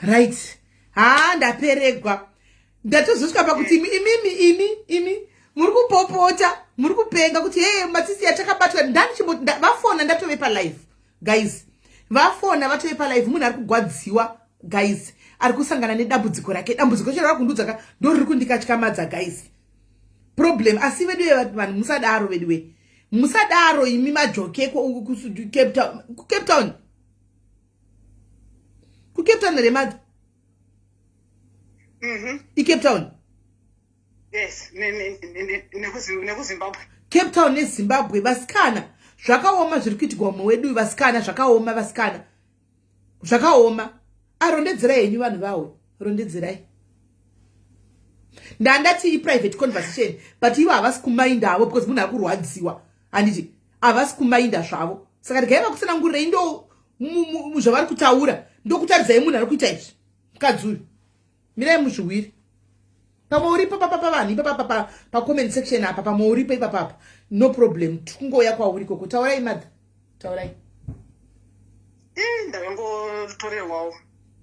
Right. Ndaperegwa. Ndatozosvika pakuti imi muri kupopota, muri kupenga kuti hey matsitsi yatakabatwa ndani chimboti vafona ndatove palive. Guys, vafona vatove palive munhu ari kugwadziwa guys. Ari kusangana nedambudziko rake. Dambudziko chero rakundudza ndo riri kundikatyamadza guys. Problem asi vedu vanhu musadaro vedu. Musadaro imi majoke ku Cape Town. Cape Town. Ku Cape Town remad. Cape Town. Yes, Zimbabwe. Cape Town neZimbabwe vasikana. Zvakaoma zviri kuitirwa muwedu vasikana zvakaoma vasikana. Zvakaoma. Arondedzerai henyu vanhu vawo. Rondedzerai. Ndandati private conversation but ivo havasi kumainda havo because munhu ari kurwadziwa. Handiti havasi kumainda zvavo. Saka ndikaiva kusanangurira ndo zvavari kutaura ndokutaridzai munhu ari kuita izvi. Kadzuri. Mirai muzviwiri. Pamauri vanhu pa comment section apa pamauri papa. No problem. Tungoya kwauri koko. Taurai madha. Taurai.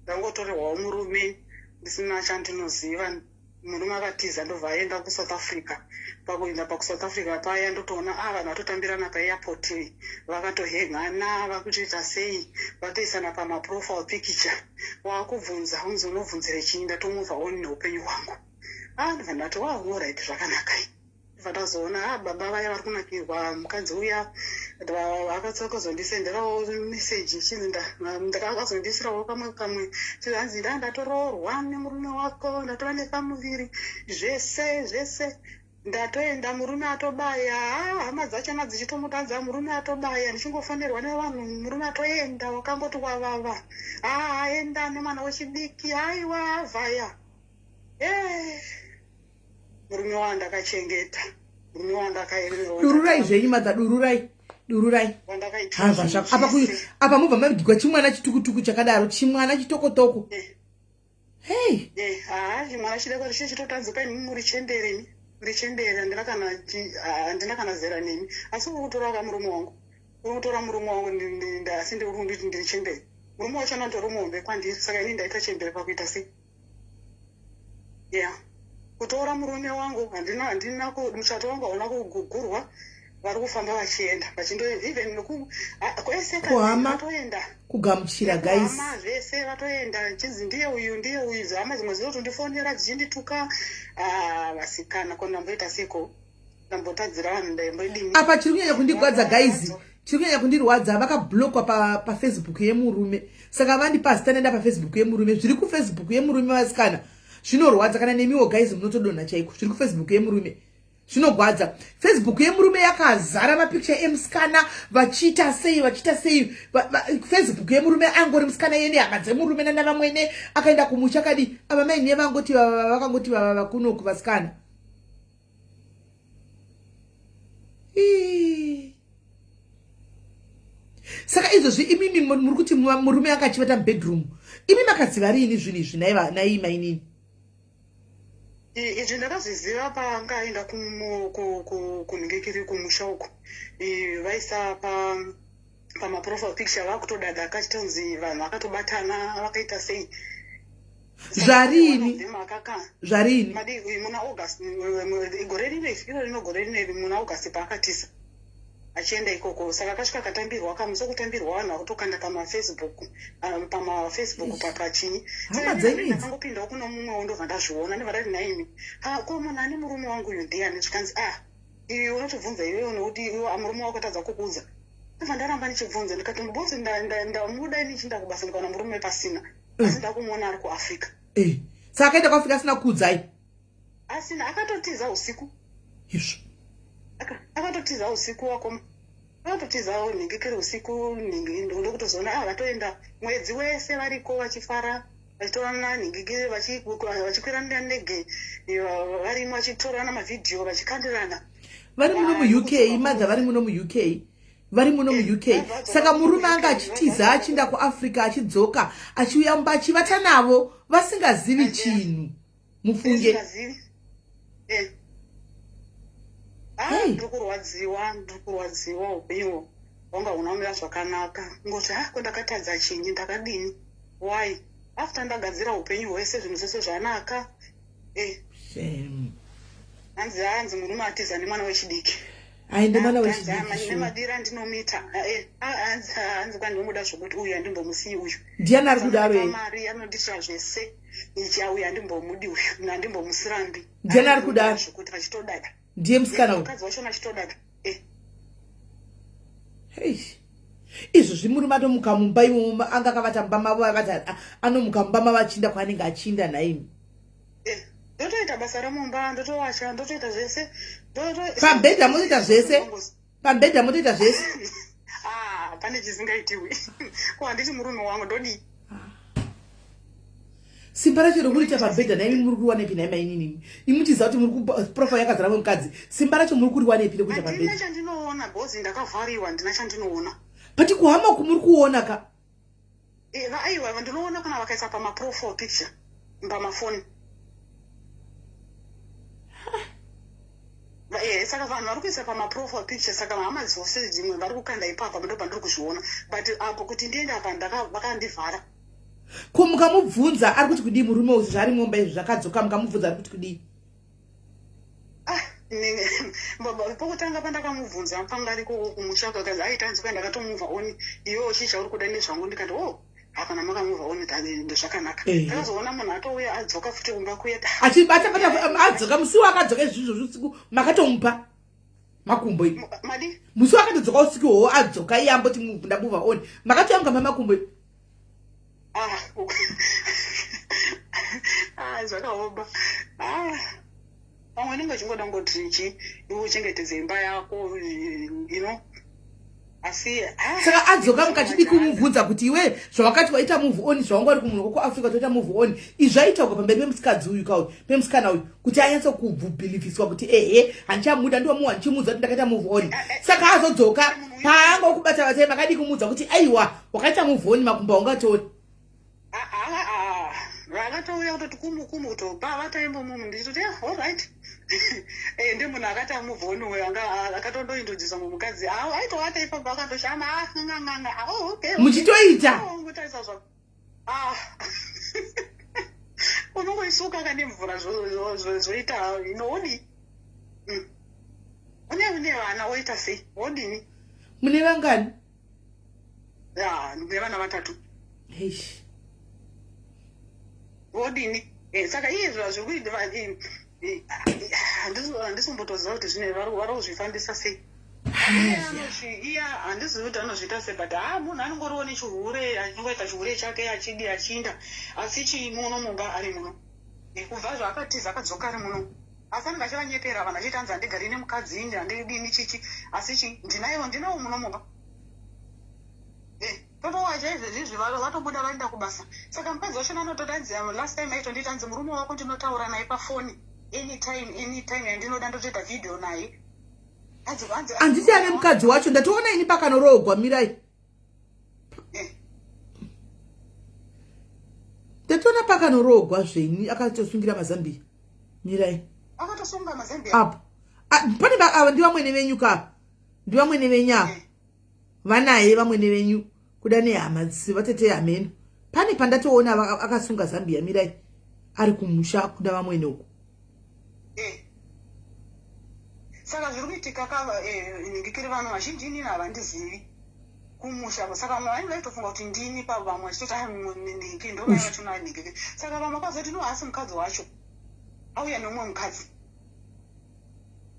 Ndangotorerwawo murume ndisina chandinoziva. Murume akatiza ndobva aenda kuSouth Africa. Pakuenda pakuSouth Africa paya ndotoona vanhu vatotambirana paairport vakatohengana vakutoita sei vatoisana pamaprofile picture wakubvunza unzi unobvunzire chii ndatomubva oni neupenyu hwangu. Ndibva ndati alright zvakanaka. Ndibva ndazoona baba vaya vari kunakirwa mukadzi uya akazondisenderawo meseji chinzi ndakazondisirawo kamwe chinzi ndatoroorwa nemurume wako ndatova nekamuviri zvese ndatoenda murume atobaya hama dzachona dzichitomutadza murume atobaya ndichingofonerwa nevanhu murume atoenda wakangoti wavava aenda nemwana wechidiki haiwa vhaya murume wandakachengeta murume wandakaerera. Dururai zvenyu madza dururai. Apa mubva mabigwa chimwana chitukutuku chakadaro chimwana chitokotoko. Hey. Chimwana chidoko chitotanzika imi muri chendere handina kana zera nemi asi ukutora murume wangu. Ukutora murume wangu asi ndiri ndiri chembere. Murume wacho ndori mombe kwandiri saka ini ndaita chembere pakuita sei. Kutora murume wangu handina muchato wangu hauna kugurwa. Vari kufamba vachienda vachindo even kwese vatoenda kugamuchira guys zvese vatoenda chinzi ndiye uyu hama dzimwe dzinotondifonera dzichindituka vasikana ko ndamboita seko ndambotadzira vanhu ndaimboidini. Apa chiri kunyanya kundigwadza guys, chiri kunyanya kundirwadza vakablokwa pa Facebook yemurume. Saka vandipasi tanoenda pa Facebook yemurume. Zviri ku Facebook yemurume vasikana zvinorwadza kana nemiwo guys munotodonha chaiko. Zviri ku Facebook yemurume zvinogwadza. Facebook yemurume yakazara mapicture emusikana vachiita sei. Facebook yemurume angori musikana yene hama dzemurume navamwene akaenda kumusha kadi ava maine vakangoti vakunoku vasikana. Saka izvozvi imimi muri kuti murume akachivata mubedroom. Imi makaziva riini zvinhu izvi naima inini? Izvi ndakazviziva pangaenda kunhingekiri kumusha uko. Vaisa pamaprofile picture vakutodada kachitonzi vanhu vakatobatana vakaita sei. Zvarini muna August gore rineri muna August paakatiza achienda ikoko. Saka kasvika katambirwa kamuso kutambirwa vanhu vakutokanda pamafacebook pakachinyi. Ndakangopindawo kuno mumwe ndobva ndazviona ndibva ndati naimi ko munhu ane murume wangu uyu ndiani zvikanzi iwe unotibvunza iwewe nokuti iwe murume wako atadza kukuudza. Ndibva ndaramba ndichibvunza ndikati mubvunzi ndamuda nichinda kubasa ndikaona murume pasina asi ndakumuona ari kuAfrica. Saka akaenda kuAfrica asina kuudzai? Asina, akatotiza usiku. Akatotiza usiku wako. Akatotiza nhingekere usiku ndokutozoona vatoenda mwedzi wese variko vachifara vachitorana nhingekere vachikwira ndege varimo vachitorana mavhidhiyo vachikandirana. Vari muno muUK madza vari muno muUK. Saka murume anga achitiza achienda kuAfrica achidzoka achiuya mumba achivata navo vasingazivi chinhu. Mufunge. Ndirikurwadziwa upenyu wanga unomira zvakanaka ngoti kwandakatadza chinyi ndakadini why after ndagadzira upenyu hwese zvinhu zvese zvanaka shame hanzi murume atiza nemwana wechidiki ainde mwana wechidiki nemadira ndinomita hanzi kwandinomuda zvokuti uyu handimbomusiyi uyu ndiani ari kudaro mari anonditira zvese ichauyu handimbomudi uyu handimbomusirambi ndiani ari kudaro zvokuti vachitodada ndiye musikana mukadzi wacho achitodada hey izvo murume atomuka mumba imomo anga akavata mumba mavo avati anomuka mumba mavo achinda kwaanenge achinda naimi ndotoita basa remumba ndotowacha ndotoita zvese pabhedha motoita zvese pabhedha motoita zvese pane chisingaitiwi ko handiti murume wangu ndodii simba racho rokuita pabhedha naimi muri kuriwa nepi naima inini imutiziva kuti muri kuprofile yakazara mukadzi simba racho muri kuriwa nepi rekuita pabhedha handina chandinoona bhozi ndakavhariwa ndina chandinoona pati kuhama kumuri kuona ka aiwa ndinoona kana vakaisa pamaprofile picture pamafoni saka vanhu vari kuisa pamaprofile picture saka hama dzose dzimwe vari kukanda ipapa ndo pandiri kuzviona but apo kuti ndiende apa vakandivhara ko mukamubvunza ari kuti kudii murume uyu zvari momba izvi zvakadzoka mukamubvunza ari kuti kudii pokutanga pandakamubvunza pangari kumusha kakazi aitanzi kwai ndakatomuvha oni iwe uchicha uri kuda nezvangu ndikati hapana makamuvha oni ndezvakanaka ndakazoona munhu atouya adzoka futi kumba kuya adzoka musi wakadzoka izvizvo zvusiku makatomupa makumbo madi musi wakatodzoka usiku hwo adzoka iye amboti ndamuvha oni makatoyamukamba makumbo zvakaomba pamwe ninge chingoda ngoti iwe uchengetedze imba yako asi saka adzoka mukachidi kumubvunza kuti iwe zvawakati waita move on zvawangori kumunhu kwekuafrica toita move on izvaitauka pamberi pemusikadzi uyu kauyu pemusikana uyu kuti anyatsa kubhilifiswa kuti handichamuda ndomuwa ndichimudza kuti ndakaita move on saka azodzoka paanga okubata vatai makadi kumudza kuti aiwa wakaita move on makumba ungatori vakatouya kutoti kumukumu kutopa vataimbo mumu ndichitoti allright ndi munhu akati amuvhoni uyo akatondointrodusa mumukadzi aitovata ipapo akatoshama muchitoita unongoisuka kane mvura zvoita inoodi une vana woita sei wodini mune vangani mune vana 3 wodini saka iye zvazviri kuita handisimbotoziva kuti zvine vari kuzvifambisa sei iya handizivi kuti anozviita sei but munhu anongoriwo nechihure achingoita chihure chake achidi achinda asi chimuno mumba ari muno kubva zvaakatiza akadzoka ari muno asi anenge achivanyepera vanhu achiita hanzi handigari nemukadzi handidini chichi asi ndinawo muno mumba totowacha izvezvizvi vatobuda vaenda kubasa saka mukadzi wacho anototanzira last time aitonditanzi murume wako ndinotaura naye pafoni anytime yandinoda ndotoita vhidhiyo naye handiti ane mukadzi wacho ndatoona ini pakanoroogwa mirai ndatoona pakanoroogwa zveni akatosungira mazambia mirai akatosunga mazambia apo pane ndivamwene venyu ka ndivamwene venya vanaye vamwene venyu kuda nehama vatete hameno pane pandatoona akasunga zambia mirai ari kumusha kuda vamwene uko saka zviri kuitika ndikiri vanhu vazhinji inini havandizivi kumusha saka vamwe vanenge vaitofunga kuti ndini pavamwe vachitoti ningi ndomai vachona ningi saka vamwe vakazoti nohasi mukadzi wacho auya nomumwe mukadzi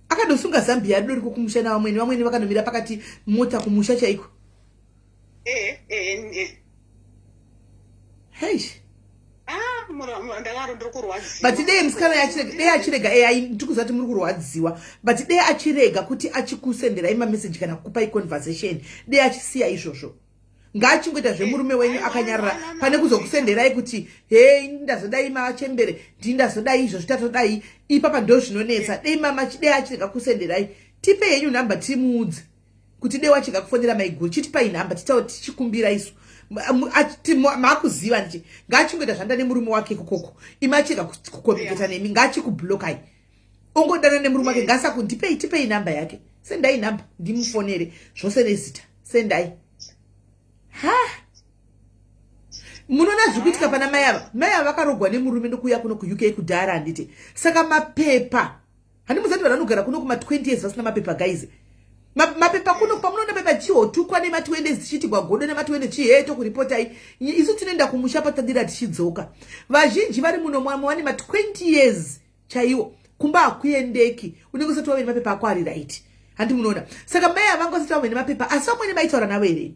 akadosunga zambia adori kumusha navamwene vakanomira pakati mota kumusha chaiko but dei musikana dei achirega ndikuziva kuti muri kurwadziwa but dei achirega kuti achikusenderai mameseji kana kukupai conversation dei achisiya izvozvo ngaachingoita zvemurume wenyu akanyarara pane kuzokusenderai kuti hei ndazodai machembere ndindazodai izvo zvitatodai ipapa ndo zvinonetsa dei achirega kusenderai tipe yenyu nhamba timuudze kuti dei wachirega kufonera maiguru chitipai nhamba tichikumbira isu makuziva ndichi ngaachingoita zvanda nemurume wake kokoko imi achirega kukomuniketa nemi ngaachikublokai ongodana nemurume wake tipei nhamba yake sendai nhamba ndimufonere zvose nezita sendai Munona zvikuitika pana mai ava vakarogwa nemurume nokuuya kuno kuUK kudhara handiti. Saka mapepa. Handimuzati vanogara kuno kuma 20 years vasina mapepa guys. Mapepa kuno pamunoona pepa chihotukwa nema20 dzichiti kwagodo nema20 chiheto kuripota isu tinoenda kumusha patadira tichidzoka. Vazhinji vari muno mwane ma20 years chaiwo kumba akuendeki unenge usati wave nemapepa ako ari right. Handi munoona. Saka mai ava ngosati wave nemapepa asi vamweni vaitaura navo here.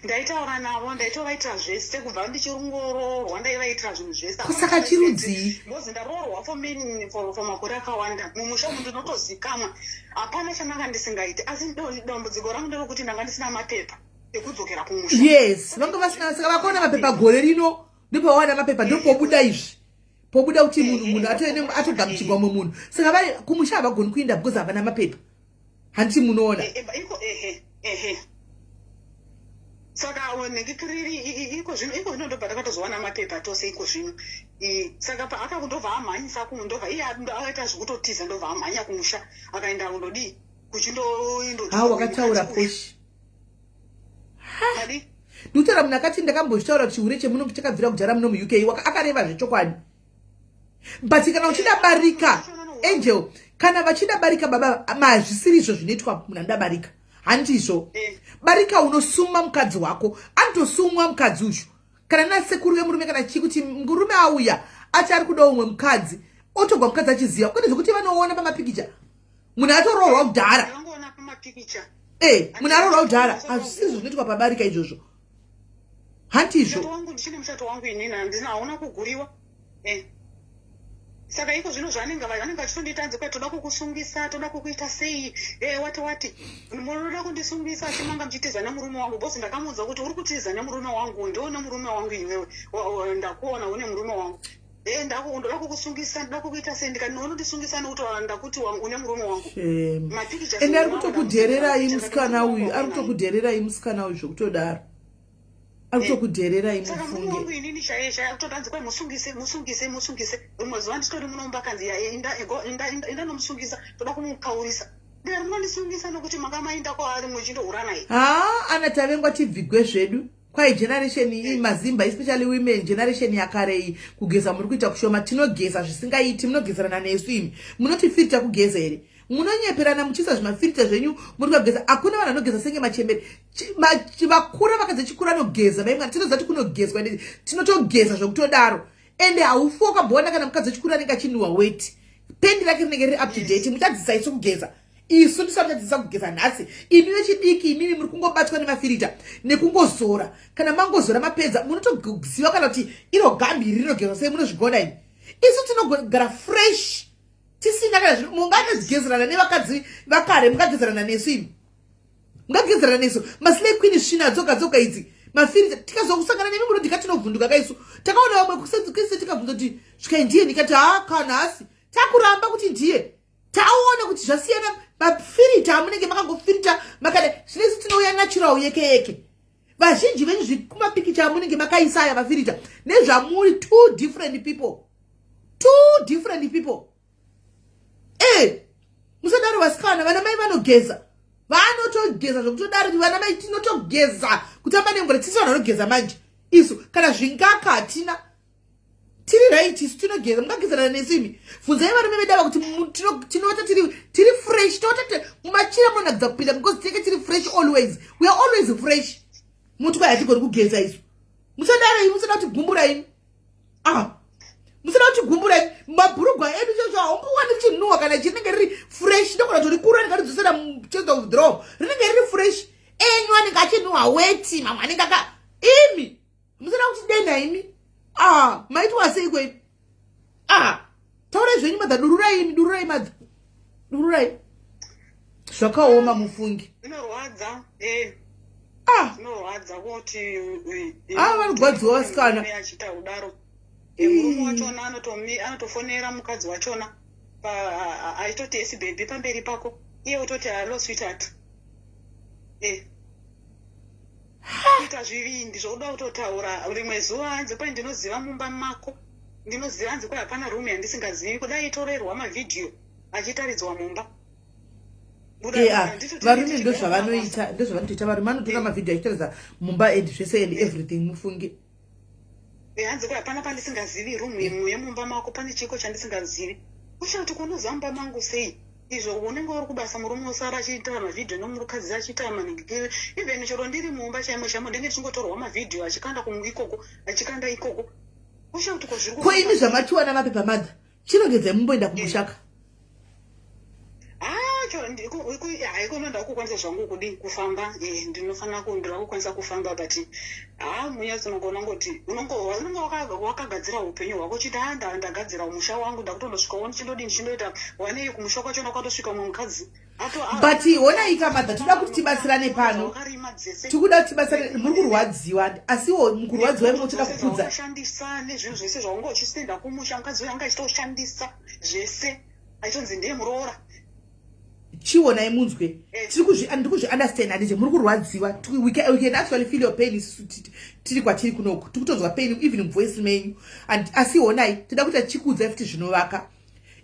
Ndaitaura navo ndaitovaitira zvese kubva ndichirongororwa ndaivaitira zvinhu zvese. Kusaka chirudzi. Mbozi ndaroorwa for makore akawanda. Mumusha umu ndinotozikamwa. Hapana chananga ndisingaiti. Asi dambudziko rangu nderokuti ndanga ndisina mapepa ekudzokera kumusha. Yes, vanga vasina saka vakaona mapepa gore rino ndipo vawana mapepa ndipo pobuda izvi. Pobuda kuti munhu atogamuchirwa munhu. Saka vari kumusha havagoni kuenda because havana mapepa. Handiti munoona. Saka nekikiriri iko zvino ndobva takatozowana mapepa tose iko zvino. Saka akakundobva amhanyisa kundobva iye akaita zvekutotiza ndobva amhanya kumusha akaenda kundodi kuchindoindo. Wakataura push. Hadi ndutaura munhu akati ndakambozvitaura chihure chemuno chakabvira kujara muno muUK akareva zvechokwadi. But kana uchida barika Angel kana vachida barika baba mazvisiri izvo zvinoitwa munhu andabarika. Handizvo. Barika unosuma mukadzi wako anotosumwa mukadzi uyu kana nasekuru vemurume kana chikuti murume auya achari kuda umwe mukadzi otogwa mukadzi achiziva kwete zvokuti vanoona pamapikicha munhu atoroorwa kudhara. Munhu aroorwa kudhara hazvisiri zvinoitwa pabarika izvozvo. Handizvo. Ndichine mushato wangu inini hauna kuguriwa. Saka iko zvino zvanenge vachitondita kwete toda kukusungisa toda kukuita sei wati munoda kundisungisa chimanga muchitiza nemurume wangu bosi ndakamuudza kuti uri kutiza nemurume wangu ndione murume wangu iwewe ndakuona une murume wangu ndoda kukusungisa ndoda kukuita sei ndikati unondisungisa nokuti ndakuti une murume wangu ende ari kutokudhererai musikana uyu ari kutokudhererai musikana uyu zvokutodaro ari kutokudhererai mufunge. Saka mungu inini shaye kutotanzi kwa musungise rimwe zuva nditori munomba kanzi enda nomusungisa toda kumukaurisa ndiri munondisungisa nokuti manga mainda kwaari muchindohura naye. Anatavengwa tibvigwe zvedu kwai generation iyi mazimba especially women generation yakarei kugeza muri kuita kushoma tinogeza zvisingaiti munogezerana nesu imi munotifirita kugeza here munonyeperana muchisa zvimafirita zvenyu muri kugeza hakuna vanhu vanogeza senge machemberi vakura vakadzi chikura anogeza vaimwana tinozati kunogezwa tinotogeza zvokutodaro ende haufu wakabhoona kana mukadzi chikura anenge achinhuwa weti pendi rake rinenge riri up to date muchadzisa isu kugeza isu ndisavachadzisa kugeza nhasi imi vechidiki imimi muri kungobatwa nemafirita nekungozora kana mangozora mapedza munotoziva kana kuti iro gambi iri rinogezwa sei munozvigona imi isu tinogara fresh tisina kana zvino mungazigezerana nevakadzi vakare mungagezerana nesu imi mungagezerana nesu maslay queen svina dzoka idzi mafirita tikazokusangana nemi muno ndikatinovhunduka kaisu takaona vamwe kusedzikise tikabvunza kuti svikai ndiye ndikati kana asi takuramba kuti ndiye taona kuti zvasiyana mafirita amunenge makangofirita makada zvinezi tinouya natural yeke vazhinji venyu zvikumapikicha amunenge makaisaya mafirita nezvamuri two different people musadaro vasikana vana mai vanogeza vanotogeza zvokutodaro kuti vana mai tinotogeza kutamba nengore tisi vanhu vanogeza manje isu kana zvingaka hatina tiri right isu tinogeza mungagezerana nesu imi bvunzai varume vedava kuti tinota tiri fresh tota mumachira munonagidza kupinda because tinenge tiri fresh always we are always fresh muti kwai hatigoni kugeza isu musadaro imi musada kuti gumbura imi musada kuti gumbura imi mabhurugwa edu chozvo haumbowani chinhuwa kana chinenge riri fresh ndokona kuti rikuru anenge aridzosera muchest of draw rinenge riri fresh enyu anenge achinhuwa weti mamwe anenge imi musada kuti denda imi maitwa sei kwenu taurai zvenyu madza dururai madza dururai zvakaoma mufungi inorwadza inorwadza kuti vanogwadziwa vasikana achita kudaro murume wachona anotofonera mukadzi wachona aitoti esi baby pamberi pako iye utoti hello sweetheart kuita zvivindi zvokuda kutotaura rimwe zuva hanzi kwai ndinoziva mumba mako ndinoziva hanzi kwai hapana rume handisingazivi kudai itorerwa mavhidhiyo achitaridzwa mumba varume ndozvavanoita varume vanotora mavhidhiyo achitaridza mumba and zvese and everything mufunge hanzi kwa hapana pandisingazivi room yemumba mako pane chiko chandisingazivi. Ushati kunozamba mangu sei? Izvo unenge uri kubasa murume usara achiita mavhidhiyo nomurukadzi achiita maningikiri. Even chero ndiri mumba chaimo chamo ndenge chingotorwa mavhidhiyo achikanda ikoko achikanda ikoko. Ushati kozviri ko imi zvamachiwana mapepa madha chinongedza mumboenda kumushaka. Ikononda kukwanisa zvangu kudi kufamba ndinofanira kundira kukwanisa kufamba but munyatsi unongoona ngoti unonge wakagadzira upenyu hwako chiti ndagadzira musha wangu ndakutondosvikawo chindodini chindoita wanei kumusha kwachona kwatosvika mumwe mukadzi but honai kamadha toda kuti tibatsirane pano tikuda kuti tibatsirane muri kurwadziwa asiwo mukurwadziwa imo toda kupudza shandisa nezvinhu zvese zvaunge uchisenda kumusha mukadzi uyo anga achitoshandisa zvese aitonzi ndiye muroora chiona imunzwe ndiri kuzvi-understand handije muri kurwadziwa we can actually feel your pain tiri kwatiri kunoku tiri kutonzwa pain even muvoice menyu and asi honai toda kuti tichikudza futi zvinovaka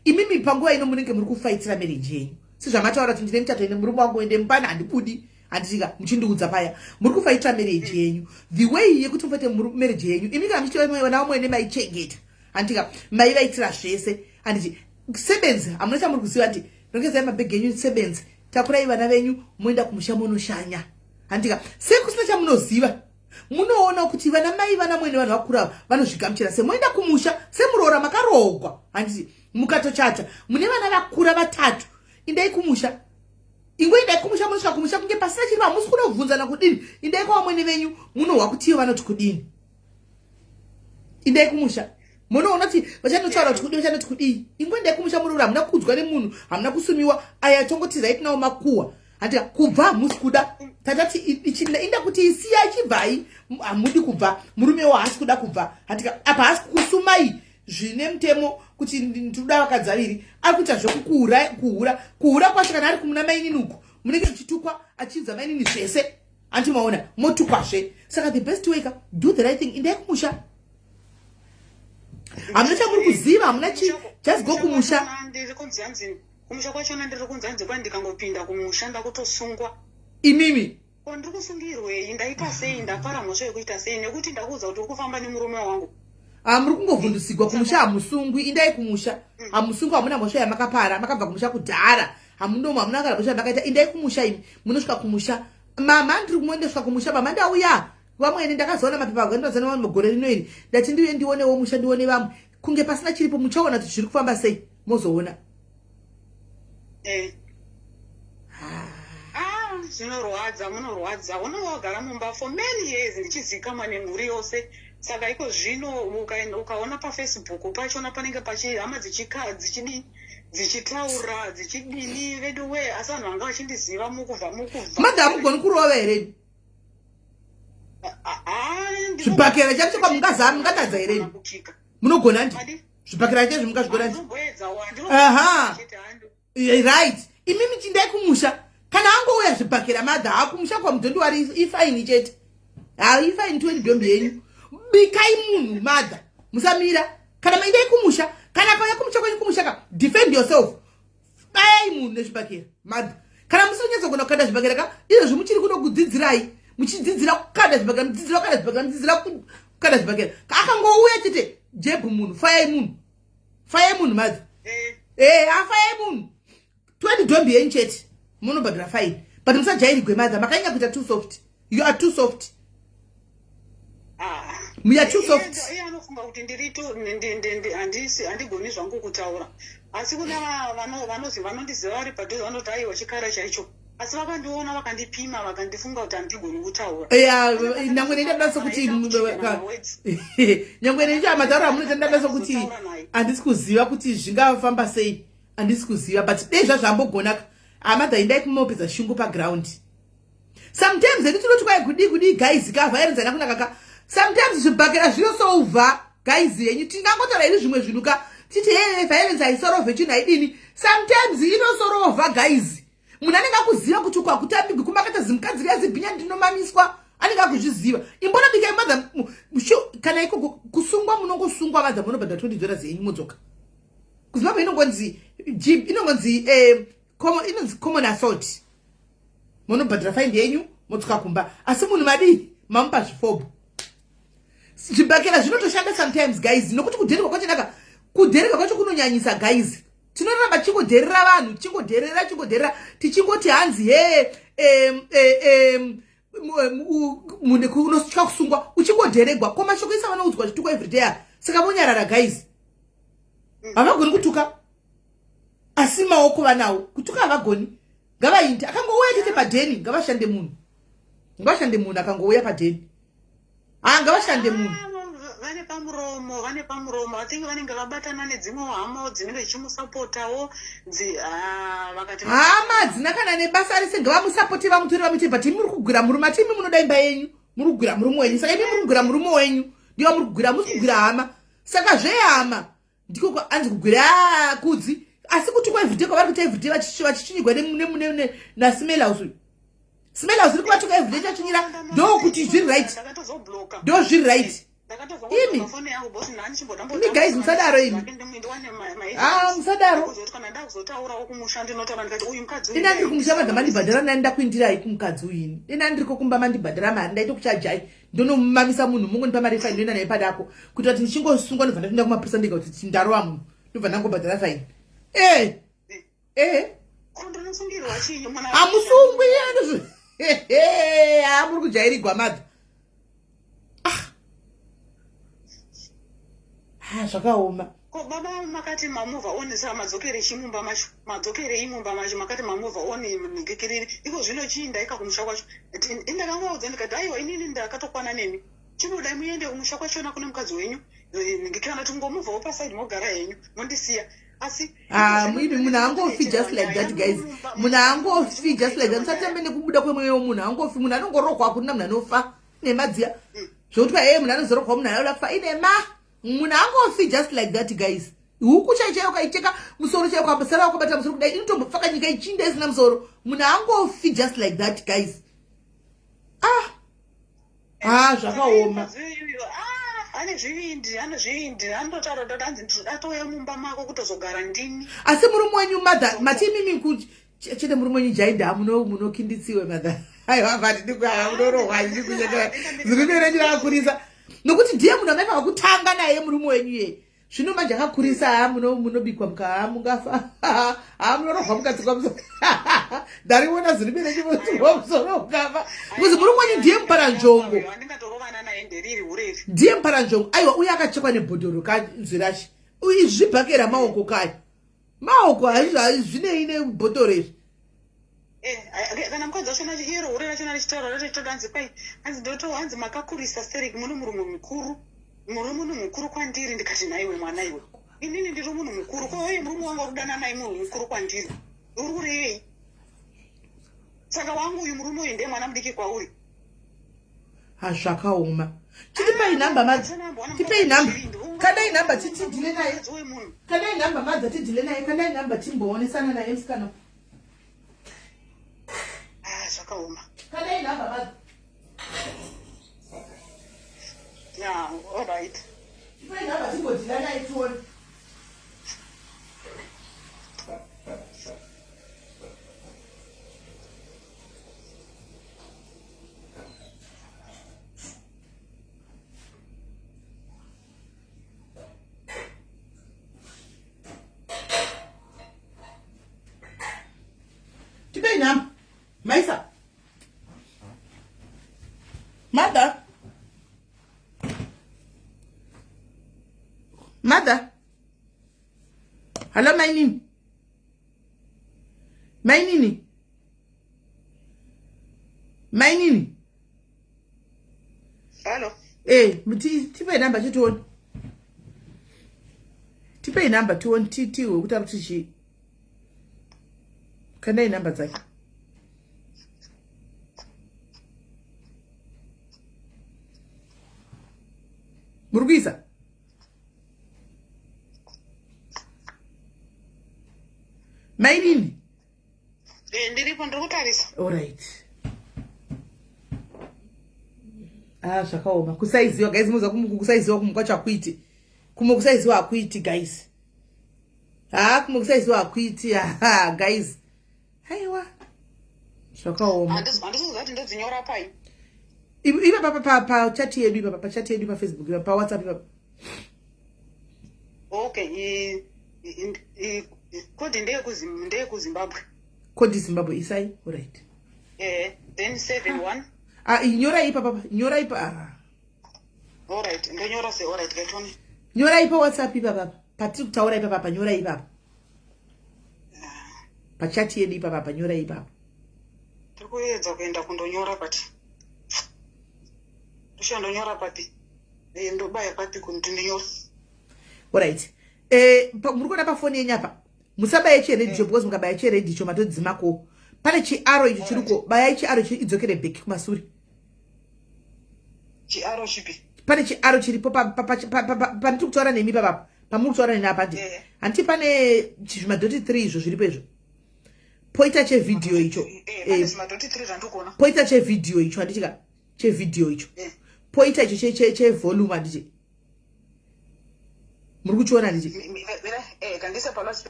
imimi panguva ino munenge muri kufaitira marriage yenyu sezvamataura kuti ndine mutato ine murume wangu ende mupana handibudi handitika muchindiudza paya muri kufaitira marriage yenyu the way yekuti mufaite marriage yenyu imi kana muchiona vamwene maichengeta handitika maivaitira zvese handiti sebenzi hamuna chamuri kuziva ndi rongezai mabhegi enyu sebenzi takurai vana venyu moenda kumusha munoshanya handika sekusina chamunoziva munoona kuti vana mai vana mwene vanhu vakura vanozvigamuchira semoenda kumusha semuroora makarogwa handiti mukatochacha mune vana vakura vatatu indai kumusha ingoindai kumusha munosvika kumusha kunge pasina chiri hamusi kunobvunzana kudini indai kwavamwene venyu munohwa kutiyo vanoti kudini indai kumusha munoona kuti vachanotaura kuti kudii vachanoti kudii ingoendai kumusha murura hamuna kudzwa nemunhu hamuna kusumiwa aya tongoti right nawo makuhwa handika kubva hamusi kuda tatati inda kuti isiya ichibvai hamudi kubva murume haasi kuda kubva handika apa haasi kusumai zvine mutemo kuti ndinoda vakadzi vaviri ari kuita zvokuhura kwacho kana ari kumuna maininuko munenge muchitukwa achidza mainini zvese antimaona motukwazve saka the best way do the right thing indai kumusha hamuna chamuri kuziva hamuna just go kumusha kumusha kwachona ndiri kunzi hanzi kwai ndikangopinda kumusha ndakutosungwa imimi ndiri kusungirwei ndaita sei ndapara mhosva yekuita sei nekuti ndakuudza kuti uri kufamba nemurume wangu muri kungovhundusigwa kumusha hamusungwi indai kumusha hamusungwi hamuna mhosva yamakapara makabva kumusha kudhara hamunomo hamuna kana mhosva yamakaita indai kumusha imi munosvika kumusha mama ndiri kumwendesvika kumusha mama ndauya vamwene ndakazoona mapepa agandodzana vanhu mugore rino iri ndati ndiuye ndionewo musha ndione vamwe kunge pasina chiripo muchaona kuti zviri kufamba sei mozoona zvinorwadza munorwadza unogara mumba for many years ndichizikamwa nemhuri yose saka iko zvino ukaona pafacebook pachona panenge hama dzichitaura dzichidini veduwe asi vanhu vanga vachindiziva mukubva madha hamugoni kurova here zvibhakera chacho kwamungazaa mungatadza here munogona ndi zvibhakera chaizvo mungazvigona ndi right imimi chindai kumusha kana angouya zvibhakera madha hakumusha kwamudondi wari ifaini chete ifaini 20 dombi yenyu bikai munhu madha musamira kana maindai kumusha kana kauya kumusha kwenyu kumushaka defend yourself bayai munhu nezvibhakera madha kana musirinyatsogona kukanda zvibhakera ka izvozvi muchiri kuno kudzidzirai muchidzidzira kukanda zvibhakera mudzidzira kukanda zvibhakera mudzidzira kukanda zvibhakera akangouya chete jebhu munhu fayai munhu madha afayai munhu 20 dombi yenyu chete munobhadhira fine but musajairigwe madha makanyanya kuita too soft you are too soft muya too soft anofunga kuti handigoni zvangu kutaura asi kuna vanozi vanondiziva vari padhuze vanoti aiwa chikara chaicho asi vakandiona vakandipima vakandifunga kuti handigoni kutaura nyangwe neindada sokuti nyangwe neicho matauro amunoita ndada sokuti handisi kuziva kuti zvingafamba sei handisi kuziva but dei zvazvambogona amadha indai kumopedza shungu paground sometimes edi tinoti kwai kudi guys kavhairenzana kunaka sometimes zvibhakera zvinosouva guys yenyu tingangotaura iri zvimwe zvinuka titi vhairenzai aisorove chinhu haidini sometimes inosorova guys munhu anenge akuziva kuti kwakutambigwi kumakata zimukadzi riazibhinya ndinomamiswa anenge akuzviziva imbona bikai madha kana iko kusungwa munongosungwa madha munobhadha $20 yenyu mudzoka kuzimbabwe inongonzi inonzi common assault munobhadhira fine yenyu motsuka kumba asi munhu madii mamupa zvifobo zvibhakera zvinotoshanda sometimes guys, nokuti kudhereka kwacho naka kudhereka kwacho kunonyanyisa guys. Tinoramba chingodherera vanhu, chingodherera tichingoti hanzi munhu unosvika kusungwa uchingodheregwa komashoko isa vanoudzwa zvituko everyday. Saka vonyarara guys, havagoni kutuka asi maoko vanawo, kutuka havagoni. Ngavaindi akangouya tete padheni, ngavashande munhu akangouya padheni, ngavashande munhu. Vane pamuromo vatingi vanenge vabatana nedzimwe hama dzinenge dzichimusapotawo vakati hama dzina kana nebasa rese ngavamusapoti vamutori vamuti bati muri kugwira murume ati imi munoda imba yenyu, muri kugwira murume wenyu, saka imi muri kugwira murume wenyu ndiwo muri kugwira, muri kugwira hama. Saka zvehama ndiko anzi kugwira kudzi, asi kuti kwevhidhe kwavari kuita evhidhe vachichinyigwa naSmelhouse. Smelhouse iri kuvatuka evhidhe chachinyira ndokuti zviri right, ndo zviri right. Imi guys musadaro imi, musadaro. Ina ndiri kumusha madha mandibhadhara naenda kuindirai kumukadzi uyini. Ina ndiri kokumba mandibhadhara mari ndaito kuchajai ndonomumamisa munhu mumwe ndipa mari faini ndoenda naye padako kuita kuti ndichingosungwa ndobva ndapinda kumapurisa ndega kuti ndarova munhu ndobva ndangobhadhara faini. Hamusungwi yenu muri kujairigwa madha. Zvakaoma. Ko baba makati mamuva onesa madzokere chimumba macho, madzokere imumba macho makati mamuva oni ngekiriri. Iko zvino chiinda ikakumusha kwacho. Ndakangoudza ndikati aiwa inini ndakatokwana nemi. Chinoda muende kumusha kwacho na kune mukadzi wenyu. Ngekana tungomuva opa side mogara yenyu. Mondisiya. Asi maybe munhu angofi just like that guys. Munhu angofi just like that. Musatembe nekubuda kwemweya womunhu angofi. Munhu anongorogwa hakuna munhu anofa nemadziya. Zvokuti munhu anozorogwa munhu anoda kufa inema. Munhu angofi just like that guys. Huku chaichayo kaiteka musoro chayo kwabasara wakabata musoro kudai inotombofaka nyika ichinda isina musoro. Munhu angofi just like that guys. Zvakaoma. Ane zvivindi anotara kuti anzi ndatoya mumba mako kutozogara ndini. Asi murume wenyu madha matimimi chete murume wenyu jaida munokinditsiwe madha. Aiwa vati ndikuya unorohwa ndikushekera. Zvinobere ndirakurisa. Nokuti ndiye munhu amaiva vakutanga naye murume wenyu ye. Zvino manje akakurisa munobikwa mungafa. Munorohwa mukatsikwa musoro. Ndariona zvinobere ndikuwa musoro ukafa. Kuzi murume wenyu ndiye muparanjongo. Ndiye muparanjongo. Aiwa uye akachekwa nebhodhoro kanzvirashi. Zvibhakera maoko kaya. Maoko hazvinei nebhodhoro izvi. Kana mukadzi wachona chihero urera chona richitaura ratotanzi kwai hanzi ndoto hanzi makakurisa Sterling muno murume mukuru kwandiri. Ndikati naiwe mwana iwe inini ndiri munhu mukuru ko wewe murume wangu kudana naye munhu mukuru kwandiri uri kurei? Saka wangu uyu murume uyu ndiye mwana mudiki kwauri. Zvakaoma. Chitipei namba madzi. Tipei namba. Kandai namba tidile naye. Kandai namba madzi tidile naye. Kandai namba timboonesana naye musikana. Zvakaoma. Kandai namba madzi. Yeah, all right. Tipei namba timbodile naye tuone. Tipei namba. Maisa. Mother. Hello, my name. Hello. Tipei namba chituone. Tipei namba tuone titiwe kuti aputichi. Kandai namba dzake. Murugisa. Maidini. Ndiripo ndikutarisa. All right. Zvakaoma. Kusaiziwa guys, muza kusaiziwa kumukwacho akuiti. Kusaiziwa akuiti guys. Kusaiziwa akuiti guys. Haiwa. Zvakaoma. Handisi kuzati ndodzinyora pai. Ipa pa chat yedu ipa pa chat yedu pa Facebook ipa pa WhatsApp ipa. Okay, kodi ndeye kuZimbabwe. Kodi Zimbabwe isai, all right. Then 71. Nyora ipa papa, nyora ipa. All right, ndonyora se all right getoni. Nyora ipa WhatsApp ipa papa. Patri kutaura ipa papa, nyora ipa. Pa chat yedu ipa papa, nyora ipa. Tikuedza kuenda kundonyora pati. Ndonyora pati. Ndobaya pati kuti ndinyora. All right. Murikona pa phone yenyu apa. Musabaye cheredio because mukabaye cheredio matodzimako. Pane chiaro ichi chiriko, baya chiaro ichi idzokere back kumasuri. Chiaro chipi? Pane chiaro chiripo pa ndikutaura nemi papa. Pamuri kutaura neni apa ndi. Anti pane zvimadoti 3 izvo zviripo izvo. Poita che video icho. Pane zvimadoti 3 zvandikona. Poita che video icho andichika. Che video icho. Poita icho che volume andichi. Muri kuchiona ndichi. Kandisa palasi.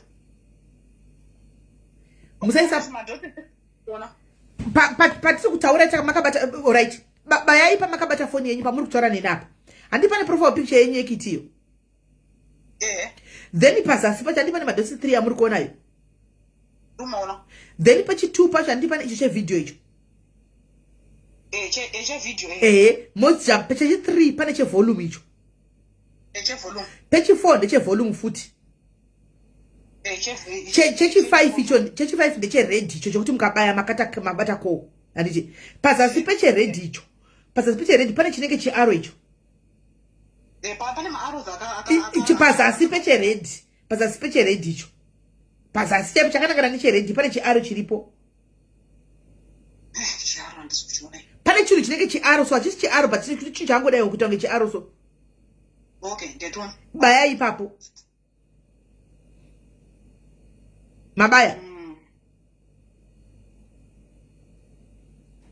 Musaisa patisi kutaura chamakabata all right. Bayai pa makabata phone yenyu pamuri kutaura neni apa. Handi pane profile picture yenyu yekitiyo. Then pazasi pacho handi pane madotsi 3 amuri kuonayo. Umaona. Then pachi 2 pacho handi pane icho che video icho. Che video. Moja pachi 3 pane che volume icho. Che volume. Pachi 4 che volume futi. Chechi 5 icho, chechi 5 ndeche red icho chokuti mukabaya makata mabata ko. Anditi. Pazasi peche red icho. Pazasi peche red pane chinenge chiaro icho. Pane maaro zaka. Ichi pazasi peche red. Pazasi peche red icho. Pazasi chepe chakanangana neche red pane chiaro chiripo. Chiaro ndisuchiona. Pane chiro chinenge chiaro so achisi chiaro but chiri chinjango dai ukutonge chiaro so. Okay, ndetoni. Baya ipapo. Mabaya.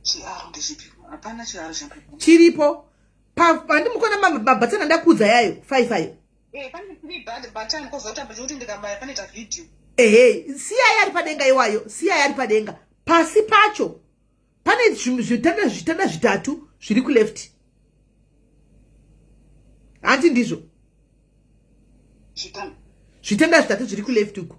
Chiaro ndisipi. Apana chiaro champi. Chiripo. Pandi mukona mabatana ndakudza yayo 5 ayo. Pane 3 button kozota kuti ndikabaya pane ta video. Siya yari padenga iwayo, siya yari padenga. Pasi pacho. Pane zvitanda zvitatu zviri ku left. Anti ndizvo. Zvitanda zvitatu zviri ku left uko.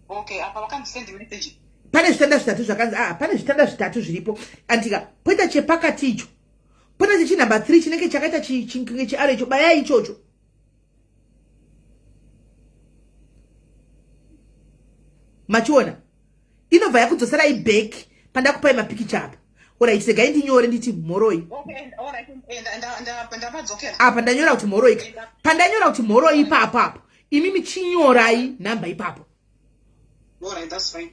Okay, apa vakandisend message. Pane zvitanda zvitatu zvakanzi pane zvitanda zvitatu zviripo. Antika poita chepakati icho. Poita chechi number 3 chinenge chakaita chiaro icho baya ichocho. Machiona. Inobva yakudzosera iback pandakupai mapikicha apa. Ora segai ndinyore nditi moroi. Okay, all right. Ndapadzokera. Apa ndanyora kuti moroi. Pandanyora kuti moroi ipapo. Imi michinyorai namba ipapo. All right, that's fine.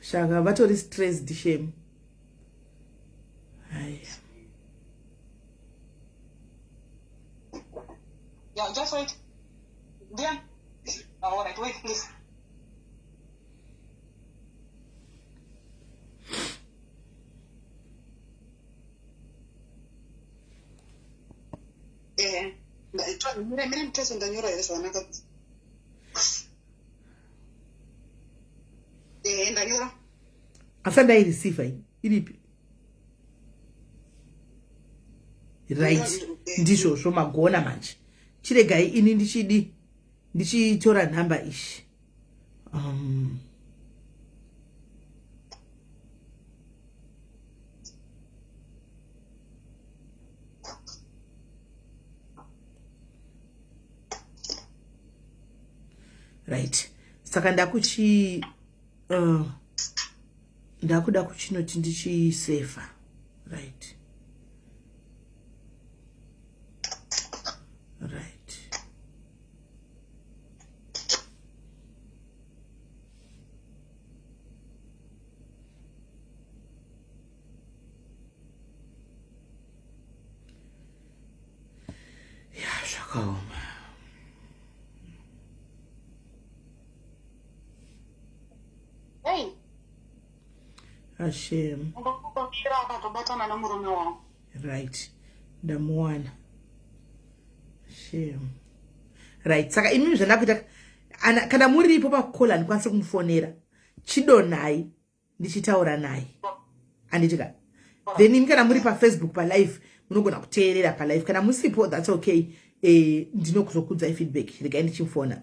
Shaka vatori stressed shame. Hai. Yeah, just wait. Then. All right, wait, please. Mira mtesa ndanyora yeso anaka. Ndanyora. Afanda I receive ilipi. Right. Ndisho so magona manje. Chiregai ini ndichitora number ishi. Right. Saka ndakuda kuchinoti ndichisafer. Right. Right. Yeah, zvakaoma. Hey. Hashem. Right. Ndamuwana. Shame. Right. Saka imi zvanakuita kana muripo pa call and kwanise kumufonera. Chidonai ndichitaura naye anditika then imi kana muri paFacebook palive munogona kuteerera palive kana musipo that's okay ndinokuzokudzai feedback regai ndichifona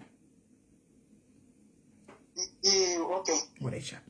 okay alright sharp.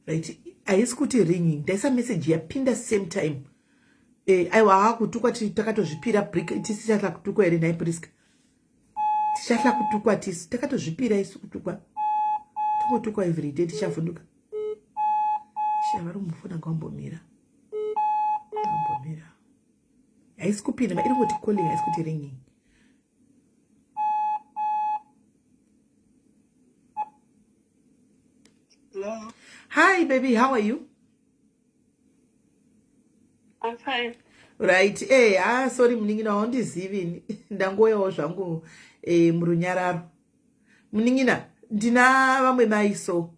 Right, haisi kuti ringing ndaisa message yapinda same time aiwa hakutukwa takatozvipira break tisichatla kutukwa here nai Priska tichatla kutukwa tisi takatozvipira isu kutukwa tokotukwa everyday tichavhunduka vari mufona ngambomira haisi kupinda iri kuti calling haisi kuti ringing. Hello. Hi baby, how are you? I'm fine. Right, sorry Muningina haundizivi ndangoyawo zvangu murunyararo. Muningina ndina vamwe maiso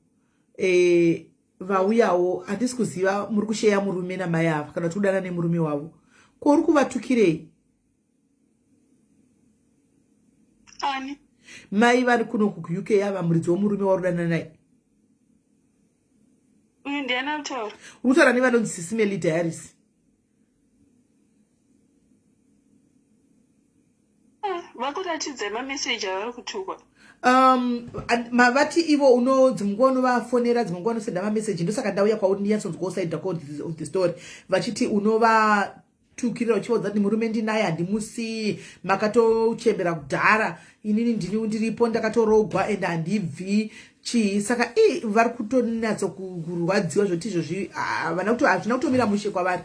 vauyawo handisi kuziva muri kusheya murume namai ava kana kudana nemurume wavo ko uri kuvatukirei? Ani mai vari kuno kuUK ava muridzi womurume warudana naye? ndiana mtaura utaura nevanonzi Sisimeli Diaries. vakuratidze mameseji avari kutukwa. Vati ivo dzimwe nguva unovafonera dzimwe nguva unosenda mameseji ndosaka ndauya kwauri ndinyatsonzwawo side of the story vachiti unovatukirira uchivaudza kuti murume ndinaye handimusi makatochembera kudhara inini ndiripo ndakatorogwa ende handibvi chii saka vari kutonatso kurwadziwa zvoti izvozvi havana kuti hazvina kutomira mushe kwavari.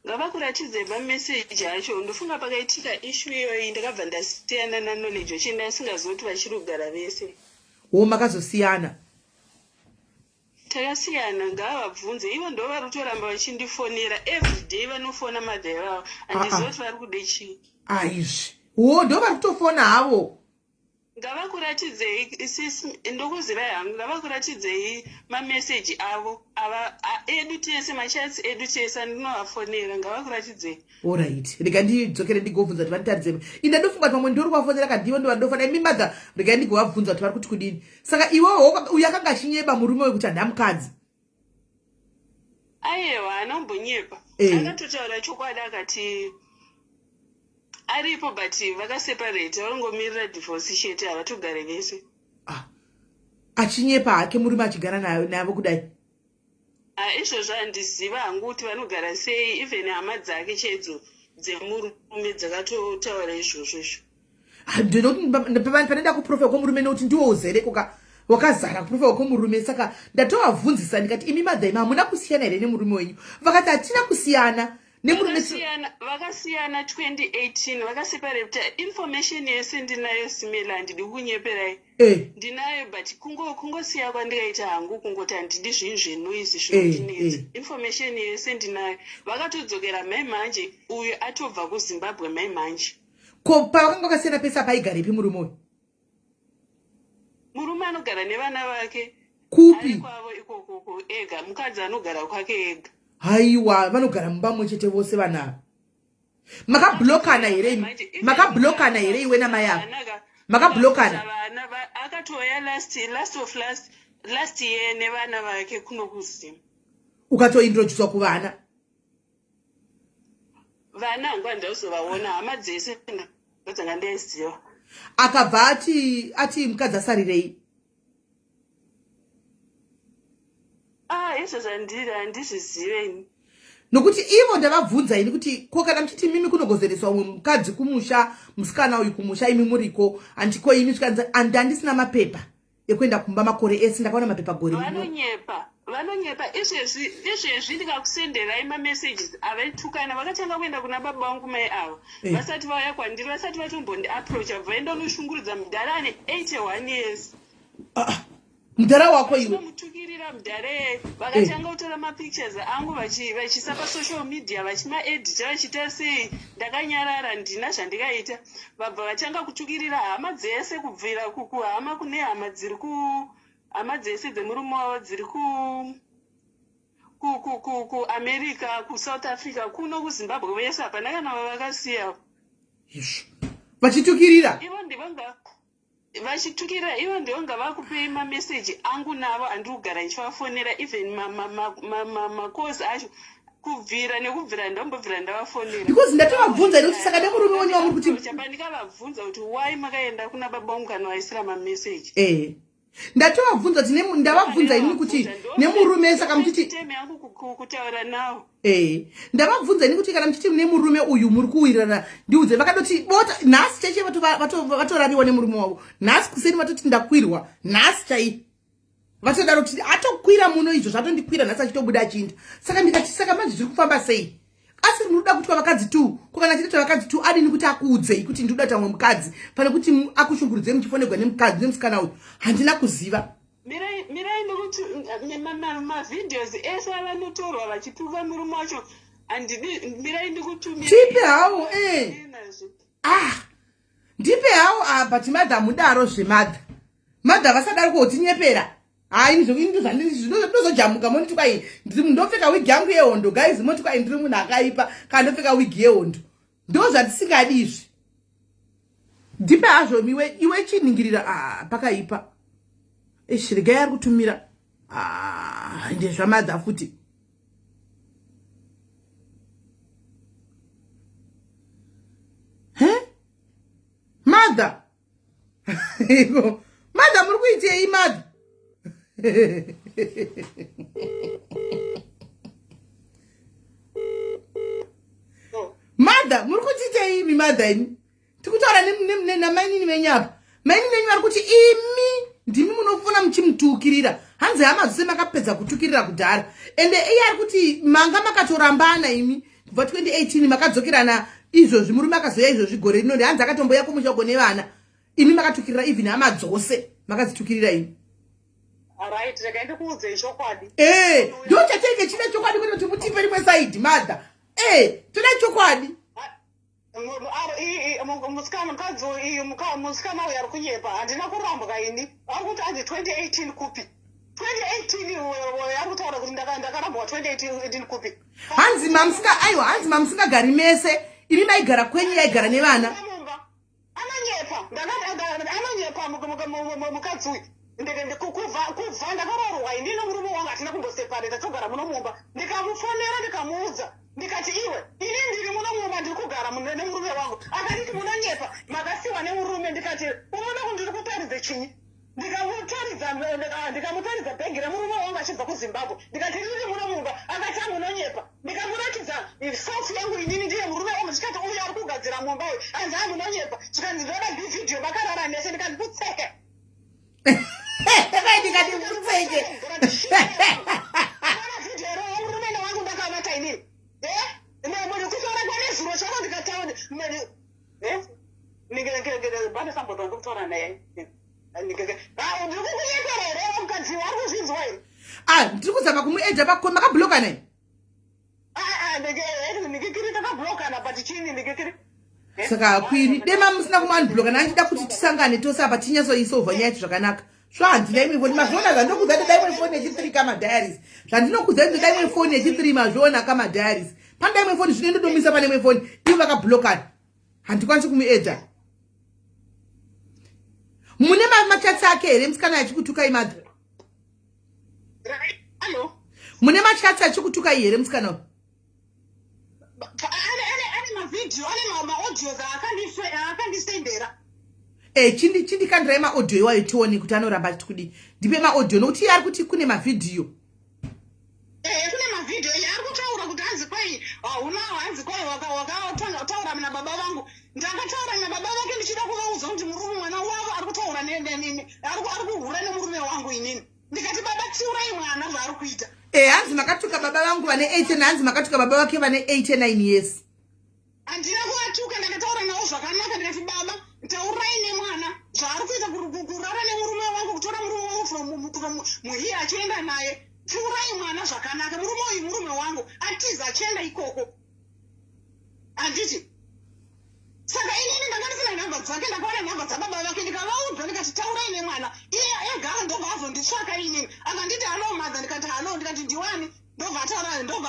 ngavakuratidze mameseji acho ndofunga pakaitika ishu iyoyi ndakabva ndasiyana naknowledge wechii ndasingazoti vachiri kugara vese. Makazosiyana? Takasiyana ngavabvunze ivo ndo vari kutoramba vachindifonera everyday vanofona madhai vavo handizoti vari kude chii. Aizvi ndo vari kutofona havo. ngavakuratidzei ndokuziva hangu ngavakuratidzei mameseji avo edu tese machatsi edu tese andinovafonera ngavakuratidzei. Alright, rega ndidzokere ndigovhunza kuti vanitaridze ine ndofunga kuti vamwe ndori kuvafonera kandivo ndo vandofanira imi madha rega ndigovabvunza kuti vari kuti kudini saka iwowo uyo akanga achinyeba murume wekuti handamukadzi. Aiwa anombonyepa akatotaura chokwadi akati aripo but vakaseparate varongomirira divorce chete havatogare vese. Achinyepa hake murume achigara navo kudai? Izvozvo handiziva hangu kuti vanogara sei even hama dzake chedzo dzemurume dzakatotaura izvozvo izvo. Panoenda kuprofita kwomurume nokuti ndiwo uzere wakazara kuprofita kwomurume saka ndatovabvunzisa ndikati imi madzai hamuna kusiyana here nemurume wenyu vakati hatina kusiyana nemurume vakasiyana 2018 vakaseparata information yese ndinayo Simela handidi kunyeperai ndinayo but kungosiya kwandikaita hangu kungoti handidi zvinhu zvenoizi zvinodinedza information yese ndinayo vakatodzokera mai manje uyo atobva kuZimbabwe mai manje. Ko pavakanga vakasiyana pesa paigarepi murume uyu? Murume anogara nevana vake kupi kwavo ikoko ega mukadzi anogara kwake ega. Haiwa vanogara mumba mumwe chete vose vanava. Makablokana here makablokana here iwe namai avo makablokana? Akatoya last year nevana vake kuno kuZimu. Ukatointroducwa kuvana? Vana hangu handauzovaona hama dzese ndadzanga ndaiziva. Akabva ati mukadzi asarirei? Izvozvo handizviziveni nokuti ivo ndavabvunza ini kuti ko kana muchiti mimi kunogozereswa umwe mukadzi kumusha musikana uyu kumusha imi muriko andiko imi handisina mapepa ekuenda kumba makore ese ndakaona mapepa gore vanonyepa vanonyepa izvezvi ndikakusenderai mamessages avaitukana vakatanga kuenda kuna baba vangu mai avo vasati vauya kwandiri vasati vatombondi-approacha vaindonoshunguridza mudhara ane 81 years. Mudhara wako iwe mutukirira mudhara vakatanga kutora mapictures angu vachisa pasocial media vachimaedita vachita sei ndakanyarara ndina zvandikaita vabva vatanga kutukirira hama dzese kubvira kuhama kune hama dziri hama dzese dzemurume wavo dziri kuamerica kusouth africa kuno kuzimbabwe vese hapana kana vavakasiya vachitukirira ivo ndivonga vachitukirira ivo ndivonga vakupei mameseji angu navo handiri kugara ndichivafonera even makozi acho kubvira nekubvira ndombobvira ndavafonera because ndatovabvunza nekuti saka nemurume wenyu wamuri kuti chapa ndikavabvunza kuti wai makaenda kuna baba vangu kana vaisira mameseji ndatovabvunza kuti ndavabvunza ini kuti nemurume saka muchiti teme yangu kutaura navo ndavabvunza ini kuti kana muchiti nemurume uyu muri kuwirana ndiudze vakadoti bota nhasi chaiche vatoraviwa nemurume wavo nhasi kuseni vatoti ndakwirwa nhasi chai vatodaro kuti atokwira muno izvo zvatondikwira nhasi achitobuda achinda saka ndikati saka manje zviri kufamba sei asi munoda kuti vakadzi 2 kukana chiteta vakadzi 2 adini kuti akuudzei kuti ndinoda tamwe mukadzi pane kuti akushungurudzei muchifonegwa nemukadzi nemusikana uyu handina kuziva mirai nokuti mavidheos ese avanotorwa vachituva murume wacho handidi mirai ndikutumira tipe hawo ndipe hawo but madha mudaro zvemadha madha vasadaro kuotinyepera hai ndinozojamuka moniti kwai ndopfeka wigi yangu yehondo guys moniti kwai ndiri munhu akaipa kana ndopfeka wigi yehondo ndo zvatisingadi izvi ndipe hazvo iwe chiningirira pakaipa regai ari kutumira ndezvamadha futi madha madha muri kuitei madha madha muri kutitei imi madha ini tikutaura namainini venyapa mainini venyu vari kuti imi ndimi munofuna muchimutukirira hanzi hama zvose makapedza kutukirira kudhara ende iye ari kuti manga makatorambana imi kubva 2018 makadzokerana izvozvi murume akazoya izvozvi gore rino hanzi akatomboya kumushago nevana imi makatukirira even hama dzose makadzitukirira imi right rega ndikuudzei chokwadi ndo chatenge chine chokwadi kwete kuti mutipe rimwe saidi madha toda chokwadi musikana uyu ari kunyepa handina kurambwa ini ari kuti hanzi 2018 kupi 2018 ari kutaura kuti ndakarambwa 2018 kupi hanzi mamusingagari mese imi maigara kwenyu yaigara nevana anonyepa mukadzi uyu kubva ndakarorwa ini nomurume wangu hatina kumbosepareta togara muno mumba ndikamufonera ndikamuudza ndikati iwe ini ndiri muno mumba ndiri kugara nemurume wangu akanditi munonyepa makasiwa nemurume ndikati unoda kundiri kutaridze chinyi ndikamutaridza bhegi remurume wangu achibva kuzimbabwe ndikati riri muno mumba akati amunonyepa ndikamuratidza sofu yangu inini ndiye murume wangu chikati uyu ari kugadzira mumba uyu anzi amunonyepa chikanzi ndoda bhivhidhiyo makarara nese ndikati kutseke ndiri kuzama kumuedha makabhuloka nai saka akwiri dema musina kumanibhuloka nanchida kuti tisangane tose apa tinyasoisovha nyaya yacho zvakanaka zvahandina imwe foni mazviona zvandinokuza ndoda imwe foni yechi3 kamadiaries zvandinokuza ndoda imwe foni yechi3 mazviona kamadiaries panda imwe foni zvine ndodomisa pane imwe foni ivo vakabhulokana handikwanisi kumuedha mune machatsi ake here musikana achikutukai madha mune machatsi achikutukai here musikana ane mavidhiyo ane maaudios aakandisendera chindikandirai maaudio iwayo tione kuti anoramba achiti ndipe maaudio nokuti iye ari kuti kune mavidhiyo kune mavidhiyo ari kutaura kuti hanzi kwai unawo hanzi kwai wakataura muna baba vangu ndakataura muna baba vake ndichida kuvaudza kuti murume mwana wavo ari kutaura ari kuhura nemurume wangu inini ndikati baba tsiurai mwana zvaari kuita. Hanzi makatuka baba vangu vane 8 hanzi makatuka baba vake vane 89 years. Handina kuvatuka, ndakataura navo zvakanaka ndikati baba taurai nemwana zvaari kuita kurara nemurume wangu, kutora murume wangu from muhiye achienda naye. Tsiurai mwana zvakanaka, murume uyu murume wangu atiza achienda ikoko. Handiti saka inini ndanga ndisina nhamba dzake, ndakaona nhamba dzababa vake ndikavaudza ndikati taurai nemwana. Iye egara ndobva azonditsvaka inini akanditi halo madza, ndikati halo, ndikati ndiwani, ndobva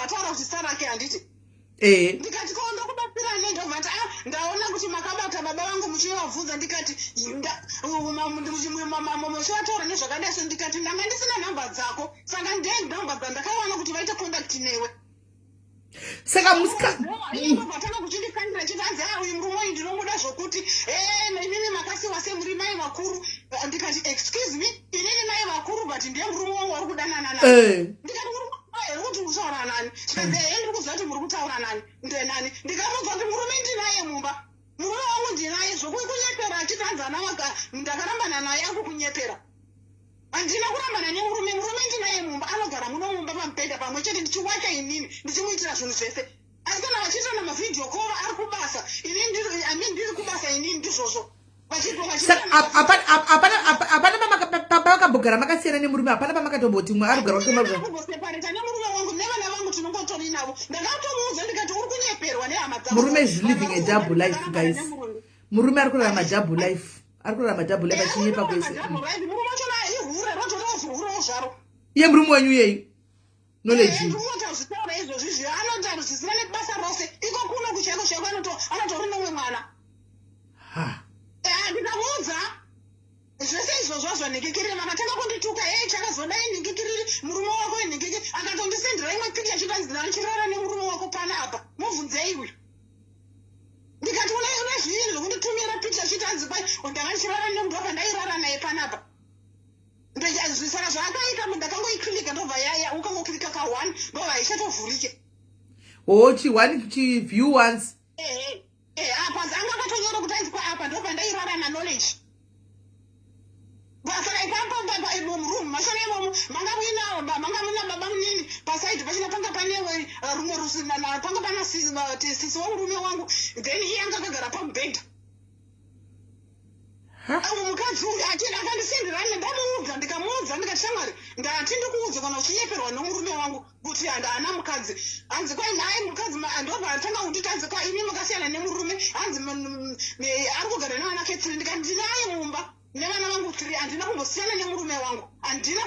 ataura kuti zita rake. Handiti ndikati ko ndokubatsira ne, ndobva ati ndaona kuti makabata baba vangu muchivabvunza. Ndikati muchivataura nezvakadai, so ndikati ndanga ndisina nhamba dzako, saka nhamba dzandakawana kuti vaite contact newe. Saka musika vatanga kuchindikandira chiti hanzi uyu murume uyu ndinomuda zvokuti inini makasiwa semuri mai vakuru. Ndikati excuse me, inini mai vakuru but ndiye murume wangu wari kudanana naye. Ndikati uri kuti utaura nani? Ndikati ndiri kuziva kuti muri kutaura nani ndenani. Ndikamubvunza kuti murume ndinaye mumba, murume wangu ndinaye zvokunyepera achiti hanzi ndakarambana naye akukunyepera. Handina kurambana nemurume, murume ndinaye mumba, anogara muno mumba pamubhedha pamwe chete ndichiwacha inini ndichimuitira zvinhu zvese. Asi kana vachiita namavhidhiyo kova ari kubasa, inini ndiri kubasa inini ndizvozvo. hapana pamakambogara makasiyana nemurume, hapana pamakatombooti mwe ari kugara kusepareta nemurume wangu nevana vangu tinongotori navo. Ndakatomuudza ndikati uri kunyeperwa nehama dzako. Murume is living a double life guys. Murume ari kurarama double life, ari kurarama double life achinyepa kwese. Murume chona ihure rotorovhuro zvaro. Iye murume wenyu yeyu knowledge. Ndinota zvitaura izvozvi izvi anotaura zvisina nebasa rose. Iko kuno kuchaiko chaiko anotori nomwe mwana. Ndikamuudza zvese izvozvo zvanhikikiriri, vakatanga kundituka chakazodai nhikikiriri, murume wako inhikikiri. Akatondisendera imwe picha achitanzi ndichirara nemurume wako panapa, mubvunzei uyu. Ndikati une zviini zvokunditumira picha achitanzi kwai ndanga ndichirara nemunhu wakandairara naye panapa. Saka zvaakaita ndakangoiklika ndobva yaya, ukangoklika ka1 ndobva haichatovhurike. Chiview once. Apa anga akatonyora kuti anzi apa ndobva ndairara naknowledge. Saka ipapa murumu mashana imomo manga muna baba munini pasaidi pachina panga pane rumwe rusina panga pana sisi womurume wangu, then iye anga akagara pamubhedha. Mukadzi uyu akandisenderane, ndamuudza ndikamuudza ndikati shamwari ndati ndikuudza kana uchinyeperwa nomurume wangu kuti handana mukadzi. Hanzi kwai naye mukadzi ndobva atanga kunditi hanzi kwai ini makasiyana nemurume, hanzi ari kugara nevanake 3. Ndikati ndinaye mumba nevana vangu 3, handina kumbosiyana nemurume wangu, handina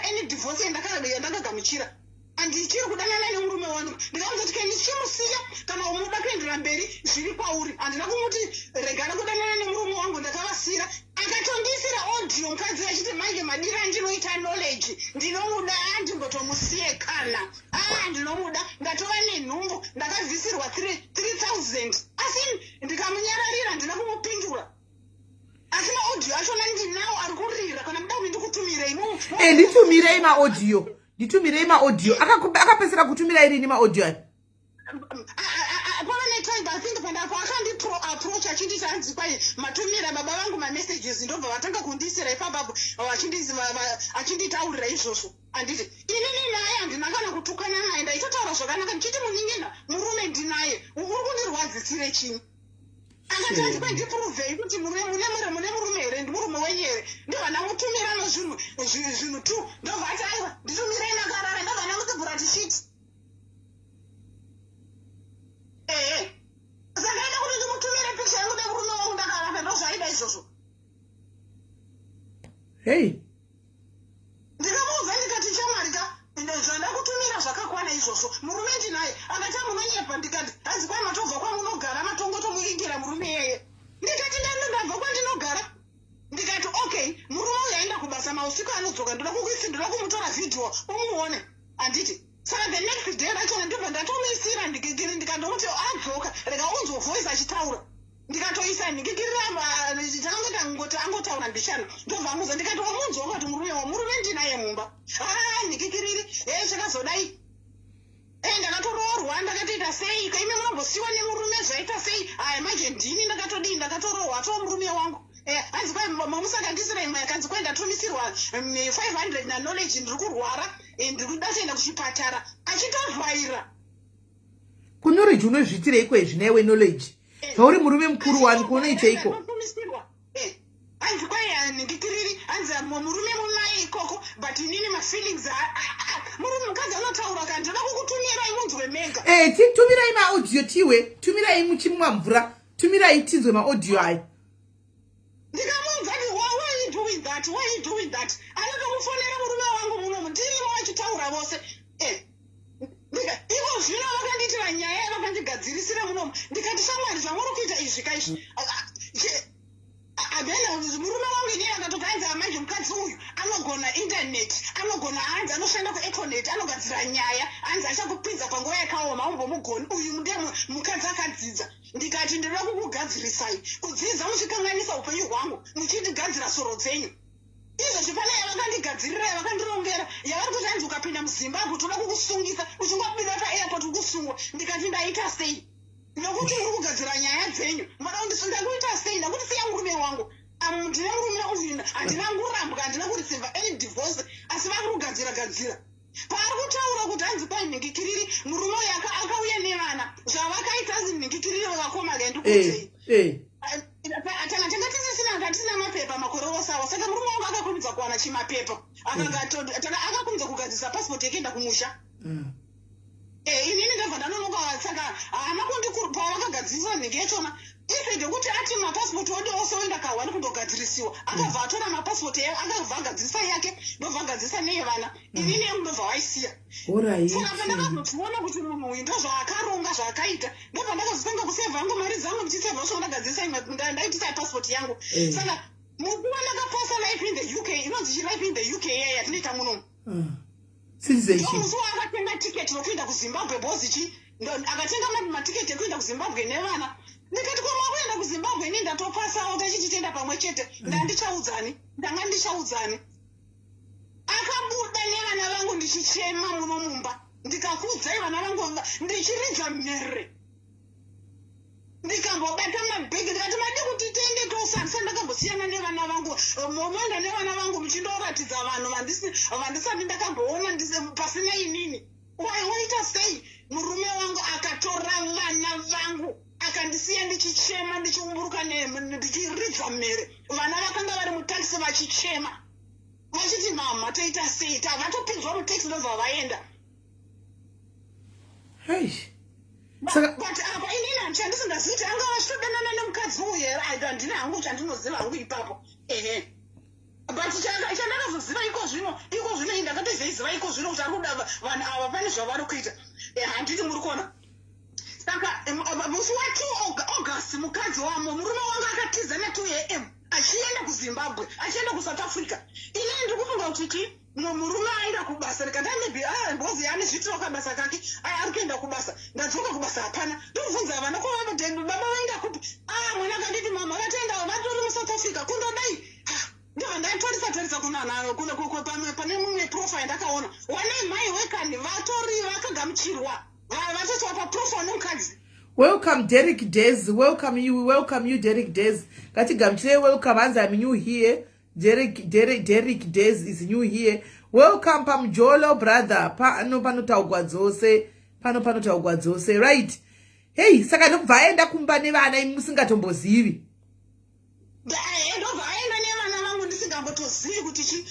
any divorce yandakagamuchira, handichiri kudanana nemurume wangu. Ndikamuudza kuti ndichimusiya kana umuda kuendera mberi zviri kwauri, handina kumuti regara kudanana nemurume wangu, ndakavasira. Akatondisira audio mukadzi achiti mange madira ndinoita knowledge, ndinomuda ndimbotomusiye kana ndinomuda, ndatova nenhumbu ndakavhisirwa 3000. Asi ndikamunyararira handina kumupindura. Asi maaudio achona ndinawo ari kurira, kana muda kuti ndikutumirei nditumirei maaudio, nditumirei maaudio. Akapedzera kutumira irini maaudio aya. Pane time I think approach achinditi hanzi kwai matumira baba vangu mamessages, ndobva vatanga kundisira ipapo achinditaurira izvozvo. Handiti inini naye handina kana kutukana naye, ndaitotaura zvakanaka ndichiti munyingina murume ndinaye, uri kundirwadzisire chini? Akati kwai ndipuruvhei kuti mune murume here, ndimurume wenyu here. Ndobva ndamutumirano zvinhu 2, ndobva ati aiwa nditumirei nakarara, ndobva ndamutibhura tishiti. Saka enda kuti ndimutumire picha yangu nemurume wangu ndakarara, ndozvaida izvozvo. Ndikamuudza ndikati shamwari zvandakutumira zvakakwana izvozvo, murume ndinaye. Akati munonyepa, ndikati hanzi kwai matobva kwamunogara matongotomuringira murume yeye. Ndikati ndabva kwandinogara. Ndikati okay, murume uyu aenda kubasa mausiku anodzoka, ndoda kumutora vhidhiyo umuone. Handiti saka the next day rachona ndobva ndatomuisira nhikikiri, ndikandomuti adzoka rega unzwa voice achitaura. Ndikatoisa nhikikiri ngoti angotaura mbishana, ndobva amuudza ndikati wamunzwa wakati murume ndinaye mumba. Nhikikiriri zvakazodai. Ndakatoroorwa, ndakatoita sei? Kaime munombosiwa nemurume zvaita sei? Manje ndini ndakatorohwa atova murume wangu. hanzi kwai mamusaka ndisira imwe yakanzi kwai ndatumisirwa 500 naknowledge ndiri kurwara ndiri kuda kuenda kuchipatara achitovhaira knowledge unozviitira iko izvinewe knowledge zvauri murume mukuru wani kunoita iko hanzi kwai haningikiriri hanzi murume munaye ikoko but inini mafeelings murume mukadzi anotaura kandi ndoda kukutumirai munzwe menga tumirai maaudio tiwe tumirai muchimwa mvura tumirai tinzwe maaudio ayo ndikamunza ati why you doing that anoda kufonera murume wangu munomu ndirimo vachitaura vose iko zvino vakanditira nyaya yavakandigadzirisira munomu ndikati shamwari zvamuri kuita izvi kaizvi abena murume wangu inyaya akatokaanza manje mukadzi uyu anogona internet anogona hanzi anoshanda kueconet anogadzira nyaya hanzi achakupinza panguva yakaoma aumbomugoni uyu ndiye mukadzi akadzidza ndikati ndinoda kukugadzirisai kudzidza muchikanganisa upenyu hwangu muchindigadzira soro dzenyu izvozvi pana yavakandigadzirira yavakandirongera yavari kuti hanzi ukapinda muzimbabwe toda kukusungisa uchingwabira paairport ukusungwa ndikati ndaita sei nokuti uri kugadzira nyaya dzenyu mada ndakuita sei ndakuti siya murume wangu ndine murume uyu handina kurambwa handina kureceiva any divorce asi vari kugadzira paari kutaura kuti hanzi kwai nhingikiriri murume uyu akauya nevana zvavakaita hanzi nhingikiriri vakoma gaindikudzei tanga tisina mapepa makore osawa saka murume wangu akakurumidza kuwana chimapepa akakurumidza kugadzisa passport yekuenda kumusha inini ndabva ndanonoka saka haana kundikurupa vakagadzirisa nhingi yachona ife ndekuti ati mapasipoti ode ose oenda kahwani kundogadzirisiwa akabva atora mapasipoti akabva agadzirisa yake ndobva agadzirisa neyevana inini yangu ndobva waisiya saka pandakazotiona kuti munhu uyu ndozvaakaronga zvaakaita ndobva ndakazotanga kusevha hangu mari dzangu ndichisevha usvo ndagadzirisa imwe ndaitisa pasipoti yangu saka mukuva ndakapasa life in the uk inonzi chilife in the uk yeya tinoita munomu musi waakatenga tiketi rokuenda kuzimbabwe bozichi akatenga matiketi ekuenda kuzimbabwe nevana ndikati kwamakuenda kuzimbabwe ini ndatopasawo tachititenda pamwe chete ndanga ndichaudzani akabuda nevana vangu ndichichema muno mumba ndikakudzai vana vangu ndichiridza mhere ndikambobata mabhegi ndikati made kuti tiende tosarisa ndakambosiyana nevana vangu moenda nevana vangu muchindoratidza vanhu vandisati ndakamboona pasina inini waita sei murume wangu akatora vana vangu akandisiya ndichichema ndichiumburuka ndichiridza mhere vana vakanga vari mutaxi vachichema vachiti mama toita sei vatopinzwa mutaxi ndobva vaenda but apa inini handichandisingazivi kuti anga vachitodanana nemukadzi uyu here handina hangu chandinoziva hangu ipapo but chandakazoziva iko zvino ndakatozoiziva iko zvino kuti ari kuda vanhu ava pane zvavari kuita handiti muri kuona saka musi wa2 august mukadzi wamo murume wangu akatiza na2 am achienda kuzimbabwe achienda kusouth africa inini ndiri kufunga kuti murume aenda kubasa ndikati maybe mbozi ane zvitiro kabasa kake ari kuenda kubasa ndadzoka kubasa hapana ndokubvunza vana baba vaenda kupi mwana akanditi mama vatoenda vatori musouth africa kundodai ndiva ndaitorisa pane mumwe profile ndakaona wanai mai wekani vatori vakagamuchirwa vatotwa paprofile nemukadzi. Welcome Derek Des, welcome you Derek Des. Ngatigamuchire welcome hanzi I'm new here. Derek Des is new here. Welcome pamjolo brother. Panotaugwa dzose. Right. Hey, saka ndobva aenda kumba nevana musingatombozivi. Ndobva aenda nevana vangu ndisingambotozivi kuti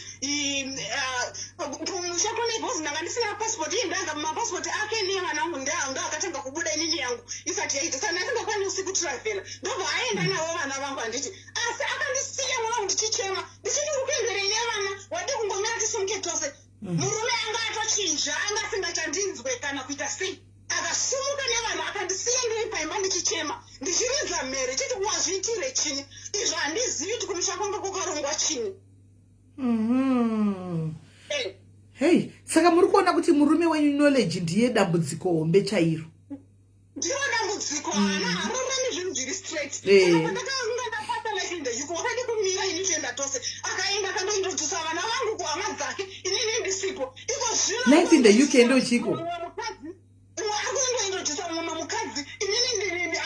mushakone bhozi ndanga ndisina passport indanga mapassport ake nevana vangu ndakatanga kubuda inini yangu isati yaita saka ndasingakwanisi kutravela ndobva aenda navo vana vangu handiti asi akandisiya mwana ndichichema ndichiti kupembere nevana wade kungomira tisunge tose murume anga atochinja anga asingachandinzwe kana kuita sei akasumuka nevana akandisiya ndiri paimba ndichichema ndichiridza mhere chiti wazviitire chini izvo handizivi kuti kumusha kwanga kukarongwa chini. Hey, saka muri kuona kuti murume wenyu knowledge ndiye dambudziko hombe chairo. Ndiyo dambudziko harorani zvinhu zviri straight. Saka ndakapata life in the UK wakade kumira ini tienda tose akaenda akandointrodusa vana vangu kuhama dzake inini ndisipo iko zvino life in the UK ndo chiko akundointrodusa mumwe mukadzi inini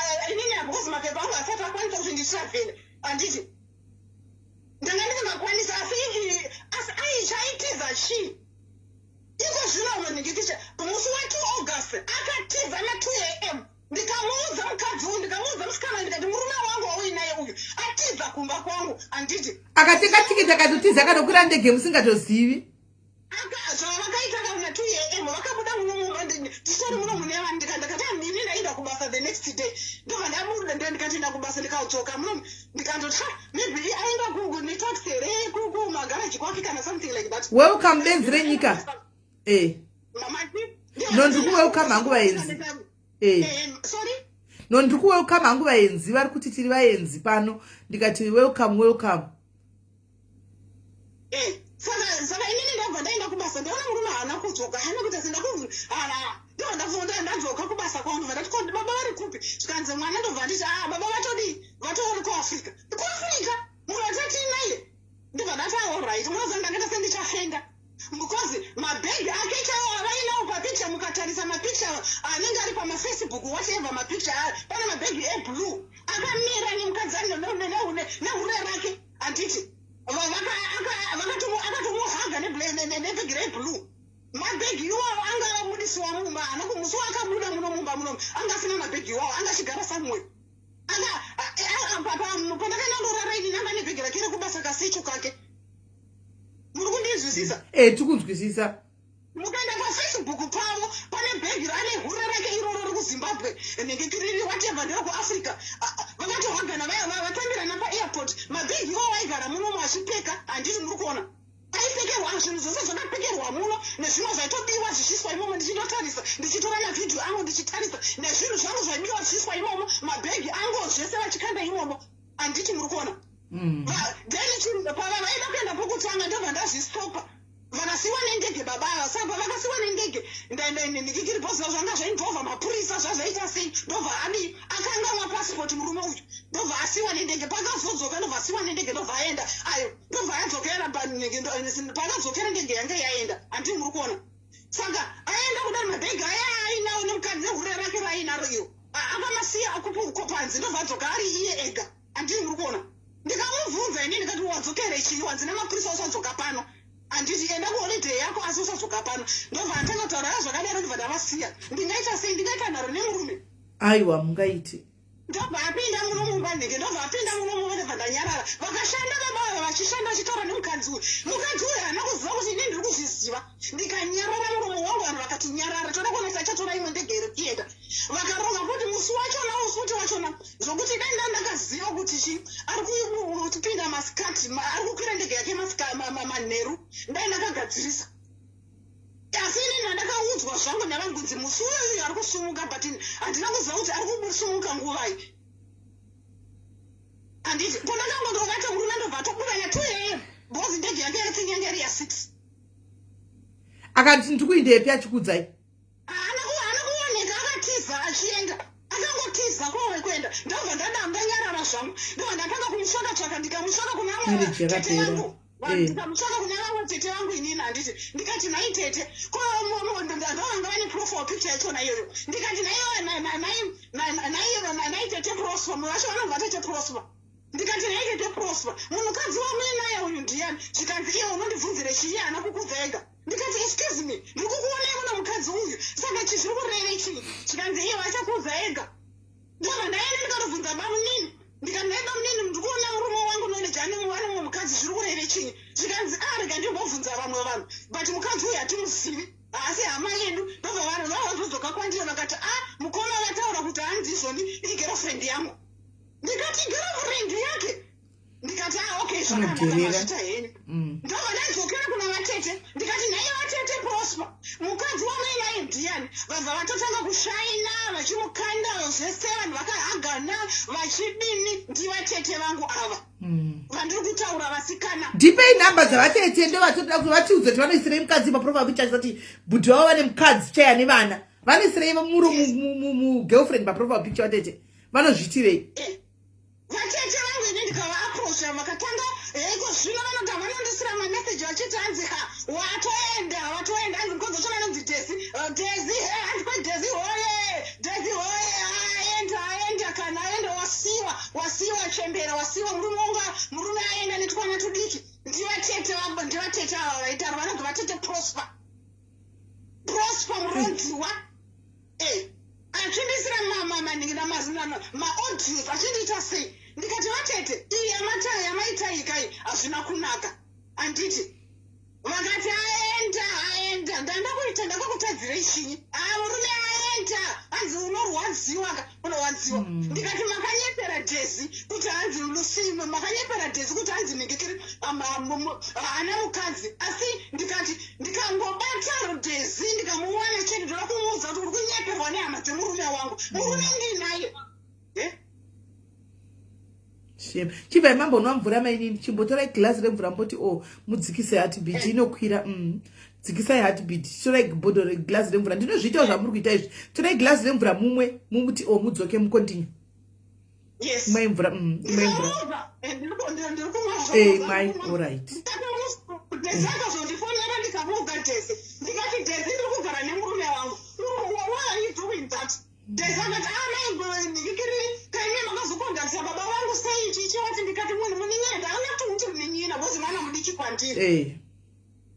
hakuzi mapepa angu asati akwanisa kuti nditravele handiti ndangandingakwanisa asi aichaitiza shi iko zvino ndingitisha musi wa2 August akatiza na 2 AM ndikamuudza mukadzi uyu ndikamuudza musikana ndikati murume wangu wauinaye uyu atiza kumba kwangu anditi akatenga tikiti akatotiza akanokwira ndege musingatozivi zvavakaita kana 2 AM vakabuda munomumba tisori muno mune vanhu ndikati hamini ndaenda kubasa the next day ndobva ndabuda ndikatoenda kubasa ndikadzoka muno ndikandoti maybe aenda kunetaxi here kumagaraji kwake kana something like that. Welcome benzi renyika nondikuwelcome hangu vaenzi nondikuwelcome hangu vaenzi vari kuti tiri vaenzi pano ndikati welcome saka inini ndabva ndaenda kubasa ndaona murume haana kudzoka hana kuti ndadzoka kubasa kwangu ndobva ndati baba vari kupi zvikanzi mwana ndobva nditi baba vatori kuafrica kuafrica munhu atati naye ndobva ndati allright munoziva ndangenda sendichafenda because mabhegi ake chaiwo avainawo papicha mukatarisa mapicha anenge ari pamafacebook whatever mapicha pane mabhegi eblue akamira nemukadzi ari nehure rake anditi vakatomuhaga nebhegi reblue mabhegi iwawo anga amudisiwa mumba ana kumusi wakabuda muno mumba muno anga asina mabhegi iwawo anga chigara somewhere pandakaenda ndorara ini nanga nebhegi rake rekubasa kasicho kake muri kundizwisisa tikunzwisisa mukaenda pafacebook pavo pane bhegi rane hure rake iroro rekuzimbabwe nekekiriri whatever nderekuafrica vakatohagana vatambirana paairport mabhegi iwo vaigara muno mazvipfeka handiti muri kuona aipekerwa zvinhu zvose zvakapekerwa muno nezvimwe zvaitobiwa zvichiiswa imomo ndichinotarisa ndichitora mavhidhiyo angu ndichitarisa nezvinhu zvangu zvaibiwa zvichiiswa imomo mabhegi angu zvese vachikanda imomo handiti muri kuona then chinhu pavavaida kuenda pokutanga ndobva ndazvistopa vakasiwa nendege baba saka vakasiwa nendege ndikikiri bhozi zvanga zvaindobva mapurisa zvazvaita sei ndobva adi akanga mapasipoti murume uyu ndobva asiwa nendege pakazodzoka ndobva asiwa nendege ndobva aenda ayo ndobva adzokera pakadzokera ndege yange yaenda handii muri kuona saka aenda kudari mabhegi aya ainawo nemukadzi nehure rake raainaro iyo akamasiya akupuko panzi ndobva adzoka ari iye ega handii muri kuona ndikamubvunza ini ndikati wadzokere chii wanzi nemapurisa usadzoka pano handiti enda kuholiday yako asi usadzoka pano ndobva andakataura zvakadaro ndobva ndavasiya ndingaita sei ndingaita nharo nemurume aiwa mungaiti ndobva apinda muno mumba ndege ndobva apinda muno mumba ndobva ndanyarara vakashanda baba vachishanda vachitaura nemukadzi uyu haana kuziva kuti ini ndiri kuzviziva ndikanyarara muromo wangu vanhu vakati nyarara toda kuona tachatora imwe ndege iri kuenda vakaronga kuti musi wachona usuti wachona zvokuti dai ndakaziva kuti chi ari kupinda masikati ari kukwira ndege yake manheru dai ndakagadzirisa asi inini handakaudzwa zvangu navangunzi musi uyu ari kusumuka but handina kuziva kuti ari kusumuka nguvai handiti pondakangodovata murume ndobva atobuda na2 AM bhozi ndege yake yakatenge yange iri ya6 akati ndikuindepi achikudzai haana kuoneka akatiza achienda akangotiza kwekuenda ndobva ndanyarara zvangu ndobva ndatanga kumutsvaka ndikamutsvaka kuna amwe tete vangu ndikamutsvaka kuna vamwe tete vangu inini handiti ndikati nai tete ndovanga vane proof wa picture yachona iyoyo ndikati nai tete prosper mwe vacho vanobva tete prosper ndikati nai tete prosper munhukadzi wamune naye uyu ndiyani zvikanzi iye unondibvunzire chii haana kukudza ega ndikati excuse me ndiri kukuonai muno mukadzi uyu saka chizviri kureve chii zvikanzi iye vachakudza ega ndobva ndaenda ndikatobvunza bamunini ndikati nai bamunini ndiri kuona murume wangu nonejani mumwe mukadzi zviri kureve chii zvikanzi rega ndimbobvunza vamwe vanhu but mukadzi uyu hatimuzivi asi hama yedu ndobva vanhu vavazodzoka kwandiri vakati mukoma vataura kuti handizvoni igirlfriend yangu ndikati girlfriend yake ndikati okay zvakanaka henyu ndobva ndadzokera kuna vatete ndikati nai vatete prosper mukadzi wamai naye ndiyani vabva vatotanga kushaina vachimukanda zvese vanhu vakahagana vachidini ndivatete vangu ava vandiri kutaura vasikana ndipei nhamba dzavatete ndovatoda kuti vatiudze kuti vanoisirei mukadzi maprofile picture asati bhudhi vavo vane mukadzi chaya nevana vanoisirei mugirlfriend maprofile picture vatete vanozviitirei vatete vangu ine ndikavaapproacha vakatanga iko zvino vanoti vanondisira mameseji vachiti hanzi watoenda hanzi mukodzachona nonzi desi hanzi kwedesi hoye aenda kana aenda wasiwa chembera wasiwa murume aenda netwana tudiki vatete prosper muronziwa achindisira maningi namazina maaudios achindiita sei ndikati vatete iyi amataya maitaikai hazvina kunaka handiti vakati aenda ndakakutadzirei chinyi murume aenda hanzi unorwadziwa ndikati makanyepera dhezi kuti hanzi lusime makanyepera dhezi kuti hanzi ningekiri ana mukadzi asi ndikati ndikangobata dhezi ndikamuwana chete ndoda kumuudza kuti uri kunyeperwa nehama dzemurume wangu murume ndinaye chibva mambonwa mvura mainini chimbotorai gilasi remvura mboti mudzikise heartbeat inokwira dzikisai heartbeat torai bhodho regilasi remvura ndinozviitawo zvamuri kuita izvi torai gilasi remvura mumwe mumuti mudzoke mukontinyu imai mvura mai alright ndakazondifonera ndikamuka dhezi ndikati dhezi ndiri kugara nemurume wangu why are you doing that dhezi akati ndikikiri kaine makazokondakisa baba vangu sei chichivati ndikati munhu muninyenda ana kuti muti muninyina bozi mana mudiki kwandiri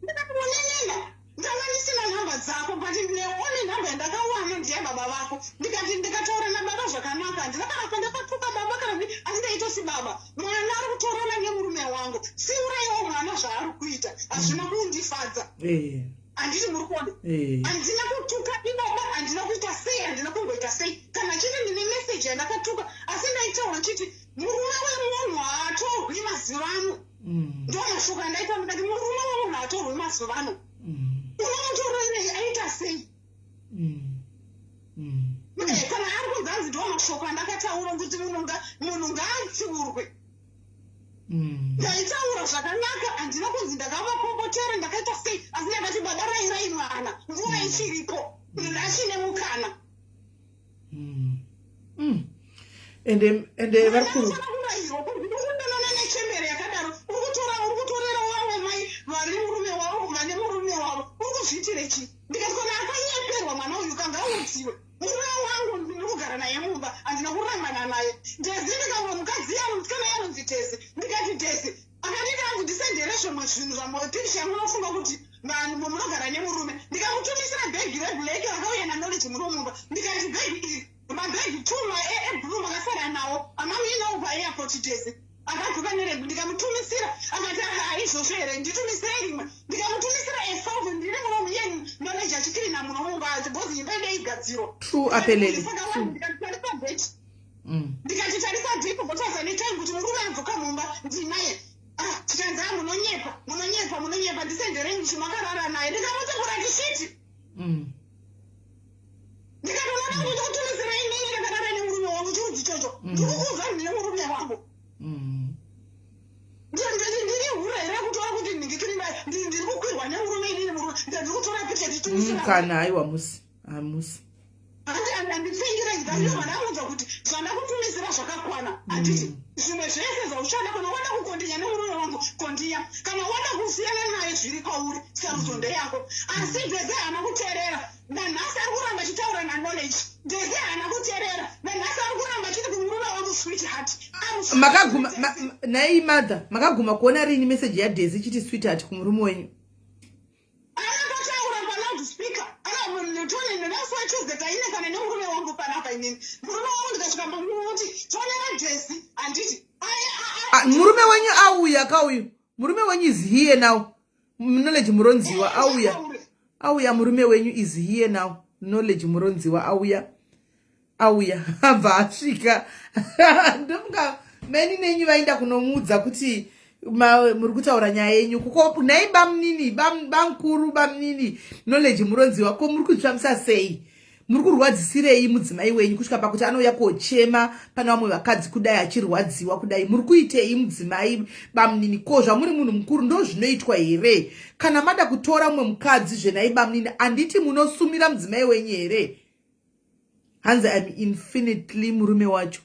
ndikati muninyina ndanga ndisina nhamba dzako but neone nhamba yandakawana ndiye baba vako ndikati ndikataura nababa zvakanaka ndinakanafa ndakatuka baba kana asi ndaitosi baba mwana ari kutorana nemurume wangu siuraiwo mwana zvaari kuita hazvina kundifadza handiti muri kuona handina kutuka ibaba handina kuita sei handina kungoita sei kana chiti ndine meseji yandakatuka asi ndaitaura chiti murume wemunhu haatorwi mazivano ndomashuka ndaita ndikati murume wemunhu haatorwi mazivano unomutorerei aita sei kana ari kunzanzi ndomashoko andakataura kuti munhu ngaatsiurwe ndaitaura zvakanaka handina kunzi ndakavapopotera ndakaita sei asi ndakati baba rairai mwana nguva ichiripo ndachine mukana ende vari kurairokuonana nechembere yakadaro uri kutorera vamwe mai vari murume wavo vane murume wavo uri kuzviitire chi ndikati kona akanyeperwa mwana uyu kanga audziwe murume wangu ndiri kugara naye mumba handina kurambana naye dhezi ndikangwa mukadzi yaro musikana yaronzi dhezi ndikati dhezi akanditi hangu ndisendereshomwe zvinhu zvamotishi yamunofunga kuti munogara nemurume ndikamutumisira bhegi reblack rakauya naknowledge muri mumba ndikati bhegi iri mabhegi tuma eblue makasara nawo amamuinawo paairport dhezi akadzoka nerebu ndikamutumisira akati izvozvo here nditumisirei rimwe ndikamutumisira a5 ndiri munomu yenu knowledge achikirina muno mumba bhozi imba ideigadziro ndikati tarisa dhipo botaza netime kuti murume anzoka mumba ndinaye tikanzi munonyepa ndisenderei chimakarara naye ndikamuti kurakishiti ndikatoona kuti kutumisirei nini ndakarara nemurume wangu chiudzi chocho ndikukuudza ndine murume wangu ndiri hura here kutora kuti ndiri kukwirwa nemurume inini ndiri kutora piketi kana aiwa hamusi handipfingira ndazvanaudza kuti zvandakutumisira zvakakwana handiti zvimwe zvese zvaushanda kana wada kukondinya nemurume wangu kondiya kana wada kusiyana naye zviri kwauri saruzondo yako asi dheze hana kuteerera nanhasi ari kuramba achitaura naknowledge dheze hana kuteerera nanhasi ari kuramba achiti kumurume wangu sweetheart makaguma nai mother makaguma kuona rini meseji yadhezi ichiti sweetheart kumurume wenyu anakataura paloudspika tainekana nemurume wangu panapa inini murume wangu ndikasvika muti tonera dhezi handiti murume wenyu auya kauyu murume wenyu is here now knowledge muronziwa auya murume wenyu is here now knowledge muronziwa auya abva asvika ndofunga meni nenyu vaenda kunomuudza kuti muri kutaura nyaya yenyu kuko nai bamunini bamukuru bamunini knowledge muronziwa ko muri kuzvamisa sei muri kurwadzisirei mudzimai wenyu kusvika pakuti anouya kochema pana vamwe vakadzi kudai achirwadziwa kudai muri kuitei mudzimai bamunini ko zvamuri munhu mukuru ndo zvinoitwa here kana mada kutora mumwe mukadzi zvenai bamunini handiti munosumira mudzimai wenyu here hanzi I'm infinitely murume wacho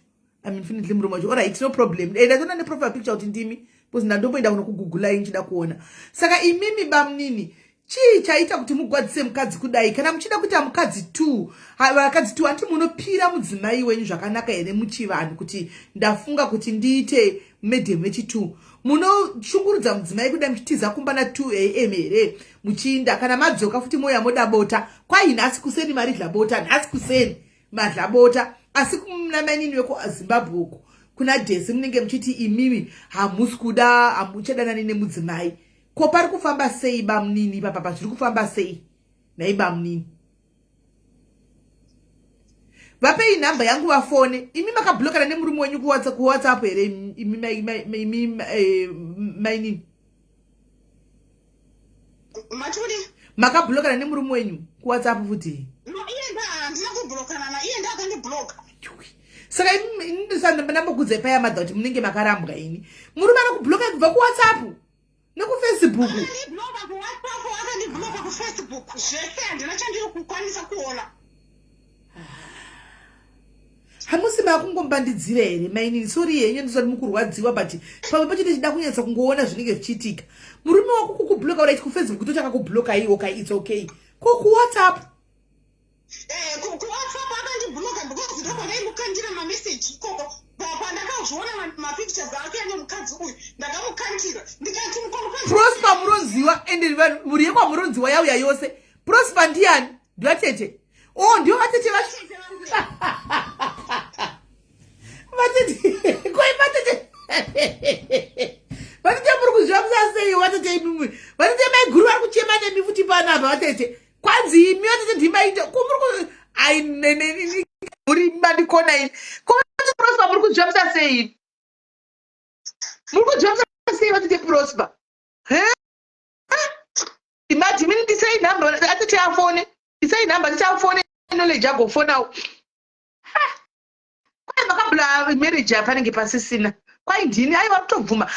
alright no problem ndatona neprofile picture kuti ndimi because ndandomboenda kuno kugugulai nchida kuona saka imimi bamunini chii chaita kuti mugwadzise mukadzi kudai? Kana muchida kuita mukadzi tu, vakadzi tu anti munopira mudzimai wenyu zvakanaka here muchivanhu kuti ndafunga kuti ndiite madam wechitu. Munoshungurudza mudzimai kudai muchitiza kumbana 2 am here muchiinda. Kana madzoka futi moya moda bota. Kwai nhasi kuseni maridla bota, nhasi kuseni madla bota. Asi kunamanini weko Zimbabwe uko kuna dhesi munenge muchiti imimi hamusi kuda hamuchadanani nemudzimai. Ko pari kufamba sei bamunini papa zviri kufamba sei nai bamunini? Vapei namba yangu vafone. Imi makablokana nemurume wenyu kuWhatsApp here imi mainini? Maturi Makablokana nemurume wenyu kuWhatsApp futi? no iye handina kublokana na iye ndakandibloka. Saka imi ndambokudze paya madha kuti munenge makarambwa ini. Murume anokubloka kubva kuWhatsApp nekuFacebook. Akandibloka kuWhatsApp, akandibloka kuFacebook. Zvese handina chandiri kukwanisa kuona. Hamusi makungombandidzira here mainini? Sorry yenyu ndisati mukurwadziwa but pamwe pacho tichida kunyatsa kungoona zvinenge zvichiitika. Murume wako kukubloka uraiti kuFacebook tochakakubloka iwo kai it's okay. Ko kuWhatsApp? kuWhatsApp akandibloka because ndakandimukandira mamessage ikoko. Pandakazviona mapictures ake anemukadzi uyu ndakamukandira ndikati mukomukadzi Prosper muronziwa ende muri yekwa muronziwa yauya yose. Prosper ndiani? Ndivatete. Oh, ndio vatete vatete. Koi vatete. Vatete muri kuzvamsa sei vatete imwe. Vatete mai guru vari kuchema nemi futi panapa vatete. Kwanzi imi vatete ndimaite kumuri ku ai nene muri mandikona ini. Ko Prosper muri kuzvamsa sei? Muri kuzvamsa sei vatete Prosper? Imagine mini tisai number atete afone. Tisai number atete afone knowledge ago for now. Kwai makabla marriage apanenge pasisina. Kwai ndini aiwa kutobvuma.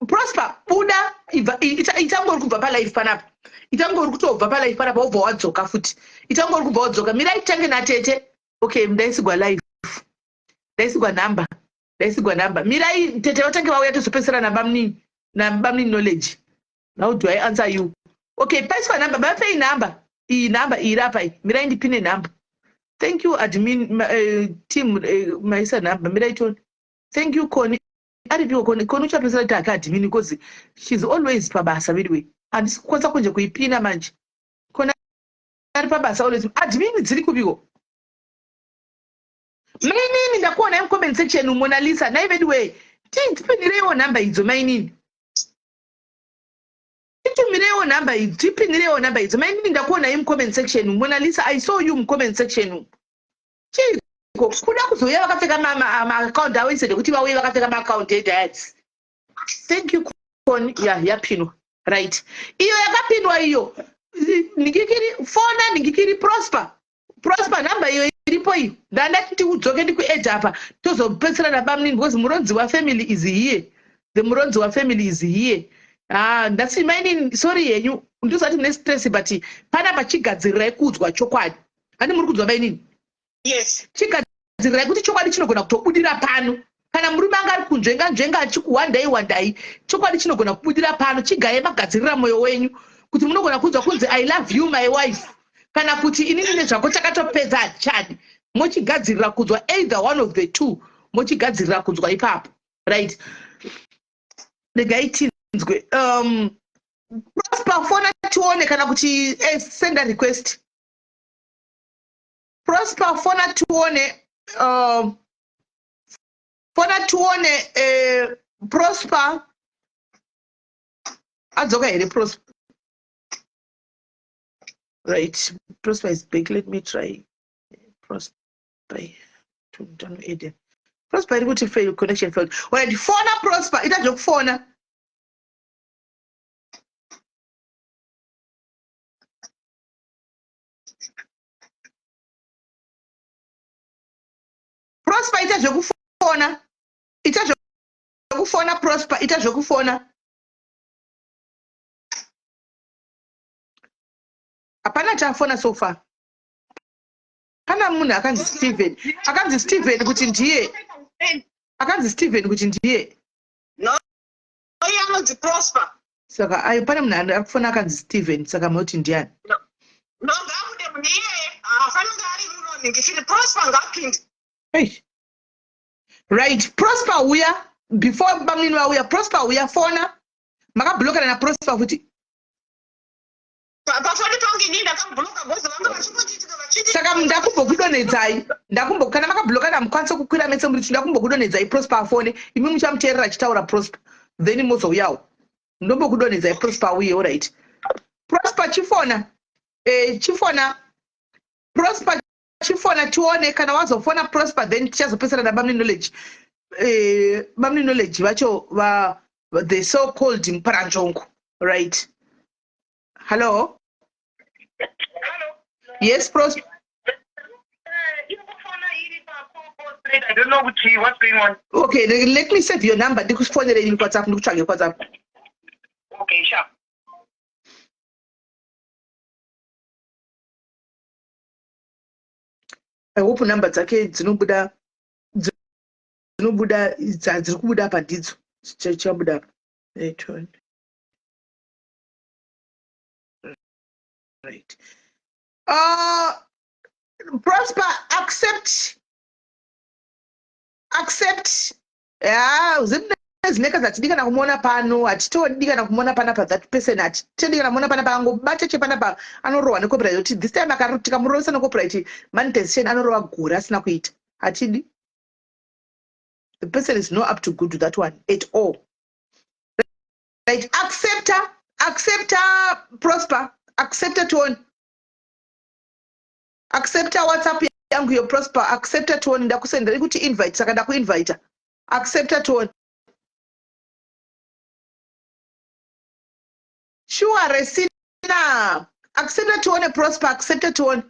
Prosper buda itangori kubva pa life panapa. Itangori kutobva pa life panapa obva wadzoka futi. Itangori kubva wadzoka. Mira itange na tete. Okay, ndaisigwa life. Ndaisigwa number. Ndaisigwa number. Mira tete watange wauya tozopesera namba mnini. Namba mnini knowledge. How do I answer you? Okay, paiswa number. Bapei number. I number irapa. Mira indipine number. Thank you admin team maisa number. Mira itoni. Thank you Connie. Aripiwo Connie uchapesera kuti akadmin because she's always pabasa anyway. And kwanza kunje kuipina manje. Kona ari pabasa always. Admin dziri kupiko. Mainini ndakuona comment section Mona Lisa. Na anyway, tipinirewo number idzo mainini. Tipinirewo number idzo. Tipinirewo number idzo. Mainini ndakuona comment section Mona Lisa. I saw you comment section. Kuda kuzoya vakapfeka account awo isede kuti vauye vakapfeka account ads. Thank you Con yapinwa. Right. Iyo yakapinwa iyo. Ningikiri fona ningikiri Prosper. Prosper number iyo iripo iyo. Ndanda kuti udzoke ndi ku edge apa. Tozopesera namba mnini because muronzi wa family is here. The muronzi wa family is here. That's reminding sorry yenyu ndosati ne stress but pana pachigadzirira kudzwa chokwadi. Ani muri kudzwa mainini? Yes. Chigadzirira kuti chokwadi chinogona kutobudira pano. Kana murume angari kunzvenga achikuwandai chokwadi chinogona kubudira pano. Chigaye magadzirira moyo wenyu kuti munogona kunzwa kunzi I love you my wife. Kana kuti inini nezvako chakatopedza chani. Mochigadzirira kunzwa either one of the two. Mochigadzirira kunzwa ipapo. Right. Negaitinzwe. Prosper fona tuone kana kuti send a request. Prosper fona tuone Prosper adzoka here Prosper. Right, Prosper is big. Let me try Prosper. Don't Eden. Prosper iri kuti fail connection failed. Alright, fona Prosper itazokufona. Prosper itazokufona. Itazokufona Prosper itazokufona. Hapana chafona so far. Pana munhu akanzi Steven. Akanzi Steven kuti ndiye. Akanzi Steven kuti ndiye. No. Oya anonzi Prosper. saka pane munhu akufona akanzi Steven saka munoti ndiani? No, ngakude muniye afanenge ari munoni ngifini Prosper ngapinde. Hey. Right, Prosper uya before bamini vauya Prosper uya fona makablokana na Prosper kuti pafoni tongi ni ndakambloka bozi vanga vachimbochitika vachiti saka ndakumbokudonedzai kana makablokana mukwanisa kukwira metse muri ndakumbokudonedzai Prosper afone imi muchamuteerera achitaura Prosper then mozouyawo ndombokudonedzai Prosper uye. All right, Prosper chifona Prosper chifona tione kana wazofona Prosper then tichazopesana na bamini knowledge vacho the so called Mparanjongo. Right, hello. Yes, Prosper. I don't know what's going on. Okay, let me save your number. Ndikufonere in WhatsApp ndikutsvage WhatsApp. Okay, sure. I hope number dzake dzinobuda dziri kubuda apa ndidzo chichabuda apa. Right. Prosper, accept. Zineka dzatidikana kumuona pano hatitodikana kumuona pana pa that person hatitodikana kumuona pana pangobata chepana pa anorohwa necopyright kuti this time tikamurovesa necopyright monetization anorohwa gura asina kuita hatidi. The person is not up to good to that one at all. Right, accept her Prosper, accept her tone, accept her WhatsApp yangu yo Prosper, accept her tone ndakusendera kuti invite saka ndakuinvite, accept her tone. Sure, Resina, accept her tone Prosper, accept her tone.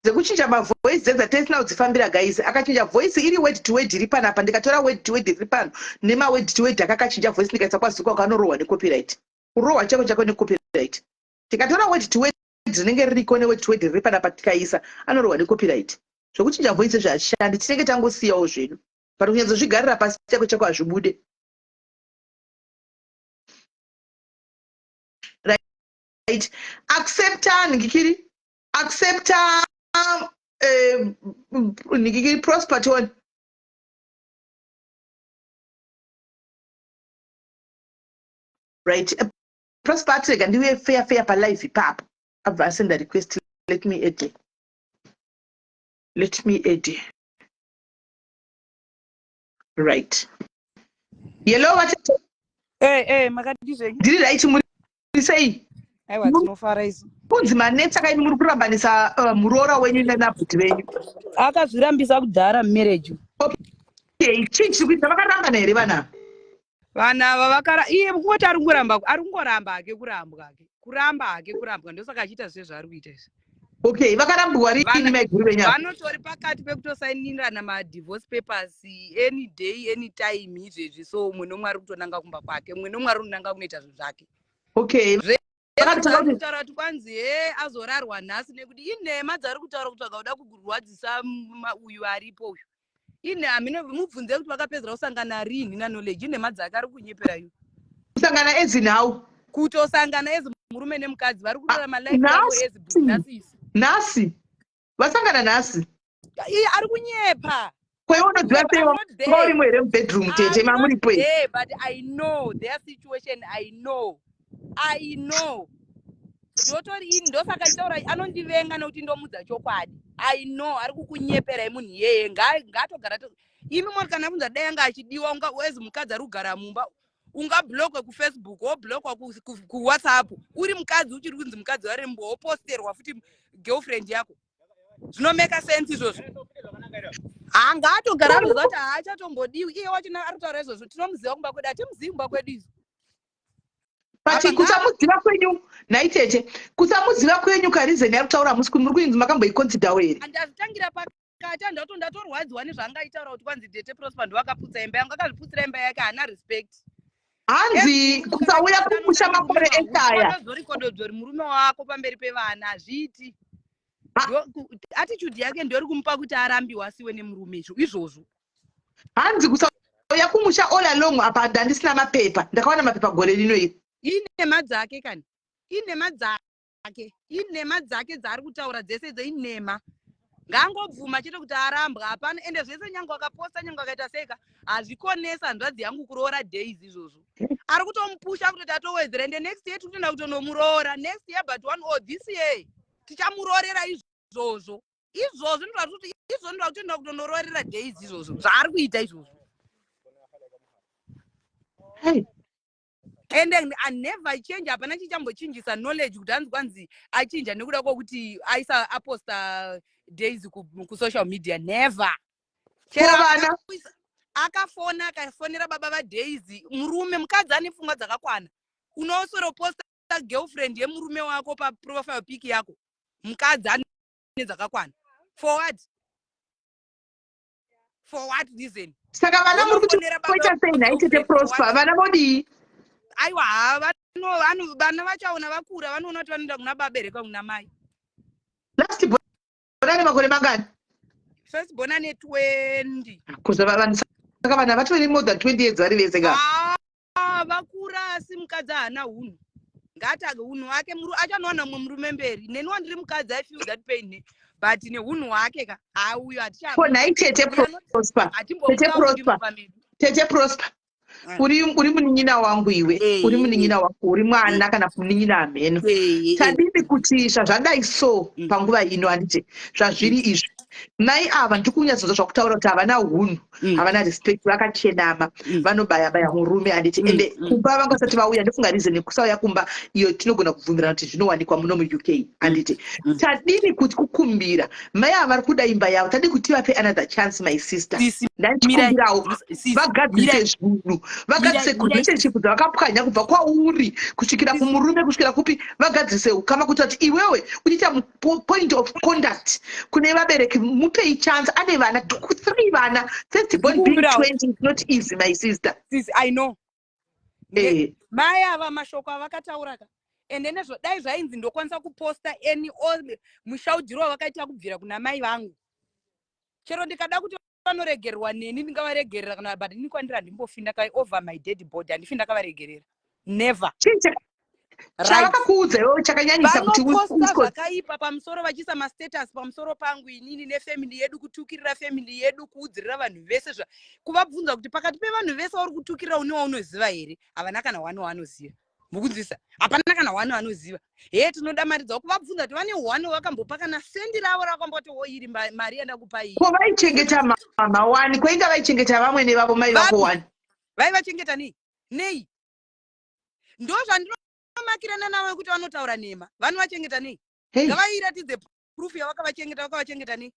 Dzekuchinja mavoice dzatesina kudzifambira guys akachinja voice iri word to word iri panapa ndikatora word to word iri pano nema word to word akakachinja voice ndikaisa kwaziko kanorohwa necopyright kurohwa chako necopyright tikatora word to word dzinenge ririko neword to word riri panapa tikaisa anorohwa necopyright zvokuchinja voice zvashandi tinenge tangosiyawo zvedu but kunyadzozvigarira pasi chako hazvibude. Right, accept ngikiri accept Nikiki Prosper tone. Right, Prosper trek and we fair per life pap. I've sent the request. Let me add. Right. Yellow what? Hey, makadizve. Did it right to say? I was no farais. Kunzi manetsa kaini muri kurambanisa murora wenyu nenabhuti venyu. Akazvirambisa kudhara marriage. Okay, chii kuita vakarambana here vana? Vana vavakara iye kuti arikungoramba hake kurambwa ndosaka achiita zvezvaari kuita izvi. Okay, vakarambwa rini maiguru venyu? Vanotori pakati pekutosainirana madivorce papers any day any time izvezvi so umwe nomwe ari kutonanga kumba kwake umwe nomwe ari kunanga kunoita zvinhu zvake. Okay. Kutaura kuti kwanzi azorarwa nhasi nekuti inhema dzari kutaura kuti vakaoda kurwadzisa uyu aripo uyu inhema mubvunze kuti vakapedzera kusangana rini naKnowledge inhema dzake ari kunyepera iwo kusangana as now kutosangana as murume nemukadzi vari kurarama life yavo as business nhasi vasangana nhasi iye ari kunyepa kweunodziva sei varimwe here mubedroom tete mamuripo but I know their situation. I know ndotori ini ndosaka nditaura anondivenga nokuti ndomudza chokwadi. I know ari kukunyeperai munhu iyeye ngatogara imi mori kana munza dai anga achidiwa wezi mukadzi ari kugara mumba ungablokwe kuFacebook woblokwa kuWhatsApp uri mukadzi uchiri kunzi mukadzi warembo woposterwa futi girlfriend yako zvinomeka sense izvozvo angatogara azoziva kuti haachatombodiwi iye wachina ari kutaura izvozvo tinomuziva kumba kwedu hatimzivi kumba kwedu izvo But kusamudziva kwenyu naitete kusamudziva kwenyu karizeni ari kutaura musi muri kuinzi makamboiconsider here. Andazitangira pakati ndatorwadziwa nezvaangaitaura kuti kwanzi Tete Prosper ndowakaputsa imba yangu. Akazviputsira imba yake haana respect. Hanzi kusauya kumusha makore etaya. Zorikodzodzori murume wako pamberi pevana hazviiti. Attitude yake ndori kumupa kuti arambiwa asiwe nemurume izvozvo. Hanzi kusauya kumusha all along apa ndandisina mapepa. Ndakawana mapepa gore rino iri. Inema dzake kani. Inema dzake dzari kutaura dzese dzeinema. Ngangobvuma chete kuti arambwa hapana ende zvese nyange akaposta nyange akaita seka hazvikonesa hanzvadzi yangu kuroora days izvozvo. Ari kutomupusha kutoti atowedzera ende next year tikutoenda kutonomuroora next year but one or this year tichamuroorera izvozvo. Izvozvo ndinoda kutoenda kutonororera days izvozvo zvaari kuita izvozvo. And then I never change hapana chichambochinjisa knowledge kuti hanzi kwanzi achinja nekuda kwokuti aisa aposta days kusocial media never. Chera akafona akafonera baba vaDaisy murume mukadzi ane pfungwa dzakakwana. Unosoro posta girlfriend yemurume wako pa profile pic yako. Mukadzi ane dzakakwana. For what reason? Saka vana muri kuti kuita sei naitete Prosper vana vodi. Aiwa vana vachaona vakura vanoona kuti vanoenda kuna baberekwa kuna mai. Last born ane makore mangani? First born ane 20. Kuzova vanhu saka vana vatori more than 20 years vari vese ka. Vakura asi mukadzi haana hunhu. Ngatage hunhu hwake achanowana mumwe murume mberi. Neniwo ndiri mukadzi I feel that pain. But nehunhu hwake ka auyo aticha. Ko naitete Prosper. Tete Prosper. Uri munin'ina wangu iwe. Uri munin'ina wako. Uri mwana kana munin'ina ameno. Tadini kuti zvadai so panguva ino handiti zvazviri izvi. Mai ava ndikunyatsoza zvakutaura kuti havana hunhu, havana respect, vakachenama, vanobaya murume handiti. Ende kumba vangasati vauya ndofunga reason kusauya kumba iyo tinogona kubvumirana kuti zvinowanikwa muno muUK handiti. Tadini kuti kukumbira mai ava vari kuda imba yavo tadini kuti vape another chance my sister. Ndandikumbirawo vagadzise zvinhu, vagadzise relationship dzavakapwanya kubva kwauri kusvikira kumurume kusvikira kupi vagadzisewo kama kuti iwewe uchiita point of conduct kune vabereki mupei chance ane vana 3 vana first born being 20 is not easy my sister. Sis, I know. Mai ava mashoko avakataura ka ende nezvo dai zvainzi ndokwanisa kuposta any all mushaudhiro wakaita kubvira kuna mai vangu. Chero ndikada kuti vanoregerwa neni ndingavaregerera kana but ini kwandira ndimbofinda kai over my dead body handifinda kavaregerera never. Chavakakuudza iwewe chakanyanyisa kuti zvakaipa pamusoro vachisa mastatus pamusoro pangu inini nefamily yedu kutukirira family yedu kuudzirira vanhu vese kuvabvunza kuti pakati pevanhu vese vari kutukirira unewa unoziva here havana kana wani wanoziva mukunzwisa hapana kana wani wanoziva tinoda mari dzavo kuvabvunza kuti vane wani vakambopa kana sendi ravo rakamboti iri mari yandakupa iyi. Ko vaichengeta mama wani kwainga vaichengeta vamwe nevavo mai vako wani vaivachengeta nei ndozvandinomakirana navo kuti vanotaura nema vanhu vachengeta nei ngavairatidze proof yavakavachengeta nei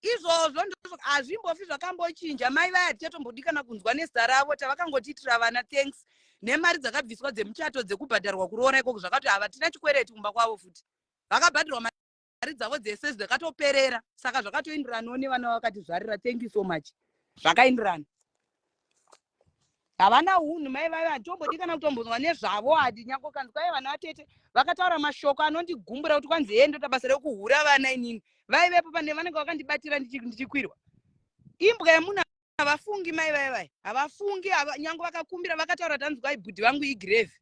izvozvo hazvimbofi zvakambochinja mai vaya tichatombodikana kunzwa nezita ravo tavakangotitira vana thanks nemari dzakabviswa dzemuchato dzekubhadharwa kuroora ikoko zvakati hava tina chikwereti kumba kwavo futi vakabhadharwa mari dzavo dzese dzakatoperera saka zvakatoenderanawo nevana vakati zvarira thank you so much zvakaenderana havana hunhu mai vaya hatombodikana kutombonzwa nezvavo hadi nyangokanzwa kwai vana vatete vakataura mashoko anondigumbura kuti kwanzi endota basa rekuhura vana inini vaivepo pane vanenge vakandibatira ndichikwirwa imbwa yemunhu havafungi mai vaya havafungi nyange vakakumbira vakataura tanzi kwai bhudhi vangu igrave.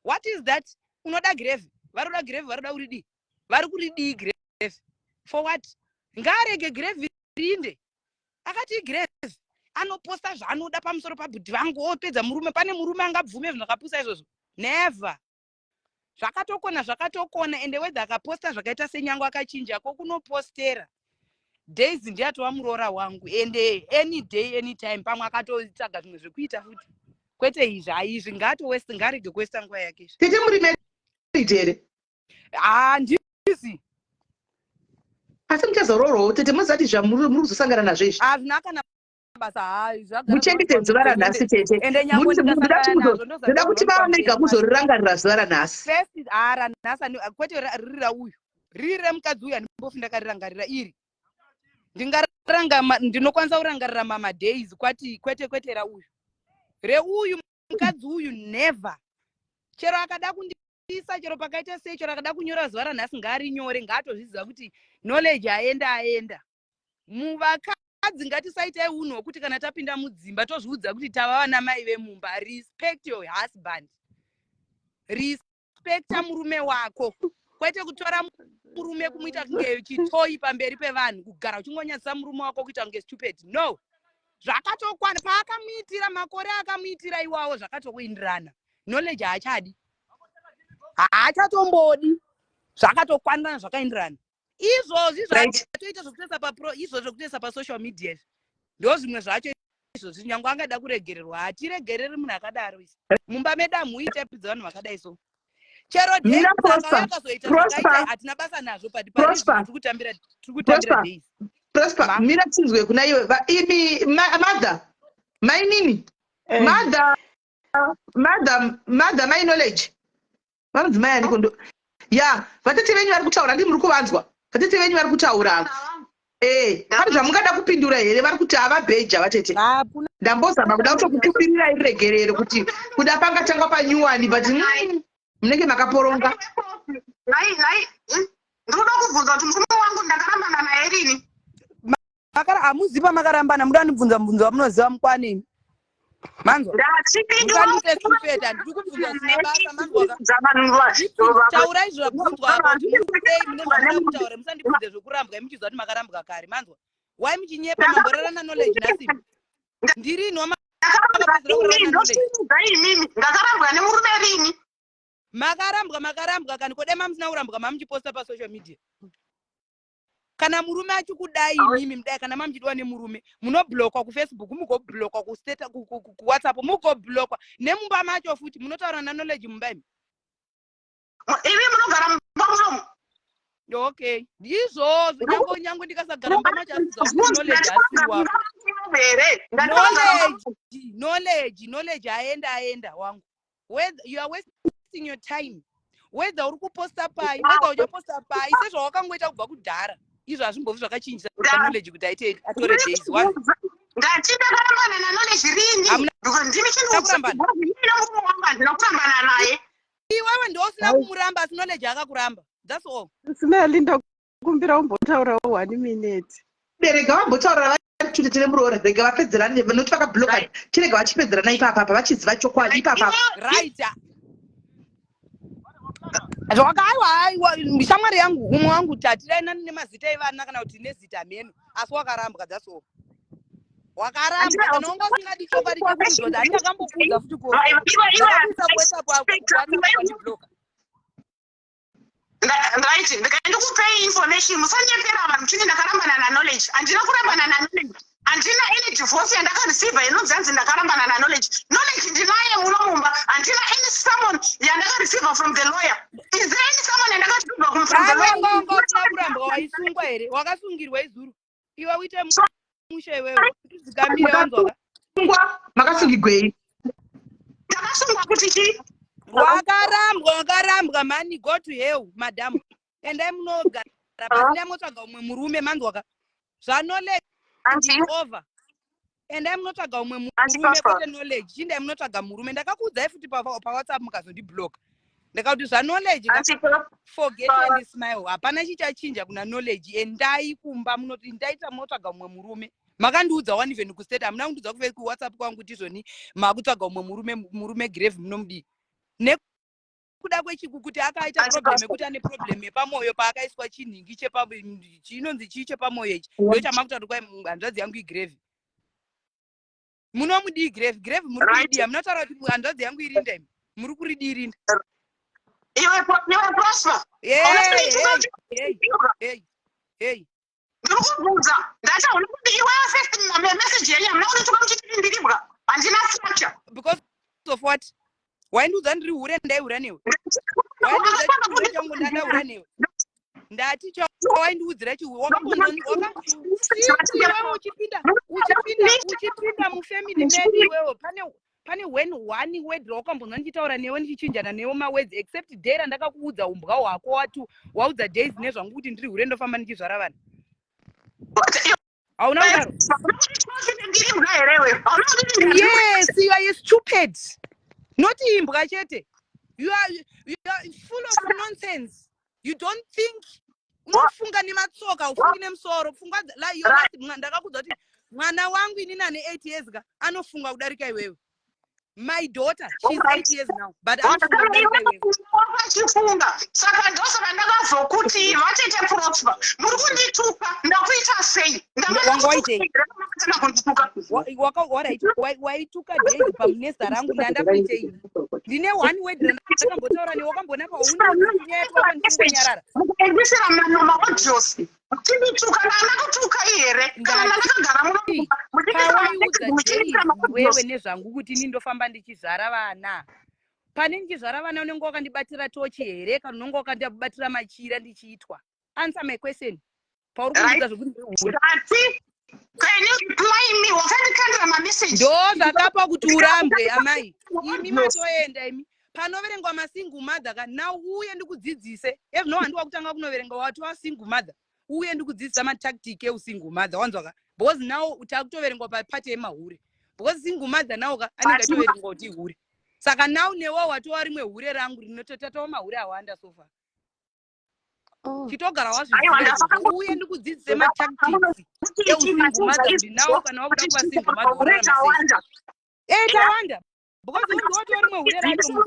What is that? Unoda grave varoda grave varoda uridii vari kuridii grave for what? Ngaarege grave rinde akati igrave anoposta zvaanoda pamusoro pabhudhi vangu opedza murume pane murume angabvume zvinhu zvakapusa izvozvo never. Zvakatokona ende wedza akaposta zvakaita senyange akachinja ko kunopostera Daisy ndiye atova muroora wangu ende any day any time pamwe akatotsvaga zvimwe zvekuita futi kwete izvi haizvi ngaatowesti ngarege kuwesta nguva yake. Tete muri married here? Handisi. Asi muchazororawo tete muzati zvamuri kuzosangana nazvo izvi? Hazvina kana mabasa hayi muchengete zuva ranhasi tete. ende nyangwe ndikasangana nazvo Ndoda kuti vaonega muzorirangarira zuva ranhasi. first ranhasi kwete riri rauyu riri remukadzi uyu andimbofi ndakarirangarira iri ndinokwanisa kurangarira madays kwete rauyu reuyu mukadzi uyu never. Chero akada kundisa chero pakaita sei chero akada kunyora zuva ranhasi ngaarinyore ngaatozviziva kuti knowledge aenda muvakadzi ngatisaitai unhu hwekuti kana tapinda mudzimba tozviudza kuti tava vana mai vemumba. Respect your husband, respecta murume wako, kwete kutora murume kumuita kunge chitoi pamberi pevanhu, kugara uchingonyadzisa murume wako kuita kunge stupid. No, zvakatokwana paakamuitira makore akamuitira iwawo zvakatokuindirana. Knowledge haachatombodi zvakatokwanirana zvakaindirana. Izvozvi zvatoita zvokutesa pasocial media ndo zvimwe zvacho izvozvi. Nyange angada kuregererwa hatiregereri munhu akadaro. Mumba medu muite pidza vanhu vakadai so. Chero akazoita zvakaita hatina basa nazvo tikutambira days. Prosper, mira tinzwe kuna iwe imi mother mainini mother my knowledge vanonzi mai ani kondo ya vatete venyu vari kutaura ndimi muri kuvanzwa. Vatete venyu vari kutaura pane zvamungada kupindura here? Vari kuti havabheja vatete. Ndambozama kuda kutokupindurirai regerero kuti kuda pangatangwa panyuwani but munenge makaporonga. Ndoda kubvunza kuti murume wangu ndakarambana naye rini? Hamuzipa makarambana, muda ndibvunza wamunoziva mukwanini. Manzwa mukandite stupid handiri kubvunza zina basa. Manzwa taurai zvabvunzwa apo kuti murikudei mune zvamuda kutaura, musandibvunze zvokurambwa muchiziva kuti makarambwa kare. Manzwa wai muchinyepa mamborerana knowledge nasimu ndirini ndakarambwa nemurume rini? Makarambwa kani kodema musina kurambwa mamuchiposta pasocial media. Kana murume achikudai imimi mudai, kana mamuchidwa nemurume munoblokwa kufacebook, mugoblokwa kuwhatsapp, mugoblokwa nemumba macho futi. Munotaura knowledge mumba imi? Ivi munogara mumba munomu? Okay, izvozvo nyange ndikasagara mumba macho asiza kuti knowledge asiwa. Knowledge aenda wangu. Whether you are wasting your time, whether uri kuposta pai, whether uchaposta pai sezvawakangoita kubva kudhara, izvo hazvimbovi zvakachinjisa knowledge kuti aite atore days one. Ngatidakarambana naknowledge rini? Ndimi ndinokurambana naye. Iwewe ndosina kumuramba asi knowledge akakuramba. That's all. Sinalinda kumbira umbotaura 1 minute. Berega vambotaura tutetele murora berega vapedzerana nokuti vakabloka chirega vachipedzerana ipapa vachiziva chokwadi ipapa. Right. Zvakaiwa shamwari yangu umwe wangu tatiraina nemazita evana kana kuti nezita meno asi wakarambwa. That's all. Wakarambwa kana unga usingadi chokwadi chekuti handakambokudza futi right, ndikandikupei information musanyepera vanhu kuti ndakarambana naknowledge. Handina kurambana naknowledge, handina any divorce yandakareceiva inonzi ndakarambana naknowledge. Knowledge ndinaye muno mumba, handina any summon yandakareceiva from the lawyer. Is there any summon yandakareceiva from the lawyer? Kurambwa waisungwa here? Wakasungirwa izuru iwe uite mushe iwewe zikamire wanzoka makasungigwei? Ndakasungwa kuti chii? Wakarambwa mani, go to hell madam. Endai munogara pasina motsvaga umwe murume. Manzwaka knowledge over. Endai munotsvaga umwe murume kwete knowledge. Chindai munotsvaga murume. Ndakakuudzai futi paWhatsApp mukazondiblock. Ndakakuti knowledge forget and smile. Hapana chichachinja kuna knowledge. Endai kumba munoti ndaita motsvaga umwe murume. Makandiudza one even kustate, hamuna kundiudza ku WhatsApp kwangu kuti izvoni makutsvaga umwe murume grave munomudi. Nekuda kwechiku kuti akaita problem yekuti ane problem yepamoyo paakaiswa chinhingi chinonzi chii chepamoyo ichi ndo chamakuta kuti kwai hanzvadzi yangu igrave. Munomudi grave muri kuridiya. Munotaura kuti hanzvadzi yangu irinda imi muri kuridirinda. Iwe Prosper. Hey. Ndikubvunza ndachaona kuti iwe affect message yenyu hamuna kunitoka muchitirindirimbwa. Handina structure. Because of what? Waindiudza ndiri hure ndaihura newe? Waindiudza kuti changu ndadaura newe? ndati chawaindiudzira iwewe uchipinda mufamily medu iwewe pane when one word wakambonzwa ndichitaura newe ndichichinjana newe mawedzi except day randakakuudza umbwa hwako waudza days nezvangu kuti ndiri hure ndofamba ndichizvara vanhu hauna kudaro. Yes, you are stupid, not imbwa chete. You are full of nonsense. You don't think. Unofunga nematsoka ufungi nemusoro ufunga la iyo ndakakudza kuti mwana wangu inini ane 8 years ka anofunga kudarika iwewe. My daughter, she's 8 years now, but anofunga kudarika iwewe. Wachifunga saka ndosaka ndakazokuti vatete prosper muri kundituka ndakuita sei waituka days pamuneza rangu ndandakuitei ndine one word randakambotaura newe wakamboona paunonyarara ndisira manoma wajosi tindituka ndanakutuka here kawaiudza days wewe nezvangu kuti nindofamba ndichizvara vana pane ndichizvara vana unenge wakandibatira tochi here kana unenge wakandibatira machira ndichiitwa? Answer my question. Pauri kuudza zvokuti ndo zvakapa kuti urambe amai. Imi matoenda imi panoverengwa masingle mother ka now uye ndikudzidzise no handiwa kutanga kunoverengwa watu wasingle mother uye ndikudzidzisa matactic eusingle mother wanzwa ka because now takutoverengwa papati yemahure because single mother nawo ka anenge atoverengwa kuti hure saka now newo watova rimwe hure rangu rinototatawo mahure awanda sofa chitogara wazviziva uye ndikudzidzise matactics eusingle mother kuti nawo kana wakuda kuva single mother urarama sei tawanda because ndotowa rimwe hure racho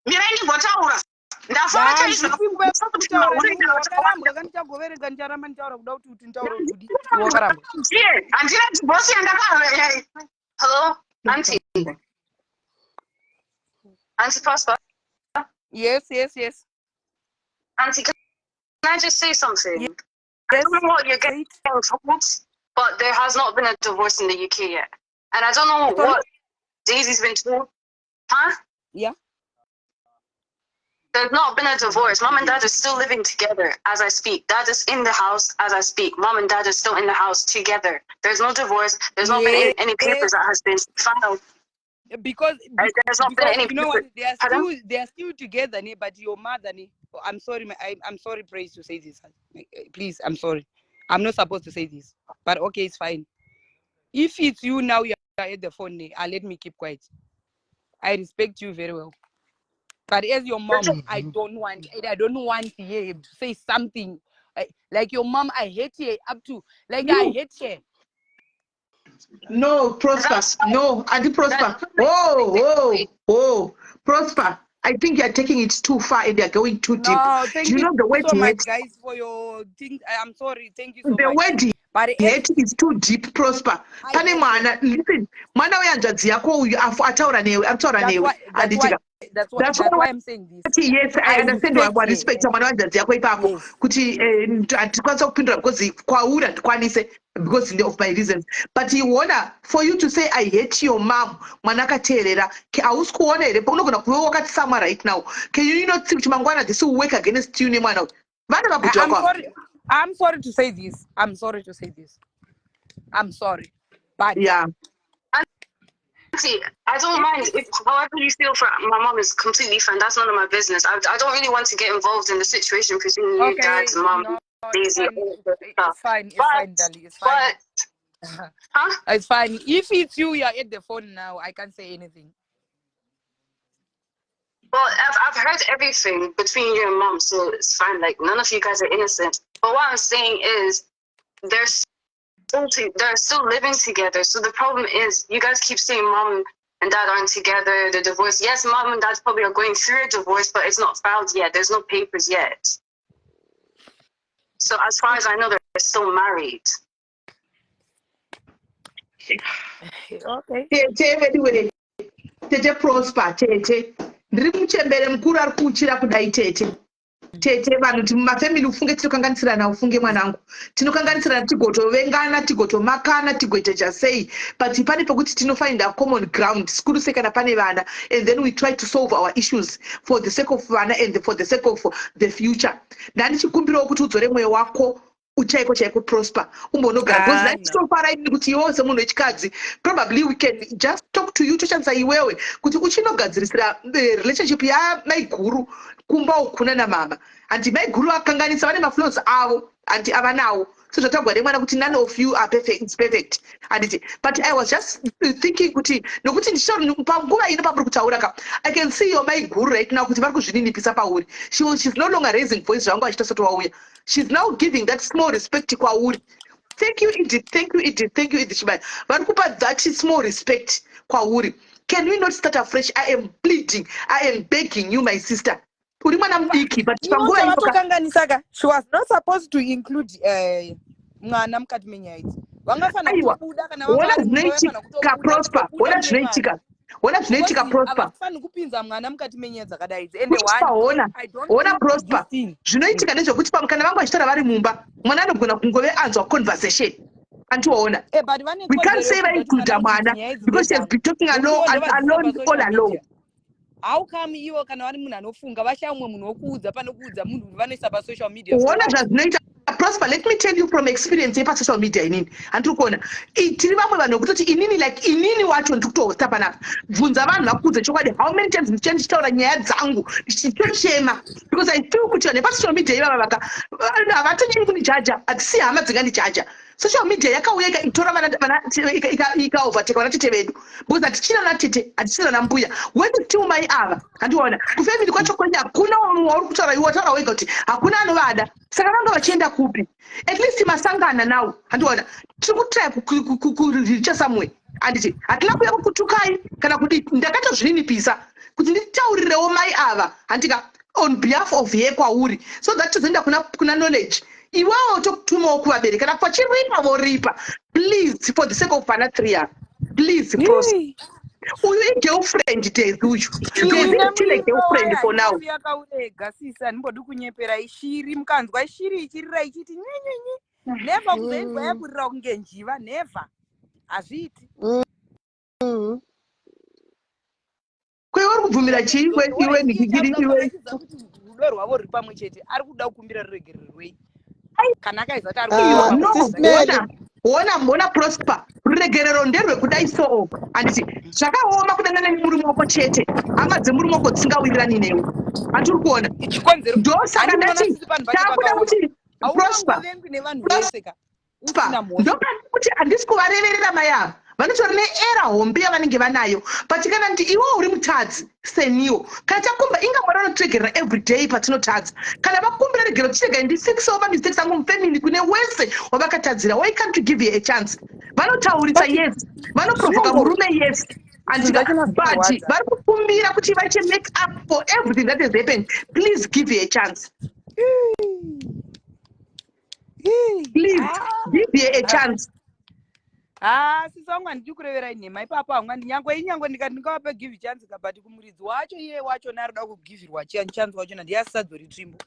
mirai ndigotaura ndafara chaizvakarambwa kandichagovereka ndicharamba nditaura kuda kuti nditaura kuti wakarambwa handina divorce yandaka. Hello auntie Prosper. Yes Auntie, can I just say something? Yes. I don't know what you're getting told, but there has not been a divorce in the UK yet. And I don't know what Daisy's been told. Huh? Yeah. There's not been a divorce. Mom and dad are still living together as I speak. Dad is in the house as I speak. Mom and dad are still in the house together. There's no divorce. There's not been any papers that has been filed. Because you know what, they are still together, but your mother, I'm sorry, I'm sorry, Praise, to say this. Please, I'm sorry. I'm not supposed to say this. But okay, it's fine. If it's you now, you are at the phone, let me keep quiet. I respect you very well. But as your mom, I don't want you to say something. Like your mom, I hate her up to, like I hate her. No, Prosper. No, Auntie Prosper. Oh, Prosper. I think you're taking it too far and you're going too deep. No, thank you know the word so much, hate, guys, for your thing. I'm sorry. Thank you so the much. word But hate is too deep, Prosper. Pane mana, listen, mana weyanjadzi yako uyu ataura newe, that's why I'm saying this. Yes, I understand why respect mwana weyanjadzi yako ipapo kuti atikwanisa kupindura because kwaura ndikwanise because of my reasons. But you wanna, for you to say I hate your mom, mwana akateerera, hausi kuona here unogona kuve wakati somewhere right now. Can you not see kuti mangwana this will work against you nemwana uyu? Vana vabuti wako. I'm sorry to say this. I'm sorry. But yeah. Auntie, I don't mind if however you feel for my mom is completely fine. That's none of my business. I don't really want to get involved in the situation between you, dad, mom, Daisy. It's fine, darling. It's fine. Huh? It's fine. If it's you, you're at the phone now. I can't say anything. Well, I've heard everything between you and mom, so it's fine. Like none of you guys are innocent. But what I'm saying is, they're still living together. So the problem is, you guys keep saying mom and dad aren't together, they're divorced. Yes, mom and dad probably are going through a divorce, but it's not filed yet. There's no papers yet. So as far as I know, they're still married. Okay. Anyway, Tete Prosper, Tete. Ndiri muchembere mukuru ari kuuchira kudai Tete. tete vanhu kuti mumafamily ufunge tinokanganisirana ufunge mwanangu tinokanganisirana tigotovengana tigotomakana tigoita chasei but pane pekuti tinofind common ground sikuru sei kana pane vana and then we try to solve our issues for the sake of vana and for the sake of the future ndandichikumbirawo kuti udzore mweya wako uchaiko chaiko prosper umbonogara because ndachitofara ini kuti iwewo semunhu wechikadzi probably we can just talk to you toshandisa iwewe kuti uchinogadzirisira relationship yamaiguru kumba ukuna namama andi maiguru akanganisa vane maflaws avo andi avanawo so zvatagwa nemwana kuti none of you are perfect, it's perfect anditi but I was just thinking kuti nokuti panguva ino pamuri kutaura ka I can see your maiguru right now kuti vari kuzvininipisa pauri she's no longer raising voice zvangu achitosati wauya she's now giving that small respect kwauri. Thank you Edith, thank you Edith, thank you Edith Shibaya vari kupa that small respect kwauri. Can we not start afresh? I am pleading, I am begging you my sister. Uri mwana mudiki but panguva ino vatokanganisaka she was not supposed to include mwana mukati menyaya idzi vangafana kubuda kana wona zvinoitika prosper wona zvinoitika prosper avafani kupinza mwana mukati menyaya dzakadai idzi ende wona prosper zvinoitika nezvekuti kana vangu vachitaura vari mumba mwana anogona kungove anzwa conversation antiwaona we can't say vaincluda mwana because she has been talking alone all alone. How come iwo kana vari munhu anofunga vashamwe munhu wokuudza pane kuudza munhu vanoisa pasocial media wona zvazvinoita prosper. Let me tell you from experience yepasocial media inini handiri kuona tiri vamwe vanhu vekutoti inini like inini wacho ndiri kutohosta panapa bvunza vanhu vakuudze chokwadi how many times ndichitaura nyaya dzangu ndichitochema because I feel kuti vanhu vepasocial media ivava havatonyeni kundijaja hatisi hama dzingandijaja. Social media yakauya ikaitora vana ikaovertake vana tete vedu because hatichina natete hatichina nambuya wedu tiumai ava handiona kufamily kwacho kwenye hakuna wauri kutaura iwe wataura wega kuti hakuna anovada saka vanga vachienda kupi at least masangana nawo handiona tiri kutry kuricha somewhere handiti hatina kuya kukutukai kana kuti ndakatozvininipisa kuti nditaurirewo mai ava handika on behalf of ye kwauri so that tozoenda kuna knowledge iwawo tokutumawo kuvabereki kana pachiripa voripa please for the sake of vana 3 please prosper uyu igirlfriend Daisy uyu Daisy girlfriend for now yakaurega sisa ndimbodi kunyepera ishiri mukanzwa ishiri ichirira ichiti nyenyenye never kuzoinzwa yaburira kunge njiva never hazviiti kweuri kubvumira chii iwe nikigiri iwe rudo rwavo ruri pamwe chete ari kuda kukumbira ruregererwei kana akaisa kuti wona prosper ruregerero nderwekudai so handiti zvakaoma kudangana nemuri maoko chete hama dzemuri maoko dzisingawirirani newe hatiri kuona ndosaka ndati takuda kuti prosper ndoda kuti handisi kuvareverera mai ava vanotori neera hombe yavanenge vanayo but kana ndi iwe uri mutadzi seniwo kana takumba inga mwana anotiregerera everyday patinotadza kana vakumbira regero tichega ndifixawo mamistakes angu mufamily kune wese wavakatadzira why can't you give you a chance vanotauritsa yes vanoprovoka murume yes but vari kukumbira kuti vache make up for everything that has happened. Please give you a chance. Please give you a chance. Sisa wangu handidi kurevera nhema ipapo hangu inyangwe ndikati ndingavape give chance kabati kumuridzi wacho iye wacho naroda kugivhirwa chance wacho ndiyasadzori trimbo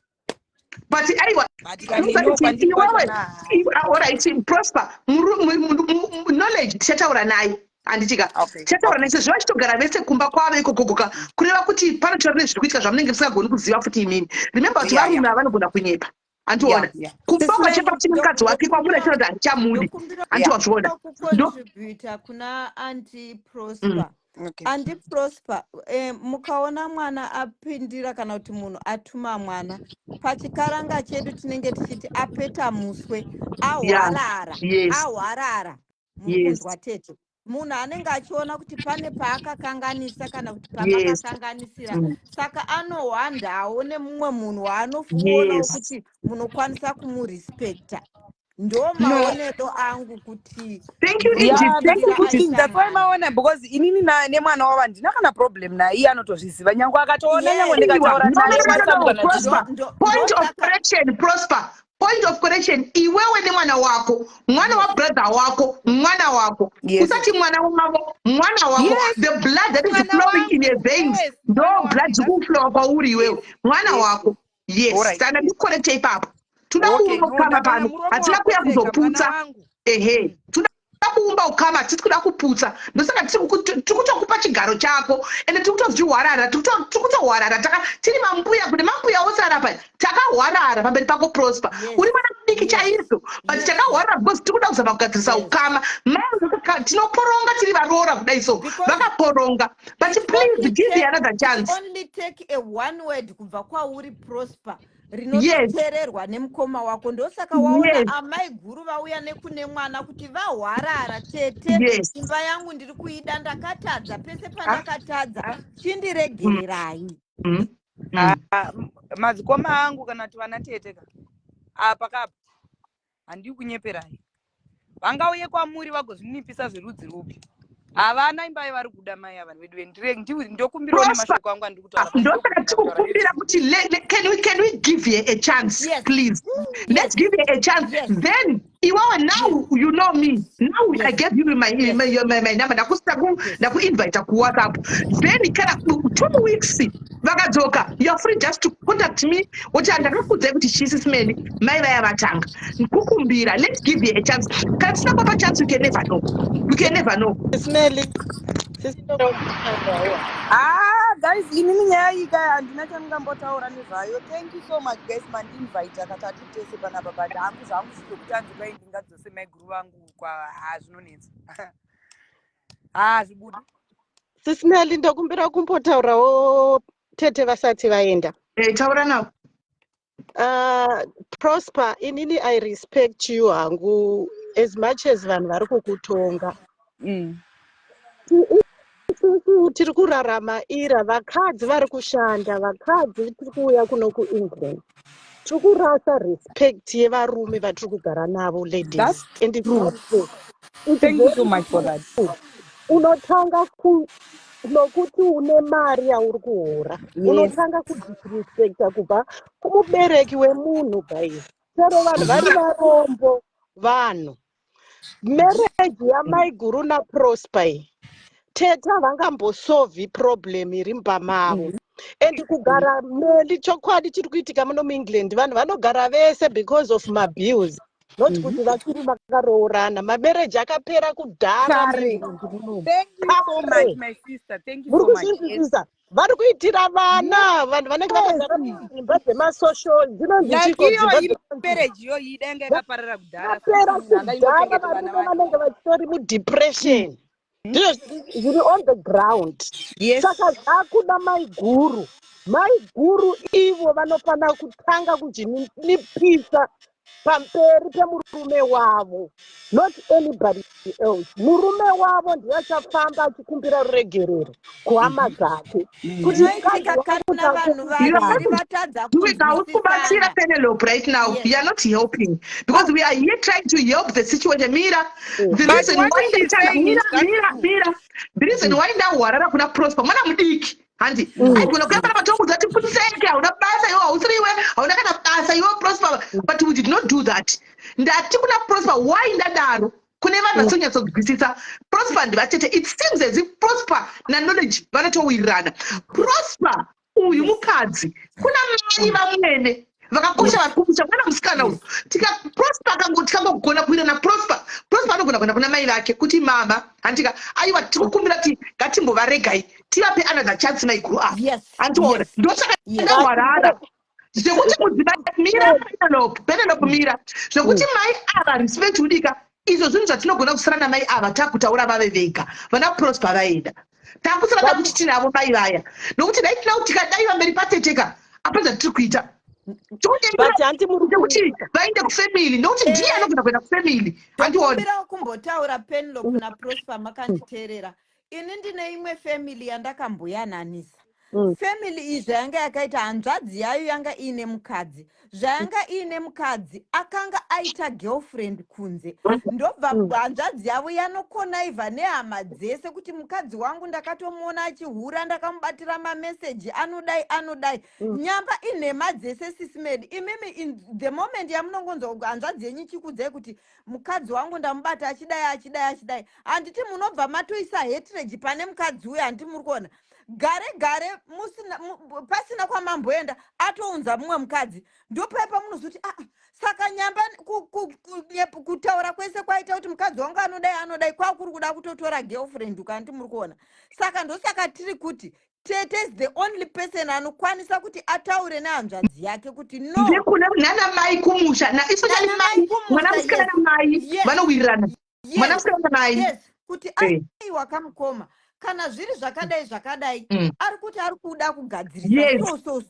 but aiwa alright prosper knowledge tichataura naye handitika tichataura naye sezvo vachitogara vese kumba kwavo ikogogoka kureva kuti panotaura nezviri kuitika zvamunenge musingagoni kuziva futi imini remember kuti varume havanogona kunyepa antiona kumba chepati mukadzi wake kwamuna chino kuti handichamudi antiwazviona ndokucontribute kuna anti prosper anti prosper mukaona mwana apindira kana kuti munhu atuma mwana pachikaranga chedu tinenge tichiti apeta muswe ahwarara mukunzwa tete munhu anenge achiona kuti pane paakakanganisa kana kuti pakakakanganisira saka anohwandawo nemumwe munhu waanofuona kuti munokwanisa kumurespecta ndo maonero angu kuti maona because inini nemwana wava ndina kana problem naye iye anotozviziva nyange akatoona nyange ndikataura point of correction prosper point of correction iwewe nemwana wako mwana wabrother wako mwana wako usati mwana wavo mwana wako the blood that is flowing in your veins ndo blood dzikuflowa kwauri iwewe mwana wako yes Alright. tana ndikukorekta ipapo toda Okay, kuumba ukama ndataura pano muromo hatina wako kuya sega mwana kuzoputsa wangu. ehe toda kuumba ukama hatisi kuda kuputsa ndosaka tiri kutokupa chigaro chako ende tiri kutozvihwarara tiri kutohwarara tiri mambuya kune mambuya ose arapa takahwarara pamberi pako Prosper uri mwana mudiki chaizvo but takahwarara because tiri kuda kuzama kugadzirisa ukama mai tinoporonga tiri varoora kudai so vakaporonga but please give me another chance. Only take a one word kubva kwauri Prosper Yes. rinoteererwa nemukoma wako ndosaka waona amai guru vauya nekune mwana kuti vahwarara tete Yes. imba yangu ndiri kuida ndakatadza pese pandakatadza chindiregererai. Madzikoma angu kana kuti vana tete ka apa kapa handi kunyeperai vangauye kwamuri vagozvinipisa zverudzi rupi havana imba vari kuda mai ava vedu ndokumbirawo nemashoko angu andiri kutaura ndosaka tikukumbira kuti can we give you a chance please let's give you a chance then iwawa now you know me now I gave you my number ndakuinvita kuwhatsapp then kana 2 weeks vakadzoka you're free just to contact me kuti andakakudzai kuti chisismeni mai vaya vatanga kukumbira let's give you a chance kana tisina papa chance you can never know guys inini nyaya iyi kaya handina chandingambotaura nezvayo. Thank you so much guys mandinvita katatu tese panapa but hangu zvangu zvokuti hanzikai ndingadzose maiguru vangu zvinonetsa zvibuda. Sisineli ndokumbira kumbotaurawo tete vasati vaenda. Taura navo. Prosper, inini I respect you hangu as much as vanhu vari kukutonga. Tiri kurarama ira vakadzi vari kushanda, vakadzi tiri kuuya kuno kuEngland. Tiri kurasa respect yevarume vatiri kugara navo ladies. And it's not fair. Thank you so much for that. Unotanga nokuti une mari yauri kuhora. Unotanga kudisrespecta kubva kumubereki wemunhu guys. Chero vanhu vari varombo vanhu. Marriage yamaiguru naProsper tete havangambosolve problem iri mumba mavo. And kugara meli chokwadi chiri kuitika muno muEngland vanhu vanogara vese because of mabills. Not kuti vachiri vakaroorana. Mamarriage akapera kudhara. Thank you so much my sister. Thank you so much. Vari kuitira vana vanhu vanenge vakagara mudzimba dzemasocial marriage yo idenge yakaparara kudhara vanenge vachitori mudepression. Zviri on the ground. Saka zvakuda maiguru ivo vanofanira kutanga kuzvinipisa pamberi pemurume wavo, not anybody else. Murume wavo ndiye achafamba achikumbira ruregerero kuhama dzake. Kubatsira Penelope right now. You are not helping because we are here trying to help the situation. Mira, the reason why the reason why ndahwarara kuna Prosper mwana mudiki handi aigona kuya pana matongo dzati kutiseke hauna basa iwe hausiriwe hauna kana basa iwe Prosper, but we did not do that. Ndati kuna Prosper why ndadaro kune vanhu vasonyatsodzwisisa Prosper ndivatete. It seems as if Prosper na knowledge vanatowirirana. Prosper uyu mukadzi kuna mai vamwene vakakosha vari kukusha mwana musikana uyu Prosper tikangogona kuenda naProsper anogona kuenda kuna mai vake kuti mama handika aiwa tikukumbira kuti ngatimbovaregai tivape another chance maiguru ava andiona ndosaka ndahwarara zvekuti mudzimai mira Penelope mira zvekuti mai ava respect kudika izvo zvinhu zvatinogona kusara namai ava takutaura vave vega vana Prosper vaenda takusara kuti tinavo mai vaya nokuti dai tinau tikadai vamberi pateteka apa zvatiri kuita kuti vaende kufamily nokuti ndiye anogona kuenda kufamily. Andiona kumbotaura Penelope naProsper makanditeerera. Ini ndine imwe family yandakamboyananisa. Family iyi zvayanga yakaita hanzvadzi yayo yanga ine mukadzi. Zvayanga ine mukadzi akanga aita girlfriend kunze. Ndobva hanzvadzi yavo yanokonaiva nehama dzese kuti mukadzi wangu ndakatomuona achihura ndakamubatira mameseji anodai. Nyamba inhema dzese sisimedi. Imimi in the moment yamunongonzwa hanzvadzi yenyu chikudzai kuti mukadzi wangu ndamubata achidai. Handiti munobva matoisa hatred pane mukadzi uyu handiti muri kuona. gare pasina kwamamboenda atounza mumwe mukadzi ndopaipa munozoti saka nyamba kutaura kwese kwaita kuti mukadzi wangu anodai kwakuri kuda kutotora girlfriend ukanti muri kuona saka ndosaka tiri kuti Tete is the only person anokwanisa kuti ataure nehanzvadzi yake kuti no ndekuna nana mai kumusha na especially mai mwana musikana mai vanowirirana mwana musikana mai yes kuti aiwa kamukoma kana zviri zvakadai ari kuti ari kuda kugadzirisa so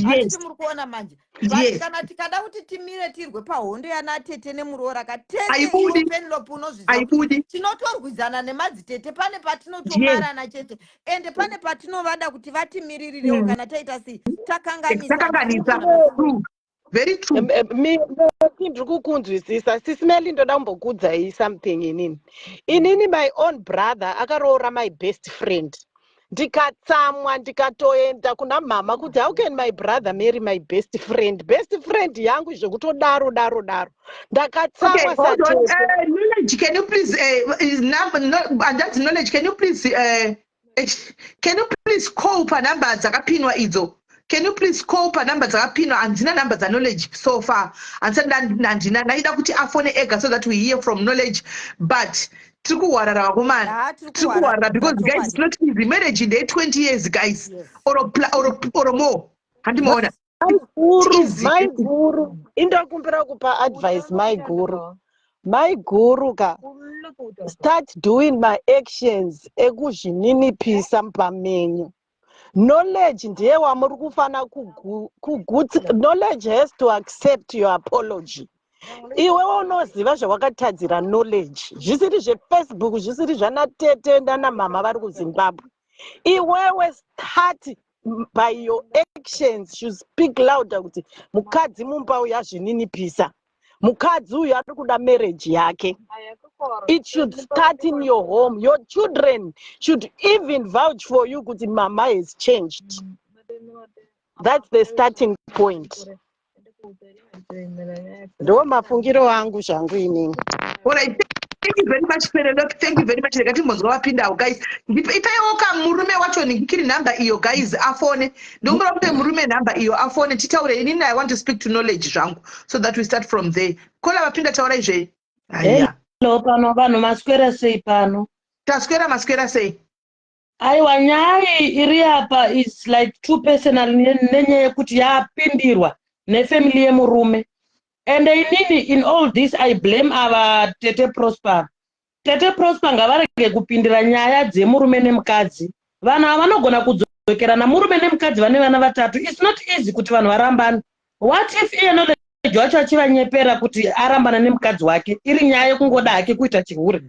hatiti muri kuona manje but kana tikada kuti timire tirwe pahondo yana Tete nemuroora katete Penelope unozviziva tinotorwizana nemadzitete pane patinotomarana chete ende pane patinovada kuti vatimiririrewo kana taita sei takanganisa very true ndiri kukunzwisisa sisimeli ndoda kumbokuudzai something inini my own brother akaroora my best friend ndikatsamwa ndikatoenda kuna mama kuti how can my brother marry my best friend yangu zvekutodaro ndakatsamwa knowledge can you please knowledge can you please call pa number dzakapinwa idzo. Can you please call pa number dzakapinwa handina number dza knowledge so far handina naida kuti afone ega so that we hear from knowledge but tiri kuhwarara vakomana tiri kuhwarara because guys it's not easy marriage in the 20 years guys or more handimaona my guru indokumbira kupa advice my guru ka start doing my actions ekuzvininipisa pamenyu. Knowledge ndiye wamuri kufana knowledge has to accept your apology. Iwe unoziva zvawakatadzira knowledge zvisiri zveFacebook zvisiri zvana Tete nana mama vari kuZimbabwe. Iwewe start by your actions, you speak louder kuti mukadzi mumba uyu azvininipisa mukadzi uyu ari kuda marriage yake. It should start in your home. Your children should even vouch for you kuti mama has changed. That's the starting point. Ndo mafungiro angu zvangu inini. Alright, thank you very much Penelope. Thank you very much. Rekati mozwa wapindawo guys. Ipaiwoka murume wacho nikiri number iyo guys afone. Ndombora kuti murume number iyo afone titaure inini I want to speak to knowledge zvangu so that we start from there. Kola vapinda taura izve. Aya. Hello pano vanhu maswera sei pano? Maswera sei? Aiwa nyaya iri apa is like too personal nenyaya yekuti yapindirwa nefamily yemurume. And inini in all this I blame our Tete Prosper. Tete Prosper ngavarege kupindira nyaya dzemurume nemukadzi. Vanhu vanogona kudzokerana murume nemukadzi vane vana vatatu. It's not easy kuti vanhu varambane. What if iye knowledge wacho achivanyepera kuti arambana nemukadzi wake iri nyaya yekungoda hake kuita chihure.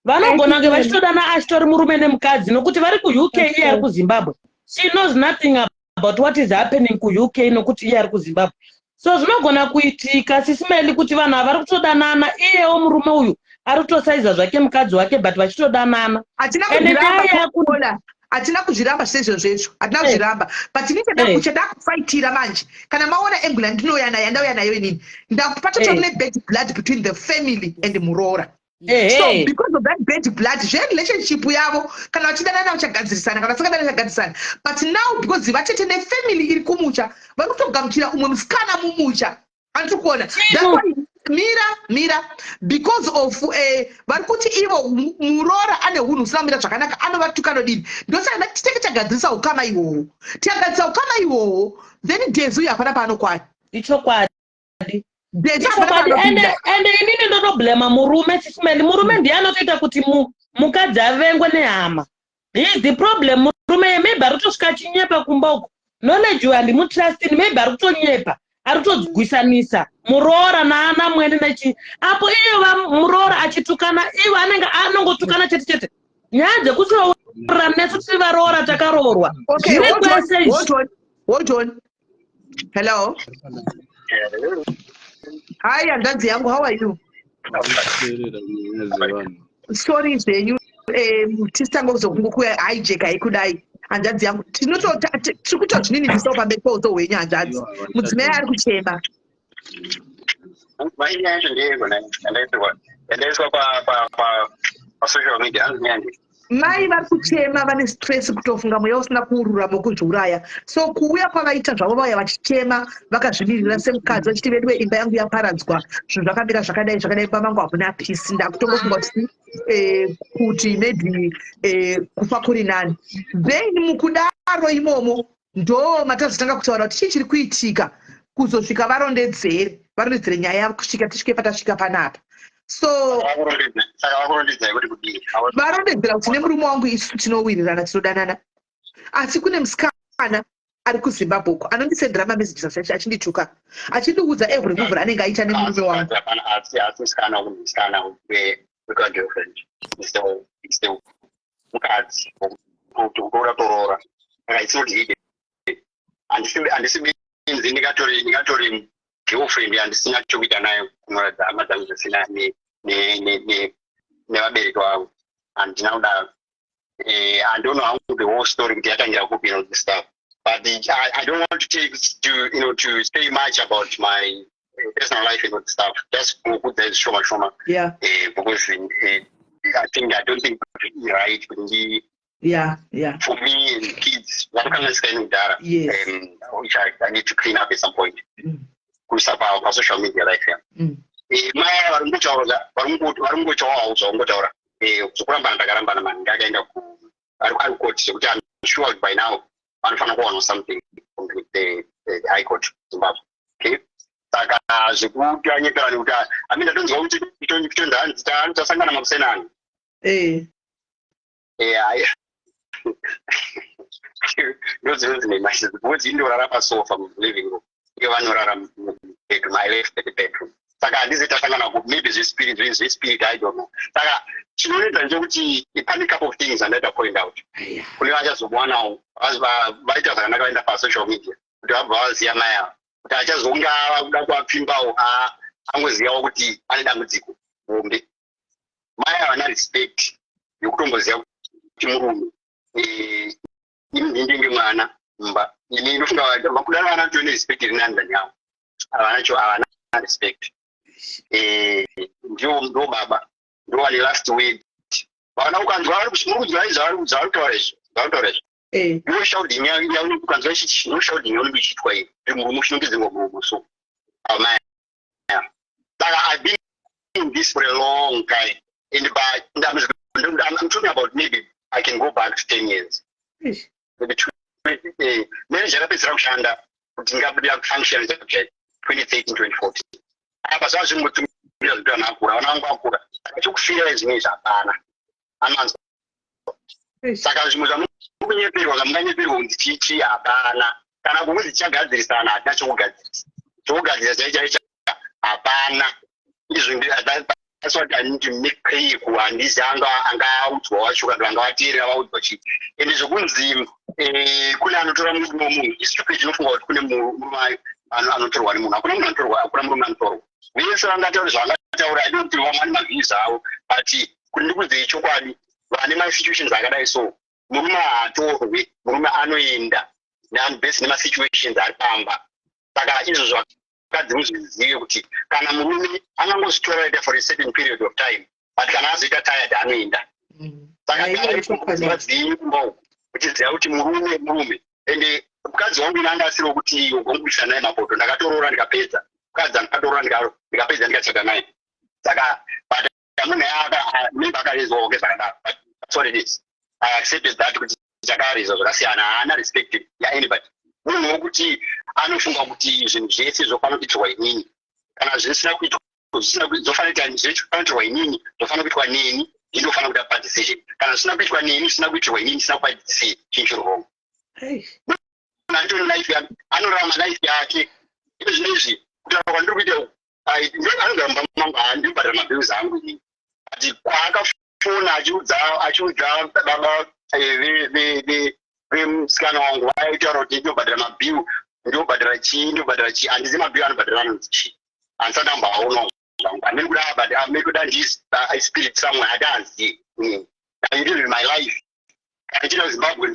Vanogona kunge vachitodana achitori murume nemukadzi nokuti vari kuUK iye ari kuZimbabwe. She knows nothing about what is happening kuUK nokuti iye ari kuZimbabwe. So zvinogona kuitika sisimeli kuti vanhu vari kutodanana iyewo murume uyu ari kutosaiza zvake mukadzi wake but vachitodanana. Hatina kuzviramba sezvo zvezvo hatina kuzviramba but inini chada kufaitira manje kana maona angle ndinouya nayo inini ndakupatotorine bad blood between the family and muroora. So because of that bad blood relationship yavo kana vachidanana vachagadzirisana kana vasingadana vachagadzirisana but now because vatete nefamily iri kumucha vari kutogamuchira umwe musikana mumucha andiri kuona mira because of vari kuti ivo muroora ane hunhu usina kumira zvakanaka anovatuka anodini ndosaka ndatitenge tagadzirisa ukama ihwohwo tikagadzirisa ukama ihwohwo then Dezu uyu hapana paanokwana ichokwadi and inini ndotoblema murume sisimeli murume ndiye anotoita kuti mukadzi avengwe nehama. He is the problem. Murume maybe ari kutosvika chinyepa kumba uko knowledge handimutrustini maybe ari kutonyepa ari kutogwisanisa muroora naana mwene nechi apo iye muroora achitukana iwe anongotukana chete nyaya dzekutoora nesu tiri varoora takaroorwa. Hold on. Hello. Hi, hanzvadzi yangu, how are you? Sorry zvenyu tisitanga kuzokungokuya haijeka ikudai hanzvadzi yangu tiri kutozvininipisa pamberi pouto hwenyu hanzvadzi mudzimai ari kuchema. Endaiswa pa social media mai vari kuchema vane stress kutofunga mweya usina kuururama kuzviuraya. So kuuya kwavaita zvavo vauya vachichema vakazvimirira semukadzi vachiti vedu imba yangu yaparadzwa zvinhu zvakamira zvakadai pamangu hakuna pisi. Ndakutongofunga kuti maybe kufa kuri nani. Then mukudaro imomo ndo matazotanga kutaura kuti chii chiri kuitika kuzosvika varondedzere nyaya kusvika tisvike patasvika panapa. So varondedzera kuti nemurume wangu isu tinowirirana tinodanana, asi kune musikana ari kuZimbabwe anondisendera mamessages achindituka achindiudza every move ranenge aita nemurume wangu. ndikatori girlfriend handisina chokuita nayo kunoradza hama dzangu dzisina nevabereki vavo handina kudaro. I don't know how the whole story kuti yatangira kupi this stuff, but I don't want to say much about my personal life and all stuff. Just put that shoma. Yeah. Because I don't think it's right. Yeah. For me and kids, yes. Which I need to clean up at some point. Our social media life. Maya varungotaura zokuramba ndakaramba namani ndakaenda ari court sekuti I'm sure by now vanofana kuwana something from the high court Zimbabwe. Okay, saka zvekutanyeperani kuti amina ndonzwa kuti itonda anotasangana makusenani ndodzinonzi nemashes because indorara pasofa living room iyo vanorara bedroom. I left the bedroom. Saka handisi tasangana ku maybe zvespirit I don't know. Saka chinoita ndechekuti pane couple of things andaita point out. Kune vachazobwanawo vaita zvakanaka vaenda pasocial media kuti vabva vaziya maya kuti achazonga vakuda kuapfimbawo angoziyawo kuti ane dambudziko hombe. Maya havana respect yokutomboziya kuti murume indinge mwana mba ini inofunga makudaro vana toine respect rinandani yavo havana respect. Ndo baba ndo wali last week vana ukanzwa muri kutaura izvo no shouting yauri ukanzwa ichi no shouting yauri bichitwa iyi murume chinongedzengwa murume. So saka I've been in this for a long time and I'm talking about maybe I can go back to 10 years. Maybe manager apedzera kushanda kuti ngabuda kufunction 2013 2014 apa zvazvingotumira kuti vanhu akura vana vangu akura chokufira izvimwe zvapana amanzwa. Saka zvimwe zvamunyenyeperwa zvamunganyeperwa kunzi chichi hapana kana kunzi chichagadzirisana hatina chokugadzirisa chaicho hapana. Izvo that's what I need to make clear ku handisi angaudzwa wacho kana angavateerera vaudzwa chii ende zvokunzi kune anotora murume womunhu istupid inofunga kuti kune murume anotorwa nemunhu. Hakuna munhu anotorwa, hakuna murume anotorwa. Vese vangataura zvavangataura I don't think vamwe mavhiews avo but kuti ndikudzei chokwadi vane masituations akadai so murume haatorwi, murume anoenda neanobhesi nemasituations ari pamba. Saka izvo vakadzi muzvizive kuti kana murume anangozvitora for a certain period of time but kana azoita tired anoenda. Saka vadzivi kumba uku uchiziva kuti murume ende mukadzi wangu inanga asiri wekuti ugomubudisa naye mapoto ndakatoroora ndikapedza mukadzi andikatoroora ndikapedza ndikachata naye. Saka but munhu maybe akarizwa oke zvakanaka but that's what it is. I accepted that kuti chakarizwa zvakasiyana haana respect yaanybody. Munhu wokuti anofunga kuti zvinhu zvese zvofanira kuitirwa inini kana zvisina kuitwa zofanira kuitirwa inini zvofanira kuitwa neni ndinofanira kuda pa decision kana zvisina kuitwa neni zvisina kuitirwa inini zvisina kupa decision chinhu wrong. Anorarama life yake izvizvi kuti kwandiri kuita anogara mumba mangu handibhadhara mabhills angu inini but kwaakafona achiudza baba vemusikana wangu aitaura kuti ndobhadhara mabhill ndobhadhara chii handizi mabhill anobhadhara anonzi chii handisati amboaonawo zvangu handiri kuda I spirit somewhere hatazivi I live in my life ndichida Zimbabwe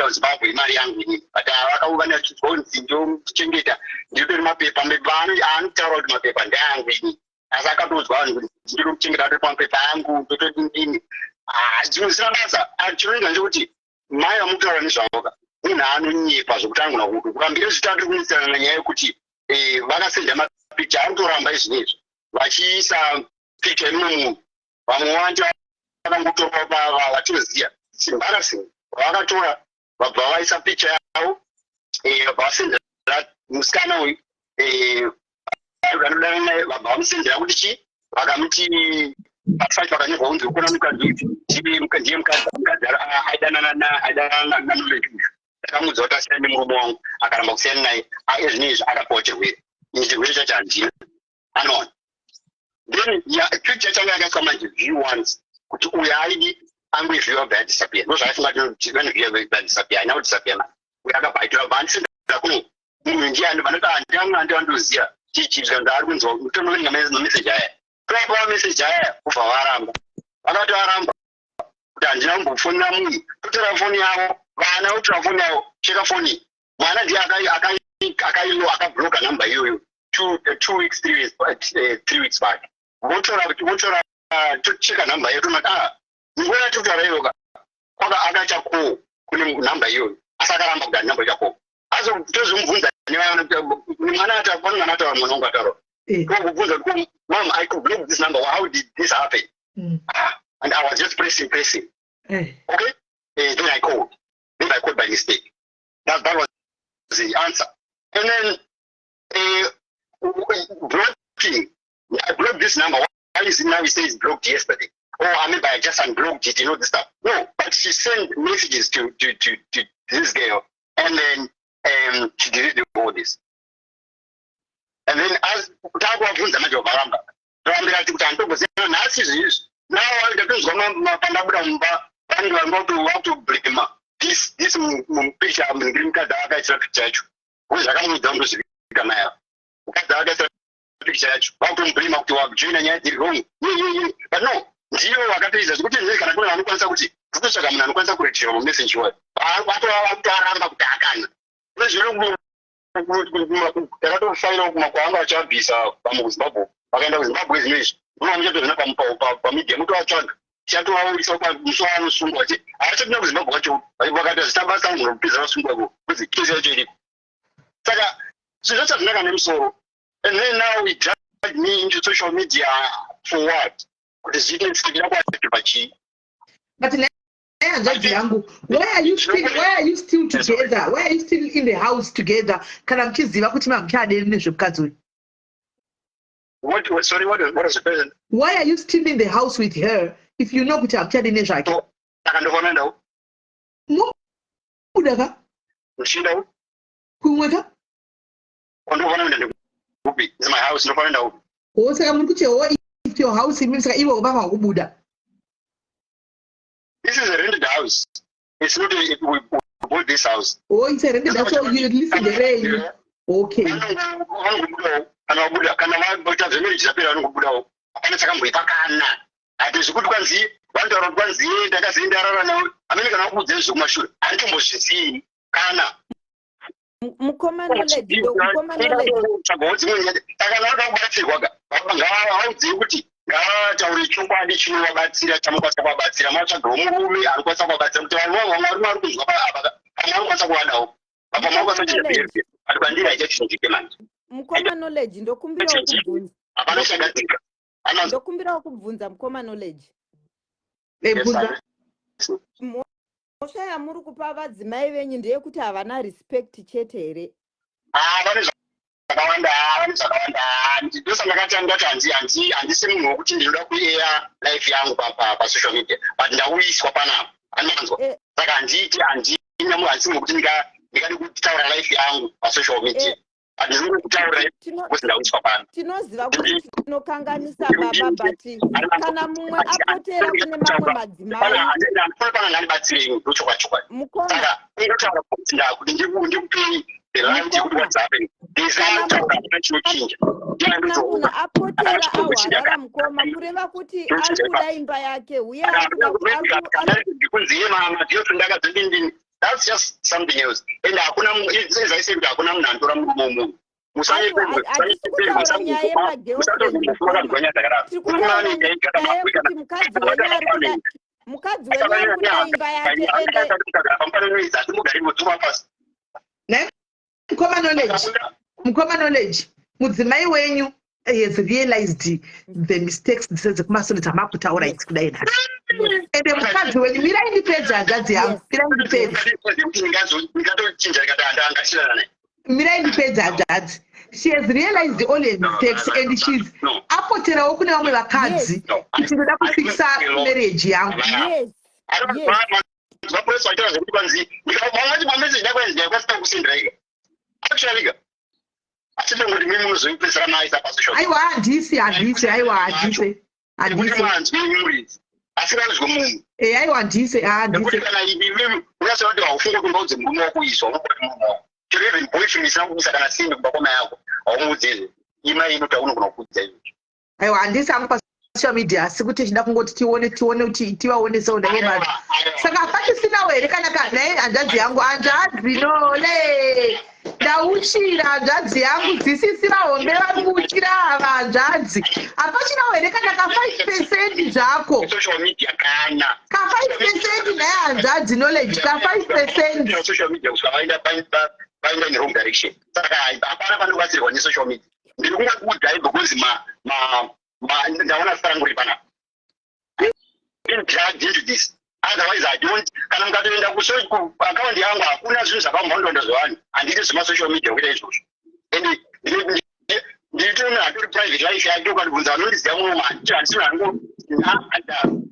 Zimbabwe imari yangu inini but vakauvana chigonzi ndochengeta ndiri mapepa anotaura kuti mapepa ndeangu inini asi akatoudzwa vanhu kuti ndiri kuchengeta tori pamapepa angu ndotodini chinosina basa chinoita ndechekuti mai amutaura nezvavoka munhu anonyepa zvokuti angona kurambira zvitatu kuitirana nanyaya yekuti vakasenda mapicha ari kutoramba izvinezvi vachiisa picha yemumwe munhu vamwe vanti vakangotora vatoziya embarrassing vakatora vabva vaisa picha yavo vasendera musikana uyu vanodana naye vabva vamusendera kuti chi vakamuti pasati vakanyorwa kunzi ukona mukadzi ndiye mukadzi aidanana naNoleji uyu ndakamudza kuti asiyane nemurume wangu akaramba kusiyana naye ezvinezvi akapiwa chirwere chirwere chacho handina anoona then picture changu yakaiswa manje view once kuti uyu aidi angoivhiwa bva yadisappear ndozvaifunga kuti vanovhiwa bva disappear haina kudisappear manje uyu akabhaitora vandisendera kuno munhu ndiani vanoti handivandoziva chichidzanza ari kunzwa utonovenga nomeseji aya toapa meseji aya kubva varamba vakati varamba kuti handina kumbofonera munhu totora foni yavo vana votora foni yavo cheka foni mwana ndiye akabloka namba iyoyo 2 weeks 3 weeks back votora tocheka namba iyo tonati ngona totaraivoka kwaka akachako kune namba iyoyo asi akaramba kuti namba chako asi tozomubvunza mwana ataura mwana wangu ataura tokubvunza kuti mom I could block this number, how did this happen? And I was just pressing okay, then I called by mistake. That was the answer. And then blocking, I blocked this number. Why is it now he says blocked yesterday? I just unblocked it, this stuff. No, but she sent messages to this girl, and then she deleted all this. And then as takuvabvunza manje varamba torambira kuti handogozena nhasi izvizvi now ndatonzwa mapandabuda mumba vanhu vangotoblema this mupicha ndiri mukadzi akaitira picha yacho uye zvakamudza kundozvivika naye mukadzi akaitira picha yacho vakutomublema kuti wakujoina nyaya dziri wrong but no ndiyo vakatoisa zvekuti nhei kana kune vanokwanisa kuti tototsvaga munhu anokwanisa kuretirwa mumeseji wayo vakutoaramba kuti akana nezviri takatofaira kumakwanga achabvisa pamwe kuzimbabwe vakaenda kuzimbabwe zvinezvi unovamuchatozvina pamidia mutovatsvaga chatovaisa pamuso vanosungwa che havachatina kuzimbabwe kwacho vakati zvitabasa munhu kupedza vasungwako kuzi kesi yacho iriko saka zvinhu zvacho hazvinaka nemusoro and then now he dragged me into social media for what kuti zviitira kwacho pachii but hanzvadzi yangu why are you still together? Why are you still in the house together kana muchiziva kuti mamuchadeni nezvemukadzi uyu? Sorry, what is the question? Why are you still in the house with her if you know kuti hamuchadeni nezvake? Takandofana ndau mubuda ka muchindau kumwe ka ndofana ndau upi is my house ndofana ndau saka muri kuti if your house means saka ivo vava kubuda. This is a rented house. It's not we bought this house. It's a rented house. So you live in the rain. Okay. Kana vaita zvemarriage zvapera vanongobudawo hapana chakamboita kana hatizvikuti kwanzi vantaura kuti kwanzi ndakazoendarara nawo amene kana vakubudza nezvekumashure handitombozvizii kana mukoma knowledge takana vakabatsirwaga ngavaudzei kuti ngavataure chokwadi chinovabatsira chamukwanisa kuvabatsira matsvagawo murume anokwanisa kuvabatsira kuti vanhu vamwe vari kunzwa paapa kana vanokwanisa kuvadawo apa makwanisa kuchita behavior ati bandiri haichatizvike manje mukoma knowledge ndokumbirawo kubvunza hapana chagadzika ndokumbirawo kubvunza mukoma knowledge mhosva yamuri kupa vadzimai venyu ndeyekuti havana respect chete here? vane zvakawanda ndosaka ndati handisi munhu wokuti ndinoda kueya life yangu pasocial media but ndauyiswa panapa ananzwa saka handisi munhu wokuti ndingadi kutaura life yangu pasocial media tinoziva kuti tinokanganisa baba but kana mumwe apotera kune mamwe madzimai kana munhu apotera ahwarara mukoma kureva kuti ari kuda imba yake uye that's just something else. And as I said, hakuna munhu anotora murume womunhu. mukadzi wenyu ari kuda imba yake ende mukoma knowledge mudzimai wenyu has realized the mistakes dzekumasoro dzamakutaura idzi kudai nhasi ende mukadzi wenyu mirai ndipedza hanzvadzi yangu mirai ndipedza hanzvadzi. She has realized all her mistakes and she's apoterawo kune vamwe vakadzi kuti ndoda kufikisa marriage yangu. Aiwa handisi aiwa handisi aiwa handisi aiwa handisi angu pasocial media asi kuti chida kungoti tione kuti tivaonesewo ndaivo mari saka patisinawo here kana kanai hanzvadzi yangu hanzvadzi nole ndauchira hanzvadzi yangu dzisisi vahombe vari kuuchira ava hanzvadzi hapachinawo here kana ka5% zvako ka5% naye hanzvadzi knowledge ka5%. Vaenda in the wrong direction. Saka hapana panobatsirwa nesocial media. Ndiri kungokuudhai because ndaona saranguri panapa. I'm dragged into this. Otherwise I don't. Kana mukatoenda kuaccount yangu hakuna zvinhu zvakambondondo zvavanu. Handiti zvemasocial media kuita izvozvo. And nditoona hatori private life yake ukandibvunza vanondiziva mumwe handisina hangu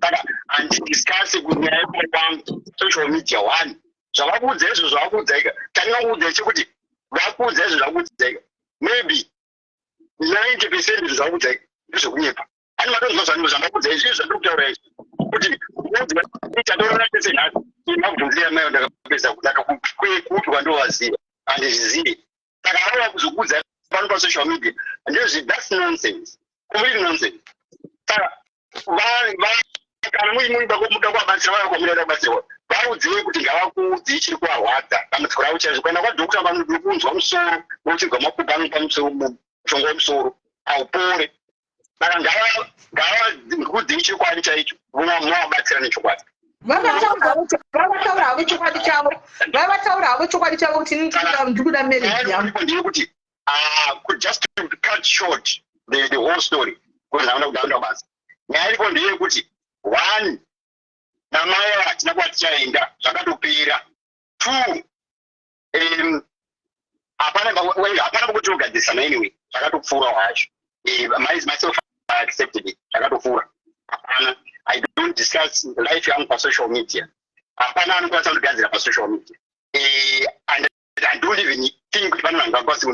saka handidiscussi kunyaya yekuda kwangu social media one. Zvavakuudza izvo zvavakuudza ika tandingakuudza chekuti vakuudza izvo zvavakuudza ika maybe 90% izvo zvavakuudza ika ndezvekunyepa ani matonzwa zvanhu zvandakuudza izvi zvandiri kutaura izvi kuti chatorona tese nhasi inakubvunzira mayo ndakapedza kudaka kuti wandovaziva handizvizive saka ava kuzokuudza pano pasocial media that's nonsense complete nonsense saka kana muda kuvabatsira vaya kwamunoda kubatsirwa vaudziwe kuti ngavakuudzi chiri kuvarwadza dambudziko ravo chaizvo kuenda kwadhokota vanodi kunzwa musoro vochirwa mapupa anu pamusoro mushonga wemusoro haupore saka ngavakuudzii chikwadi chaicho muvabatsira nechokwadi vavataura havo chokwadi chavo kuti ndikuda marriage yangu ndiri kuti just to cut short the whole story kuti ndaunda basa nyaya iripo ndeyekuti one namai hatina kuva tichaenda zvakatopera 2 hapana pokuti ogadzisana anyway zvakatopfuura hwacho myself I accepted it zvakatopfuura hapana I don't discuss life yangu pasocial media hapana anokwanisa kundigadzira pasocial media and I don't even think kuti pane vanhu angakwanisi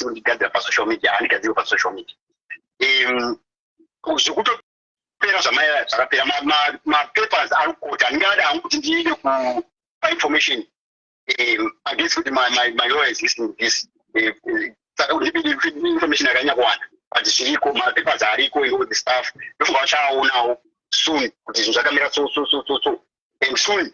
kundigadzira pasocial media handigadziri pasocial media zvekutopera zvamai zvakapera mapapers ari kukota handingada hangu kuti ndiende kuinformation against kuti my lawyer is listening to this saka information yakanyanya kuwanda but zviriko mapapers ariko and the stuff ndofunga vachaonawo soon kuti zvinhu zvakamira so and soon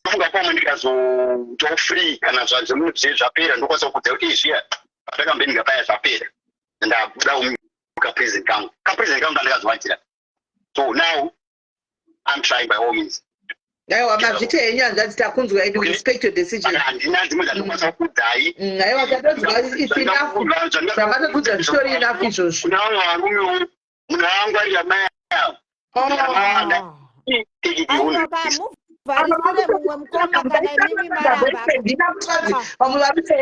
ndofunga pamwe ndikazoitawo free kana zvemunhu zvapera ndokwanisa kukudza kuti zviya patakambe ndingapaya zvapera ndabuda kapresident kangu ndandakazovatira. So now I'm trying by all means. Aiwa mazviti henyu hanzvadzi takunzwa and we respect your decision. Handina dzimwe dzandokwanisa kukudzai. Aiwa tatonzwa it's enough. Zvamatokudza zvitori enough izvozvo. Munhu wangu ari amai avo. Varisire mumwe mukoma kana imimi maramba. Vamwe variti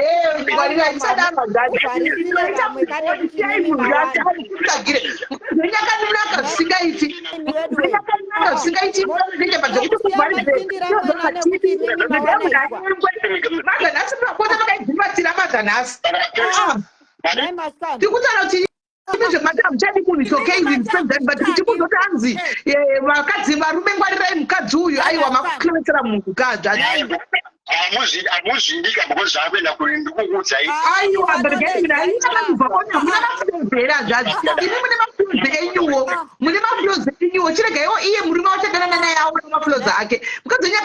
mwari vaisada Varisire vamwe kane kuti imimi maramba. Zvinyakanaka zvisingaiti. Zvisingaiti ndenge padzokuti Sindira mwana nekuti imimi mawana mazanhasi pakota vakaidzimatira mazanhasi. Nai maskani. Tikutaura kuti zvematamuchadi munhu it's okay in president but kuti kuzotanzi vakadzi varume ngwarirai mukadzi uyu aiwa makuklevetsera munhukadzi hamuzvindika because zvakuenda kuri ndikukuudzai aiwa bergeinainakandibva kona muna maflozi hazvadzi imi mune maflozi enyuwo chiregaiwo iye murume wachadanana naye aona maflozi ake mukadzi wenyu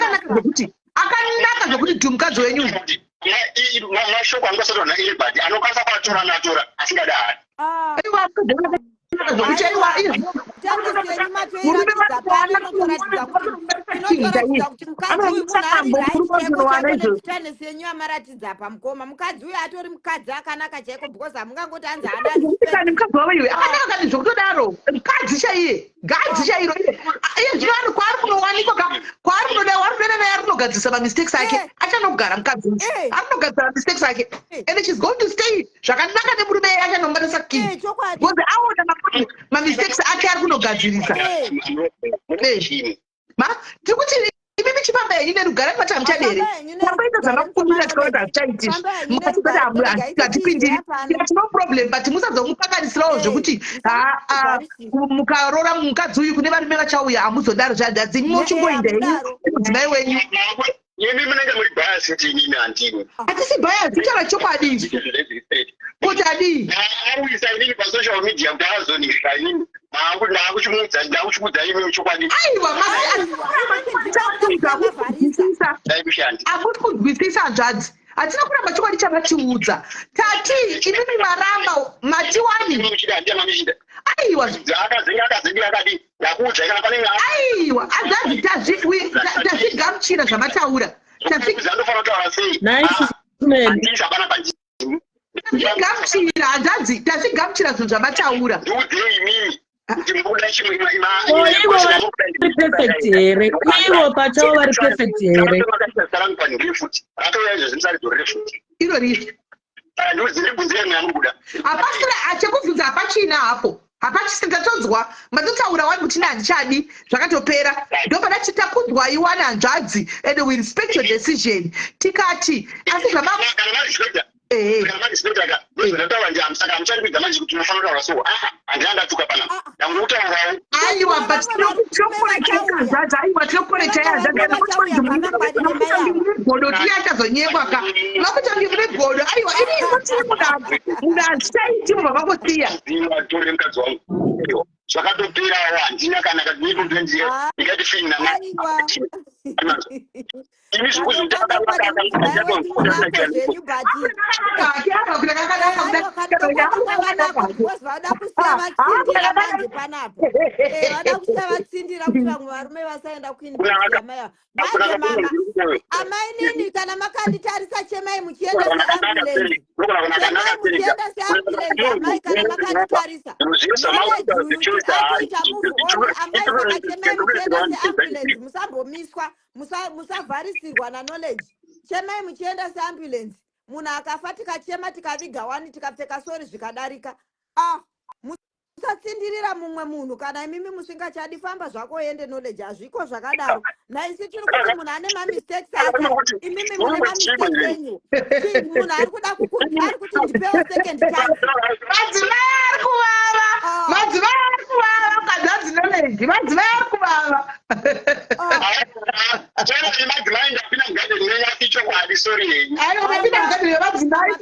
akanaka zvekuti dhum mukadzi wenyu mashoko angasatwa nailbad anokwanisa kuatora asingadahani Tendiseni toiratidza pano inotoratidza kuti mukadzi uyu munhu ari right chaiko chaiko nezvitanesi yenyu amaratidza pamukoma. Mukadzi uyu atori mukadzi akanaka chaiko because hamungangoti hanzi haana respect. Mukadzi wauyu akanaka kani zvokutodaro mukadzi chaiye gadzi chairo iye zvino ari kwaari kunowanikwa kwaari kunoda warikuenda naye ari kunogadzisa mamistakes ake achanogara mukadzi uyu ari kunogadzisa mamistakes ake and she's going to stay zvakanaka nemurume achanomubatisa king because aona mamistakes ake ari kunogadzirisa. Tiri kuti imimi chipamba yenyu nerugare mata muchadere tamboita zvamakukumbira tikaona hazvichaitisvi mukatibata hatipindiri ati no problem but musadzomupakanisirawo zvekuti mukarora mukadzi uyu kune varume vachauya hamuzodaro zvadadzi mochingoenda henyu mudzimai wenyu. Yemi munenge muri bias kuti inini handini. Hatisi bias tichara chokwadi kuti adii aruyisa inini pasocial media kuti azonirika inini ndakuchimudza imi chokwadi. Aiwa hakuti kunzwisisa hanzvadzi hatina kuramba chokwadi chakachiudza tati imimi maramba matiwani. Aiwa aiwa hanzvadzi tazvigamuchira zvamataura tazvigamuchira hanzvadzi tazvigamuchira zvinhu zvamataura. Ivo pachavo vari perfect here. Iro riri hapasina chekubvunza hapachina hapo hapachisingatodzwa matotaura wani kuti handichadi zvakatopera ndopana chitakunzwa iwani hanzvadzi and we respect your decision tikati asi aiwa but tinokorechaazvadzi aiwa tinokorechaazvadzigodo tiachazonyekwa ka vakutangi mune godo aiwa inii munhu hazvichaiti mubva vakosiya zvakatoperawo handina kana kadinikondenziya ndikatifina imi vada kutsindira kuti vamwe varume vasaenda kuindia maya manje mama amainini kana makanditarisa chemai muchienda seambulensi muchienda seambulensi amai kana makanditarisa akuita muvuoni amai saka chemai muchienda seambulensi musambomiswa musavharisirwa naknowledge. Chemai muchienda seambulensi munhu akafa tikachema tikaviga wani tikapfeka sori zvikadarika musatsindirira mumwe munhu kana imimi musingachadi famba zvako ende knowledge hazviko zvakadaro naisi tiri kuti munhu ane mamistakes ake imimi mune mamistakes enyu munhu ari kuda ari kuti ndipewo second chance. madzimai ari kuvava madzimai ari kuvava kadzadzi knowledge madzimai ari kuvava madzimai ndapinda mugadeni nenyakichokwadi sori henyu unapinda mugadeni wemadzimai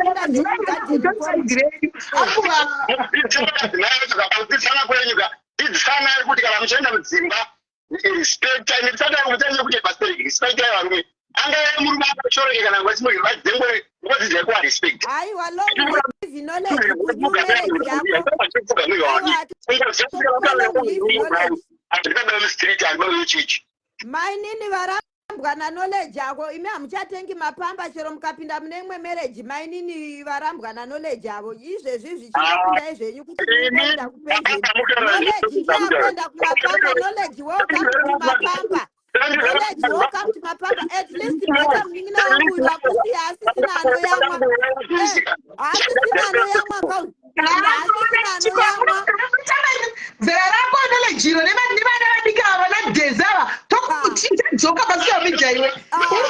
kudzidzisana kwenyuka dzidzisanai kuti kana muchienda mudzimba respectaitisatakutange kuti respectai varume angava murume akashoreke kana ngwadzimwe ngodzidzai kuva respect. Aiwa knowledge mainini varambwana knowledge yako imi hamuchatengi mapamba chero mukapinda mune imwe marriage mainini varambwana knowledge yavo izvezvi zvichipinda izvenyu kuti muenda kupenzeni knowledge ndiyakuenda kumapamba knowledge welcome to mapamba knowledge welcome to mapamba at least mata mningina wangu uyu wakusiya asisina anoyamwa asisina anoyamwa kauli asisina anoyamwa zera rako knowledge nevana vadiki ava nadhezava tokutidzoka pasocial media iwe uri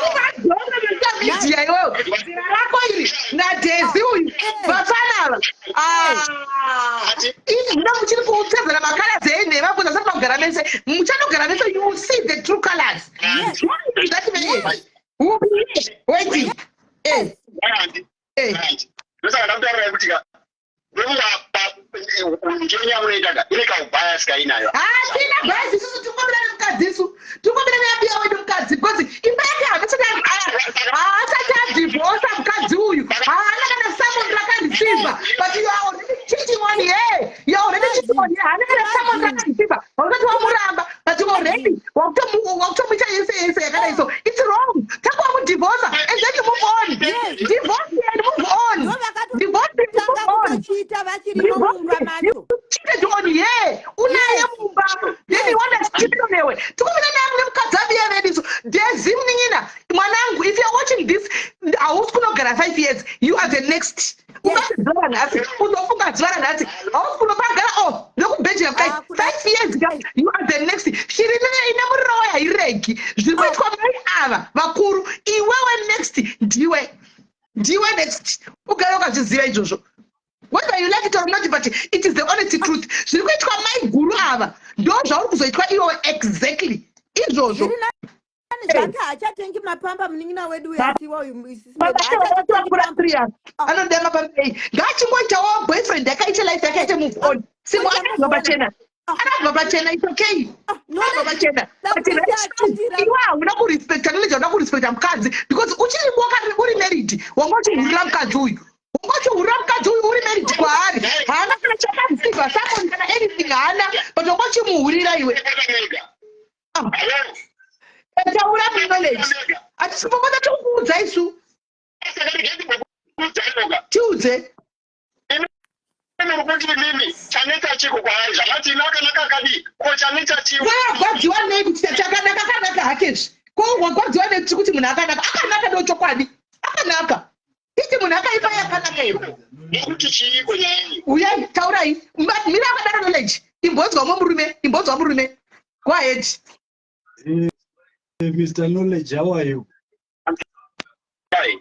kuvadzoka pasocial media iwewe zera rako iri nadhezi uyu vafana ava ini muda muchiri kutsedzera makaladzi enhema kuti asati magara mese muchanogara mese you will see the true colors. Waiting. Ndosaka ndakutaurira kuti njenya munoitaga ine kaubhaya sikainayo hatina bhazi isusu tingobira nemukadzisu tingobira neabiya wedu mukadzi because imba yake haasati adhivhosa mukadzi uyu haana kana samon rakandisiva but you are already cheating on her you are already cheating on her haana kana samon rakandisiva hausati wamuramba vachirimo mumba macho. cheated on ye. Unaye mumba. Then you want to cheat on your way. Tukumina namwe mukadzabi yavediso. Dezimningina. Mwanangu, if you're watching this, I was going to get 5 years. You are the next. Ungadzvara nhasi. Unofunga dzvara nhasi. Hausi kunopagara oh. Nokubheja 5 years guys. You are the next. Shirinene ine muriro hairegi. Zviri kuitwa mai ava vakuru. Iwewe next. Ndiwe next. Ugare ukazviziva izvozvo. Whether you like it or not, but it is the honest truth. Zviri kuitwa mai guru ava. Ndo zvauri kuzoitwa iwewe exactly. Izvozvo. Zvake hachatengi mapamba munin'ina wedu uyasiwa uyu anoda mapamba ei ngachingoitawo boyfriend yakaita life yakaita move on simo anabva pachena it's okay anabva pachena iwe hauna kurespecta knowledge hauna kurespecta mukadzi because uchiri uri married wanga uchihurira mukadzi uyu uri married kwaari haana kana chakadziva samon kana anything haana but wanga uchimuhurira iwe taura knowledge atisimbopota tokuudza isu tiudze wagwadziwa nei kuti chakanaka hakezvi ko wagwadziwa nei kuti munhu akanaka ndochokwadi akanaka iti munhu akaipa yakanaka iro uyai taurai mira akadaro knowledge imbonzwa murume go ahead. Mr. Knowledge, how are you? Hi.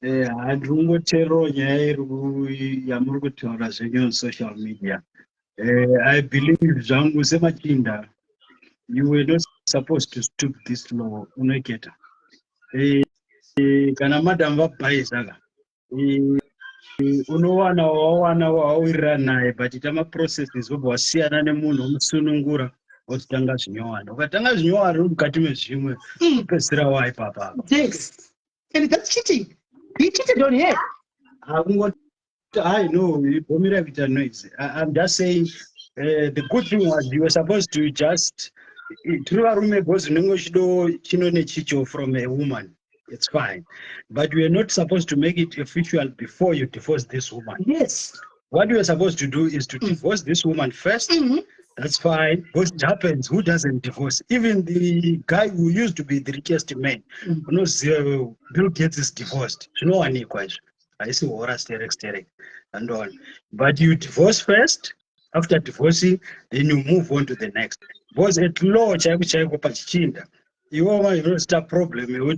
Handingotero nyaya yamuri kutaura zvenyu on social media. I believe zvangu semachinda, you were not supposed to stoop this low. Unoketa. Kana madam vabai saka. Unowana wawirira naye but itama processes wobva wasiyana nemunhu umusunungura otanga zvinyohana ukatanga zvinyohana mukati mezvimwe pedzisira waipapa. Yes, and that's cheating. He cheated on her. I know you bomira kuita noise. I'm just saying the good thing was you were supposed to just tiri varume gozi nengo chino nechicho from a woman. It's fine, but we are not supposed to make it official before you divorce this woman. Yes. What you are supposed to do is to divorce this woman first. That's fine. What happens? Who doesn't divorce? Even the guy who used to be the richest man, who knows Bill Gates is divorced. You know what I see horror staring and all. But you divorce first. After divorcing, then you move on to the next. Because at law, you don't start problem. You were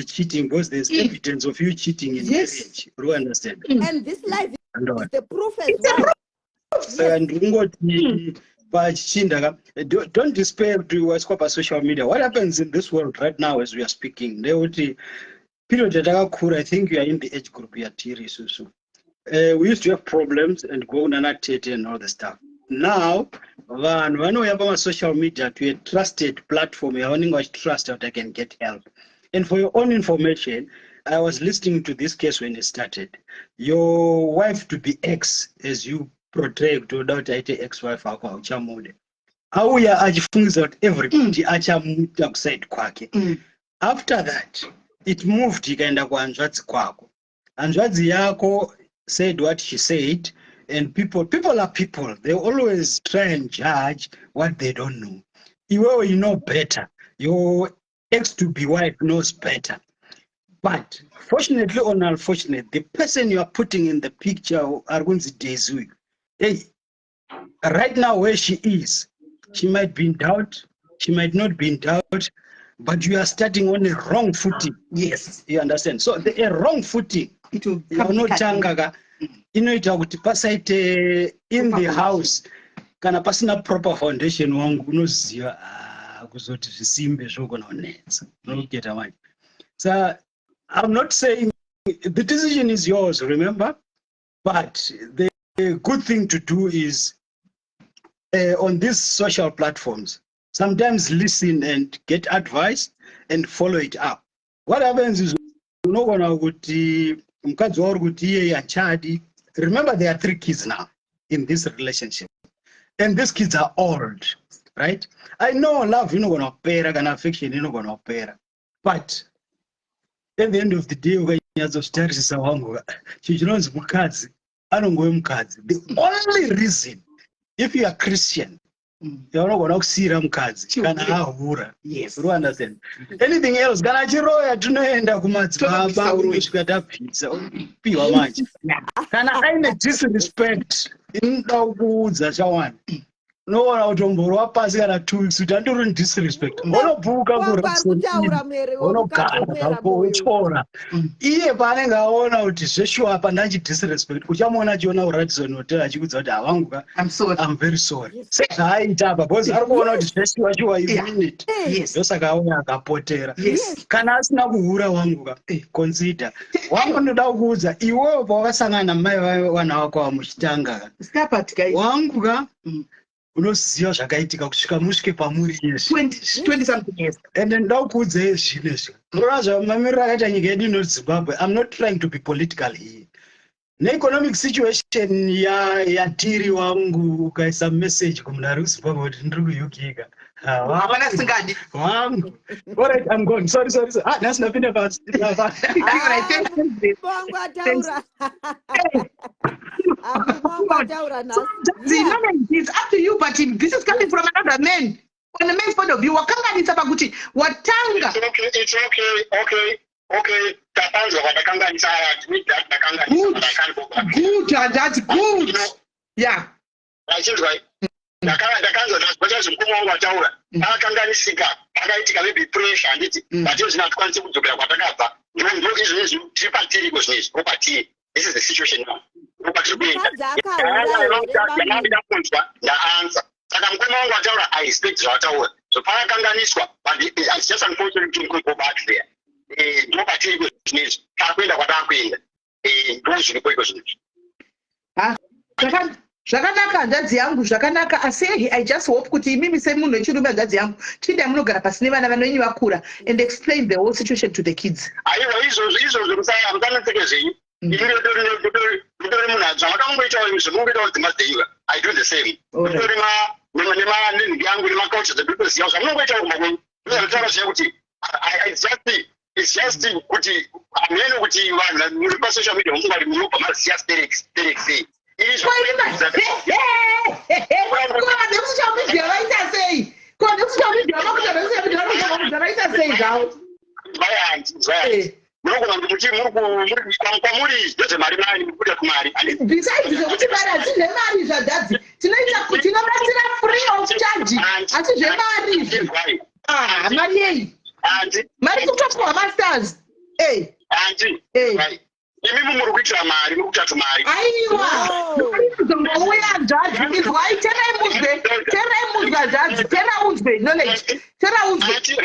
cheating because there's evidence of you cheating in marriage. You understand? And this life is the proof as well. Don't despair to what's called social media. What happens in this world right now as we are speaking? Period, I think you are in the age group. We used to have problems and go on and all the stuff. Now, when we have on social media to a trusted platform, you're only going to trust that I can get help. And for your own information, I was listening to this case when it started. Your wife to be ex, as you portray to doubt ex-wife, how we are that everybody outside kwake. After that, it moved ikaenda kwa Anzwadzi kwako. Anzwadzi yako said what she said. And people are people. They always try and judge what they don't know. You know better. Your ex-to-be wife knows better. But fortunately or unfortunately, the person you are putting in the picture, Argunzi Dezui, right now where she is, she might be in doubt, she might not be in doubt, but you are starting on a wrong footing. Yes. You understand? So the wrong footing, it will not changaga. Inoita kuti pasaite in the house kana pasina proper foundation wangu unoziva kuzoti zvisimbe zvogona kunetsa unogeta manje. So I'm not saying the decision is yours, remember, but the good thing to do is on these social platforms sometimes listen and get advice and follow it up. What happens is unogona kuti mukadzi wauri kuti iye achadi. Remember, there are 3 kids now in this relationship, and these kids are old, right? I know love, gonna pera, and affection, gonna pera, but at the end of the day, nyadzozvitarisisa wangu chinonzi mukadzi anongove mukadzi. The only reason if you are Christian yaunogona kusiyira mukadzi kana ahura. Yes. You understand? Anything else kana achiroya tinoenda kumadzibaba unosvika tapisa piwa manje. Kana aine disrespect inoda kuudza chawani. Unoona kuti umboro pasi kana 2 weeks kuti andori disrespect. Unobuka kutaura mwere unogara uchora. Iye paanenge aona kuti zveshuwa apa ndanchi disrespect uchamuona achiona kuRadisson Hotel achikudza kuti hawangu I'm very sorry. Sezvaaita apa because ari kuona kuti zveshuwa shuwa iminute. Ndosaka aona akapotera. Kana asina kuhura wangu consider. Wangu ndoda kuudza iwewe pawakasangana namai vana vako vamuchitanga. Wangu unoziva zvakaitika kusvika musvike pamuri yeshe 20 something years. And ndoda kuudza zvinezvi. Unoona mamiriro akaita nyika yedu inoti Zimbabwe. I'm not trying to be political here. Economic situation yatiri wangu ukaisa message kumunhu weZimbabwe kuti ndiri kuUK. Havana singadi. Wangu. All right, I'm going. Sorry. That's nothing about it. Bongo ataura. Bongo ataura nasi. It's up to you, but this is coming from another man. On the man's point of view, wakanganisa pakuti watanga. Okay. Tapanzwa watakanganisa admit that takanganisa. Good, that's good. Yeah. Achizwa ndakanzwa ndakuti mukuru wangu ataura akakanganisika akaitika maybe pressure anditi but zvinakwanisa kudzokera kwatakabva ndo izvo tiri patiri kozvinezvi property. This is the situation now. Property kuenda ndakunzwa ndaanza saka mukuru wangu ataura I respect zvataura so pakakanganiswa but it's just unfortunate to go back there. Ndo patiri kozvinezvi takuenda kwatakuenda ndo zviripo izvozvinezvi. Zvakanaka hanzvadzi yangu zvakanaka asi I just hope kuti imimi semunhu wechirume hanzvadzi yangu tinde munogara pasi nevana vanonyi vakura and explain the whole situation to the kids. Aiwa izvozvo musanetseke ndori munhu zvamakangoitawo izvo mungoitawo kuti mazeiva I do the same. Ndori nemanhingi yangu nemaculture dzekutoziva zvamunongoitawo kumakwenyu ndozvataura zviya kuti it's just kuti hameno kuti vanhu muri pasocial media mungari munobva maziya stereks. Besides zvokuti mari hatine mari zvadhadzi tinobatsira free of charge hatizve mari mari yei mari kutopiwa masters imimi muri kuitira mari muri kutatu mari aiwa zongouya dzadzi izwai terai muzwa dzadzi teraunzwe knowledge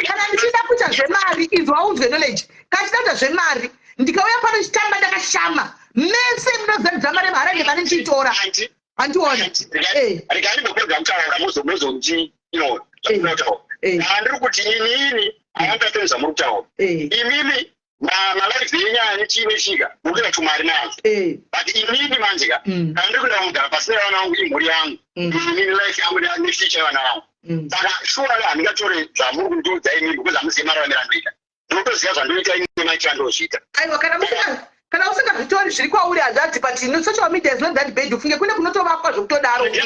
kana ndichida kuita zvemari izwaunzwe knowledge kachidadza zvemari ndikauya pano chitamba ndakashama mese munozadzidza mari mharande mari ndichitora handiona regani ndopedza kutaura muzonji handiri kuti inini haandatenza muri kutaura imimi malaife yenyaya nechiine shika mukuita tumari nazo but inini manje ka kana ndiri kuenda kugara pasina vana vangu imhuri yangu inini life yangu nefuture yevana vangu saka shuwa handingatore zvamuri kundiudza inini because hamuzivi mari vandirandoita ndinotoziva zvandoita inini maichandozviita aiwa kana usingazvitori zviri kwauri hanzvadzi but social media is not that bad ufunge kune kunotovakwa zvokutodaro kune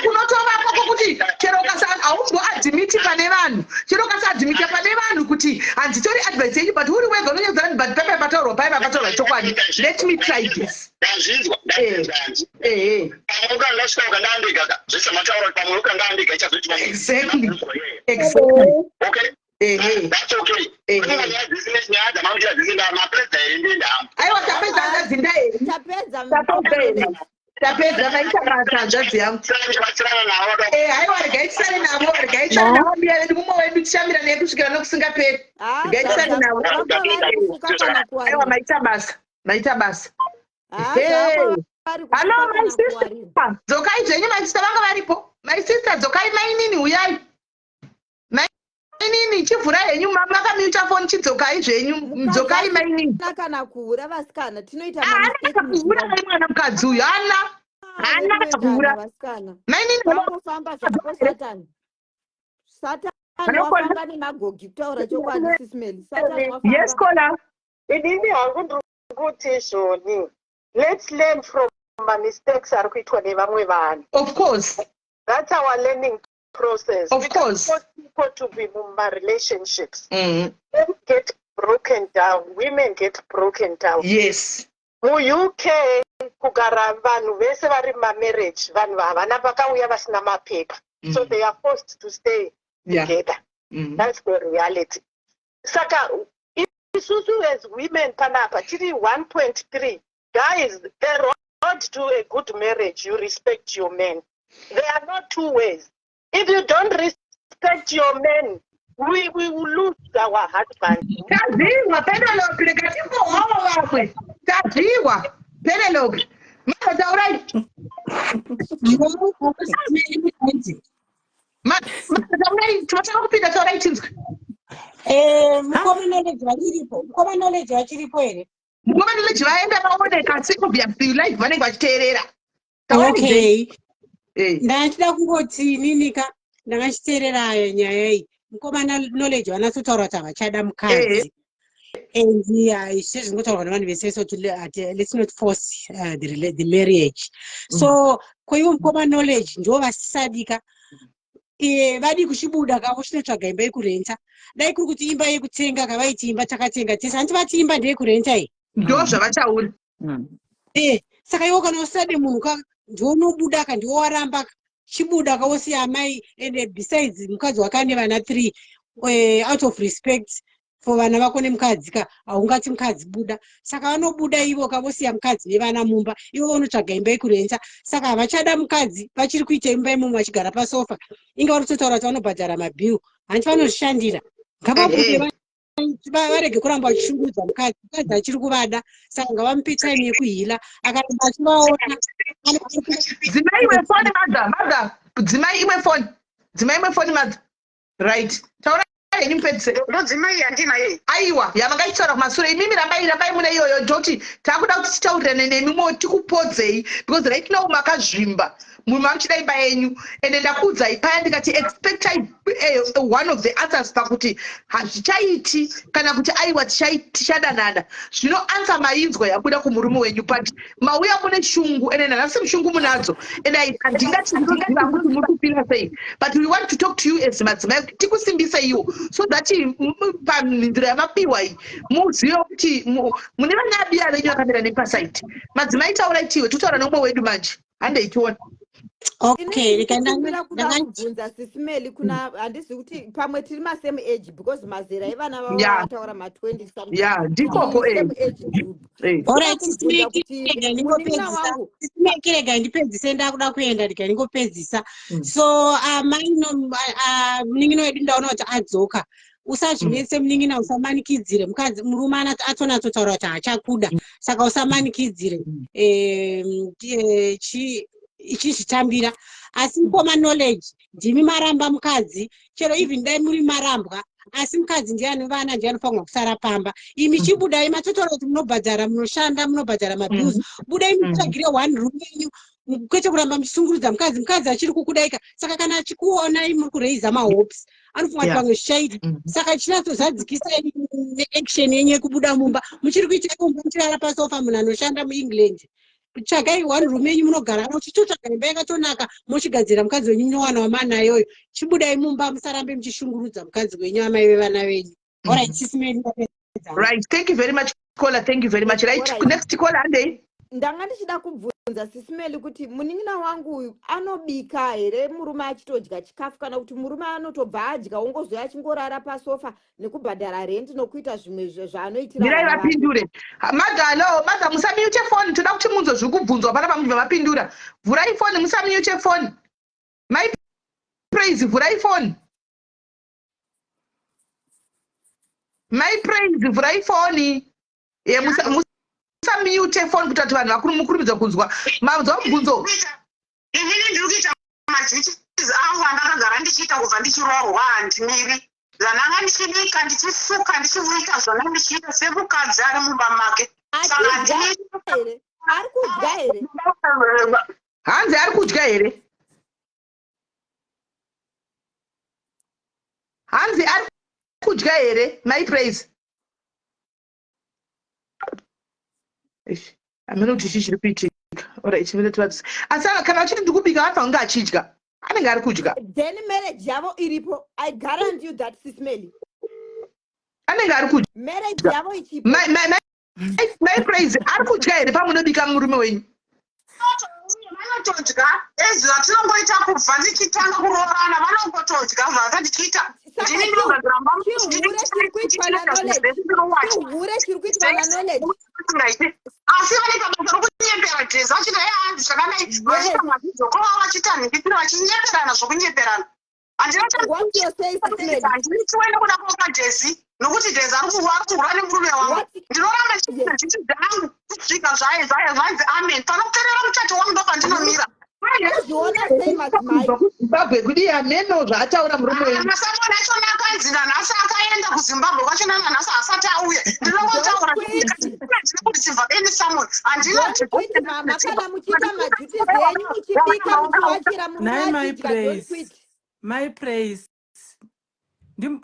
kunotovakwa kwokuti chero haumboadhimiti pane vanhu chero ukasaadhimita pane vanhu kuti handitori advice yenyu but uri wega unonyadzana but paipai pataurwa paipai pataurwa chokwadi let me try this ndazvinzwa ukanga ndasvika ukandandega zvese mataura pamwe ukanga andega ichazoitika exactly okay that's okay. Business nyaya dzamakuita dzisinda mapedza here ndendamo. Aiwa tapedza hanzvadzi ndaeri. Tapedza maita basa hanzvadzi yangu. Tibatsirana navo. Aiwa regai tisare navo mira vedu mumwe wedu tishamira naye kusvikira nokusingaperi. Regai tisare navo. Aiwa maita basa. Hello my sister. Dzokai zvenyu my sister vanga varipo. My sister dzokai mainini uyai. Mainini chivhura henyu makamiuta foni chidzokai zvenyu dzokai mainini kana kuhura vasikana tinoita kuhura mai mwana mukadzi uyu hana kuhura mainini vanofamba zvapo satani wafamba nemagogi kutaura chokwadi sisimeli satani yes kola inini hangu ndiri kuti zvoni let's learn from mistakes ari kuitwa nevamwe vanhu. Of course. That's our learning process. Of course. For people to be in relationships. Mm. Men get broken down. Women get broken down. Yes. Mu-UK kugara vanhu vese vari marriage, vanhu havana vakauya vasina mapepa. So they are forced to stay together. That's the reality. Saka isusu as women panapa tiri 1.3. Guys, the road to a good marriage, you respect your men. There are not two ways. If you don't respect your men, we will lose our husband. Taziwa Penelope negative hawa wakwe. Taziwa Penelope. Mama alright. Mama alright. Tunataka kupita alright. Mukoma knowledge vachiripo here. Mukoma knowledge vaenda vaoneka siku vya live vanenge vachiteerera. Okay. Ndachida kungoti ninika ndakachiteerera nyaya iyi. Mukoma knowledge vanasotaura kuti havachada mukadzi. And izvi zvingotaurwa nevanhu vese so let's not force the marriage. So kwaivo mukoma knowledge ndo vasisadika. Vadi kuchibuda kavo chinotsvaga imba yekurenta. Dai kuri kuti imba yekutenga kavaiti imba takatenga tese hanti vati imba ndeyekurenta iyi. Ndo zvavataura. Saka iwo kana usade munhu ndionobuda ka ndiwo waramba chibuda kawosiya amai and besides mukadzi wakane vana 3 out of respect for vana vako nemukadzi ka haungati mukadzi buda. Saka vanobuda ivo kavosiya mukadzi nevana mumba ivo vanotsvaga imba yekurenta. Saka havachada mukadzi vachiri kuita imba imomo vachigara pasofa. Inge varitotaura kuti vanobhadhara mabhill hanti vanozvishandira. Ngavabude varege kuramba vachishungurudza mukadzi achiri kuvada. Saka ngavamupe time yekuhila akaramba achivaona. Dzimai imwe phone madha. Dzimai imwe phone madha. Right. Taura henyu mupedzise. Ndodzimai yandina yei. Aiwa yamangaitora kumashure imimi rambai mune iyoyo ndoti takuda kuti titaurire nemimo tikupodzei because right now makazvimba. Munhu mamuchida imba yenyu ende ndakuudzai paya ndikati expect one of the answers pakuti hazvichaiti kana kuti aiwa tichadanana. Zvino answer mainzwa yabuda kumurume wenyu but mauya mune shungu ende nanhasi mushungu munadzo and handingati ndinoziva kuti muri kupira sei but we want to talk to you as madzimai kuti tikusimbise iwo so that panzira yamapiwa iyi muzive kuti mune vanabiya venyu vakamira nepasaiti. Madzimai taurai tiwe tutaura nomwe wedu manje handeichiona. Okay, ndakanda kubvunza sisimeli kuna handisi kuti pamwe tiri masame age because mazera evana vavo vataura ma20 something. Yeah, ndikoko same age group. Alright, sisimekirega ndipedzise ndakuda kuenda ndikandingopedzisa. So munin'ino wedu ndaona kuti adzoka. Usazvinetse munin'ina usamanikidzire mukadzi murume atonatsotaura kuti hachakuda. Saka usamanikidzire. Ichizvitambira asi mukoma knowledge ndimi maramba mukadzi chero even dai muri marambwa asi mukadzi ndiye ane vana ndiye anofanirwa kusara pamba. Imi chibudai matotaura kuti munobhadhara munoshanda munobhadhara mabhills budai mutsvagire one room yenyu kwete kuramba muchisungurudza mukadzi achiri kukudaika. Saka kana achikuona muri kureiza mahopes anofunga kuti pamwe zvichaita. Saka chinatozadzikisai neaction yenyu yekubuda mumba muchiri kuita kumba muchirara pasofa munhu anoshanda muengland. Tsvagai one room yenyu munogara muchitotsvaga imba yakatonaka mochigadzira mukadzi wenyu munowana wamana iyoyo. Chibudai mumba musarambe muchishungurudza mukadzi wenyu amai vevana venyu. Alright, sisimeni. Right, thank you very much caller, thank you very much. Right, next caller andei. Ndanga ndichida kubvunza sisimeli kuti munin'ina wangu uyu anobika here murume achitodya chikafu kana kuti murume anotobva adya ongozoya achingorara pasofa nekubhadhara rent nokuita zvimwe zvaanoitira. Mirai vapindure. Madha musamute phone toda kuti munzo zviri kubvunzwa pana pamubva mapindura. Vhurai phone musamute phone. My praise vhurai phone. My praise vhurai phone. Musamute phone kuti vanhu vakuru mukurumidza kunzwa. Mabvunzo mubvunzo. Inini ndiri kuita madzichizi angu andakagara ndichiita kubva ndichiroorwa handimiri. Zvananga ndichibika ndichisuka ndichivuita zvona ndichiita semukadzi ari mumba make. Ari kudya here? Hanzi ari kudya here? Hanzi ari kudya here? My praise. amene kuti chiri kuitika. Alright, chimene tivatisa. Asana kana achiti ndikubika afa unga achidya. Anenge ari kudya. Then marriage yavo iripo. I guarantee you that Sismeli. Anenge ari kudya. Marriage yavo ichipo. My praise ari kudya ere pamunobika murume wenyu. Vanotodya ezvo vatinongoita kubva ndichitanga kuroorana vanongotodya vakatichiita ndini ndinogadziramba asi vaneka basa rokunyepera dhezi vachida zvakanai vachiita madzidzokoa vachiita nhikipiro vachinyeperana zvokunyeperana handinitiwende kuda kuoka dhezi nokuti dhezi ari kurwara nemurume wangu ndinoramba ndichiti dhangu kusvika zvanzi amen panoperera muchato wangu ndopandinomira Zimbabwe kudi ameno zvaataura murume wenyu. Masango achona akanzi nanhasi akaenda kuZimbabwe kwachona nanhasi asati auya ndinongotaura kuti chibva eni Samuel handinoti mama kana muchiita majuti zenyu muchibika muchiwachira murume my praise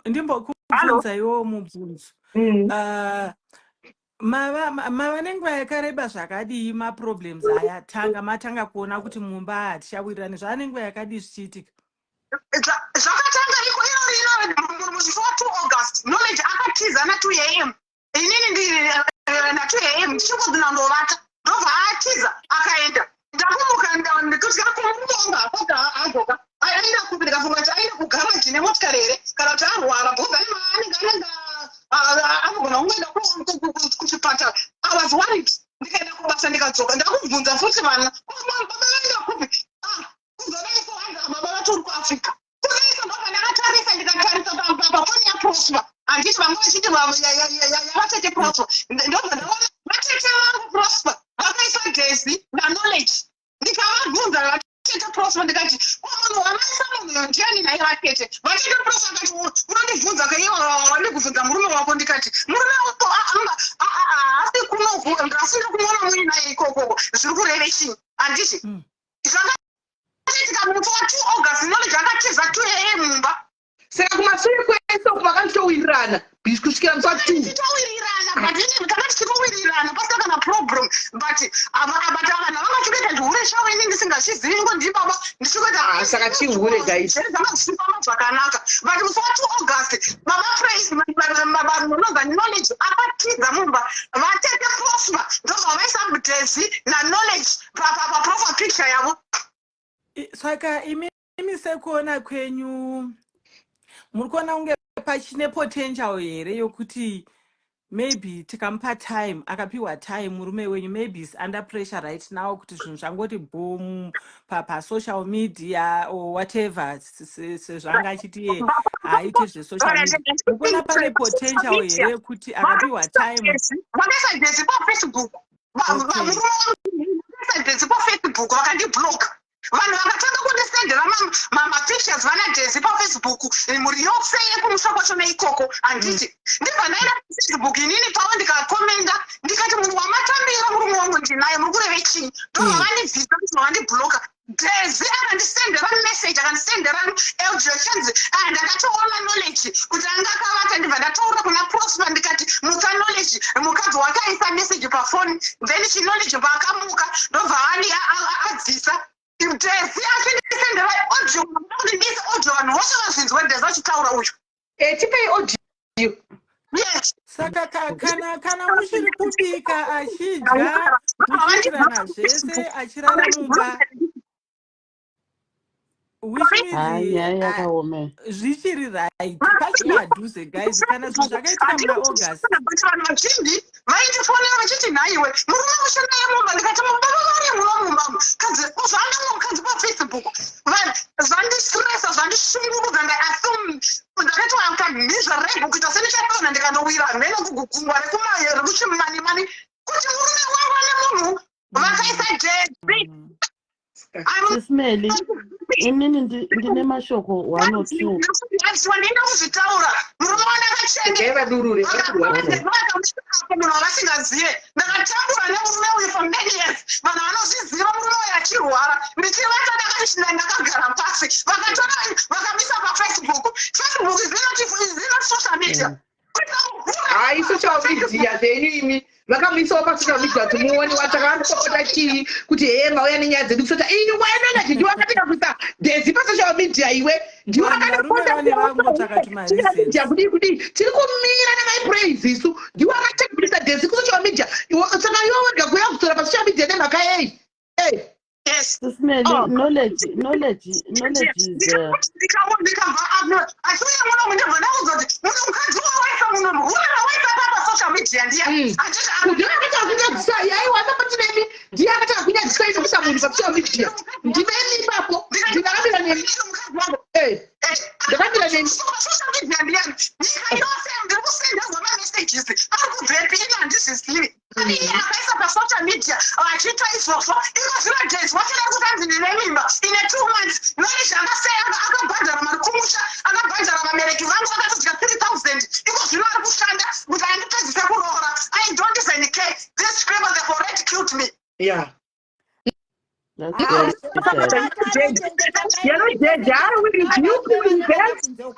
ndimbokubvunzaiwo mubvunzo mava nenguva yakareba zvakadii maproblems aya matanga kuona kuti mumba hatichawirirani zvava nenguva yakadii zvichiitika zvakatanga iro musi wa 2 August knowledge akatiza na2 am inini ndiri na2 am ndichingogona ndovata ndobva atiza akaenda ndakumuka ndikutya kumuronga apoda agoka aenda kupirika funga kuti aenda kugaraji nemotikari here kana kuti arwara bhoza anenge anogona kungoenda kuchipatara. I was worried ndikaenda kubasa ndikadzoka ndakubvunza futi vana baba vaenda kupi kuzonaisa baba vatori kuafrica kunaisa ndobva ndakatarisa ndikatarisa pafoni yaprosper handiti vamwe vachiti yavatete prosper ndobva ndaona vatete vangu prosper vakaisa dhezi naknowledge ndikavabvunza vatete prosper ndikati munhu wamaisa munhu ndiani naye vatete vatete prosper akati unondibvunza kaiwa wandi kubvunza murume wako ndikati murume wako asi kunoku ndasinde kumuona mui naye ikokoko zviri kureve chii handiti zvakaitika musi wa 2 August knowledge akatiza 2 am mumba saka kumashure kwese kwakatowirirana kusvikira musi wa 2 kana tichitowirirana pasina kana problem but vanhu vamachikuita ndihure shavo ini ndisingazvizivi ngondibaba ndichikuita saka chihure guys zvisifamba zvakanaka but musi wa 2 August baba praise vanononga knowledge akatiza mumba vatete prosper ndobva vaisa mudhezi naknowledge paprofile picture yavo. Saka imi sekuona kwenyu muri kuona kunge pachine potential here yokuti maybe tikamupa time akapiwa time murume wenyu maybe is under pressure right now kuti zvinhu zvangoti boom pasocial media or whatever sezvanga achiti haiti zvesocial media mukuona pane potential here yokuti akapiwa time vakaisa dhezi pafacebook vakaisa dhezi pafacebook vakandibloka vanhu vakatanga kundisendera mapictures vana dhezi pafacebook muri yose yekumusha kwacho neikoko handiti ndibva ndaenda pafacebook inini pavo ndikakomenda ndikati munhu wamatambira murume wangu ndinaye muri kureve chii ndobva vandibvisa kuti vandibloka dhezi akandisendera message akandisendera eldrachanzi ndakatoona knowledge kuti anga akavata ndibva ndataura kuna prosper ndikati muka knowledge mukadzi wake aisa message pafoni then chiknowledge paakamuka ndobva vani adzisa dhezi achindisendera audio ndidise audio vanhu vose vazinzwe dhezi achitaura uyu tipei audio. Yes. Saka kana muchiri kubika achidya muchiitirana zvese achirara mumba which means zvichiri right pachiri padhuze guys kana zvinhu zvakaitika muna August vanhu vazhinji vaindifonera vachiti nhaiwe murume mushanda yemumba ndikati mubaba vari muno mumbamo kadzi zvandango mukadzi pafacebook zvandistresa zvandishungurudza ndaassume ndakatoakamhizvarebu kuita sendichadona ndikandowira mhene kugugungwa rekuchimani kuti murume wangu ane munhu vakaisa dhezi Sismeli, inini ndine mashoko 1 or 2. Ndinoda kuzvitaura murume wandakachengera durure munhu avasingazive ndakatambura nemurume uyu for many years vanhu vanozviziva murume uyu achirwara ndichivata ndakati ndakagara pasi vakatora vakamisa pafacebook. Facebook is not social media. Hai social media zvenyu imi vakamuisawo pasocial media kuti muone watakapopota chii kuti mauya nenyaya dzedu kusota iwe Knowledge ndiwe wakatanga kuisa Desi pasocial media iwe ndiwe wakatanga kudi tiri kumira nemaipraise isu ndiwe wakatanga kuisa Desi kusocial media saka iwe wega kuya kutora pasocial media nemhaka yei. Yes. Knowledge is I don't even care. This screamer they already killed me. Yeah. That's good.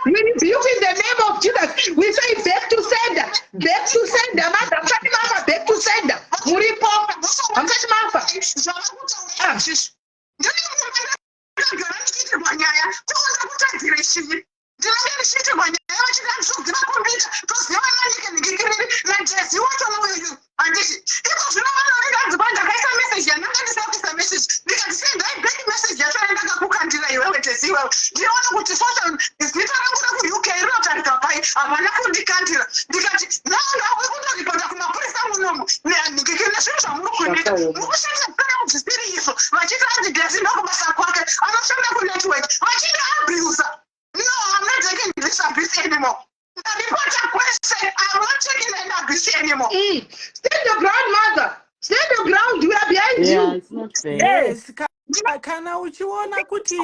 We rebuke in the name of Jesus. We say back to sender. Back to sender. Back to sender. I'm no, I'm not taking this abuse anymore. I'm not taking any abuse anymore. Stand your ground, mother. Stand your ground. We are behind you. It's not fair. Yes. Kana uchiona kuti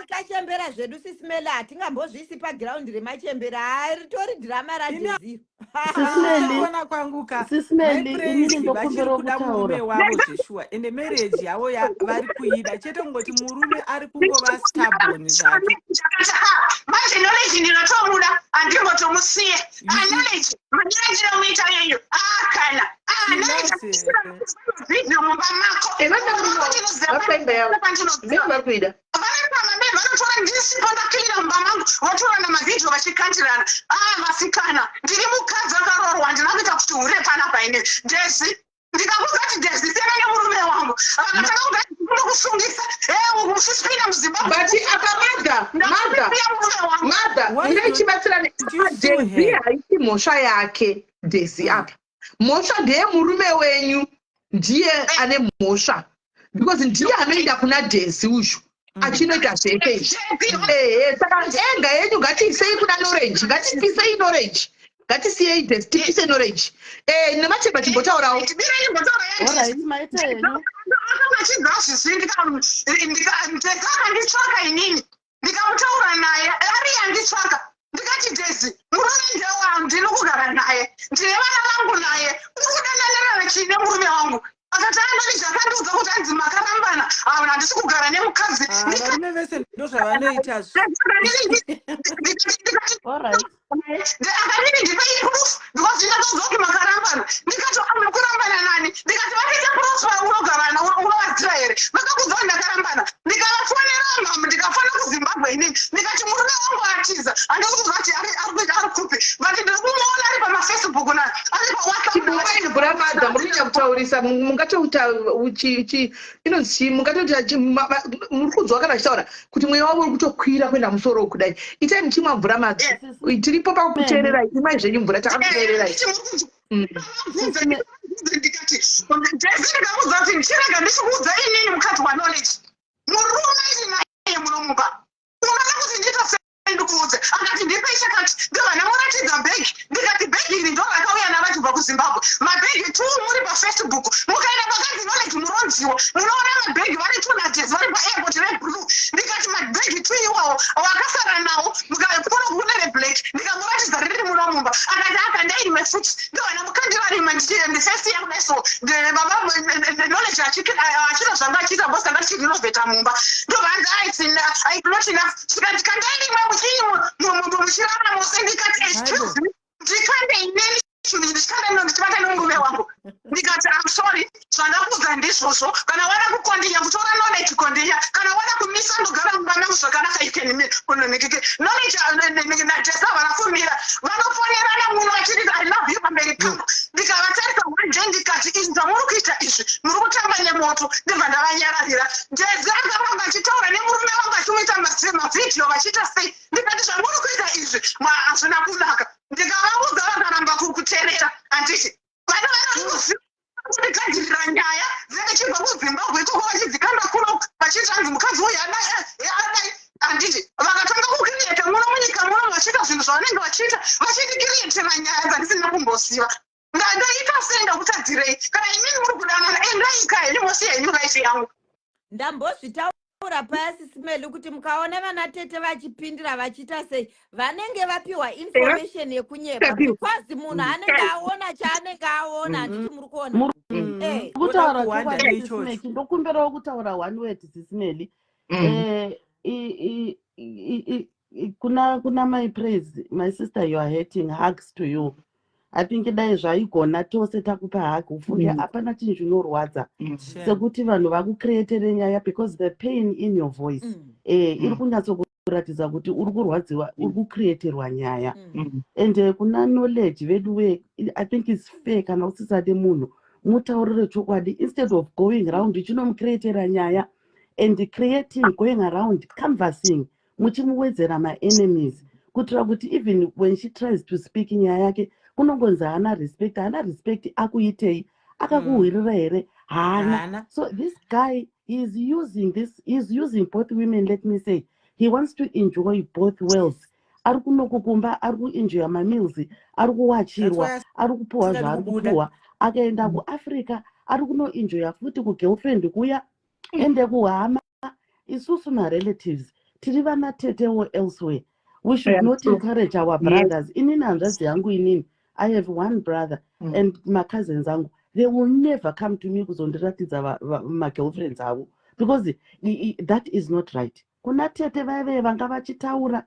Kachembera zvedu sisimela hatingambozvisi paground remachembera ritori drama radhezi kuona kwanguka vachiri kuda murume wavo zveshuwa ende marriage yavo vari kuida chete kungoti murume ari kungova stubborn zvake manje Knowledge ndinotomuda andimbotomusiye Knowledge ndinomuita yeyo kana video mumba mako vanotora ndisipo ndakirira mumba mangu votora namavidhio vachikandirana vasikana ndiri mukadzi akarorwa ndina kuita kuti hure panapa ine Desi ndikamuza kuti Desi siyana nemurume wangu vakatanga kugara kusungisa usisipinda muzimbabwe but mother ndaichibatsirane Desi haisi mhosva yake Desi apa mhosva ndeye murume wenyu ndiye ane mhosva because ndiye anoenda kuna Desi uyu achinoita zveke izvi saka enga yenyu ngatiisei kuna Knowledge ngatipisei Knowledge ngatisiyei Desi tipise Knowledge nemachemba timbotaurawo nditsvaka inini ndikamutaura naye ari yanditsvaka ndikati Desi murume ndewangu ndiri kugara naye ndine vana vangu naye uri kudandanirana chii nemurume wangu akati andoni zvakandiudza kuti anzi makarambana auna handisi kugara nemukadzi varume vese ndozvavanoita akadini ndipei proof because ndinataudzwa kuti makarambana ndikati amuna kurambana nani ndikati vapinde proof unogarana unovadzira here vakakudza kuti ndakarambana ndikavafonera ndikafonera kuzimbabwe inini ndikati murume wangu atiza handisi kuzwa kuti ari kupi but ndiri kumuona ari pamafacebook nani ari pawhatsapp murunya kutaurisa mungatoita inonzi mungatoita muri kunzwa kana achitaura kuti mweya wavo uri kutokwira kuenda musoro kudai itai muchimwa mvura madzi tiripo pakuteererai imai zvenyu mvura takakuteererai ndikati Desi ndikamuudza kuti chirega ndichikuudza inini mukadzi waKnowledge murume ndinaye munomumba unoda kuti ndiita sei ndikuudze akati ndipei chakati ndivana muratidza bhegi ndikati bhegi iri ndo rakauya navachibva kuzimbabwe mabhegi 2 muri pafacebook mukaenda pakanzi knowledge muronziwa munoona mabhegi vari 2 natesi vari paairport reblue ndikati mabhegi 2 iwawo wakasara nawo mukapona kune reblack ndikamuratidza riri munomumba akati akandairime futi ndovana mukandivarima ndifesiya kuneso baba knowledge achita zvanga achiita bosi anga chirenovheta mumba ndovanzi aitinoti tikati kandairima muchirara mose ndikati excuse me ndikande ineni ndikande ndichibata nemurume wangu ndikati am sorry zvandakuudza ndizvozvo kana wada kukondinya kutora knowledge kondinya kana wada kumisa ndogara mumba mangu zvakanaka knowledge najesa vanafumira vanofonerana munhu vachiti I love you pamberi pangu ndikavatarisa one day ndikati izvi zvamuri kuita izvi muri kutamba nemoto ndibva ndavanyararira ndezanga vanga achitaura nemurume wangu achimuita mavhidhiyo vachiita sei ndikati zvamuri kuita izvi hazvina kunaka ndikavaudza vakaramba kuteerera handiti vana vanoziva kugadzirira nyaya dzechibva kuzimbabwe toko vachidzikanda kuno vachiti hanzi mukadzi uyu adai handiti vakatanga kukiriyeta muno munyika muno vachiita zvinhu zvavanenge vachiita vachitikiriyetera nyaya dzandisina kumboziva ndandoita sei ndakutadzirei kana imini muri kudanana endaika henyu mosi henyu raifi yangu ndambozvitaura paya sisimeli kuti mukaona vanatete vachipindira vachiita sei vanenge vapiwa information yekunyepa because munhu anenge aona chaanenge aona handiti muri kuona kutaura chokwadi sisimeki ndokumbirawo kutaura one word sisimeli kuna my praise my sister you are hating hugs to you I think dai zvaigona tose takupa hug ufunge hapana chinhu chinorwadza sekuti vanhu vakucreatere nyaya because the pain in your voice iri kunyatsokuratidza kuti uri kurwadziwa uri kucreaterwa nyaya and kuna knowledge vedu I think it's fair kana usisade munhu mutaurire chokwadi instead of going around chinomucreatera nyaya and creating going around canvassing muchimuwedzera ma-enemies kuitira kuti even when she tries to speak nyaya yake unongonzi haana respect akuitei akakuhwirira here haana so this guy is using both women let me say he wants to enjoy both worlds ari kunokukumba ari kuenjoya mamills ari kuwachirwa ari kupuwa zvaari kupuwa akaenda kuafrica ari kunoenjoya futi kugirlfriend kuya ende kuhama isusu marelatives tiri vana tetewo elsewhere we should not encourage our brothers inini hanzvadzi yangu inini I have one brother and my cousins angu they will never come to me kuzondiratidza my girlfriends avo because that is not right kuna tete vaive vanga vachitaura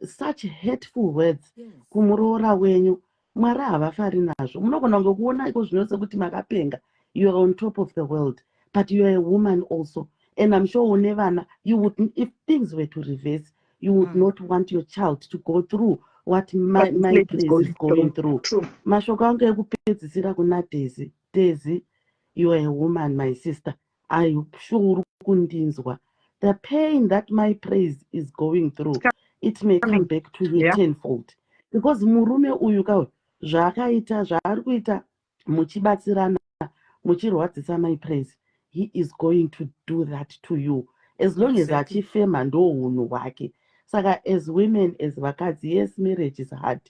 such hateful words kumuroora wenyu mwari havafari nazvo munogona ngokuona iko zvino sekuti makapenga you are on top of the world but you are a woman also and I'm sure une vana you would if things were to reverse you would not want your child to go through what my place is going through. Mashoko angu ekupedzisira kuna Daisy, you are a woman, my sister. I sure kundinzwa. The pain that my praise is going through, it may come back to you tenfold. Because murume uyu kawe, zvakaita, zvaari kuita, muchibatsirana, muchirwadzisa my praise, he is going to do that to you. As long as achifema ndo unhu hwake. Saka as women, as vakadzi, yes, marriage is hard.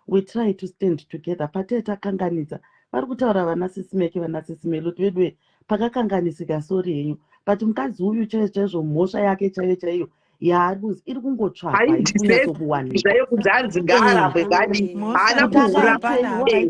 We try to stand together. Pateta kanganidza. Vari kutaura vanasisimeke kuti vedwe pakakanganisika sori henyu. But mukadzi uyu chaizvo mhosva yake chaiyo yaari kuzi iri kungotsvagwa iri kunyatsokuwanikwa.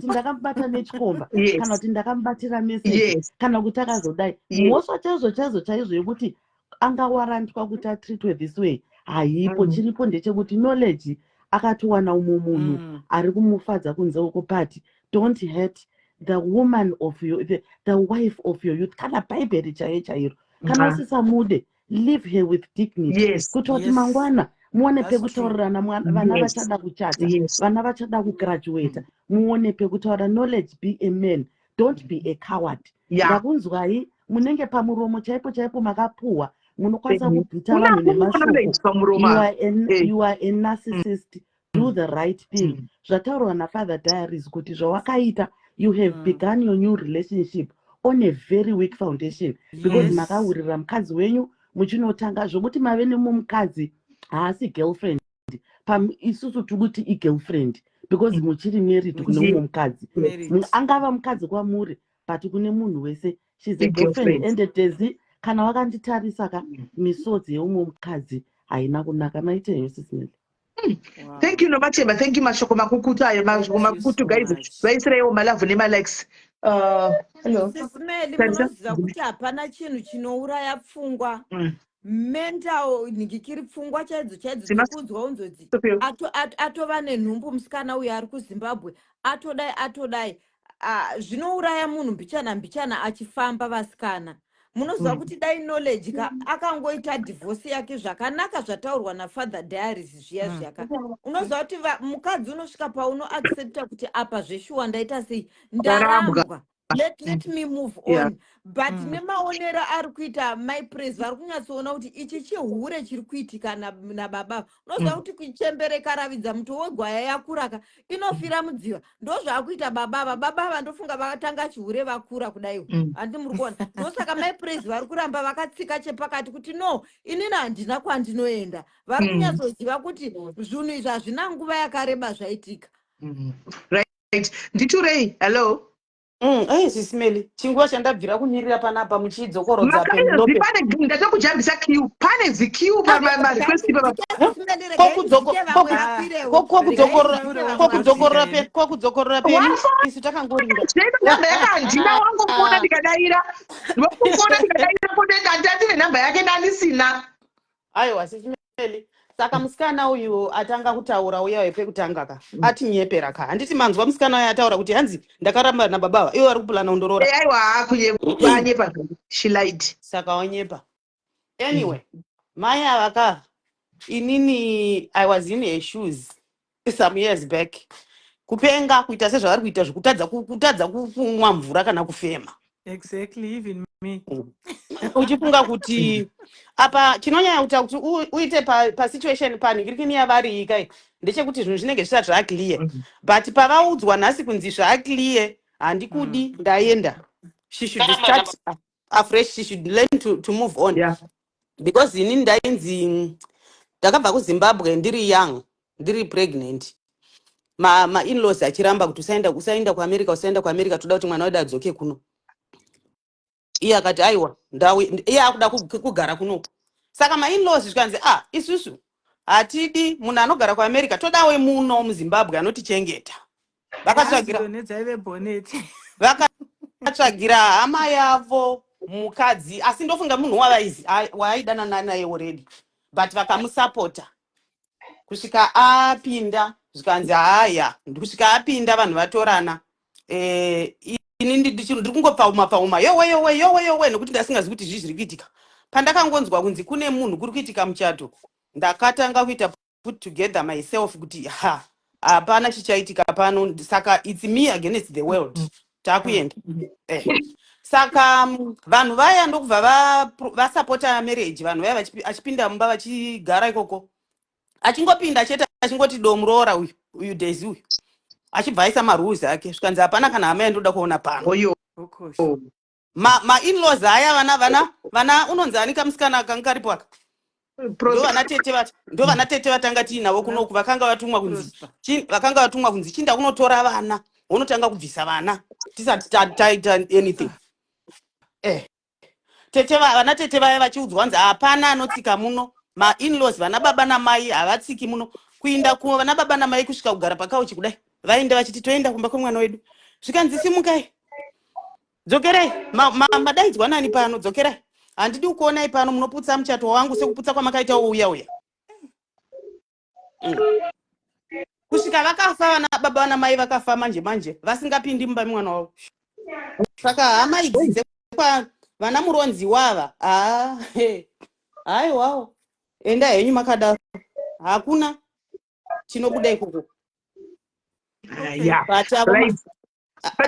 Ndakamubata nechikomba kana kuti ndakamubatira meseji kana kuti akazodai mhosva chaizvo yekuti angawarantwa kuti atreatwe this way. Haipo chiripo ndechekuti knowledge akatowana umwe munhu ari kumufadza kunze uko pati don't hurt the woman of your the wife of your youth kana bhaibheri chairo kana usisamude leave her with dignity kuti kuti mangwana muone pekutaurirana vana vachada kuchata vana vachada kugraduata muone pekutaura knowledge be a man don't be a coward ndakunzwai munenge pamuromo chaipo makapuhwa munokwanisa kubvita vanhu nemashoko you are a narcissist do the right thing zvataurwa nafather diaries kuti zvawakaita you have begun your new relationship on a very weak foundation because makawirira mukadzi wenyu muchinotanga zvokuti mave nemumukadzi haasi girlfriend isusu tikuti igirlfriend because muchiri married kune umwe mukadzi. Married. Angava mukadzi kwamuri but kune munhu wese she's a Big girlfriend girlfriend. and tezi kana wakanditarisa ka misodzi yeumwe mukadzi haina kunaka. Maite henyu sisinele. Wow. Thank you Nomatemba. Thank you mashoko makukutu ayo mashoko Thank you makukutu so guys. much. Vaisirewo malavu nemalekes. Hello. Sisimeli Tarisa. munoziva kuti hapana chinhu chinouraya pfungwa. Mental ningikiri pfungwa chaidzo chaidzo Sima- dzekuudzwa unzodzi Sopio. atova nenhumbu musikana uyu ari kuZimbabwe atodai zvinouraya munhu mbichana mbichana achifamba vasikana. Munoziva kuti dai knowledge akangoita divorce yake zvakanaka zvataurwa naFather Diaries zviya zviyaka. Unoziva kuti mukadzi unosvika pauno accepta kuti apa zveshuwa ndaita sei ndarambwa. Let me move on. Yeah. But nemaonero ari kuita my praise vari kunyatsoona kuti ichi chihure chiri kuitika nababa. Unoziva kuti kuchembereka ravidza muto wegwaya yakuraka inofira mudziva. Ndozvaakuita baba vandofunga vakatanga chihure vakura kudaiwo. Handi muri kuona. Ndosaka my praise vari kuramba vakatsika chepakati kuti no inini handina kwandinoenda. Vari kunyatsoziva kuti zvinhu izvi hazvina nguva yakareba zvaitika. Right. Nditurei. Hello. Sisimeli chinguva chandabvira kumirira panapa muchidzokorodza Makaino pane ndachokujambisa queue. Pane ziqueue pa request kokudzokorora peni isu takangorinda namba yake handina wangomuona ndikadaira. Ndinokuona ndikadaira kodenda handati namba yake ndanisina. aiwa sisimeli saka musikana uyu atanga kutaura uya wepekutanga ka atinyepera ka handiti manzwa musikana uyu ataura kuti hanzi ndakaramba nababa iwo ari kupulana undorora. Aiwa kunyepa she lied. Saka wanyepa. Anyway, mai avaka inini I was in her shoes some years back. Kupenga kuita sezvavari kuita zvekutadza kumwa mvura kana kufema. Exactly, even me. Uchifunga kuti apa chinonyanya kuita kuti uite pa situation panhingirikini yavari ikai ndechekuti zvinhu zvinenge zvisati zvaclear. But pavaudzwa nhasi kunzi zvaclear handikudi ndaenda. She should start afresh. She should learn to move on. Yeah. Because inini ndainzi ndakabva kuZimbabwe ndiri young, ndiri pregnant. Ma in-laws achiramba kuti usaenda kuAmerica toda kuti mwana wedu adzoke kuno. Iye akati aiwa iye akuda kugara kuno. Saka ma in-laws zvikanzi isusu hatidi munhu anogara kuAmerica todawe muno muZimbabwe anotichengeta. Vakatsvagira hama yavo mukadzi asi ndofunga munhu waaidanana naye already but vakamusapota kusvika apinda zvikanzi haya kusvika apinda vanhu vatorana. Ini ndiri kungopfauma yowe nekuti ndasingazi kuti zvii zviri kuitika. Pandakangonzwa kunzi kune munhu kuri kuitika muchato ndakatanga kuita put together myself kuti hapana chichaitika pano. Saka it's me against the world. Takuenda. Saka vanhu vaya ndokubva vasapota marriage. Vanhu vaya achipinda mumba vachigara ikoko achingopinda chete achingoti domuroora uyu Daisy uyu achibva aisa marules ake zvikanzi hapana kana hama yandoda kuona pano. Ma in-laws aya vana unonzi anika musikana akanga karipo aka ndo vana tete vatanga tiinavo kunoku vakanga vatumwa kunzi chinda kunotora vana unotanga kubvisa vana tisati taita anything. Vana tete vaya vachiudzwa vanzi hapana anotsika muno. Ma in-laws vana baba namai havatsiki muno. Kuinda vana baba namai kusvika kugara pakauchi kudai vaenda vachiti toenda kumba kwemwana wedu zvikanzi simukai dzokerai madaidzwa nani pano dzokerai handidi kuonai pano munoputsa muchato wangu sekuputsa kwamakaita uya kusvika vakafa vana baba namai vakafa manje vasingapindi mumba mwana wavo. Saka hama idzi dzekwa vana muronzi wava aiwawo enda henyu makadaro hakuna chinobuda ikoko.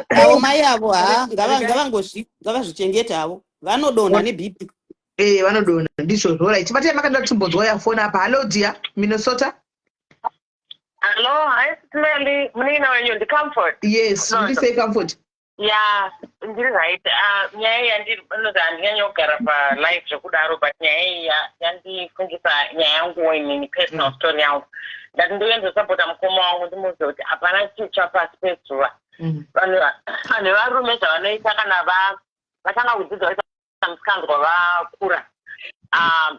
Avo mai avo ngavazvichengetawo vanodonha neBP. Vanodonha ndizvo right. Tibatai makanda timbonzwa yafona apa. Hello dear Minnesota. Hello, hi Sisimeli. Munina wenyu ndi Comfort. Yes, we say Comfort. Yeah, ndiri right. Nyaya yandinozi handinyanyo kugara palive zvekudaro, but nyaya iyi yandifungisa nyaya yangu inini personal story yangu. Ndati ndoenzosapota mukoma wangu ndimuudze kuti hapana chicha pasi pezuva. Vanhu varume zvavanoita kana vatanga kudzidza vaita musikanzwa vakura,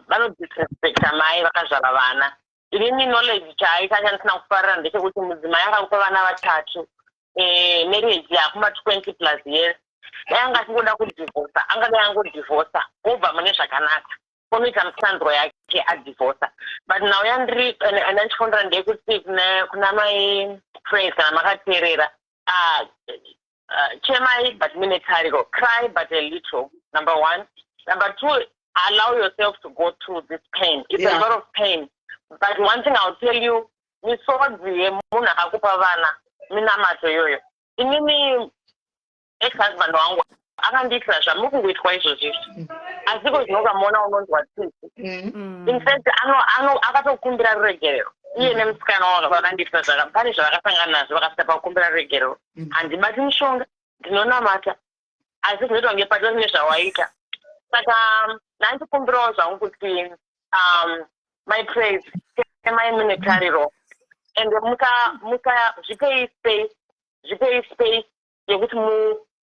vanodisrespecta mai vakazvara vana. Inini knowledge chaaita chandisina kufarira ndechekuti mudzimai akakupa vana 3. Marriage yakuma 20 plus years. Yanga asingoda kudivorca, angadai angodivorca, obva mune zvakanaka. Unoita musikanzwa yake adivorca. But now yandiri andichifundira ndekuti kuna mai praise kana makateerera. Chemai but mune tariro. Cry but a little. Number 1. Number 2, allow yourself to go through this pain. It's a lot of pain. But one thing I'll tell you, misodzi yemunhu akakupa vana minamato iyoyo. Inini ex-husband wangu akandiitira zvamuri kungoitwa izvozvo. Asiko zvinokamona unonzwa tsitsi. In fact, akatokumbira ruregerero. Iye nemusikana wavo vakandiitira pane zvavakasangana nazvo vakasvika pakukumbira ruregerero. Handibati mushonga, ndinonamata. Asi zvinoitwa ngepatori nezvawaita. Saka ndandikumbirawo zvangu kuti my praise, my minitariro, and muka zvipei space yekuti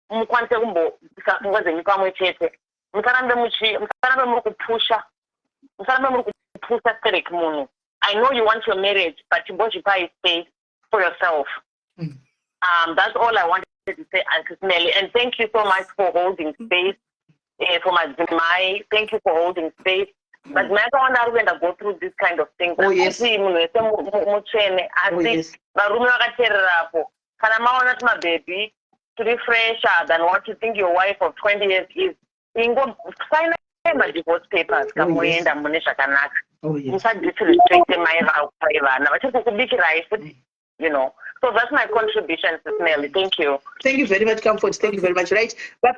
mukwanise kumbofungwa dzenyu pamwe chete. Musarambe muri kupusha stereki munhu. I know you want your marriage, but chimbozvipai space for yourself. That's all I wanted to say, Auntie Smelly, and thank you so much for holding space for my Zimai. Thank you for holding space. But I don't want to go through this kind of thing. Oh, yes. My baby to be fresher than what you think your wife of 20 years is. Sign my divorce papers. Oh, yes. Oh, yes. You know. So that's my contribution, Nelly. Thank you. Thank you very much, Comfort. Thank you very much. Right. But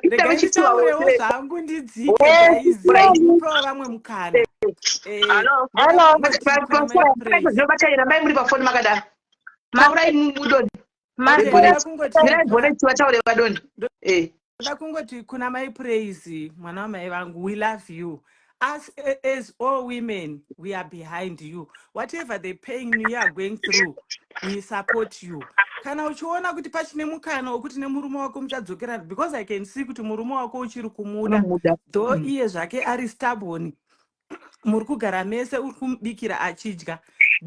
Ndoda kungoti kuna mai praise mwana wamai vangu, we love you. As all women, we are behind you. Whatever the pain you are going through, we support you. Kana uchiona kuti pachine mukana wekuti nemurume wako muchadzokera, because I can see kuti murume wako uchiri kumuda, though iye zvake ari stubborn, muri kugara mese uri kumubikira achidya.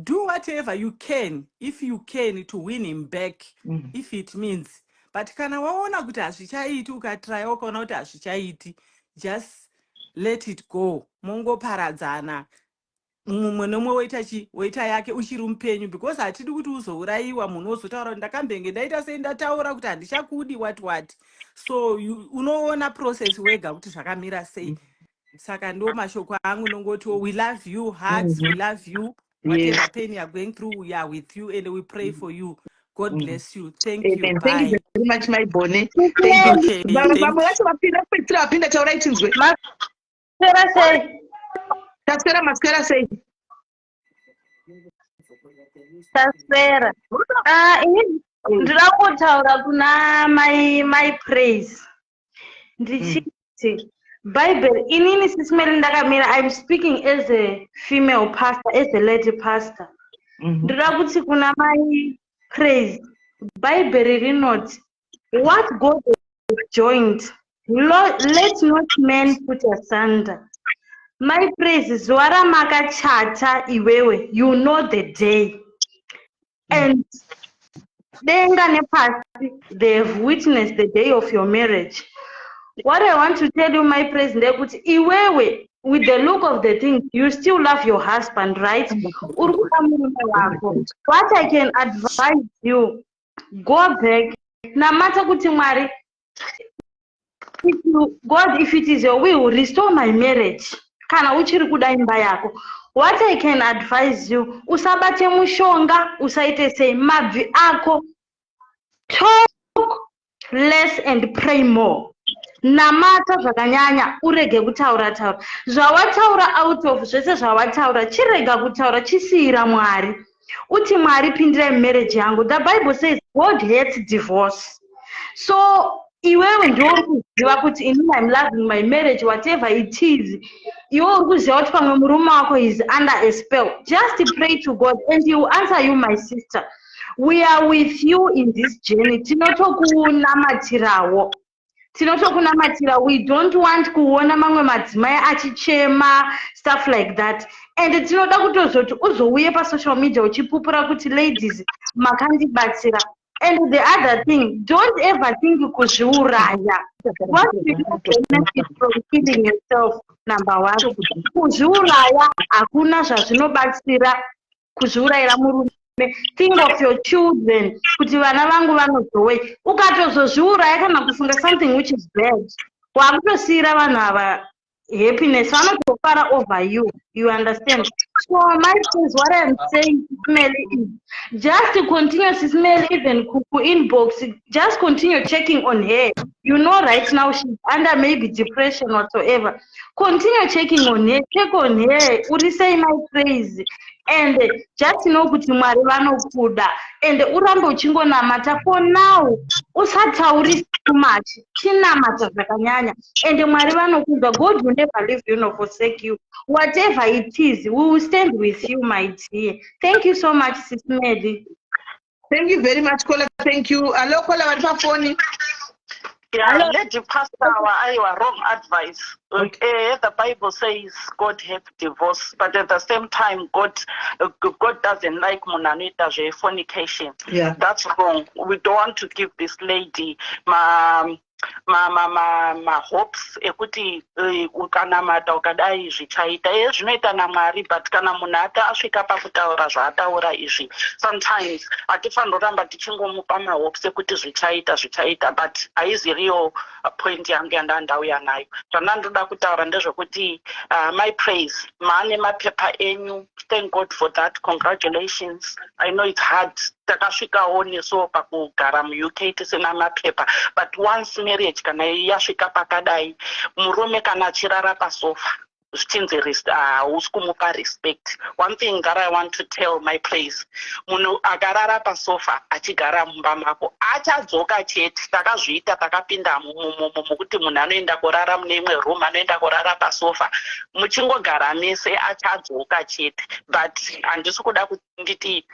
Do whatever you can, if you can, to win him back, if it means. But kana waona kuti hazvichaiti, ukatry ukaona kuti hazvichaiti, just let it go. Mongo paradzana. Mumwe nomwe woita yake uchiri mupenyu, because hatidi kuti uzouraiwa munhu ozotaura ndakambenge ndaita sei ndataura kuti handishakudi what. So unoona process wega kuti zvakamira sei. Saka ndo mashoko angu nongoti we love you, hearts, we love you. Whatever pain you are going through, we are with you and we pray for you. God bless you. Thank you. Bye. Thank you very much, my Bonnie. Thank you. Mascara say. Tasera. Ndirakotaura kuna my praise. Ndichiti Bible inini sisimeli ndakamira, I'm speaking as a female pastor, as a lady pastor. Ndirakuti kuna my praise. Bible rinoti, what God has joined, let not man put asunder. My praise is zuara makachata iwewe, you know the day. And denga nepasi, they have witnessed the day of your marriage. What I want to tell you, my praise, iwewe, with the look of the thing, you still love your husband, right? What I can advise you, go back. No matter kuti Mwari, if it is your will, restore my marriage. Kana uchiri kuda imba yako. What I can advise you, usabate mushonga, usaite say mabvi ako. Talk less and pray more. Namata zvakanyanya urege kutaura. Zvawataura out of zvese zvawataura chirega kutaura chisira Mwari. Uti Mwari pindira marriage yangu. The Bible says God hates divorce. So iwewe ndio uri kuziva kuti inini I'm loving my marriage whatever it is. Iwe uri kuziva kuti pamwe murume wako is under a spell. Just pray to God and he will answer you, my sister. We are with you in this journey. Tinotokunamatirawo. We don't want kuona mamwe madzimai achichema, stuff like that. And tinoda kutozoti uzouye pa social media uchipupura kuti ladies makandibatsira. And the other thing, don't ever think kuzviuraya. What do you benefit from killing yourself? Number one, kuzviuraya hakuna zvazvinobatsira kuzviurayira murume. Think of your children. Kuti vana vangu vanozowei. Ukatozozviuraya kana kufunga something which is bad. Wakutosiyira vanhu ava happiness. Vanotofara over you. You understand? So my friends, what I'm saying, Melly, is just to continue, Melly, even Kuku inbox, just continue checking on her. You know, right now she's under maybe depression whatsoever. Continue checking on her. Check on her. Uri say my praise. And just know kuti Mwari vanokuda. And urambe uchingonamata for now. Usatauri too much. Chinamata zvakanyanya. And Mwari vanokuda. God will never leave you nor forsake you. Whatever it is, we will stand with you, my dear. Thank you so much, Sis Medi. Thank you very much, Kola. Thank you. Hello, Kola, what's your phone? Yeah, Lady Pastor, our wrong advice. The Bible says God hates divorce, but at the same time, God doesn't like Munanita fornication. Yeah, that's wrong. We don't want to give this lady my hopes ekuti ukanamata ukadai zvichaita zvinoita naMwari, but kana munhu asvika pakutaura zvaataura izvi sometimes hatifanira kuramba tichingomupa mahopes ekuti zvichaita but haizi real point yangu yandandauya nayo. Zvandandoda kutaura ndezvekuti my praise, maane mapepa enyu, thank God for that, congratulations. I know it's hard, takasvikawo neso pakugara muUK tisina mapepa, but once marriage kana yasvika pakadai, murume kana achirara pasofa zvichinzi hausi kumupa respect. One thing that I want to tell my praise, munhu akarara pasofa achigara mumba mako achadzoka chete. Takazviita, takapinda mukuti munhu anoenda kurara mune imwe room, anoenda kurara pasofa, muchingogara mese achadzoka chete. But handisi kuda kunditi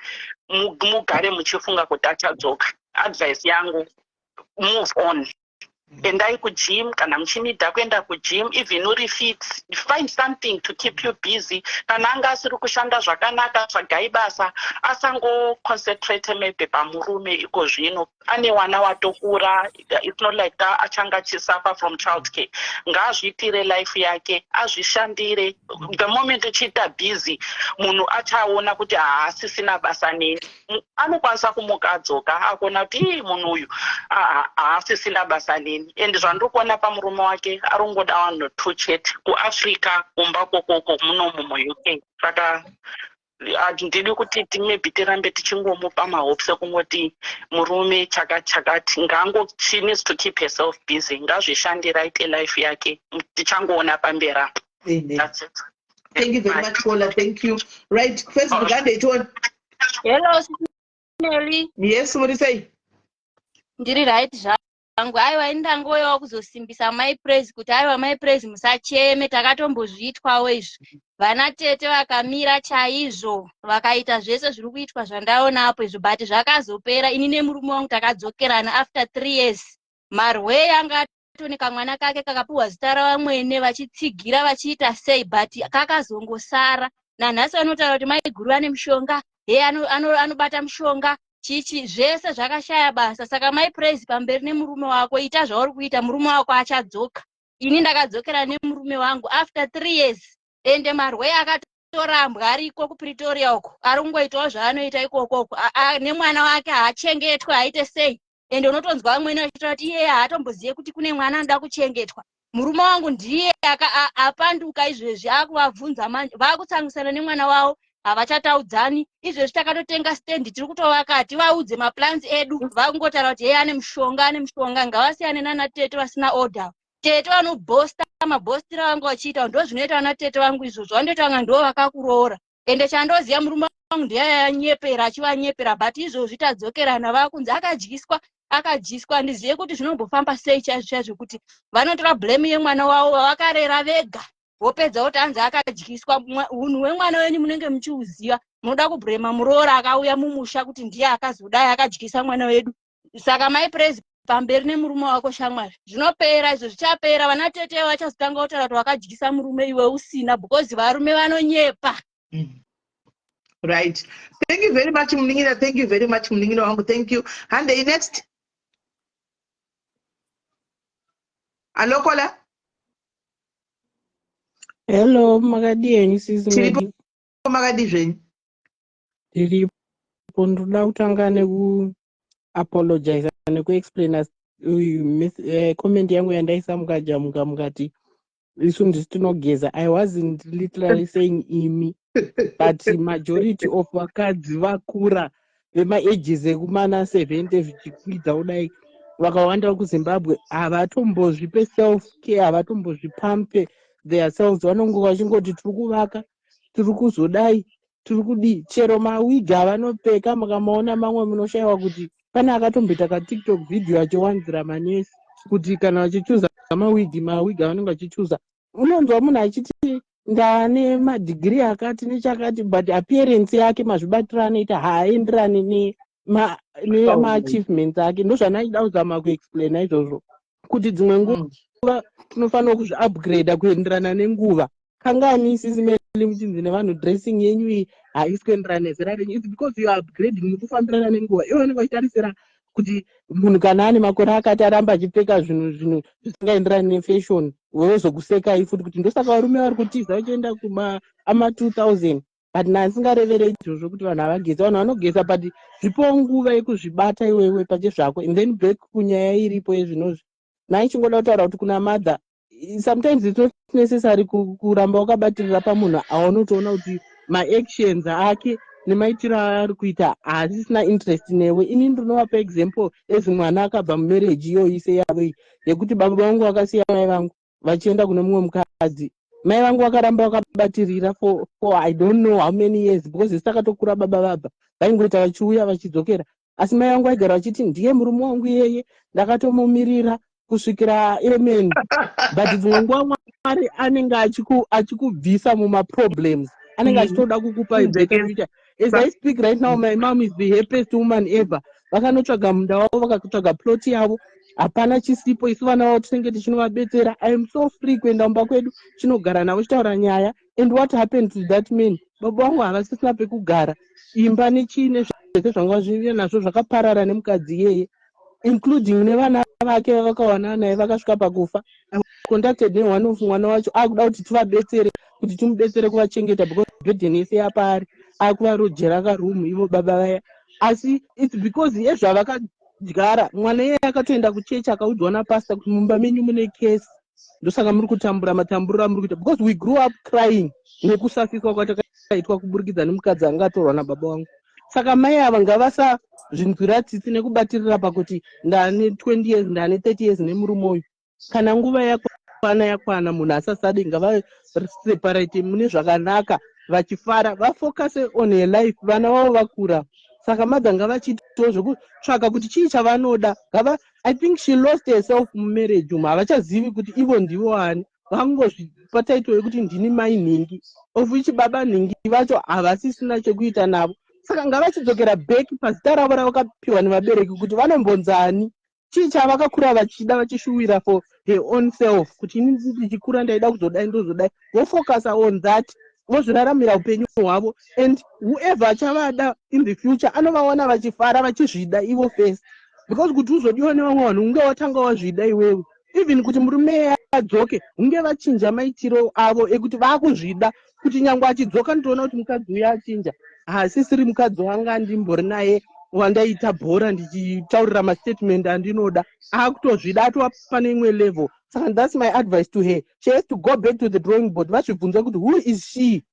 mugare muchifunga kuti achadzoka. Advice yangu, move on. Endai kugym kana muchinida kuenda kugym, even uri fit, find something to keep you busy. Kana anga asiri kushanda zvakanaka tsvagai basa, asango concentrate maybe pamurume iko zvino. Ane wana watokura, it's not like that achanga chisuffer from childcare. Ngazviitire life yake, azvishandire. The moment uchita busy, munhu achaona kuti haasisina basa neni. Anokwanisa kumuka adzoka akona kuti munhu uyu haasisina basa neni. And zvandikuona pamurume wake arongoda vanhu two chete kuAfrica kumba kokoko muno muUK. Saka handidi kuti maybe tirambe tichingomupa mahopes ekungoti murume chakati. She needs to keep herself busy. Ngazvishandira aite life yake. Tichangoona pamberi. That's it. Thank you very much, Kola. Thank you. Right, first Bugande. Hello, Nelly. Yes, what do you say? Ndiri right zvangu. Aiwa ndangoyawo kuzosimbisa my praise kuti aiwa my praise musacheme, takatombozviitwawo izvi. Vana tete vakamira chaizvo, vakaita zvese zviri kuitwa zvandaona apo izvo, but zvakazopera. Ini nemurume wangu takadzokerana after 3 years. Marwe anga atoni kamwana kake kakapuwa zita ravamwene vachitsigira vachiita sei, but kakazongosara. Nanhasi vanotaura kuti mai guru ane mushonga, anobata mushonga. Chichi zvese zvakashaya basa. Saka my praise pamberi nemurume wako, ita zvauri kuita, murume wako achadzoka. Ini ndakadzokera nemurume wangu after 3 years. Ende marwe akatorambwa ariko kuPretoria uko, ari kungoitawo zvaanoita ikokoko. Nemwana wake haachengetwa aite sei. Ende unotonzwa vamweni vachitaura kuti iye haatomboziye kuti kune mwana anoda kuchengetwa. Murume wangu ndiye apanduka izvezvi, akuvabvunza manje, vakutsangisana nemwana wavo. Havachataudzani. Izvezvi takatotenga stand, tiri kutovaka tivaudze maplans edu. Vakungotaura kuti yeye ane mushonga. Ngavasiyane nana tete vasina order. Tete vanobhosta mabhostira vangu vachiita, ndo zvinoita vana tete vangu izvozvo. Vandoita vanga ndo vakakuroora. Ende chandoziya murume wangu ndiye anyepera, achivanyepera, but izvozvi tadzokerana vakunzi akadyiswa akadyiswa. Handizivi kuti zvinombofamba sei chaizvo chaizvo kuti vanotora blame yemwana wavo wavakarera vega wopedza kuti anzi akadyiswa. Unhu hwemwana wenyu munenge muchiuziva, munoda kubrema muroora akauya mumusha kuti ndiye akazodai akadyisa mwana wedu. Saka maiprezi pamberi nemurume wako shamwari, zvinopera izvo, zvichapera. Vana tete vachazotanga kutaura kuti wakadyisa murume iwe usina, because varume vanonyepa. Right. Thank you very much, Mningira. Thank you very much, Mningira wangu. Thank you. And the next. Hello, Kola. Hello, Magadieni, Tiripo Magadi zvenyu. Tiripo, ndoda kutanga neku-apologize neku-explain comment yangu yandaisa mukajamuka mukati isu ndisi tinogeza. I wasn't literally saying imi, but majority of vakadzi vakura vema-ages ekumana 70 zvichikwidza kudai vakawanda kuZimbabwe havatombozvipe self care, havatombozvipampe their selves. Vanongo vachingoti tiri kuvaka, tiri kuzodai, tiri kudii. Chero mawigi avanopfeka makamaona mamwe munoshayiwa kuti pane akatomboita kaTikTok video achiwanzira manesi kuti kana vachichuza mawigi avanenge vachichuza, unonzwa munhu achiti ndaane madhigiri akati nechakati, but appearance yake, mazvibatiro anoita haaenderani nema-achievements ake. Ndozvanachida kuzama kuexplaina izvozvo, kuti dzimwe nguva tinofanira kuzvi-upgrade kuenderana nenguva. Kangani isisi meli muchinzi nevanhu dressing yenyu iyi haisi kuenderana nezera renyu. It's because you are upgrading nekufambirana nenguva. Ivo vanenge vachitarisira kuti munhu kana ane makore akati aramba achipfeka zvinhu zvisingaenderani nefashion, vozokusekai futi kuti ndosaka varume vari kutiza vachienda ama-2000. But nasingareverei izvozvo kuti vanhu havageza. Vanhu vanogeza, but zvipo nguva yekuzvibata iwewe pachezvako, and then back kunyaya iripo yezvinozvi. Naichingoda kutaura kuti kuna madha, sometimes it's not necessary kuramba wakabatirira pamunhu aunotoona kuti maactions ake nemaitiro aari kuita haasisina interest newe. Ini ndinovapa example ezimwana akabva mumarriage iyoise yavo yekuti baba vangu vakasiya mai vangu vachienda kune mumwe mukadzi. Mai vangu vakaramba vakabatirira for I don't know how many years, because isitakatokura baba vaingoita vachiuya vachidzokera. Asi mai vangu vaigara vachiti ndiye murume wangu iyeye, ndakatomumirira kusvikira amen. But dzimwe nguva Mwari anenge achikubvisa mumaproblems, anenge achitoda kukupa a better future. As I speak right now, my mom is the happiest woman ever. Vakanotsvaga munda wavo, vakatsvaga plot yavo, hapana chisipo. Isu vana vavo tinenge tichinovabetsera. I am so free kuenda mumba kwedu, chinogara navo chitaura nyaya. And what happened to that man? Baba vangu havasisina pekugara, imba nechine zvese zvanga zviri nazvo zvakaparara nemukadzi iyeye, including nevana vake vakawana naye vakasvika pakufa. I contacted one of mwana wacho akuda kuti tivabetsere, kuti timubetsere kuvachengeta, because burden yese yapaari, akuvarojera karumu ivo baba vaya. Asi it's because yezvavakadyara. Mwana iye akatoenda kuchechi akaudzwa napastor kuti mumba menyu mune kesi, ndosaka muri kutambura matamburiro amuri kuita, because we grew up crying nekusafiswa kwatakaitwa kuburikidza nemukadzi angatorwa nababa vangu. Saka mai ava ngavasazvinzwira tsitsi nekubatirira pakuti ndane 20 years, ndane 30 years nemurume uyu. Kana nguva yakwana munhu asasade, ngavaseparate mune zvakanaka, vachifara, vafocuse on her life, vana vavo vakura. Saka madha ngavachitawo zvekutsvaka kuti chii chavanoda. I think she lost herself mumarriage umu. Havachazivi kuti ivo ndivo ani. Vangozvipa title yekuti ndini mai nhingi, of which baba nhingi vacho havasisina chekuita navo. Saka ngavachidzokera back pazita ravo ravakapiwa nevabereki kuti vanombonzani, chii chavakakura vachida, vachishuwira for her own self, kuti ini ndichikura ndaida kuzodai ndozodai. Vofocusa on that, vozviraramira upenyu hwavo, and whoever achavada in the future anovaona vachifara vachizvida ivo first, because kuti uzodiwa nevamwe vanhu unge watanga wazvida iwewe. Even kuti murume adzoke hunge vachinja maitiro avo ekuti vaakuzvida, kuti nyangwe achidzoka nditoona kuti mukadzi uya achinja, hasisiri mukadzi wanga ndimbori naye wandaita bhora ndichitaurira mastatement andinoda, akutozvida atova pane imwe level. Saka that's my advice to her. She has to go back to the drawing board, vachibvunza kuti who is she,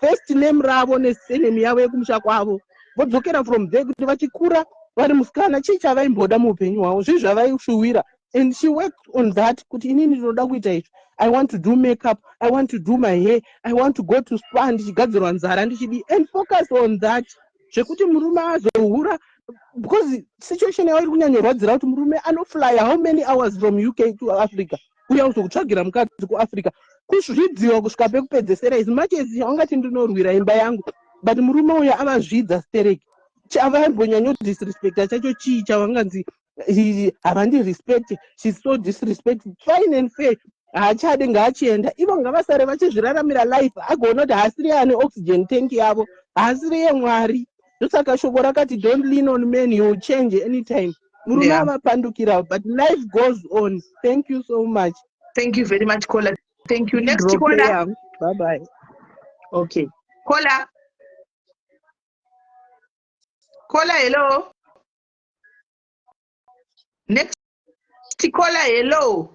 first name ravo nesurname yavo yekumusha kwavo, vodzokera from there kuti vachikura vari musikana chii chavaimboda muupenyu hwavo, zvii zvavaishuwira. And she worked on that, kuti inini ndinoda kuita izvi, I want to do makeup, I want to do my hair, I want to go to spa, ndichigadzirwa nzara ndichidi, and focus on that. Zvekuti murume azohura because situation yavo iri kunyanyorwadzira kuti murume anoflya how many hours from UK to Africa uya kuzokutsvagira mukadzi kuAfrica kuzvidziwa kusvika pekupedzesera as much as ungati ndinorwira imba yangu but murume uya avazvidza stereki avambonyanyo disrespecta chacho chii chavanganzi havandi respect, she's so disrespect, fine and fair haachade ngaachienda ivo ngavasare vachizviraramira life agoona kuti haasiri ane oxygen tank yavo haasiri yemwari ndosaka shoko rakati don't lean on men, you will change anytime. Murume avapandukira but life goes on. Thank you so much. Thank you very much, Kola. Thank you. Next caller. Bye bye. Okay. Kola. Kola, hello. Next caller, hello.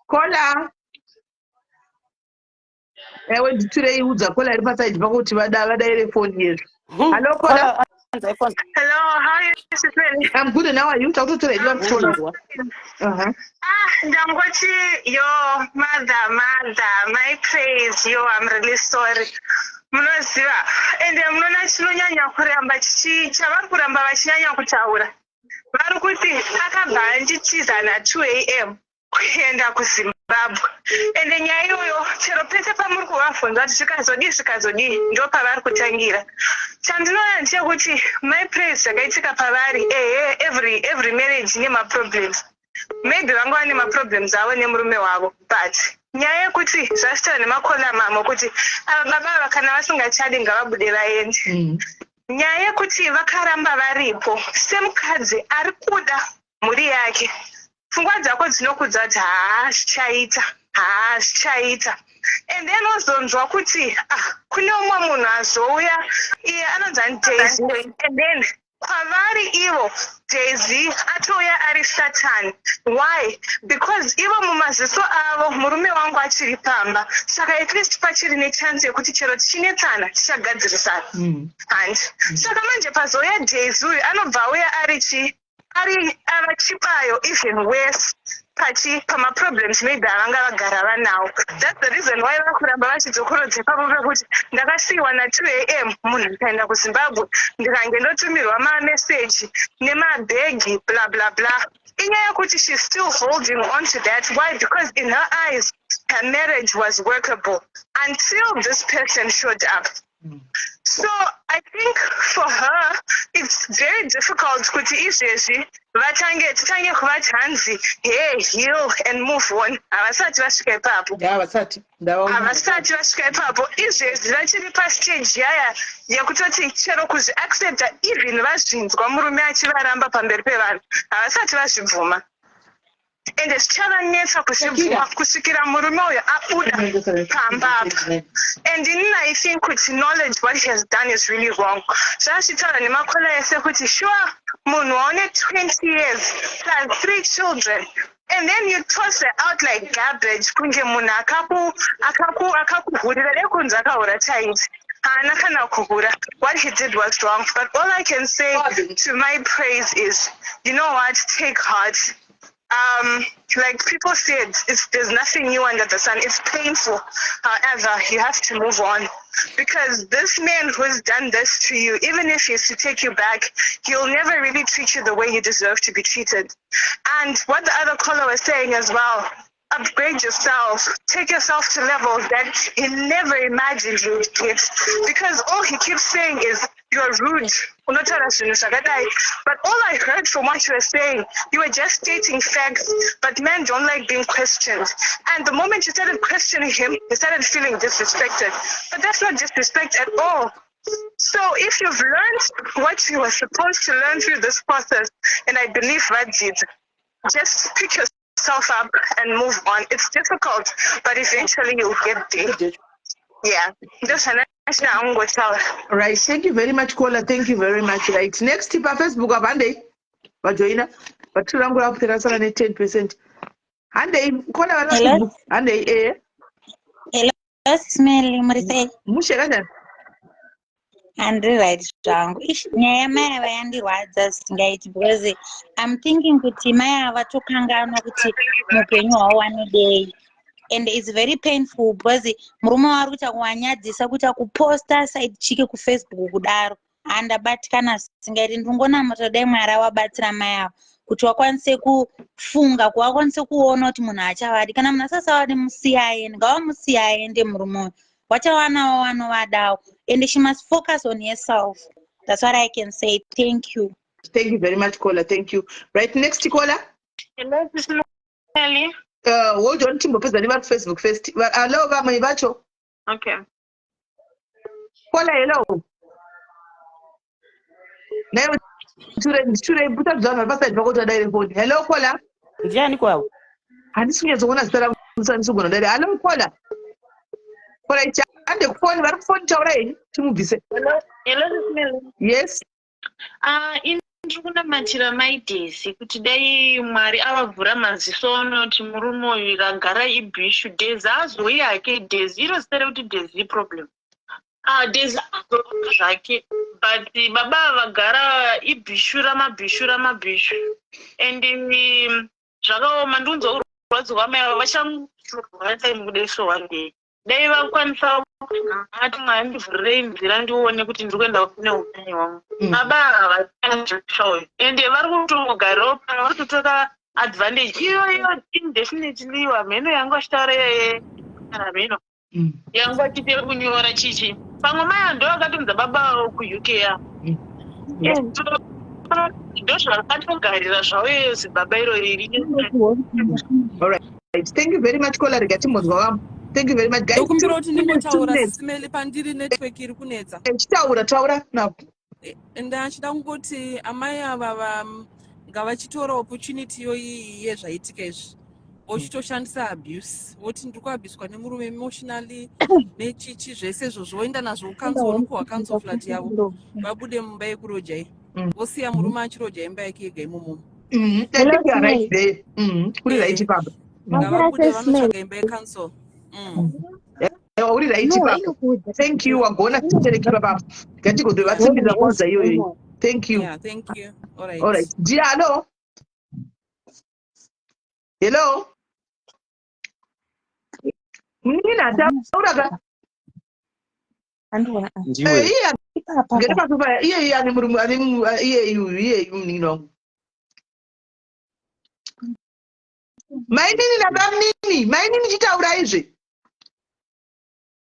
Kola. Ewe ndithure iudza Kola iri paside pako kuti vadaire phone yedu. Hello Kola. Hello, how are you, Mrs. Mary? I'm good, and how are you? Talk to you. Ndangoti, yo, mother, my praise, yo, I'm really sorry. Munoziva, ende munona chinonyanya kuramba chavari kuramba vachinyanya kutaura. Vari kuti akabva andichiza na 2 a.m. kuenda kuZimbabwe. Ende nyaya iyoyo chero pese pamuri kuvabvunza kuti zvikazodii ndo pavari kutangira. Chandinoona ndechekuti my praise zvakaitika pavari every marriage ine maproblems. Maybe vangava nemaproblems avo nemurume wavo, but nyaya yekuti zvasvitana nemakola mamo kuti ava baba ava kana vasingachadi ngavabude vaende. Nyaya yekuti vakaramba varipo semukadzi ari kuda mhuri yake. Pfungwa dzako dzinokudza kuti zvichaita. And then ozonzwa kuti kune umwe munhu azouya iye anonzi Daisy, and then kwavari ivo Daisy atouya ari Satan. Why? Because ivo mumaziso avo murume wangu achiri pamba, saka at least pachiri nechance yekuti chero tichinetsana tichagadzirisana. And saka manje pazouya Daisy uyu anobva auya ava chibayo even worse pamaproblems maybe avanga vagara vanawo. That's the reason why vakuramba vachidzokorodza ipapo pekuti ndakasiyiwa na 2 a.m. munhu akaenda kuZimbabwe ndikange ndotumirwa mameseji nemabhegi blah blah blah. Inyaya yekuti she's still holding on to that. Why? Because in her eyes her marriage was workable until this person showed up. So I think for her it's very difficult kuti izvezvi titange kuvati hanzi heal and move on. Havasati vasvika ipapo. Havasati vasvika ipapo. Izvezvi vachiri pastage yaya yekutoti chero kuzviaccepta even vazvinzwa murume achivaramba pamberi pevanhu. Havasati vazvibvuma. And zvichavanetsa kuzvibvuma kusvikira murume uyo abuda pamba apa. And I think kuti knowledge what he has done is really wrong. Zvazvitaura nemakola ese kuti sure munhu waone 20 years plus 3 children, and then you toss it out like garbage kunge munhu akakuhurira nekunzi akahura times. What he did was wrong. But all I can say to my praise is, you know what, take heart. Like people said, there's nothing new under the sun. It's painful. However, you have to move on. Because this man who's done this to you, even if he's to take you back, he'll never really treat you the way you deserve to be treated. And what the other caller was saying as well, upgrade yourself, take yourself to levels that you never imagined you would get. Because all he keeps saying is, you're rude. But all I heard from what you were saying, you were just stating facts, but men don't like being questioned. And the moment you started questioning him, he started feeling disrespected. But that's not disrespect at all. So if you've learned what you were supposed to learn through this process, and I believe that did, just pick yourself up and move on. It's difficult, but eventually you'll get there. Yeah. Right, thank you very much, caller. Thank you very much. Right, next tip on Facebook of Monday. Vajoina, but too long we have to 10%. Ande, caller on Facebook. Ande, Hello, Smelly, Marisay. Mushagana. Andre right strong. Nyaya mai vayandirwadza singaiti because I'm thinking kuti mai avatokangana kuti mupenyu hwavo wanodei. And it's very painful because murume wari kuita kuanyadzisa kuita kuposta side chike kuFacebook kudaro handabatikana singaiti ndingona mutodai mwari wabatsira mai avo kuti wakwanise kufunga wakwanise kuona kuti munhu achavadi kana munhu asasavadi musiya aende ngavamusiya aende murume uyu wachavanawo vanovadawo and she must focus on herself. That's what I can say. Thank you. Thank you very much, caller. Thank you. Right, next caller. Hello, this is Nelly. Hold on, Timbo, pesa ni Facebook first. Hello, Vama Ibacho. Okay. Caller, hello. Now, Ture, put up John, pasa ni pakota direct phone. Hello, caller. Ndiani kwao? Hadisi nyazo sara msugono dada. Hello, caller. Caller, ande phone, vari phone chaura timubvise. Hello, this is Nelly. Yes. Ndikuna machira maidesi kuti dai mwari avavhura maziso anoti murume uyu ikagara ibhishu Daisy azoi yake Daisy irosere kuti Daisy iproblem. Daisy azoi zvake but baba vagara ibhishu ramabhishu and zvakaoma ndunzo urwadzi hwamai ava vachamurwadza imudeso one day. Dai vakwanisa ati mwari ndivhurirei nzira ndione kuti ndiri kuenda kune upenyu hwangu. Baba havashoyo ende vari kutogarirawo pano vari kutora advantage iyo indefinitely wamheno yangu achitaura ramheno yangu achite kunyora chichi pamwe mai ndo akatonza baba kuuk ya ndo zvakatogarira zvavo iyo zimbabwe iro riri. Thank you very much, caller. Thank you very much, guys. Dokumbira kuti ndingotaura simeli pandiri network iri kunetsa. Taura now. Ndachida kungoti amai ava ngavachitora opportunity iyoyi yezvaitika izvi ochitoshandisa abuse woti ndiri kuabhuswa nemurume emotionally nechichi zvese izvo zvoenda nazvo kukansoro kuhwakanso flat yavo vabude mumba yekurojai vosiya murume achiroja imba yake yega imomo. Ngavabude vanotsvaga imba yekansoro. Uri right papa. Thank you. Wagona kuterekera papa. Ngatigodwe vatsimbira kwanza iyoyo. Thank you. Yeah, thank you. All right. All right. Dear, hello. Hello. Nina taura. Andwa. Iya. Ngere papa iya ni murumu iya nino. Maini na bamnini. Maini chitaura izvi.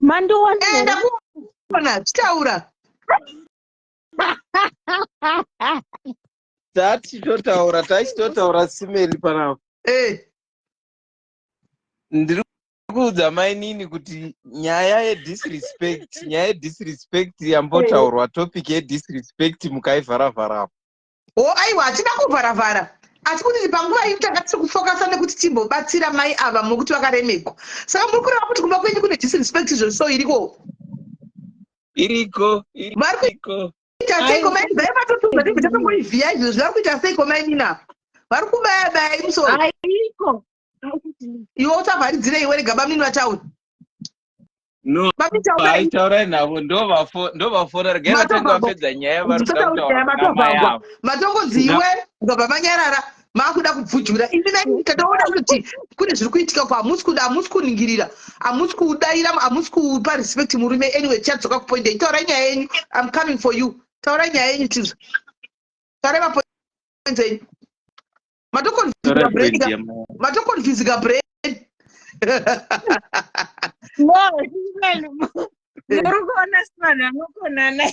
Mandione. Ndakubona chitaura. Tachitotaura simeli panapa. Ndiri kuudza mainini kuti nyaya yedisrespect yambotaurwa topic yedisrespect mukaivharavhara. Aiwa hatina kuvharavhara. Asi kuti panguva iyi takatise kufokasa nekuti timbobatsira mai ava mukuti vakaremekwa. Saka muri kureva kuti kumba kwenyu kune disrespect zvose iriko. Vari kuita seiko maini bhai vatotunga ndibva tatongoivhiya izvo zvari kuita seiko maini na. Vari kubaya imusoro. Aiko. Iwe utabvaridzire iwe regaba mini vataura. No, vaitaurai navo ndovafora regai vatanga vapedza nyaya vari kuda kutaura mai avo. Matongodzi iwe ukabva manyarara makuda kubvujura. Ini nai tatoona kuti kune zviri kuitika kwa hamusi kuningirira, hamusi kudaira, hamusi kupa respect murume. Anyway, chadzoka kupoint. Taurai nyaya yenyu. I'm coming for you. Taurai nyaya yenyu tizwa. Taurai mapoint enyu. Matokonfizika brain. No, simeli. Ndorukona sana nokonana.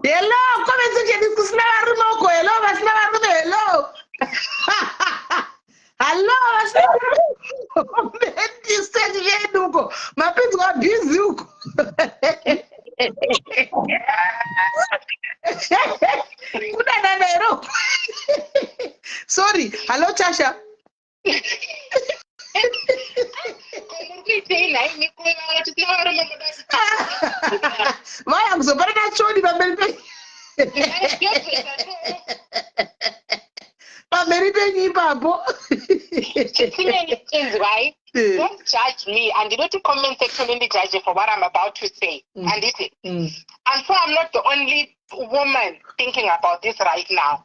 Hello, comments nje kusina varume uko. Hello, vasina varume. Hello. Hello, vasina varume. Stage yedu uko. Mapenzi wa busy uko. Kuna nanero. Sorry. Hello, Chasha. Vaya kuzopana nachoni pamberi penyu. Pamberi penyu ipapo. Don't judge me and you don't comment section in the judge for what I'm about to say. And it is. And so I'm not the only woman thinking about this right now.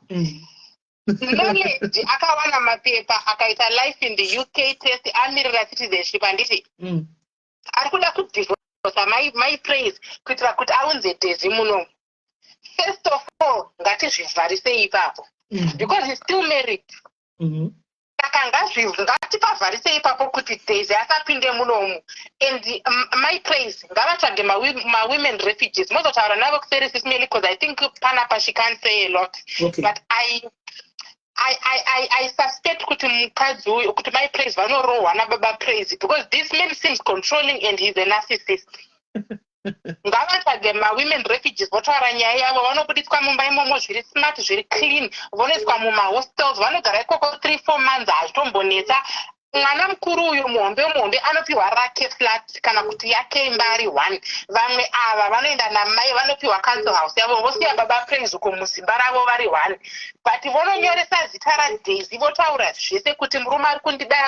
Knowledge akawana mapepa akaita life in the UK test amirira citizenship anditi arikuda kudivorce akadivosa my praise kuitira kuti aunze Daisy munomu. First of all, ngatizvivharise ipapo. Because he's still married. Saka ngatipavharise ipapo kuti Daisy asapinde munomu. And my praise, ngavatsvage ma-women refugees. Mozotaura navo kuseri Sismeli, because I think panapa she can't say a lot. Okay. But I suspect kuti mukadzi uyu kuti my praise vanorohwa nababa praise, because this man seems controlling and he's a narcissist. Ngavatsvage ma-women refugees votaura nyaya yavo, vanobudiswa mumba imomo zviri smart zviri clean, vonoiswa mumahostels, vanogara ikoko 3-4 months hazvitombonetsa. Mwana mukuru uyu muhombe anopiwa rake flat kana kuti yake imba ari 1. Vamwe ava vanoenda namai vanopiwa council house yavo, vosiya baba praise uko muzimba ravo vari 1. But vononyoresa zita raDaisy votaura zvese kuti murume ari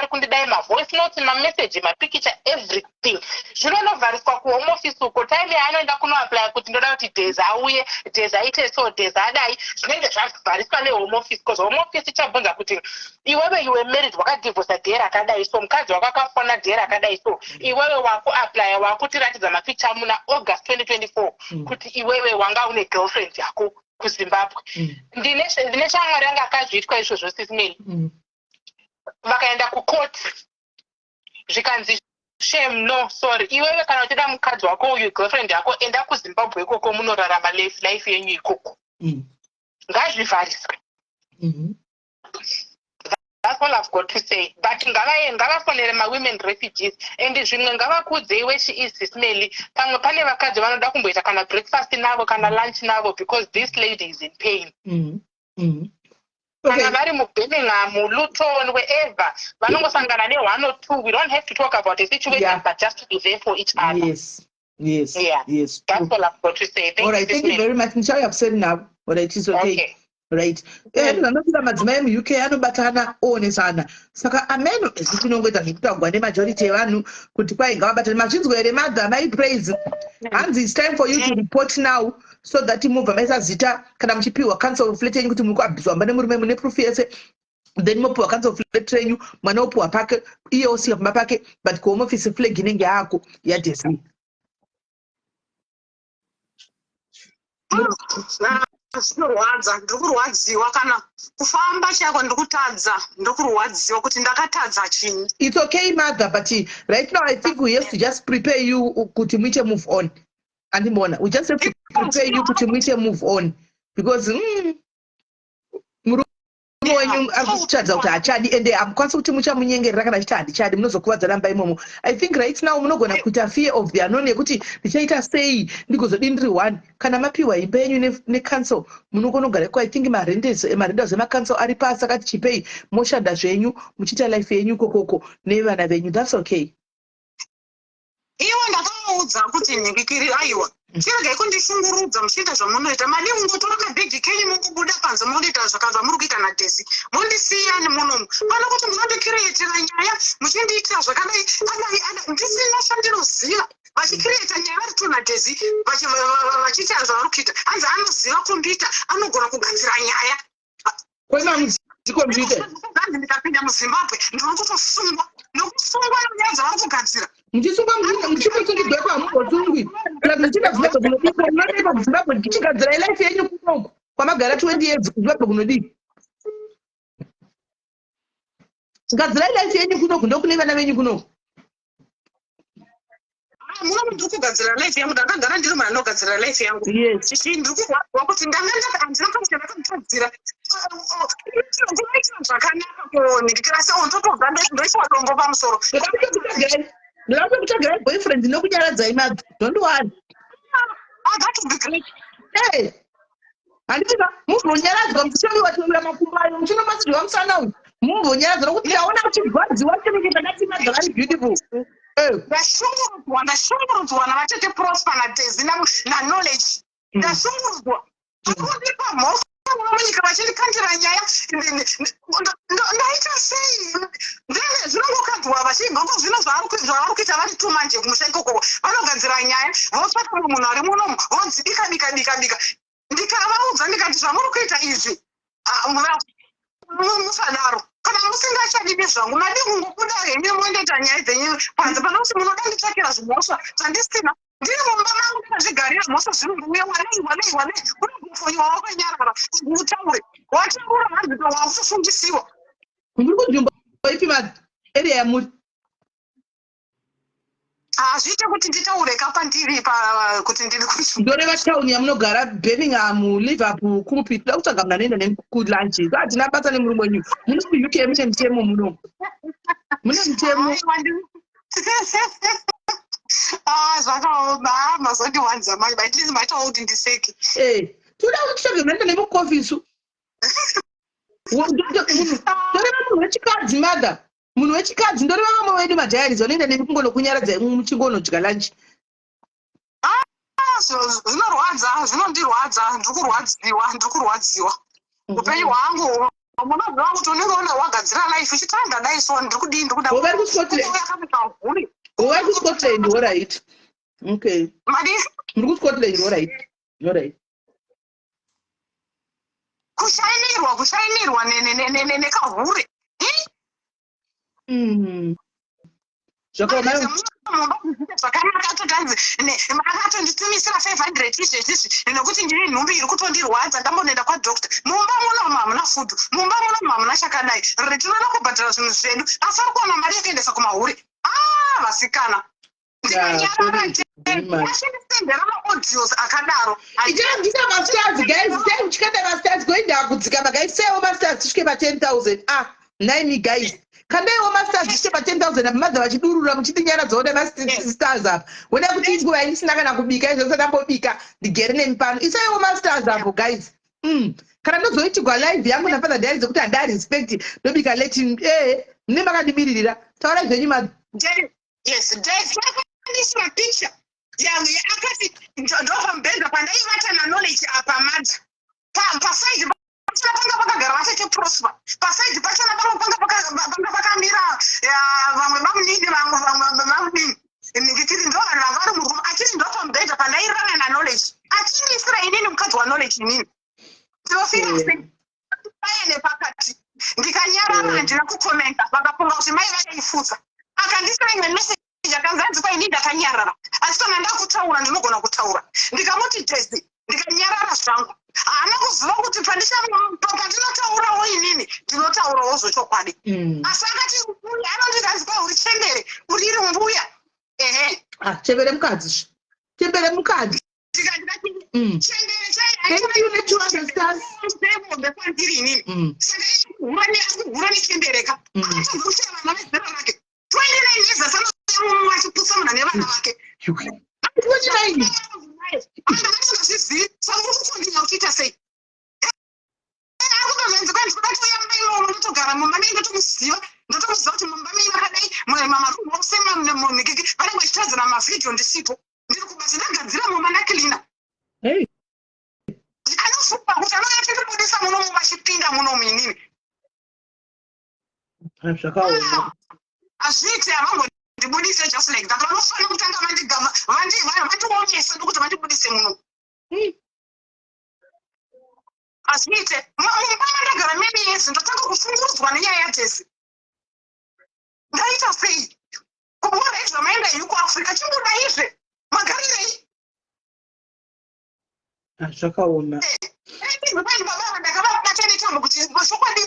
kundidai ma-voice notes, ma-message, ma-picture, everything. Zvinonovhariswa kuhome office uko. Time yaanoenda kunoapply kuti ndoda kuti Daisy auye, Daisy aite so, Daisy adai, zvinenge zvavhariswa nehome office, because home office ichabvunza kuti iwewe you were married wakadivorsa dheri akadai so, mukadzi wakakafona dheri akadai so, iwewe wakuapply wakutiratidza mapicture muna August 2024 kuti iwewe wanga une girlfriend yako kuZimbabwe. Ndine shamwari yanga akazviitwa izvozvo Sismeli. Vakaenda kucourt zvikanzi shame no sorry, iwewe kana uchida mukadzi wako uyu girlfriend yako enda kuZimbabwe ikoko munorarama life yenyu ikoko. Ngazvivhariswe. That's all I've got to say. But ngavafonere ma-women refugees and zvimwe ngavakudze iwe she is Sismeli. Pamwe pane vakadzi vanoda kumboita kana breakfast navo kana lunch navo, because this lady is in pain. Kana vari muBirmingham, Luton, wherever, vanongosangana ne1 or 2. We don't have to talk about the situation, but just to be there for each other. Yes. Yeah. Yes. That's all I've got to say. All right, thank you very much. Nchau yakuseni now. All right, it's okay. Right. Another madzimai muUK anobatana onesana. Saka ameno ezitinongoita zvekutaurwa nemajority evanhu kuti kwai ngavabatane. Machinzwa here madha my praise. Hanzi it's time for you to report now so that mubva maisa zita kana muchipiwa cancel flat yenyu kuti muri kuabhizwa mbane murume mune proof yese. Then mopiwa cancel flat yenyu mwana opiwa pake iye osiya kumba pake, but kuhome office flag inenge yako yaDaisy. Zvinorwadza, ndirikurwadziwa kana kufamba chako ndirikurwadziwa kuti ndakatadza chinyi. It's okay mother, but right now I think we have to just prepare you kuti muite move on. Andimona, we just have to prepare you kuti muite move on, because wenyu arikuchadza kuti hachadi ende amukwanisa kuti muchamunyengerera kana chiti handichadi, munozokuvadza namba imomo. I think right now munogona kuita fear of the unknown yekuti ndichaita sei ndigozodi ndiri 1. Kana mapiwa imba yenyu necancel munogona kugara iko. I think marenders emacancel ari pasi akati chipei moshanda zvenyu muchiita life yenyu kokoko nevana venyu. That's okay. Iwe ndakaudza kuti nhingikiri aiwa chirege kundishungurudza muchiita zvamunoita. Madi ungotora kabhegi kenyu mungobuda panze mungoita zvamuri kuita naDaisy, mondisiyani munomu. Pano kuti munondikirietera nyaya muchindiitira zvakadai ndisina chandinoziva. Vachikirieta nyaya vari tu naDaisy vachiita zvavari kuita. Hanzi anoziva kombiyuta, anogona kugadzira nyaya. Kwena mudzikombiyuta ndikapinda muZimbabwe ndiri kutosungwa nokusungwa nyaya dzavari kugadzira. Muchisungwa muchikusungirwa kwamugotsungwi kana muchida Zimbabwe kunodii munoda kuZimbabwe ndichigadzira life yenyu kunoko kwamagara 20 years kuZimbabwe kunodii. Gadzira life yenyu kunoko ndokune vana venyu kunoko. Munomu ndiri kugadzira life yangu, ndakagara ndiri mwana anogadzira life yangu. Ndiri kurwadziwa kuti handina kamusi ndakagadzira zvakanaka kuonekera se ontotobva ndoiswa dombo pamusoro. Ndinoda kutsvagira boyfriend nokunyaradzai madzi. Don't worry. That would be great. Hey. Handika mumbonyaradzwa muchiwira makumbo ayo muchinomatsirwa musana uyu. Mumbonyaradzwa nokuti ndaona uchirwadziwa chinenge chakati madzi very beautiful. Ndashungurudzwa navatete Prosper naDaisy naKnowledge. Ndashungurudzwa. Vanondipa mhosva munyika vachindikandira nyaya. Ndaita sei? Zvinongokadzwa vachingoko zvino zvavari kuita vari tu manje kumusha ikoko. Vanogadzira nyaya votsvaka munhu ari munomu vonzibika bika. Ndikavaudza ndikati zvamuri kuita izvi musadaro. Kana musingachadi nezvangu madi kungobuda henyu mondoita nyaya dzenyu panze pano kuti munoda nditsvakira zvimhosva zvandisina. ndiri mumba mangu ndakazvigarira mhosva zvinonguuya wanei unogufonyiwawo kwenyarara utaure wataura hanzito wakusufungisiwa. Muri kunzvimbo ipi area yamuri? Hazviite kuti nditaure kapandiri kuti ndiri ndoreva tauni yamunogara Birmingham, Liverpool, kupi toda kutsvaga munhu anoenda nekulunch. Hatina basa nemurume wenyu. Muri kuUK mune mutemo muno. Mune mutemo. Zvakaoma mazondiwanza mai but least maitawo kuti ndiseke. Toda kutsvaga munhu anoenda nemukofisu. Ndoreva munhu wechikadzi madha. Munhu wechikadzi ndoreva vamwe vedu madhayarizi vanoenda nekungonokunyaradza muchingonodya lunch. Zvinorwadza, zvinondirwadza, ndikurwadziwa. Upenyu hwangu munoziva kuti unenge wagadzira life uchitanga dai so ndiri kudii ndikuda. Uri ku Scotland, all right. Okay. Madi? Muri ku Scotland, all right. All right. Kushainirwa nekahure. Zvakanaka totanzi akatonditumisira 500 izvezvizvi nekuti ndiri nhumbi iri kutondirwadza ndambonoenda kwadhokta. Mumba muno hamuna fudhu, mumba muno hamuna chakadai, tinoda kubhadhara zvinhu zvedu asi ari kuona mari yekuendesa kumahure. Vasikana ndikanyarara ndasendera maaudios akadaro. Ndisa masters guys, uchikanda masters goenda kudzika maguys, sewo masters tisvike pa 10,000. 9 guys. Kandaiwo masters tisvike pa 10,000 amadza vachidurura muchiti nyara dzoona masters apa. Wenda kuti nguva indisina kana kubika izvo ndambobika ndigere nemipano. Isaiwo masters apo guys. Kana ndozoitigwa live yangu nafather diaries kuti handa respect ndobika leti mune makandimiririra. Taura zvenyu madzi. Yes, ndisina picture yangu akati ndobva mubhedha pandaivata naKnowledge apa madza. Pasaidi pachona pakagara vaseke Prosper. Pasaidi pachona panga pakamira vamwe vamunini vamwe vamudini. Ndikiti ndo vanhu vanga vari murume achiti ndobva mubhedha pandairana naKnowledge. Achimisira inini mukadzi waKnowledge inini. Ndinofira sei paya nepakati. Ndikanyarara handina kukomenta vakafunga kuti mai vachaifusa. Akandisira imwe message yakanzi kwai inini ndakanyarara. Asi kana ndakutaura ndinogona kutaura. Ndikamuti Daisy ndikanyarara zvangu. Haana kuziva kuti pandinotaurawo inini ndinotaurawo zvechokwadi. Asi akati anondikazi kwai uri chembere uri iri mbuya. Chembere mukadzi. Chembere mukadzi. Chembere kwandiri inini. Saka hura nechembereka. Akatozosema vana vezera rake. 29 years asana achiputsa munhu nevana vake. Andakatozvizivi saka urikufundira uchiita sei? Akutonzi kwai ndikuda kuuya mumba imomo ndotogara mumba nei ndotomuziva kuti mumba mei vakadai mamarumu osema munhikiki vanenge vachitadzira mavhidhio ndisipo. Ndiri kubasa ndagadzira mumba ndakilina. Anofunga kuti anouya tiribudisa munomu vachipinda munomu inini. Zvakaoma. Hazviiti havangondibudise just like that. Vanofanira kutanga vandiomesa ndokuti vandibudise munomu. Hazviite mumba mandagara many years ndotanga kufungudzwa nenyaya yaDaisy. Ndaita sei? Kuona izvo maenda iri kuAfrica chimboda izve magarirei. Zvakaoma. Vanhu baba ndakavabata netambo kuti chokwadi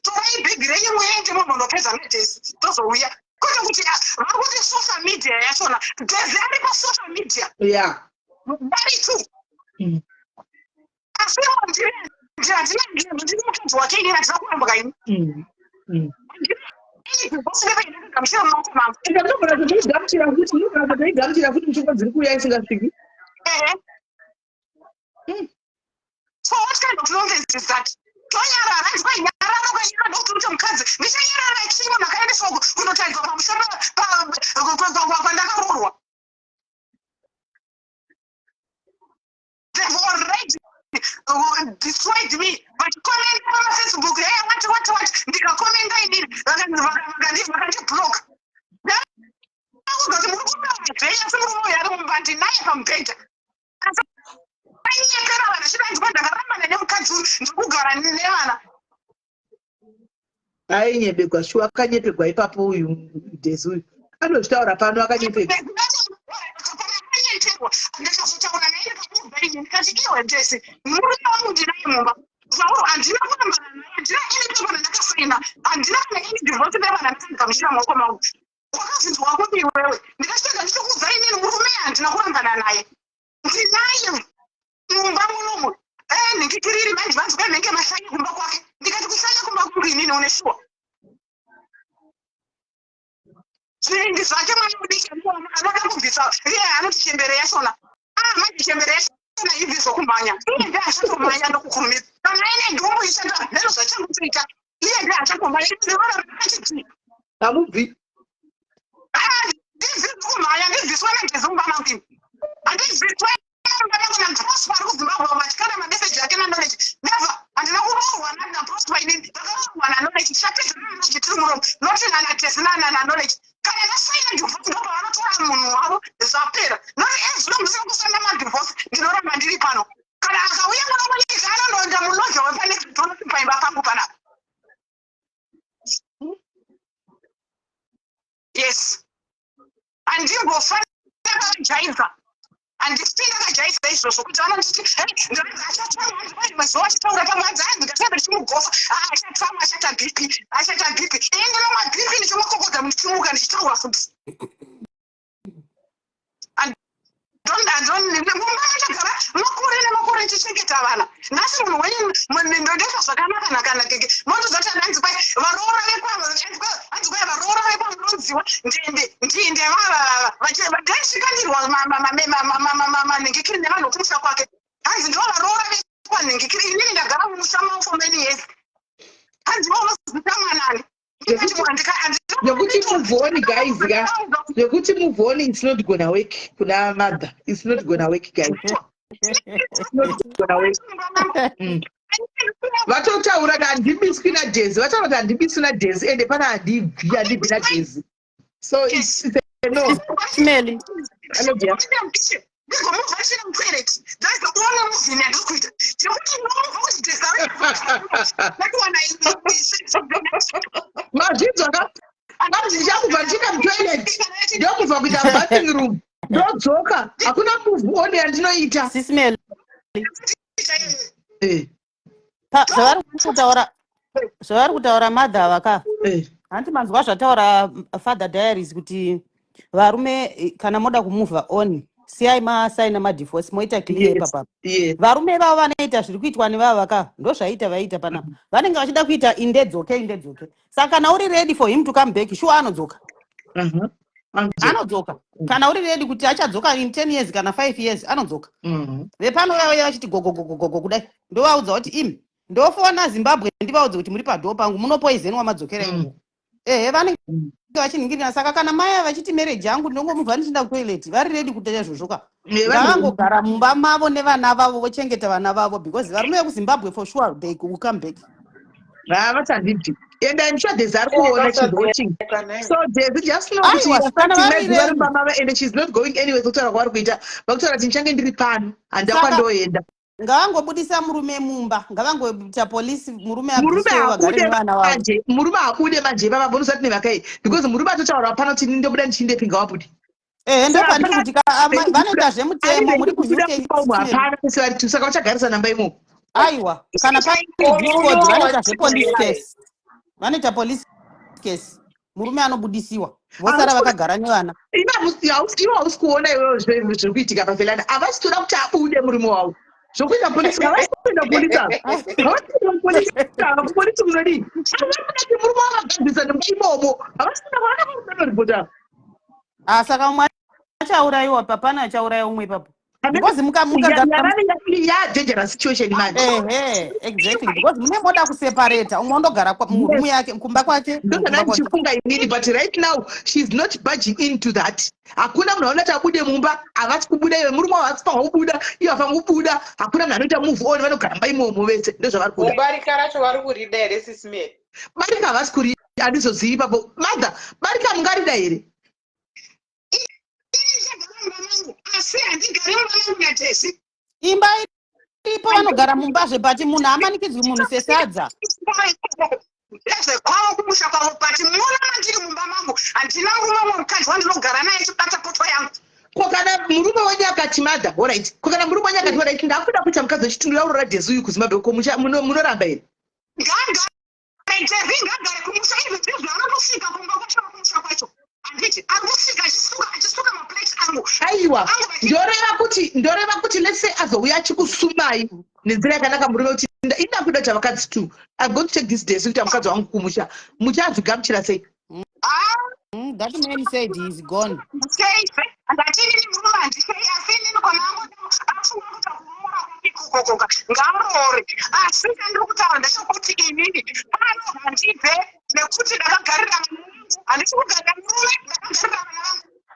torai bhegi renyu muende mundopedza neDaisy tozouya. Kwete kuti vakuti social media yachona Daisy ari pasocial media. Vari tu. Asi ndiri mukadzi wake inini handina kurambwa ini. Ndinogamuchira futi mishonga dziri kuuya isingasviki. So what kind of nonsense is that? Tonyarara ndikanyarara ukanyarara ndokuti mukadzi ndichanyarara chimo ndakaendeswa kunotaridzwa pamusoro pandakarorwa. They've already destroyed me. But comment on Facebook, hey, what? Ndikakomenta inini vakandiblock. Kuti muri kumavhenya semurume yari mumba ndinaye pamubhedha. Anyekera vanhu zvidanzwa ndakarambana nemukadzi ndikugara nevana. Ainyepegwa shuwa akanyepegwa ipapo uyu Daisy uyu. Anozvitaura pano akanyepegwa. ini ndikati iwe Jesse murume wangu ndinaye mumba zvauro handina kurambana naye handina ini pepana ndakasaina handina kana ini divorce pepana ndakagamuchira maoko mangu wakazinzwa wako iwewe ndikasvika ndichikuudza inini murume handina kurambana naye ndinaye mumba munomu ndikikiriri manje vanzwa nenge mashanya kumba kwake ndikati kushanya kumba kwangu inini uneshuwa zvingi zvake mwana mudiki anodambubvisa iye anoti chembere yachona manje chembere yachona ibviswa kumhanya iye ndi achatomhanya ndokukurumidza kana ine ndombo ichata ndero zvachangotoita iye ndi achatomhanya achiti hamubvi ndibviswa kumhanya ndibviswa negezi mumba mangu handibviswa naprosper ari kuzimbabwe matyana mameseji ake naknowledge never handina kurohwa naprosper inini ndakarohwa naknowledge chatezana knowledge tiri muromo noti nanatesi nanaknowledge kana nasaina divorce ndobva vanotora munhu wavo zvapera noti ezvino musina kusana madivorce ndinoramba ndiri pano kana akauya mwana munyika anondoenda muloja wepanektonoti paimba pangu panapa yes handimbofanira kujaivha handisina kajaisa izvozvo kuti vanonditi mazuva achitaura pamwanza ndikatamba ndichimugofa achata bp ini ndinomwa bp ndichimukokodza ndichimuka ndichitaura futi ndondagara makore nemakore ndichichengeta vana nhasi munhu wenyu ndondoita zvakanaka keke mondozati hanzi kwai varoora vekwavo hanzi kwai varoora vekwavo ronziwa ndinde ndandisvikandirwa manhengekiri nevanhu kumusha kwake hanzi ndo varoora vekwanhengekiri inini ndagara mumusha mavo for many years hanzi vaunozita mwanani nekuti muvhoni guys nekuti muvhoni it's not gonna work kuna mother it's not gonna work guys it's not gonna work vatotaura kuti handibiswi nadhezi vataura kuti handibiswi nadhezi ende pana handibvi nadhezi so it's a no Smelly. Hello dear. mazvinzwaka vanzi ndichakubva ndichina mutoilet ndokubva kuita bathing room ndodzoka hakuna muvhoni yandinoita Sismel. Zvavari kutaura madha vaka hanti manzwa zvataura father diaries kuti varume kana moda kumuvha on siyai masaina madivorce moita clear papa varume vavo vanoita zviri kuitwa nevavo vaka ndozvaita vaita panapa vanenge vachida kuita indedzoke saka kana uri ready for him to come back sure anodzoka anodzoka kana uri ready kuti achadzoka in 10 years kana 5 years anodzoka vepano vauya vachiti gogogogogogo kudai ndovaudza kuti imi ndofona Zimbabwe ndivaudze kuti muri padhoo pangu munopoizenwa madzokera enyu vanenge vachiningirira saka kana maya vachiti marriage yangu ndongomubva ndichinda kutoilet vari ready kutoita zvozvoka vavangogara mumba mavo nevana vavo vochengeta vana vavo because varume vekuzimbabwe for sure they will come back vatanditi and I'm sure there's Arkuona she's watching so there's just no and she's not going anywhere kutaura kwavari kuita vakutaura kuti ndichange ndiri pano handakwandoenda ngavangobudisa murume mumba ngavangoita polisi murume abviswe vagare nevana vavo murume akude manje ipapa bonosati nevakai because murume atotaura pano kuti ndobuda ndichindepinga wabuda ndopandiri kuti vanoita zvemutemo muri hapana pese vari tu saka vachagarisa namba imo aiwa kana paiscod vanoita zvepolice case vanoita police case murume anobudisiwa vosara vakagara nevana ivo hausi kuona iwewo zviri kuitika pafelana havasi toda kuti abude murume wavo zvokuita polisi havasi kuenda polisi munodii avati murume wavo agadzisa namba imomo havasi kuenda kwaanakudanaripota saka umwe achaurayiwa papana achauraya umwe ipapo because dangerous situation manje exactly because mune moda kuseparata umwe ondogara murumu yake kumba kwake ndichifunga inini but right now she's not budging into that hakuna munhu anoita abude mumba havasi kubuda iwe murume wavo havasi panga kubuda iye hafanga kubuda hakuna munhu anoita move on vanogara mba imomo vese ndozvavari kuda barika racho vari kurida here sismeri barika havasi kurida handizozivi ipapo madha barika mungarida here asi handigari mumba mangu natesi imba iripo vanogara mumbazve but munhu amanikidzwi munhu sesadza ezvekwavo kumusha kwavo but muona mandiri mumba mangu handina murume mukadzi wandinogara naye chibata poto yangu ko kana murume wenyu akati madha alright ko kana murume wenyu akati alright ndakuda kuita mukadzi wechitundura lauro radhezu uyu kuzimbabwe ko munoramba here ngagare kumusha izvi ndizvo anotosvika kumba kwacho kumusha kwacho handiti angosvika achisuka maplate angu aiwa ndoreva kuti let's say azouya achikusumai nenzira yakanaka murume kuti ida kuda kuti vakadzi tu I'm going to take this day sekuti mukadzi wangu kumusha muchazvigamuchira sei That man said he's gone. ngatini murume handisei asi inini kwanangu afunga kuti akurora kwakikokokoka ngaroore asi ndandiri kutaura ndechekuti inini pano handibve nekuti ndakagarira munhu handisi kugarira murume ndakagarira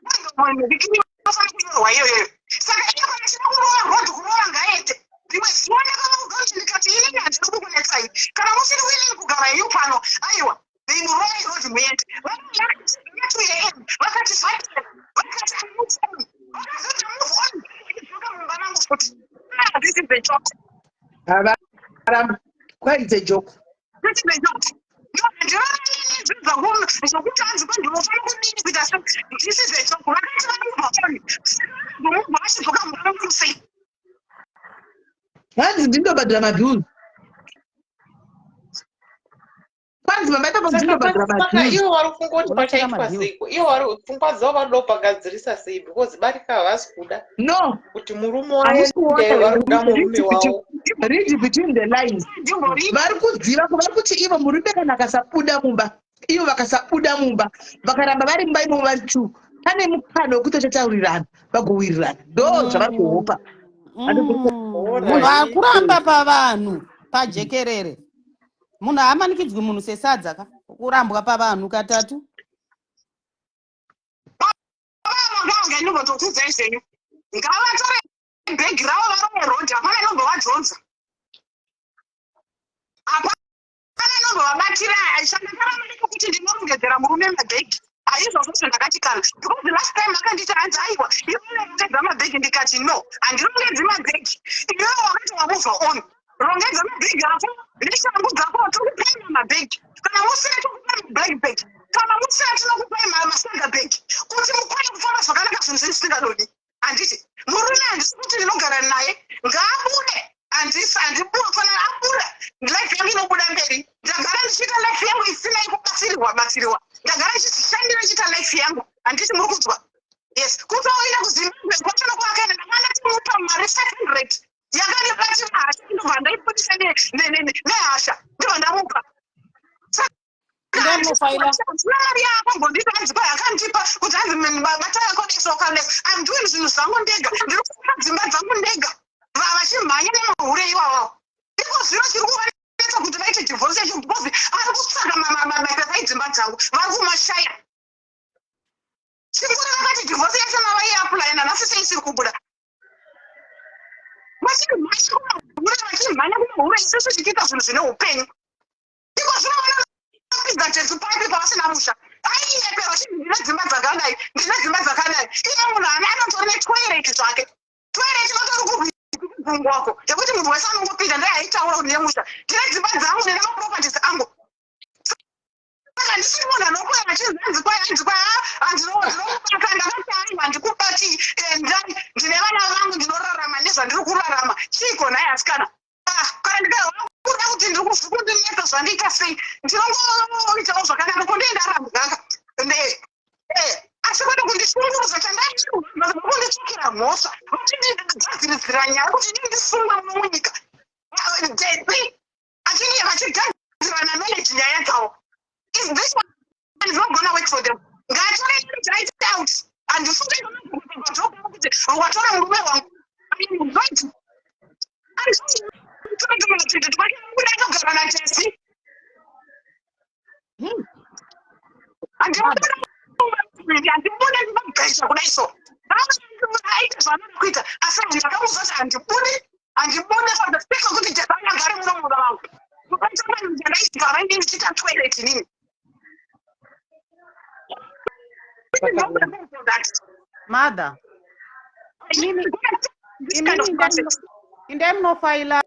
vana vangu ndinofanira kunyorwa iyoyoyo saka iyokana chida kurova rodhi kurova ngaende rimwe zuva ndakavaga kuti ndikati inini handina kukunetsai kana musiri willing kugara iyo pano aiwa ndinurova irodhi muende vakati this is the joke. Quite is a joke. This is the joke. No, this is a joke. Hanzi ndinobhadhira mabhill. Kwanzi mamaita ndinobhadhira mabhill. Iwo vari kungoti pachaitwa seiko. Iwo vari pfungwa dzavo vanobagadzirisa sei because barika havasi kuda. No. Kuti murume waende vari kuda murume wavo. Read between the lines. Vari kudziva vari kuti ivo murume kana akasabuda mumba. Ivo vakasabuda mumba. Vakaramba vari mumba imo vari tu. Pane mukana wekutotaurirana vagowirirana. Ndo zvavari kuhopa. Munhu akuramba pavanhu pajekerere. Munhu haamanikidzwi munhu sesadza ka kurambwa pavanhu katatu. Nganga inombotokudza izvenyu. Ngavatore bhegi ravo varove rodhi hapana inombovadzonza. Hapana inombovabatira shandakaramba kuti ndinorongedzera murume mabhegi. Haizvozvo ndakati kana because the last time akanditi hanzi aiwa ivorongedza mabhegi ndikati no handirongedzi mabhegi iwewe wakati wamuvha on rongedza mabhegi ako neshangu dzako tokupenya mabhegi kana musina tokupai mabhegi kana musina tinokupai masaga bhegi kuti mukwane kufamba zvakanaka zvinhu zvisingadodi handiti murume handisi kuti ndinogara naye ngaabude handifanira abuda life yangu inobuda mberi ndagara ndichiita life yangu isinai kubatsirirwa ndagara ndichishandira chiita life yangu handiti muri kunzwa yes kuti waenda kuzimbabwe kwachona kwakaenda ndakanda timupa mari 500 yakandibatira hasha ndobva ndaiputisa nehasha ndobva ndamupa mari yakambondita hanzi kwai akandipa kuti hanzi mataakodesokanesa I'm doing zvinhu zvangu ndega ndiri kuona dzimba dzangu ndega vachimhanya nemahure iwawawo iko zviro chiri kuvanetsa kuti vaite divorce yacho because ari kutsvaga mapepa edzimba dzangu vari kumashaya chinguri vakati divorce yacho mavaiapulaina nhasi sei isiri kubuda vachimhanya kumahure isusu tichiita zvinhu zvine upenyu iko zvino vanopidza jesu paipi pavasina musha ainyepera kuti ndine dzimba dzakadai ndine dzimba dzakadai iye munhu ane anotori netoireti zvake toireti vatori kurwi mungu wako yekuti munhu wese anongopinda ndiye aitaura kuti nemusha ndine dzimba dzangu ndine maproperties angu saka ndisiri munhu anokwera achizanzi kwai hanzi kwai handinobata ndakati aiwa handikubati ndani ndine vana vangu ndinorarama nezvandiri kurarama chiko naye asikana kana ndikakuda kuti ndiri kundineta zvandiita sei ndinongoitawo zvakanaka kondienda arambuganga asi kwete kundishungurudza chandaikundichukira mhosva kuti ndidadziridzira nyaya kuti ndindisungwa munyika vachigadzirana manage nyaya dzavo is this one is not gonna work for them ngatoreit out handisungaiaokuti watora murume wangu kudakagara nachesi handibune ndinogaisa kudaiso aita zvaanoda kuita asi ndakamuza kuti handibune for the sake of kuti jesanagare muno muna vangu ndaisigara ndichiita toilet nini mother inde munofaila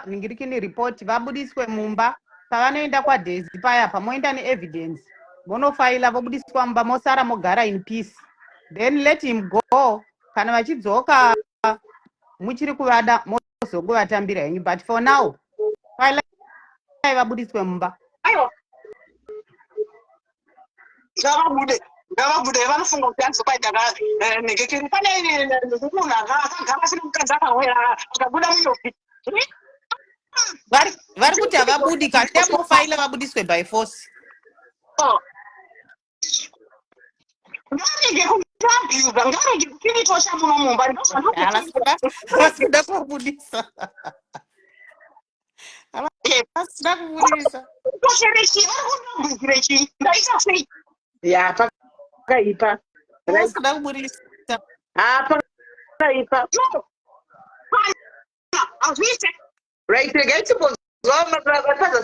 ningirikini report vabudiswe mumba pavanoenda kwaDaisy paya pamoenda neevidence monofaila vobudiswa mumba mosara mogara in peace then let him go. Kana vachidzoka muchiri kuvada mozokuvatambira henyu, but for now vabudiswe mumba. Aiwa. Ngavabude vanofunga kuti anzopaita negekeri pane munhu akagara asina mukadzi akawera akabuda muyopi. Vari kuti havabudi katemofaile vabudiswe by force. Ngarege kumabhiuza, ngarege kukiritosha muno mumba. Havasida kubudisa. Havasida kubudisa. Tosherechi, varikundobvunzirechi, ndaita sei? Ya, pakaipa. Havasida kubudisa. Pakaipa. No. Azvise. Right, regai tipozva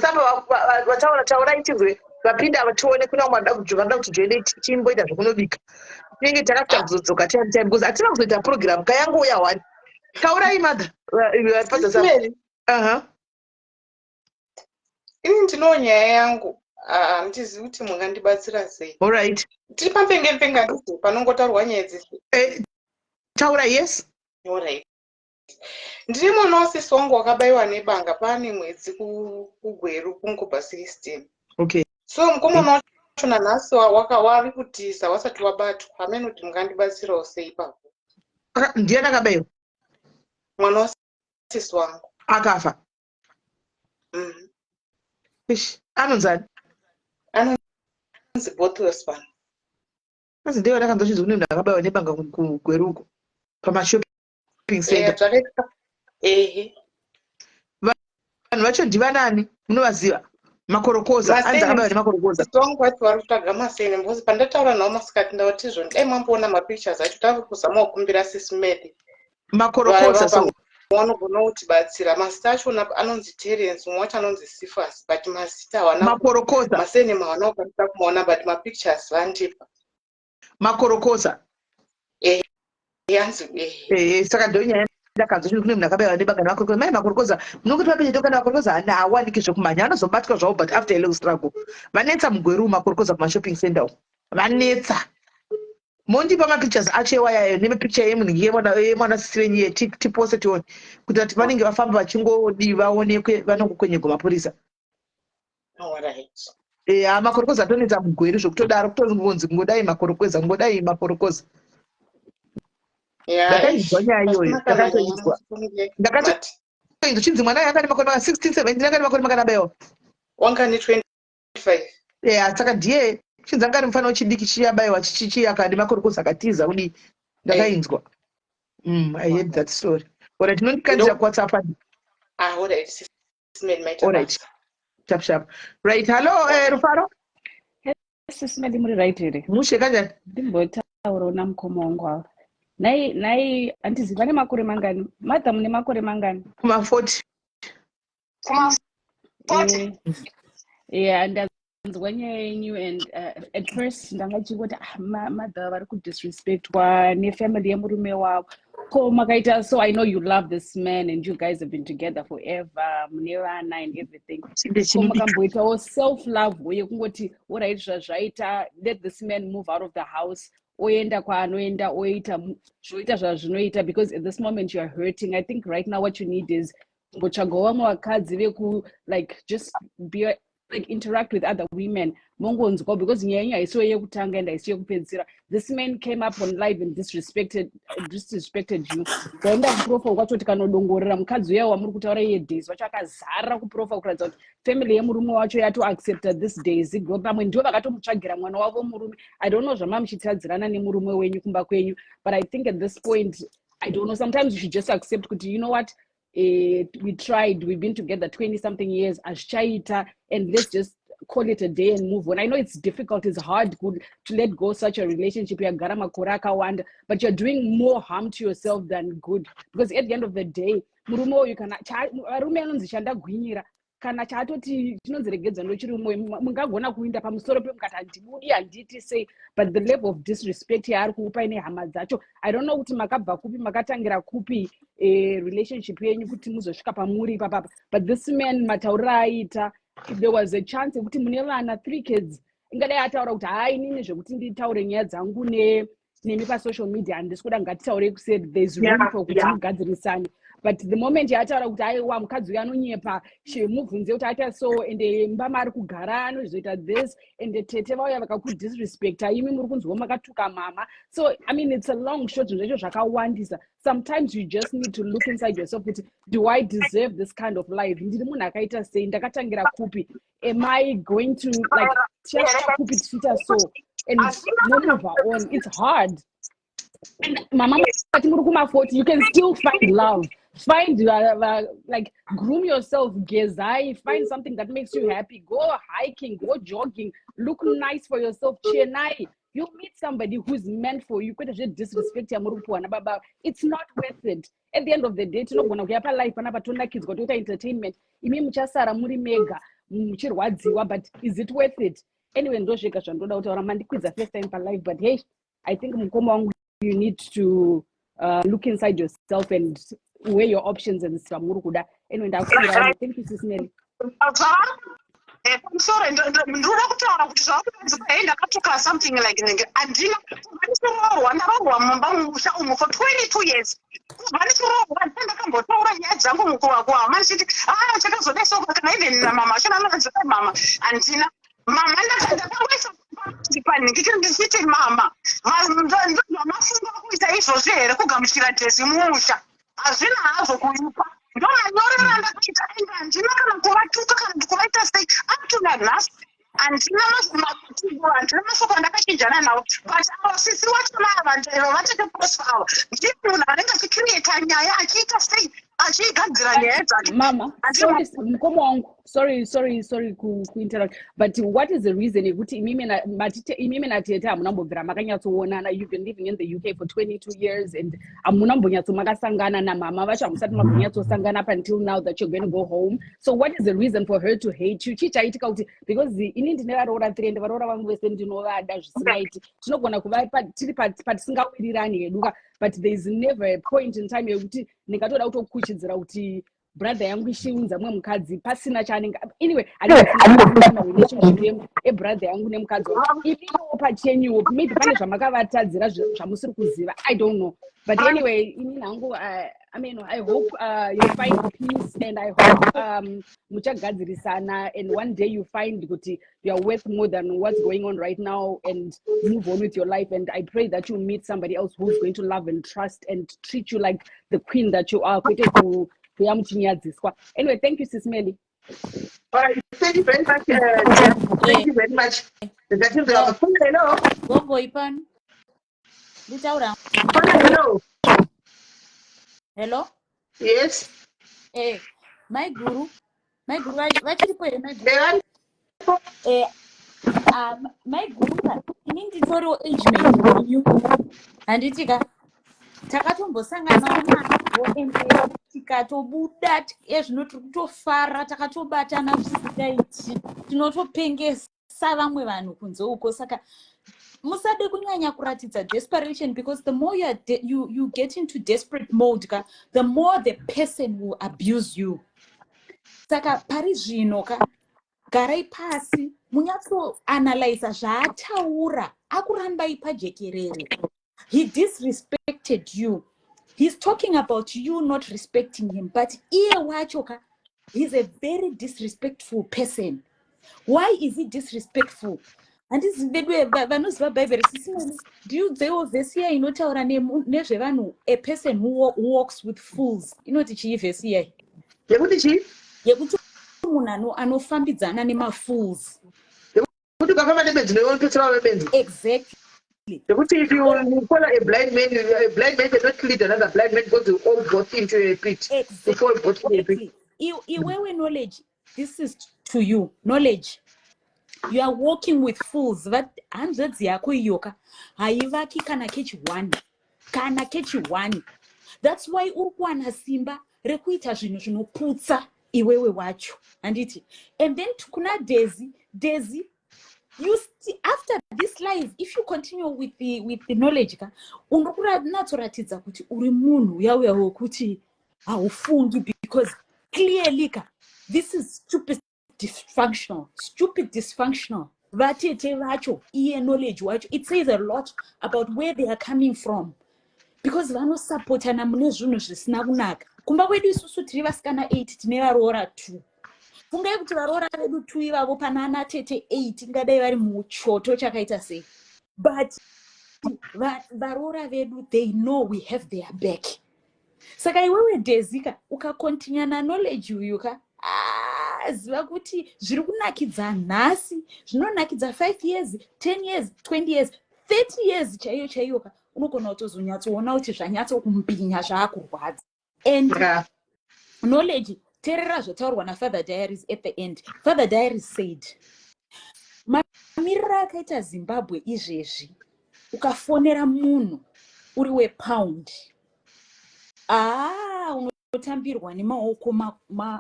samba vataura ichizwe vapinda vatione kuna vada kujoine chimboita zvokunobika tinenge takafita kuzodzoka time because hatina kuzoita program kayangouya wani kaurai madha ini ndino nyaya yangu handizivi kuti mungandibatsira sei. Alright, tiri pampengempenga ndizo panongotaurwa nyaya dzese. taura. Yes. Alright. Ndiri mwana wasisi wangu wakabayiwa nebanga pane mwedzi kugweru kungupa 16. Okay. So mukomana wacho nanhasi wari kutiza wasati wabatwa. Hamene kuti mungandibatsirawo sei ipapo. Ndiani akabayiwa? Mwana wasisi wangu. Akafa? Anonzani? Anonzi Bothwell. Asi ndiyo ndakanzozvinzwa kuti munhu akabayiwa nebanga kugweruko pamashopping center. Vanhu vacho ndivanani munovaziva? Makorokoza. Anzi akabayiwa nemakorokoza. Songo vati vari kutsvaga masene mbozi pandataura navo masikati ndavati izvo dai mamboona mapictures acho tava kuzama kukumbira sisi Medi. Makorokoza so vanogona kutibatsira. Mazita acho anonzi Terence, mumwe wacho anonzi Cephas, but mazita hawana. Makorokoza. Masene hawana kukwanisa kumaona, but mapictures vandipa. Makorokoza. Yanzi saka ndonyaya ndakanzwa kune munhu akabayiwa nebanga nemakorokoza. Mai makorokoza munongoti vapedza kana makorokoza hawaniki zvokumhanya, anozobatwa zvavo, but after a little struggle vanetsa mugweru makorokoza kumashopping center vanetsa. Mondipa mapictures acho ewayayo nemapicture yemwana sisi wenyu tiposte tione kuti vati vanenge vafamba vachingodi vaonekwe vanongokwenyegwa mapurisa. Makorokoza atonetsa mugweru zvokutodaro kutongonzi ngodai makorokoza ngodai makorokoza. Ndakaizwa nyaya iyoyo, ndakatoizwa. Ndakatoizwa chinzi mwana yanga nemakore 16, 17 yanga nemakore makanabayiwa. Wanga ni 25. Saka ndiye chinzi anga mufana wechidiki chiyabayiwa chichiyaka nemakorokoza akatiza kudi ndakainzwa. I heard that story. Alright, tinondikandira kuWhatsApp. Alright. Alright. Sharp sharp. Right, hello Rufaro. Sisi Medi muri right here. Mushe kanjani? Ndimbotaura namukoma wangu ava. Nai antizi vane makore mangani? Madha mune makore mangani? Kuma 40. Kuma 40. Yeah, ndazwa nyaya yenyu and at first ndangachingoti madha vari kudisrespectwa nefamily yemurume wavo. Ko makaita, so I know you love this man and you guys have been together forever, mune vana and everything. Ko makamboitawo self love yekungoti alright zvazvaita, let this man move out of the house. Oenda kwaanoenda oita zvoita zvazvinoita, because at this moment you are hurting. I think right now what you need is ngotsvaga vamwe vakadzi veku like just be like interact with other women mongonzwa, because nyaya yenyu haisiyo yekutanga and haisiyo yekupedzisira. This man came up on live and disrespected you. Kaenda kuprofile kwachoti kanodongorera mukadzi uya wamuri kutaura iye Daisy wacho akazara kuprofile kuratidza kuti family yemurume wacho yato accepta this Daisy girl. Pamwe ndivo vakatomutsvagira mwana wavo murume. I don't know zvamamuchitadzirana nemurume wenyu kumba kwenyu, but I think at this point, I don't know, sometimes you should just accept kuti you know what, we tried, we've been together 20 something years, azvichaita, and let's just call it a day and move on. I know it's difficult, it's hard to let go such a relationship, yagara makore akawanda, but you're doing more harm to yourself than good, because at the end of the day murume uyu kana varume anonzi chandagwinyira kana chatoti chinonziregedza ndochiri umwe mungagona kuinda pamusoro pemukati handibudi handiti sei, but the level of disrespect yaari kuupa nehama dzacho, I don't know kuti makabva kupi, makatangira kupi relationship yenyu kuti muzosvika pamuri ipapapa, but this man matauriro aiita, if there was a chance yekuti mune vana 3 kids, ingadai ataura kuti hai inini zvekuti nditaure nyaya dzangu nemi pasocial media handisi kuda ngatitaure kuseri there's room for kuti mugadzirisane. But the moment yataura kuti aiwa mukadzi uyu anonyepa mubvunze kuti aita so ende imba mari kugara anozoita this ende tete vauya vakakudisrespecta imi muri kunzwa makatuka mama. So I mean it's a long shot zvezvo zvakawandisa. Sometimes you just need to look inside yourself kuti do I deserve this kind of life? Ndiri munhu akaita sei? Ndakatangira kupi? Am I going to like just kupi tichiita so and move on? It's hard. And mama ati muri kuma-40 you can still find love. Find like groom yourself, gezai, find something that makes you happy. Go hiking, go jogging, look nice for yourself. Chenai, you meet somebody who's meant for you. Disrespect baba. It's not worth it. At the end of the day, you know, when we have a life, kids go to entertainment. Muchasara muri mega, muchirwadziwa, but is it worth it? Anyway, ndo sheka shandoda uta romantic quiz a first time for life, but hey, I think you need to look inside yourself and weigh your options and stuff. Anyway, thank you, Sis Mary. I'm sorry, something like for 22 years. Mama ndikandisiti mama mafunga kuita izvozvo here kugamuchira dhesi musha hazvina hazvo kuipa ndomanyorera ndakaita ende handina kana kuvatuka kana ndikuvaita sei up to nanhasi handina handina mashoko andakachinjana nawo but avasisi wachona ava vatete prosper ava ndii munhu anenge achicreata nyaya achiita sei achigadzira nyaya dzake. Mama, sorry interrupt, but what is the reason yekuti imimi natete hamunambobvira makanyatsoonana? You've been living in the UK for 22 years and hamunambonyatso makasangana namama vacho hamusati mambonyatsosangana up until now that you're going to go home. So what is the reason for her to hate you? Chichaitika kuti because ini ndine varoora 3 ende varoora vangu vese ndinovada zvisinaiti tinogona kuva tiri patisingawirirani heduka, but there's never a point in time yekuti ndingatoda kutokuchidzira kuti brother yangu ishiunza mwe mukadzi pasina chaanenge. Anyway, relationship brother yangu nemukadzi ipimo pachenyu maybe pane zvamakavatadzira zvamusiri kuziva, I don't know, but anyway ini nangu I mean I hope you find peace and I hope muchagadzirisana and one day you find kuti you are worth more than what's going on right now and move on with your life, and I pray that you meet somebody else who's going to love and trust and treat you like the queen that you are. Anyway, thank you, Sis Melly. All right, thank you very much. Thank you very much. Hello. Go Ipan. Hello. Hello. Yes. My guru, what you put my guru? My guru, I need to follow age mate you, and it's takatombosangana nawo tikatobuda ezvino tikutofara takatobatana zvisikaiti tinotopengesa vamwe vanhu kunze uko. Saka musade kunyanya kuratidza desperation, because the more you get into desperate mode the more the person will abuse you. Saka pari zvino garai pasi munyatso analyze zvaataura akuramba ipajekerere. He disrespected you. He's talking about you not respecting him, but Wachoka, he's a very disrespectful person. Why is he disrespectful? And this is the way do you this here in a person who walks with fools? You know the chief is here. Fools. Exactly. If you follow a blind man cannot lead another blind man because you all got into a pit. Exactly. Knowledge. This is to you. Knowledge. You are walking with fools. But hundreds yako yoka. Haivaki kana catch one. Kana catch one. That's why urkwana simba rekuita zvino putsa iwewe wacho. And then tukuna Daisy. You see, after this life, if you continue with the knowledge, unatsoratidza kuti uri munhu yawe wokuti haufungi, because clearly this is stupid dysfunctional. vatete vacho iye knowledge wacho, it says a lot about where they are coming from, because vanosapotana mune zvinhu zvisina kunaka. Kumba kwedu isusu tiri vasikana 8 tine varoora 2. Fungai kuti varoora vedu 2 ivavo pana ana tete 8 ngadai vari muchoto chakaita sei. But varoora vedu, they know we have their back. Saka iwewe Dezika ukakontinya na knowledge uyuka, ziva kuti zviri kunakidza nhasi, zvinonakidza 5 years, 10 years, 20 years, 30 years chaiyo unogona kutozonyatsoona kuti zvanyatsokumbinya zvaakurwadza. And knowledge, terera zvotaurwa naFather Diaries at the end. Father Diaries said, mamirira akaita Zimbabwe izvezvi, ukafonera munhu uri wepound, unotambirwa nemaoko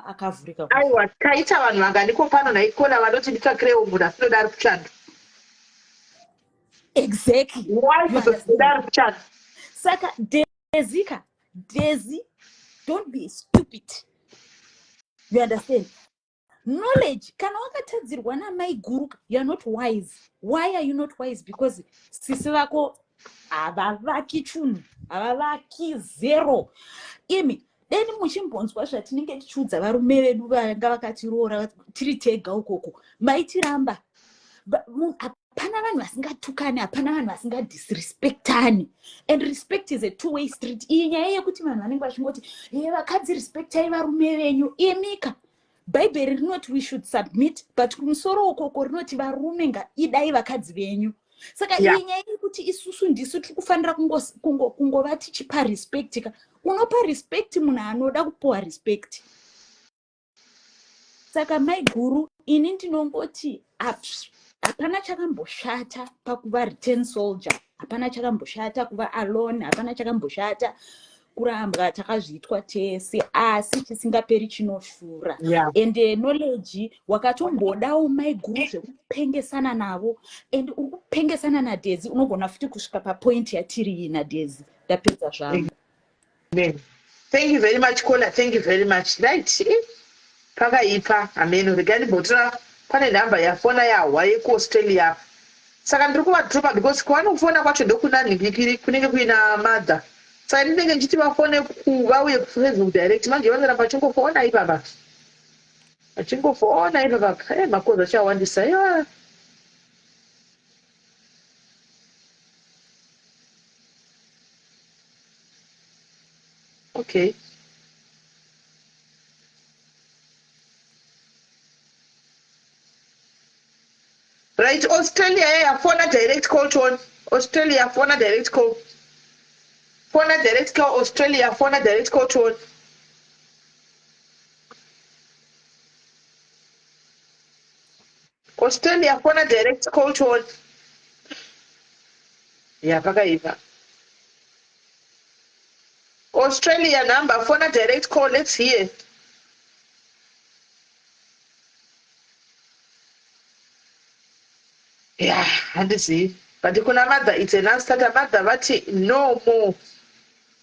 akavhurika. Aiwa, taita vanhu vanganiko pano naikona vanoti ndikakirewo munhu asinodari kuchanda. Exactly. Why kuzodari kuchanda? Saka Desi, don't be stupid. You understand? Knowledge, kana wakatadzirwa namai guru, you are not wise. Why are you not wise? Because sisi vako havavaki chunhu, havavaki zero. Imi, deni muchimbonzwa zvatinenge tichiudza varume vedu vanga vakatiroora tiri tega ukoko, maitiramba. Hapana vanhu vasingatukani, hapana vanhu vasingadisrespectani. And respect is a two-way street. Iyi nyaya yekuti vanhu vanenge vachingoti vakadzi respectai varume venyu, imika. Bhaibheri rinoti we should submit, but kumusoro ukoko rinoti varume ngaidai vakadzi venyu. Saka iyi nyaya yekuti isusu ndisu tiri kufanira kungova tichipa respect. Unopa respect munhu anoda kupiwa respect. Saka mai guru, ini ndinongoti hapana chakamboshata pakuva return soldier, hapana chakamboshata kuva alone, hapana chakamboshata kurambwa takazviitwa tese, asi chisingaperi chinoshura. And knowledge, wakatombodawo mai guru zvekupengesana navo, and uri kupengesana naDezi, unogona futi kusvika papoint yatiri naDezi. Ndapedza zvangu. Thank you very much, Kola. Thank you very much. Right. Pakaipa, amen. Regarding Botra, pane namba yafona yawa yekuAustralia. Saka ndiri kuvadropa because kwavanofona kwacho ndokunani kunenge kuina madha. Saka ndinenge ndichiti vafone vauye kufacebook direct. Manje vanoramba vachingofona ipapa. Vachingofona ipapa. Makozo achawandisa. Okay. Right, Australia, phone a direct call to Australia, phone a direct call. Phone a direct call, Australia, phone a direct call to Australia, phone a direct call to Pakaiva. Australia number, phone a direct call, let's hear. Yeah, and see. But kuna madha it's an answer madha vati no more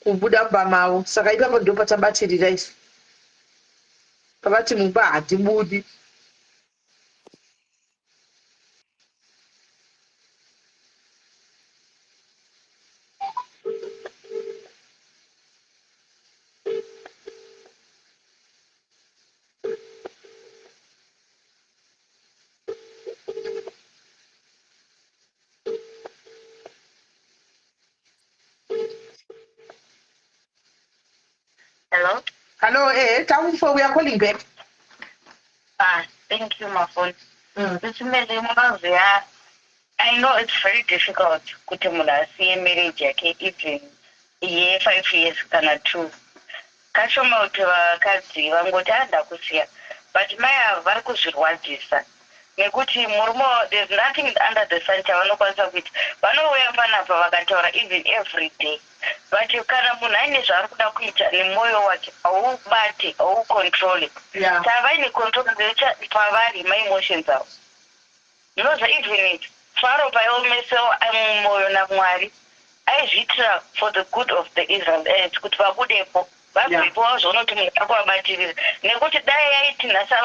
kubuda bamao. Saka ipapo ndo patabati rice. Pavati mumba hatibudi. Hello? Hello, Taumfo, we are calling back. Thank you, my phone. I know it's very difficult to see a marriage even a 5 years kana 2. Kashoma kuti vakadzi vangoti ada kusiya, but maya vari kuzvirwadzisa nekuti murume, there's nothing under the sun chavanokwanisa kuita. Vanouya panapa vakataura even every day, but kana munhu aine zvaari kuda kuita nemwoyo wake haubate, haucontrole. Tavaine control pavari maemotions avo. Unoza even Pharaoh paiomesewo mwoyo naMwari aizviitira for the good of the Israelites kuti vabudepo vabvepo wazvoona kuti munhu akuvabatirira nekuti dai yaiti nhasa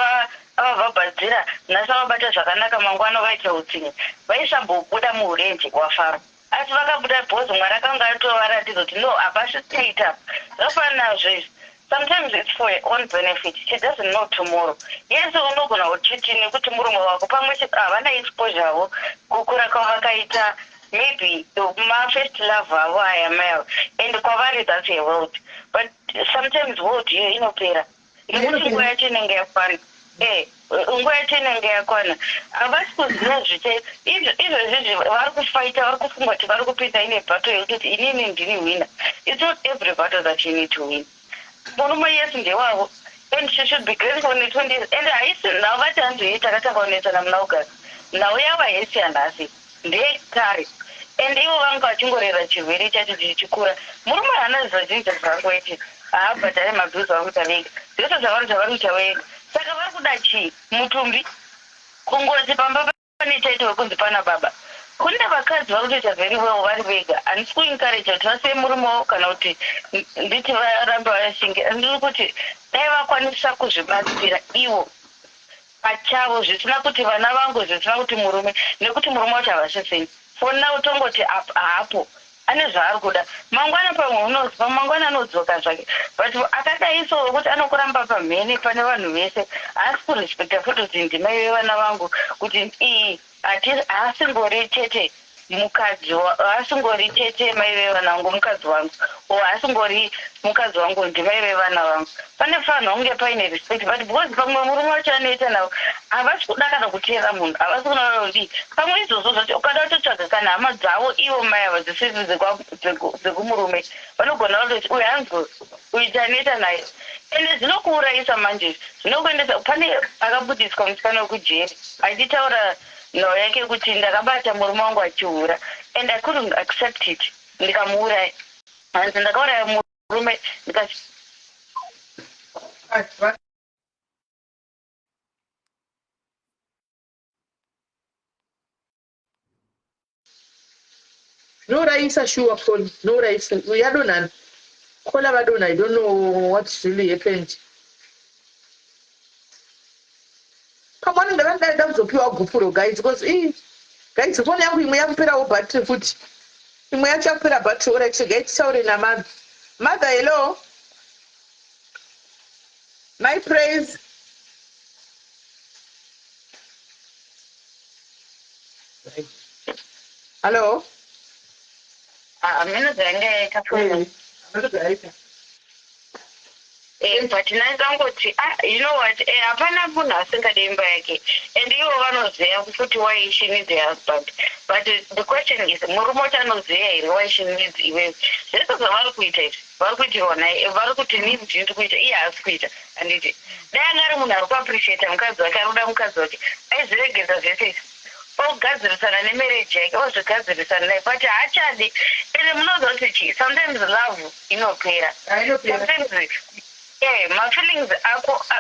avavhabhadzira nhasa vabata zvakanaka mangwana vaita utsinye vaisambobuda muurenje wafaro asi vakabuda bhozi mwari akanga atovaratidza kuti no hapasi straight up zvafanana zvezvi. Sometimes it's for your own benefit. She doesn't know tomorrow. Yes, unogona uchitini kuti murume wako pamwe chete havana exposure avo kukura kwavakaita maybe my first love avo aya male and kwavari that's a world. But sometimes world hiyo inopera. Nekuti nguva yacho inenge yakwana. Nguva yacho inenge yakwana. Havasi kuziva zviche izvozvi vari kufaita vari kufunga kuti vari kupinda ine battle yekuti inini ndini winner. It's not every battle that you need to win. Murume yes ndewavo and she should be grateful in 20 and haisi nhau vati hanzoita akatakaonetsana muna ugara nhau yava yesi handasi ndekare and ivo vanga vachingorera chirwere chacho chichikura. Murume haana zvazhinji zvavangoiti haabhadhare mabhizi vari kuita vega zvese zvavari zvavari kuita vega saka vari kuda chii mutumbi kungoti pamba pane taito wekunzi pana baba. Kune vakadzi vari kutoita very well vari vega handisi kuencourage kuti vasiye murume wavo kana kuti nditi varambe vayashinge ndiri kuti dai vakwanisa kuzvibatsira ivo pachavo zvisina kuti vana vangu zvisina kuti murume nekuti murume wacho havasiseni for now tongoti hapo ane zvaari kuda mangwana pamwe unoziva mangwana anodzoka zvake but akadaiso wekuti anokuramba pamhene pane vanhu vese haasi kurespekta futi kuti ndimai vevana vangu kuti iyi haasingori chete mukadzi haasingori chete mai vevana vangu mukadzi wangu o haasingori mukadzi wangu ndimai vevana vangu pane fanira kunge paine respect but because pamwe murume wacho anoita navo havasi kuda kana kuteera munhu havasi kuda kuti pamwe izvozvo zvacho ukada kutotsvaga kana hama dzavo ivo mai ava dzisisi dzekumurume vanogona kutoti uyu hanzi uyu tanoita naye ende zvinokuurayisa manje zvinokuendesa pane akabudiswa musikana wekujeri achitaura nhau yake kuti ndakabata murume wangu achihura and I couldn't accept it ndikamuuraya hanzi ndakauraya murume nourayisa sure Paul nourayisa yadonani kola vadona I don't know what really happened. Pamwana ndavandaenda kuzopiwa gupuro guys because guys foni yangu imwe yakuperawo battery futi imwe yacho yakupera battery ora chega itaure namama mother hello my praise hello mina dzanga yaitafuna but ndangoti you know what hapana munhu asingade imba yake and ivo vanoziva futi why she needs a husband but the question is murume wacho anoziva here why she needs iwewe zvese zvavari kuita izvi vari kuitirwa naye vari kuti nini ndiri kuita iye haasi kuita handiti dai anga ari munhu ari kuappreciata mukadzi wake ari kuda mukadzi wake aizviregedza zvese izvi ogadzirisana nemarriage yake ozvigadzirisana naye but haachadi ende munoziva kuti chii sometimes love inopera sometimes my feelings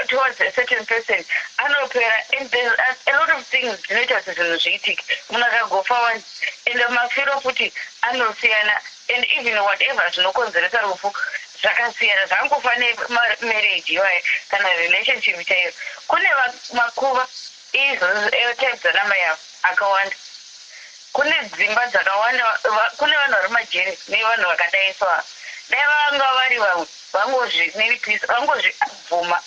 towards a certain person anopera and there's a lot of things zvinoita kuti zvinhu zviitike munhu akagofa one and mafiro futi anosiyana and even whatever zvinokonzeresa rufu zvakasiyana zvangofa nemarriage iwayo kana relationship chaiyo kune makuva izvozvo namai avo akawanda kune dzimba dzakawanda kune vanhu vari majeri nevanhu vakadaiswa dai vanga vari vamwe vangozvibvuma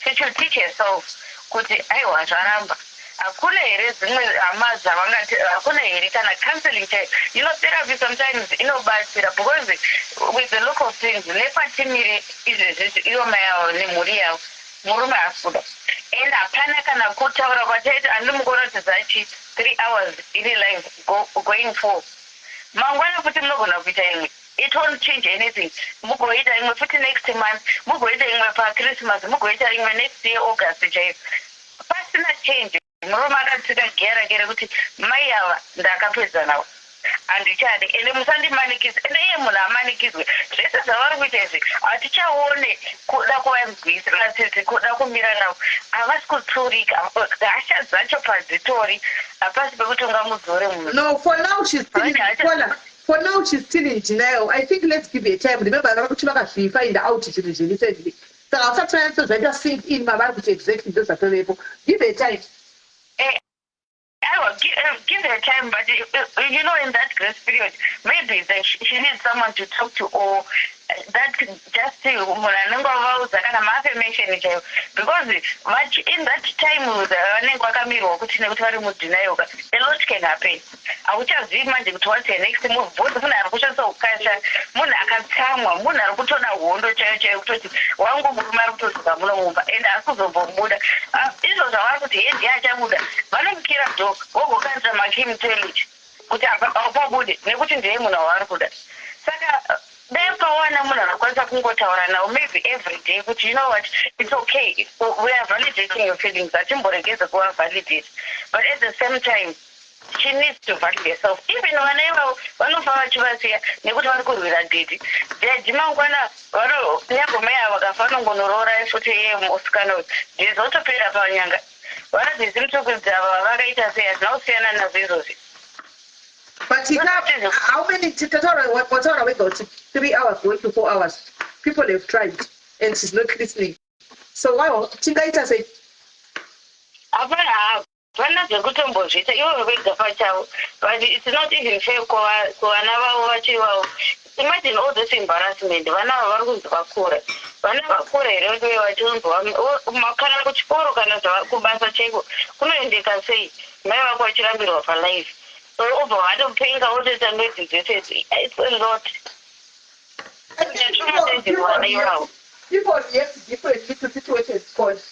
she should teach herself kuti aiwa zvaramba hakuna here dzimwe hama dzavangati hakuna here kana counseling chaiyo you know therapy sometimes inobatsira because with the local things nepatimire izvezvizvi ivo mai avo nemhuri yavo murume haasi kuda and hapana kana kutaura kwataita handimukuratidza chi 3 hours iri live going 4 mangwana futi munogona kuita imwe it won't change anything mugoita imwe futi next month mugoita imwe pachristmas mugoita imwe next year august chaiyo pasina change murume akatsika gera kere kuti mai ava ndakapedza navo handichade ende musandimanikidze ende iye munhu amanikidzwe zvese zvavari kuita izvi hatichaone kuda kuvamgwisira tsitsi kuda kumira navo havasi kutsurika hasha dzacho padzitori hapasi pekuti ungamudzore munhu no for now she's still For now, she's still in denial. I think let's give her time. Remember, she find out she recently. So I'll start trying to just sink in my mind, which exactly those are available. Give her time. I will give her time, but you know, in that grace period, maybe she needs someone to talk to, or that just because in that time a lot can happen. I would just read my what's the next move. Both of them are pushing so cash. Muna can come, Muna put on a window church, one go to Maruto, and I could go Buddha. This was a lot of the end. Yajamuda. One of Kira, oh, can't make him tell it. Put up a body, never to them on our Buddha. Saka. Therefore, now maybe every day, but you know what? It's okay. We are validating your feelings. I think what against the go and validate. But at the same time, she needs to validate herself. Even whenever one of our children here, they would want to go with that baby. There's also paid upon younger. What is the symptoms of the Vagaita says no Sienna Navisos? But how many what are we going to 3 hours, going to 4 hours? People have tried and she's not listening. So wow, Chingaita said but it's not even fair to another watching. Imagine all this embarrassment. So I don't think all this and it's a lot. People react differently to situations, cause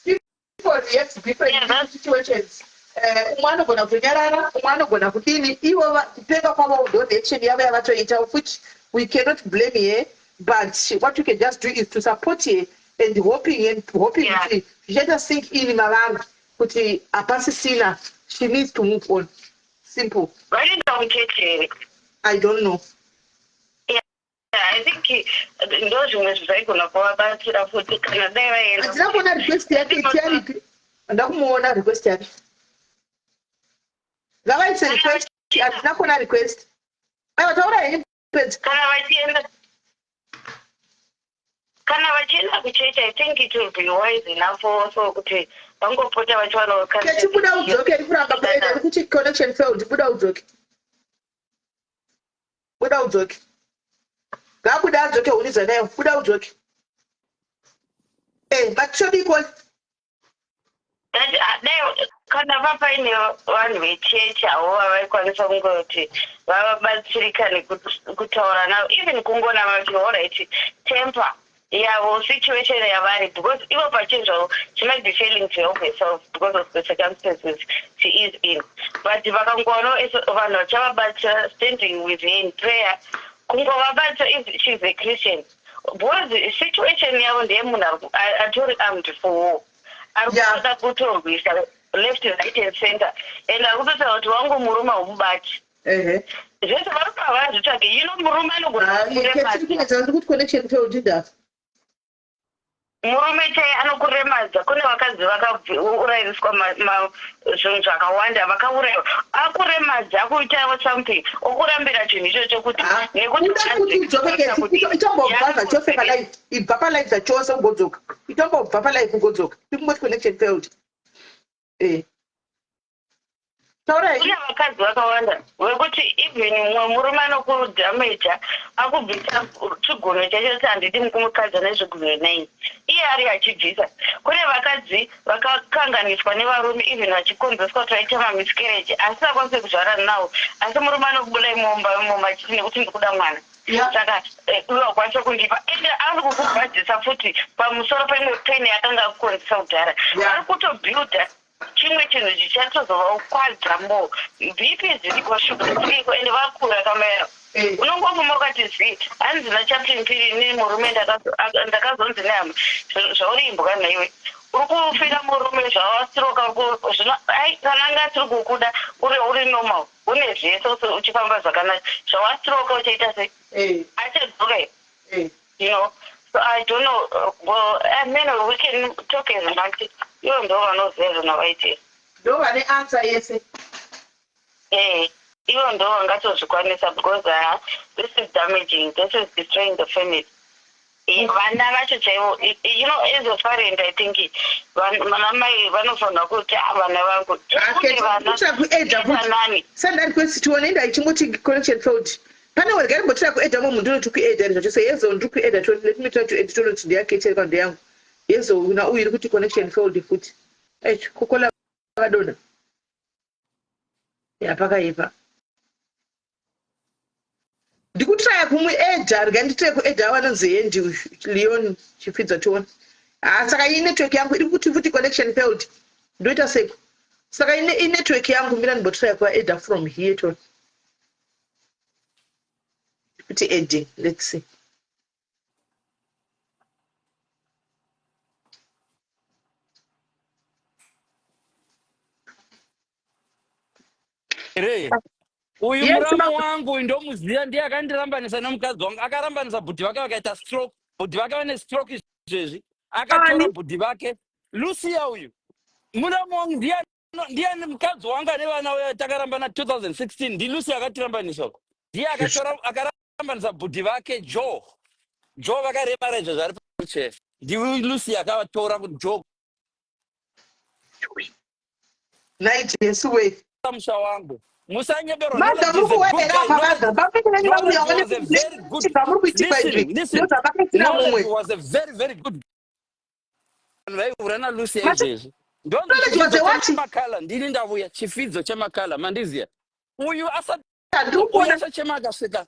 people react differently to situations. Umwana gonna kunyarara, umwana gonna kudini. Iwo dependa kwamba donation yabo yabatoita, which we cannot blame here. But what you can just do is to support her and hoping she just think in Malanga, kuti apasi sina, she needs to move on. Simple. Why didn't I get it? I don't know. Yeah, I think those who are very good about it. I put it in a day. I don't want to request it. And I don't want to request it. That is a request. I don't want to request. I was already request. I think it will be wise enough for okay. Don't go put out one or can you put out okay? Which connection failed? Put out okay. Put out okay. That put out okay. What is the name? Put out okay. Hey, but show me what. Can never find your one way change or I call some go to but good now. Even Kungo Namaki or temper. Yeah, well, situation they are married because even potential, she might be failing to help herself because of the circumstances she is in. But if I can go on, it's over no job, but standing with her in prayer. If she's a Christian, because the situation here on the I told him before. I was left, right, and center, and I was out to Wango Muruma Umbat. Just about power to talk, you know, Muruma. Good connection to do that. Murume anokuremaza kune vakadzi vakaurayiriswa zvinhu zvakawanda vakaurayiwa akuremadza akuita something okurambira chinhu ichocho kuti itombobva zvachofeka live ibva palive zvachose kugodzoka itombobva palive kugodzoka tikungoti connection failed kune vakadzi vakawanda vekuti even murume anokudhameja akubvisa chigunwe chacho handidi mukumukadza nezvigumwe 9 iye ari achibvisa. Kune vakadzi vakakanganiswa nevarume even vachikonzeswa kuti vaite mamiscarriage asi vakwanise kuzvara navo asi murume anokubudai mumba chiti nekuti ndikuda mwana saka iwe wakwanisa kundipa ende ari kukubhadhisa futi pamusoro peimwe peni yakanga akukonzesa kudhara ari kutobuilda chimwe chinhu chichatozova kwadzambo bp dziriko shuga dziriko ende vakura kamera unongofuma ukati zi hanzina chapimpiri ini murume ndakazonzi nehama zvauri imbwa naiwe uri kufira murume zvawasiroka zvino ai kana anga asiri kukuda uri normal une zvese uchifamba zvakanaka zvawasiroka uchaita sei achadzoka you know. So I don't know. Well, I mean, we can talk as much. You don't know what I say. No one answer yes. ivo ndo vangatozvikwanisa because this is damaging, this is destroying the family. Vana vacho chaivo, you know, as a parent I think vanamai vanofanira kuti vana vangu sandari kwesi tionenda ichingoti connection failed. Pane wegari mbotira kuedha mo mundu noti kuedha zvacho se yezo ndiri kuedha to let me try to edit to ndi yake cheka ndo yangu yezo una uiri kuti connection failed futi kukola vakadona yapakaipa ndikutraya kumuedha rega nditire kuedha vanonzi hendi Leon chipfidzwa tiona saka iyi network yangu iri kuti futi connection failed ndoita seko saka iyi network yangu mira ndimbotraya kuedha from here to kuti edge. Let's see. Uyu muramu wangu ndomuziva ndiye akandirambanisa nomukadzi wangu akarambanisa bhudhi vake vakaita stroke bhudhi vake vane stroke izvezvi akatora bhudhi vake Lucia uyu muramu wangu ndiye mukadzi wangu ane vana takarambana 2016 ndiLucia akatirambanisa ndiye akarambanisa bhudhi vake Joe vakaremara izvo zvari pachefe ndiLucia akavatora kuti Joe night yes way musha wangu musanyeberwa was a very good vaihurana Lucia izvezvi ndomakala ndini ndavuya chifidzo chemakala mandiziya uyu asachema akasvika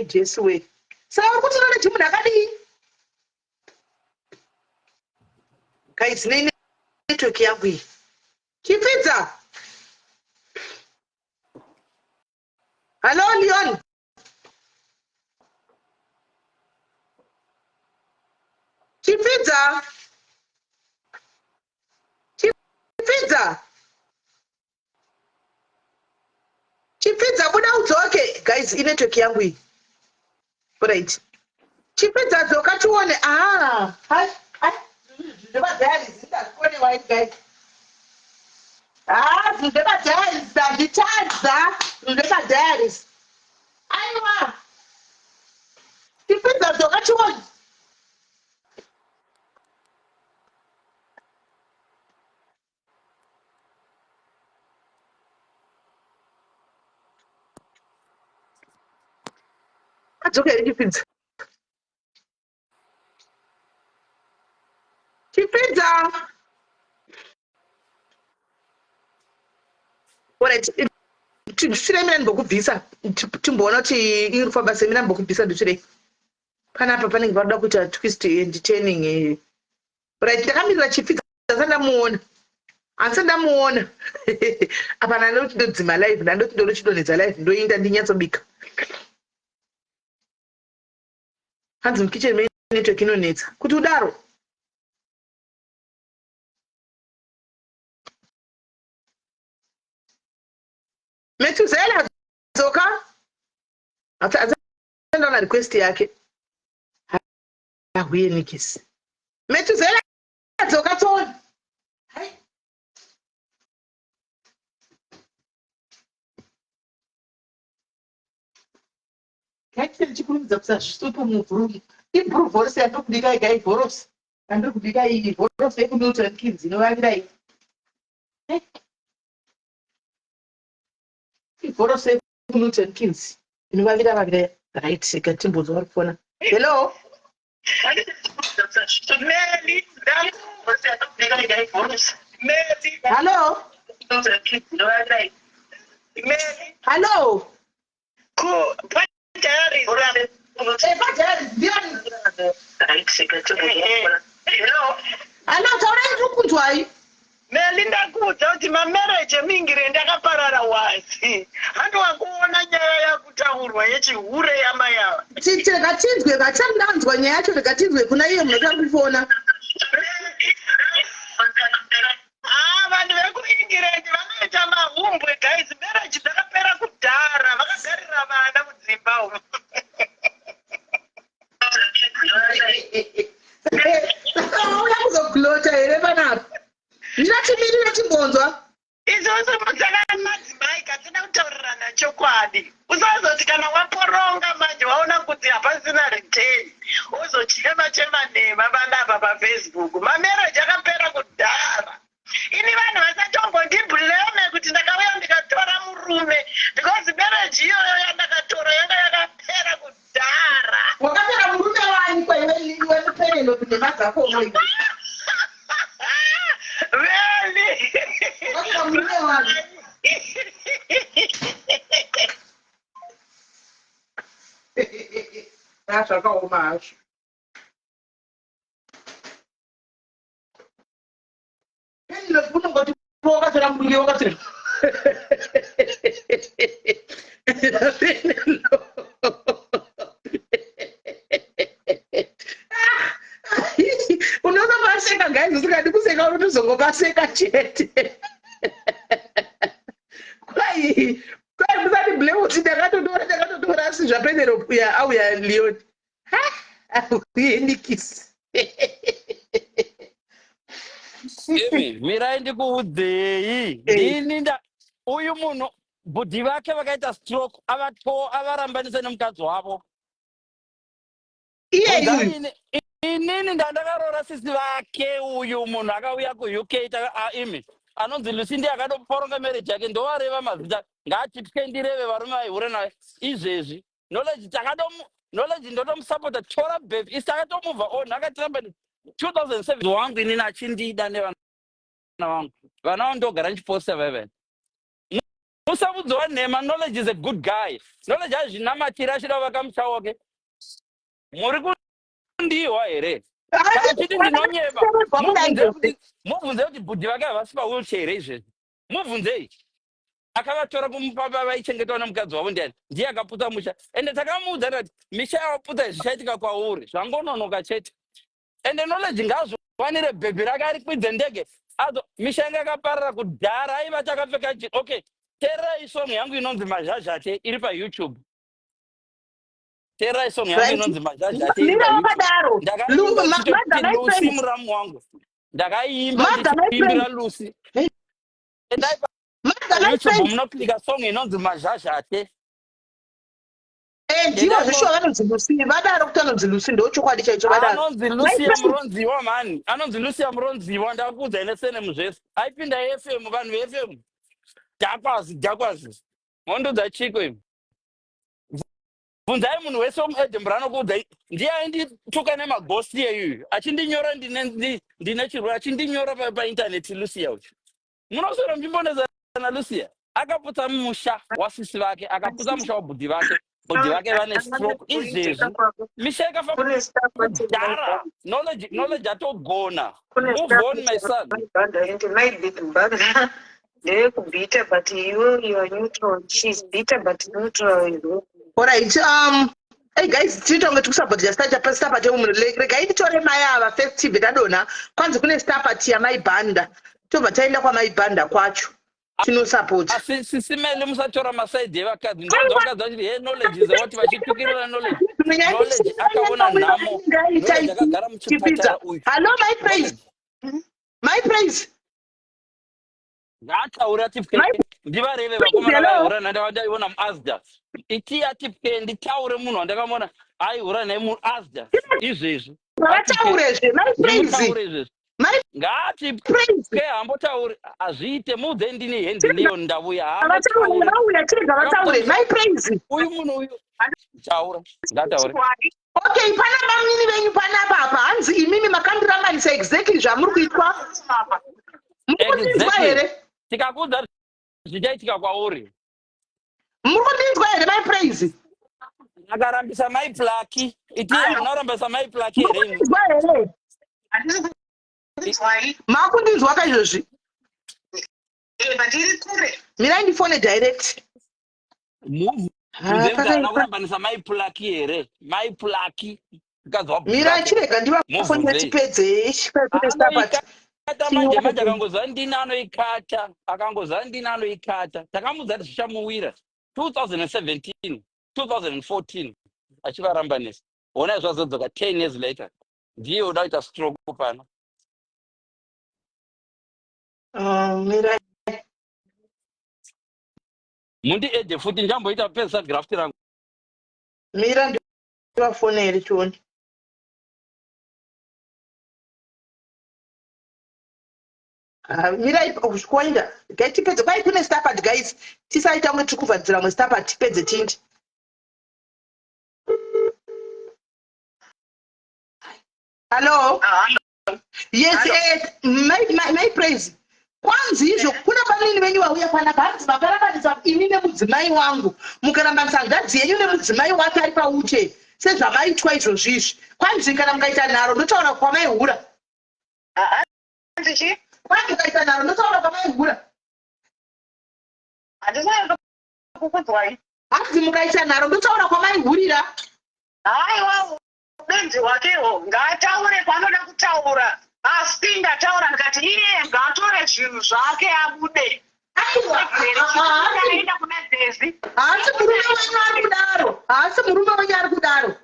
jesu we saka uri kuti none chimunhu akadii guys nei network yangu iyi chipfidza hallo Leon chipfidza buda udzoke guys inetwork yangu iyi right chipfidza dzoka tione zvevadhayaris ndazikone wai guys zvevadhayaris ndanditadza zvevadhayaris aiwa chipfidza dzoka tione adzoka here chipfidza alright ndisvire mina ndimbokubvisa timboona kuti iri kufamba sei mina ndimbokubvisa ndisvire panapa panenge varoda kuita twist entertaining right ndakamirira chipfidza sandamuona asi ndamuona apana ndoti ndodzima live ndandoti ndori chidonhedza live ndoinda ndinyatsobika hanzi mukicheni mei network inonetsa kuti udaro Metuzela dzoka atenda request yake ahuye nikisi Metuzela dzoka toni hai kati chikurumidza kusazvistopa muvhuru ibhuruvhorosi yandokudika igai vhorosi andokudika iyi vhorosi yekumilton kids inovavira iyi vhorosi yekumilton kids inovavira right katimbodzo vari kufona hello hallo hallo Hello, taurari kunzwai? Melinda kudza kuti mamarriage emingire ndakaparara wasi. Handwa kuona nyaya yakutaurwa yechihure yama yava. Rega tinzwe vachandanzwa nyaya yacho rega tinzwe kuna iye munotanga kufona. Vanhu vekuingirende vanoita mahumbwe guys. Marriage dzakapera kudhara vakagarira vana mudzimba umu. Uya kuzoglota here panapa. Ndinachimirira chimbonzwa. It's kana waporonga manje waona kuti hapasina return uzochema nema panapa pafacebook mamereji akapera kudhara ini vanhu vasatongondibhleme kuti ndakauya ndikatora murume because mereji iyoyo yandakatora yanga yakapera kudhara. Wakapera murume wani kwewemupeneno kuti mazako veli wakapera murume wani zvakaoma hazvo. unongoti wakatora mbunge wakatora unozopaseka guys usikadi kuseka unotozongopaseka chete kwai musati blame kuti ndakatotora asi zvapeneropu auya lioni uendikisi mirai ndikuudzei ini uyu munhu bhudhi vake vakaita stroke avarambanisa nemukadzi wavo. Inini ndandakarora sisi vake uyu munhu akauya kuuk imi anonzi Lucy ndiye akadoporonga mereji yake ndovareva mazita ngaatipike ndireve varume vaihura naye izvezvi knowledge ndotomusapota tora bebi isi akatomubva on akatiramba 2007 wangu inini achindida nevana vangu vana vangu ndogara ndichiposta vaivai musamudziwa nhema. Knowledge is a good guy. Knowledge azvinamatira achida vakamusha wake muri kundiwa here kana chiti ndinonyeba mubvunze kuti bhudhi vake havasi pawheelchair here izvezvi mubvunzei. Akavatora kumupamba vaichengetwa nemukadzi wavo ndiani ndiye akaputsa musha ende takamuudza kuti misha yawaputsa zvichaitika kwauri zvangononoka chete ende Knowledge ngaazovanire bhebhi rake ari kwidze ndege azo misha yanga yakaparara kudhara aiva chakapfeka okay teerai song yangu inonzi mazhazhate iri payoutube. Teerai song yangu inonzi mazhazhate iri payoutube. Ndakaimba Lucy muramu wangu ndakaimba ndichiimbira Lucy YouTube munoklika song inonzi mazhazhate. Ndivo zvisho vanonzi Lucy vadaro kuti anonzi Lucy ndochokwadi chaicho vadaro. Anonzi Lucy muronziwa mani anonzi Lucy muronziwa ndakudza ine sene muzvese aipinda FM vanhu veFM dhakwazi mondodza chiko imi bvunzai munhu wese womuedinburgh anokuudza ndiye aindituka nemagosti eyuyu achindinyora ndine chirwere achindinyora paintaneti Lucia uyu munosora muchimbonezana Lucia akaputsa musha wasisi vake akaputsa musha wabhudhi vake bhudhi vake vane stroke izvezvi misha ikafa kudhara knowledge atogona move on my son. They're bitter, but you are neutral. She's bitter, but neutral. All right. Hey guys, titonge tukusabhodya stapati regai titore mai ava festive tadona kwanzi kune stapati yamaibhanda tobva taenda kwamaibhanda kwacho tinosapota sisimele musatora masaidhi evakadzi ndonza vakadzi vachiti he Knowledge is what vachitukirira Knowledge akaona nhamo Knowledge akagara muchipatara uyu. Hello my praise ngataura tipke ndivareve vakomana vaihura ndaiona muasda iti atipke nditaure munhu wandakamona aihura naye muasda izvezvi ngatipke hambotaure hazviite mudze ndine hendi liyo ndavuya uyu munhu uyu taura ngataure. Okay, pana mamini venyu panapa apa hanzi imimi makandirambanisa exactly zvamuri kuitwa mukundinzwa here tikakuudza zvichaitika kwauri muri kundinzwa here my praise akarambisa maiplaki iti unorambisa maiplaki here makundinzwa kaizvozvi mirai ndifone direct urambanisa maiplaki here maiplaki mira chirega ndivafone tipedze manje akangozva ndini anoikata takamudza kuti zvichamuwira 2017 2014 achivarambanisa ona zvazodzoka 10 years later ndiye uda kuita stroke pano. Mundi eje futi njamboita pesa graft rangu Mira ndivafonere choni. Mirai kuswenda gaitipedze kwai kune stapart guys tisaita mwe tikuvhadzira mwe stapart tipedze tindi. Hello. Yes, my praise. Kwanzi izvo kuna vanini venyu vauya panapa hanzi makarabanisa ini nemudzimai wangu mukarambanisa ngadzi yenyu nemudzimai wake ari pauche sezvamaitwa izvozvizvi. Kwanzi kana mukaita nharo ndotaura kwamaihura. Kwanzi mukaita nharo ndotaura kwamaihura. Hanzi mukaita nharo ndotaura kwamaihurira. Haiwa benzi wakewo ngataure panoda kutaura. Asi ndataura ndikati iye ngatore zvinhu zvake abude. Aenda kuna Dezi. Asi murume wenyu ari kudaro. Asi murume wenyu ari kudaro.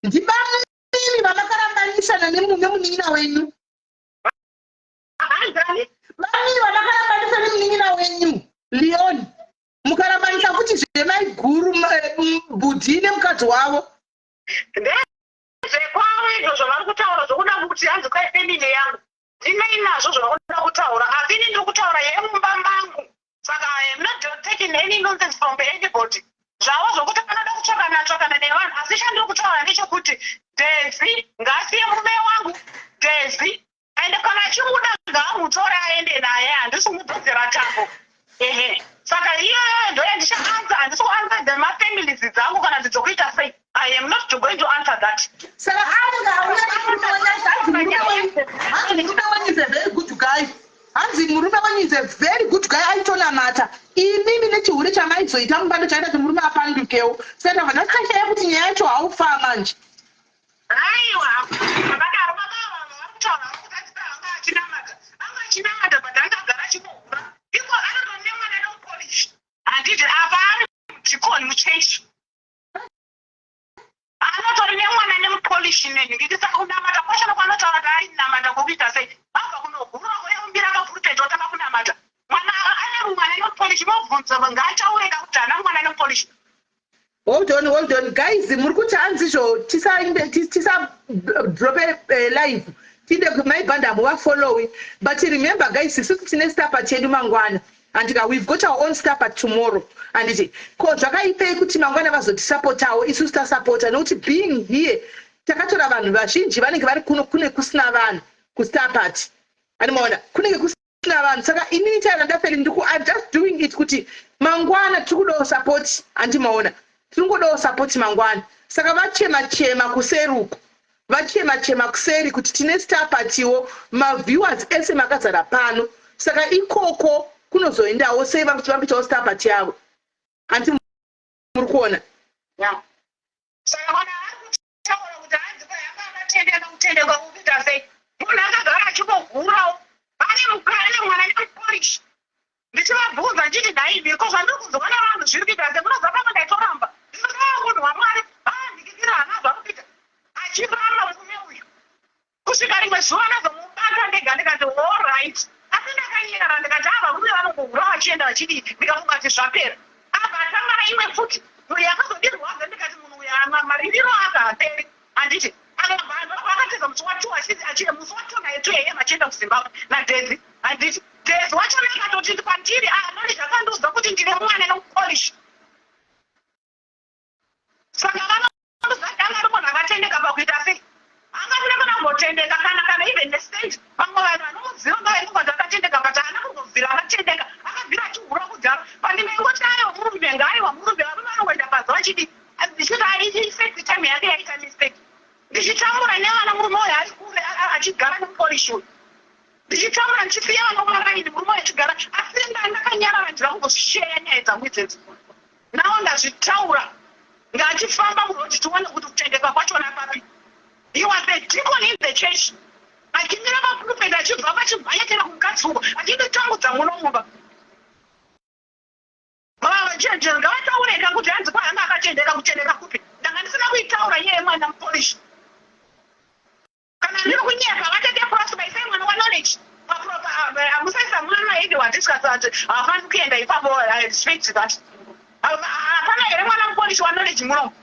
Ndibamini vamakarambanisana nemunina wenyu. Bamini vamakarambanisa nemunina wenyu. Leon. Mukarambanisa kuti zvemaiguru Budhi nemukadzi wavo. Zvekwavo izvo zvavari kutaura zvokuda kuti hanzi kwai femine yangu ndinainazvo zvavakuda kutaura asi ini ndiri kutaura yemumba mangu saka I am not taking any nonsense from anybody zvavo zvokuti vanoda kutsvakana nevanhu asi chandiri kutaura ndechekuti Dezi ngasiye murume wangu Dezi ende kana achimuda ngaamutore aende naye handisi kumudzosera tambo saka iyoyo ndo yandichaanza handisi kuanza dzemafamilies dzangu kana dzidzokuita sei. I am not going to answer that. Sir, Murume is a very good guy. Hanzi Murume is a very good guy. I told her matter. Mimi nechihuri chamaizoita mubando chaita kuti murume apandukewo. Saka vanakashaya kuti nyaya yacho haufa manje. Aiwa, vakadaro vakataura kuti anga achinamata but andagara achikuhura. Iko anotoone mwana nemupolish. Handiti apa ari muchikoni muchechi. Anotori nemwana nemupolish neni nditi saka kunamata kwashona kwanotaura kuti ainamata kokuita sei abva kunohura kweumbira kapurupeti otanga kunamata mwana ane mwana nemupolish mobvunza ngaataureka kuti hana mwana nemupolish. Hold on guys, muri kuti hanzi izvo tisadrope live tinde maibhanda muvafollowi but remember guys isusu tine stapa chedu mangwana and we've got our own stapa tomorrow and ko zvakaipei kuti mangwana vazotisapotawo isusu tasapota nokuti being here takatora vanhu vazhinji vanenge vari kuno kune kusina vanhu kustapati animaona kunenge kusina vanhu saka inini chaina ndaferi I'm just doing it kuti mangwana tiri kudawo sapoti handimaona tiri kudawo sapoti mangwana saka vachema kuseruko vachema kuseri kuti tine stapatiwo maviewers ese makazara pano saka ikoko kunozoendawo sei vari kuti vambitawo stapati yavo hanti muri kuona saka kana ari kutaura kuti hanzi kwai akatendeka kuita sei munhu akagara achikohurawo ane mwana nemupolish ndichivabvunza nditi naivi ko zvandiri kuzoona vanhu zviri kuita sei munoziva pamwe ndaitoramba ndinokaa munhu wamwari ndikitira hanazva kupita achiramba murume uyu kusvika rimwe zuva nazomubata ndega ndikati allright asi ndakanyera ndikati varume vanongohura vachienda vachidii ndikafunga kuti zvapera abva atangana imwe futi muri yakazondirwadza ndikati munhu uyu maririro aka haperi handiti akatedza musi watu achiri musi watu nayetu yeye machienda kuzimbabwe nadezi handiti dezi wachona akatoti pandiri anoni zvakandiudza kuti ndine mwana nemupolish saka vanozadanga ari munhu akatendeka pakuita sei angafuna kuna kungotendeka kana even nestate vamwe vanhu vanomuziva ngavenguva dzakatendeka but haana kungobvira akatendeka akabvira achihura kudhara pandime ingoti aiwa murume ngaaiwa murume varume vanoenda paza vachidi ndichiti ifect time yake yaita mistake ndichitaura nevana murume uyo ari kure achigara nemupolish uyu ndichitaura ndichisiya vanomwaraini murume uyo achigara asi ndakanyarara ndira kungosheya nyaya dzangu idzedzi nawo ndazvitaura ngachifamba kuti tione kuti kutendeka kwachona papi. He was the deacon in the church. Achimira vaprofeta achibva pachibhayekera kumukadzi uko achindotambudza munomba. Vacheche ngavataureka kuti hanzi kwaanga akatendeka kutendeka kupi. Ndanga ndisina kuitaura iye mwana mupolish. Kana ndiri kunyeka vatete prosper isai mwana wa-knowledge. Musaisa mwana edi wadiscuss ati hafani kuenda ipapo respect that. Hapana here mwana mupolish wa-knowledge munomba.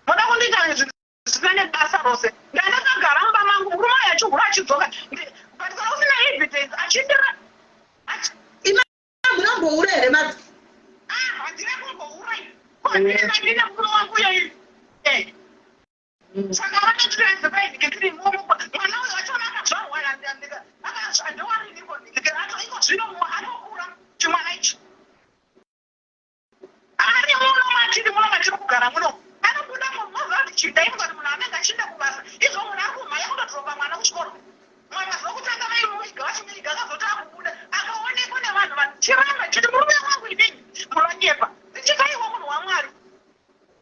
muda kundiita zvisina nebasa rose. Ndandakagara mumba mangu murume achigura achidzoka but kana usina evidence achindira munomboura here madzi? handina kumboura ndine murume wangu iyoyi. Saka vanotirazivaindikitiri mwana uyo achona akazvarwa akazoandowariniko iko zvino anokura chimwana ichi ari muno matiri kugara muno anobuda mumazati chidaimukati munhu anenge achinda kubasa izvo munhu ari kumhanya kutodhoropa mwana kuchikoro mwana zokutanga vaimuiga vachimiiga akazoti akubuda akaonekwa nevanhu vachiramba chiti murume wangu inini munonyepa ndichikaiwa munhu wamwari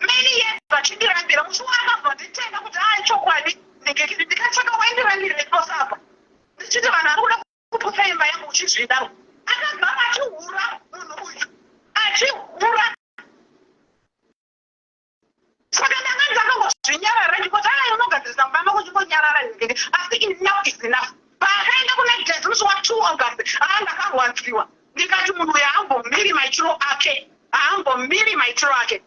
many years vachindirambira musi waakabva nditenga kuti chokwadi ndikatsvaka waindirambira ekosapa ndichiti vanhu ari kuda kupusa imba yangu uchizvidaro akagara achihura munhu uyu achihura. Saka ndanga ndakangozvinyarara ndikoti unogadzirisa mumba mako chimbonyarara asi enough is enough. Paakaenda kuna Jezi musi wa2 August ndakarwadziwa ndikati munhu uyu haambomiri maitiro ake haambomiri maitiro ake.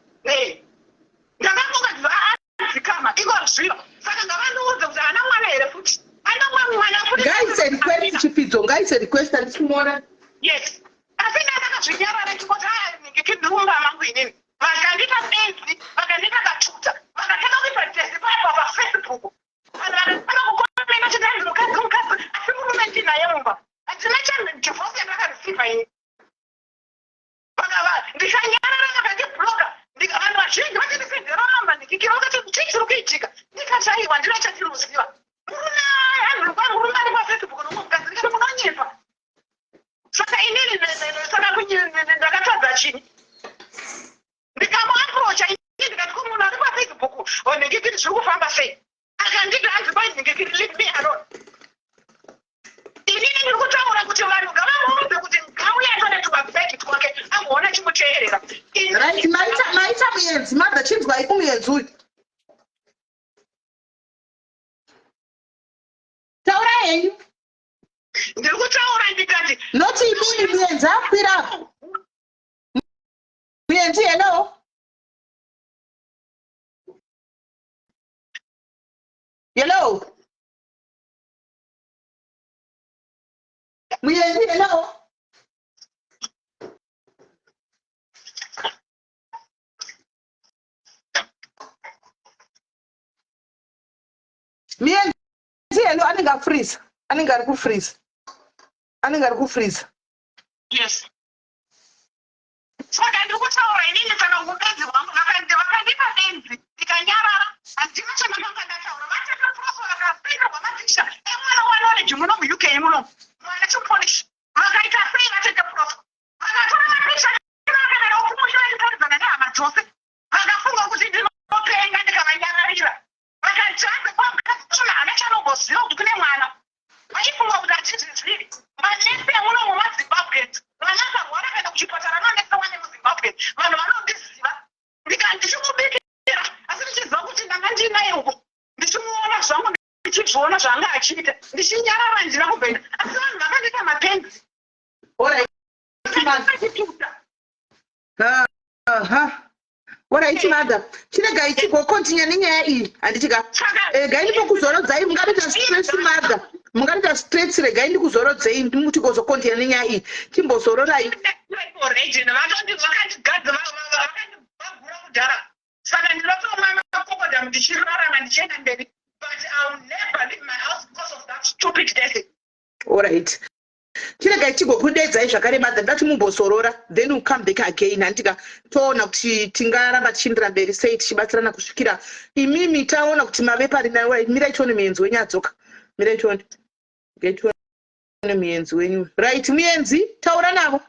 Ndakangogadzirwa adzikama iko zviro saka ngavandiudze kuti ana mwana here futi ana mwana futi. Ngaise request chipidzo ngaise request ndichimona. Yes. Asi ndakazvinyarara ndikoti ndirikumba mangu inini vakandita benzi vakandita katuta vakatanga kuita tezi papa paFacebook vanhu vanokukomena chidai mukadzi asi murume ndinaye mumba hatina chadivorce yandakareceiva ini ndikanyarara ndakandibloga vanhu vazhinji vachandisendera namba ndikikira vakati chii chiri kuitika ndikati aiwa ndina chatinoziva murume murume ari paFacebook nomukadzi ndikati munonyepa saka inini saka ndakatadza chini ndikamuaprocha ndikati kumunhu ari paFacebook ndikikiti zviri kufamba sei akanditi hanzi bai ndikikiti leave me alone. Inini ndiri kutaura kuti vanhu ngavamuudze kuti ngauya tonetubabheki twake amboona chimuteerera. Right, maita muenzi madza chinzwai kumuenzi uyu. Taura henyu. Ndiri kutaura ndikati noti imini muenzi akwira. Muenzi hello. Hello. Muenzi hello. Muenzi hello anenge freeze. Anenge ari kufreeze. Anenge ari kufreeze. Yes. Saka ndiri kutaura inini kana ubenzi hwangu vakandipa benzi ndikanyarara handina chandakanga ndataura vatatoprofora vakapindirwa mapisha emwana wanoregi muno muuk muno mwana chipolish vakaita sei vatetoprofa vakatora mapisha akavera kumusha vaitaridzana nehama dzose vakafunga kuti ndinopenga ndikavanyararira vakajadza kwamukadzi chona hana chanongoziva kuti kune mwana vaifunga kuti hachizvizviri manese emuno mumazimbabwens vana akarwara kaenda kuchipatara nonese wane muzimbabwe vanhu vanondiziva ndichimubikira asi ndichiziva kuti ndanga ndinaye uko ndichimuona zvangu ndichizviona zvanga achiita ndichinyarara ndina kubhenda asi vanhu vakandiita mapenzi. Alright, madam. Chiregai chigokontinya nenyaya iyi handitika. Regai ndikuzorodzai mungatoita stress madam. Mungatoita stress regai ndikuzorodzai ndimuti kuzokontinya nenyaya iyi. Chimbozororai. Vakandibvagura kudhara. Saka ndinotomwa makokoda ndichirarama ndichienda mberi. But I will never leave my house because of that stupid death. Alright. Chiregai chigokudedzai zvakare madam ndati mumbosorora then you come back again handika toona kuti tingaramba tichiendera mberi sei tichibatsirana kusvikira imimi taona kuti mave pari naye mirai tione muenzi wenyu adzoka mirai tione muenzi wenyu right muenzi taura navo.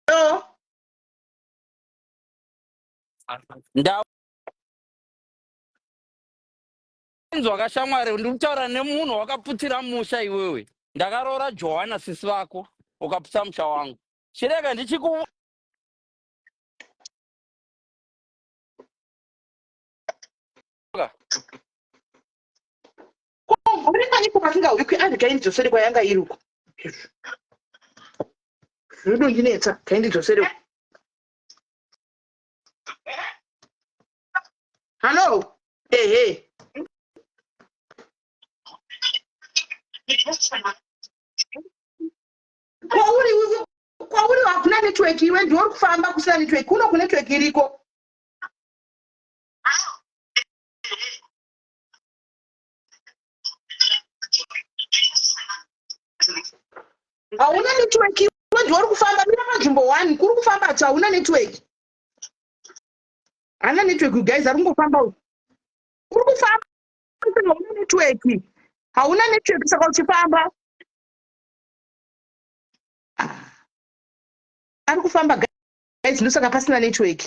Hello Wakashamwari ndikutaura nemunhu wakaputira musha iwewe. Ndakaroora Johanna sisi vako ukaputsa musha wangu. Chirega ndichiku uri kanyi kumakinga wikwi andi kaindi kwa yanga iruko. Zvinondinetsa kaindi dzosere Hello. Hey. Kwauri hakuna network iwe ndio kufamba kusina network kuno kuna network iriko. Hauna network iwe ndio kufamba mira panzvimbo 1 kuri kufamba ati hauna network. Ana network guys ari kungofamba uri kufamba hauna network. Hauna network saka uchifamba. Ari kufamba guys ndosaka pasina network.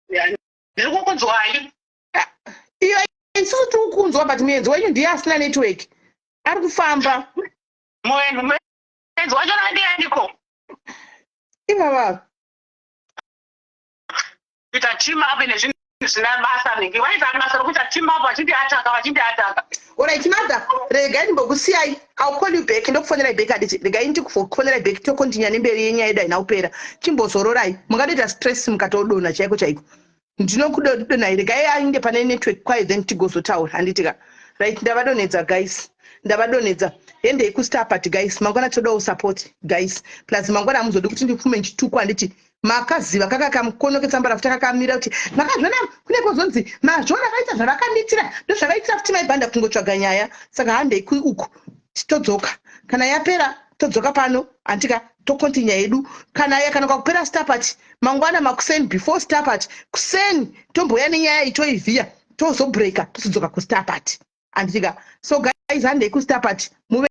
Ndiri kukunzwai. Iyo isusu tiri kukunzwa but muenzi wenyu ndiye asina network. Ari kufamba. Muenzi wacho ndiandiko. Ivava. Kuita team up nezvinhu zvina basa nhingi. Vaita basa rokuita team up vachindiataka. Alright, mother, regai ndimbokusiyai. I'll call you back. Ndokufonera back aditi. Regai ndikufonera back tokontinya nemberi yenyaya yedu inaupera. Chimbozororai. Mungatoita stress mukatodona chaiko chaiko. Ndinokudonai regai ainde pane network kwayo then tigozotaura handitika. Right, ndavadonedza guys. Ndavadonedza. Endei kustapati guys. Mangwana todawo support guys. Plus mangwana amuzodi kuti ndipfume nchituku handiti. Makaziva kakamukono ketsamba rafuta kakamira kuti makazvona kune kozonzi mazvona kaita zvavakanditira ndozvakaitira kuti maibhanda kungotsvaga nyaya saka handei uku titodzoka kana yapera todzoka pano antika tokontinya yedu kana kwakupera starpart mangwana makuseni before starpart kuseni tomboya nenyaya itoivhiya tozobreaka tozodzoka kustarpart antika so guys handei kustarpart muve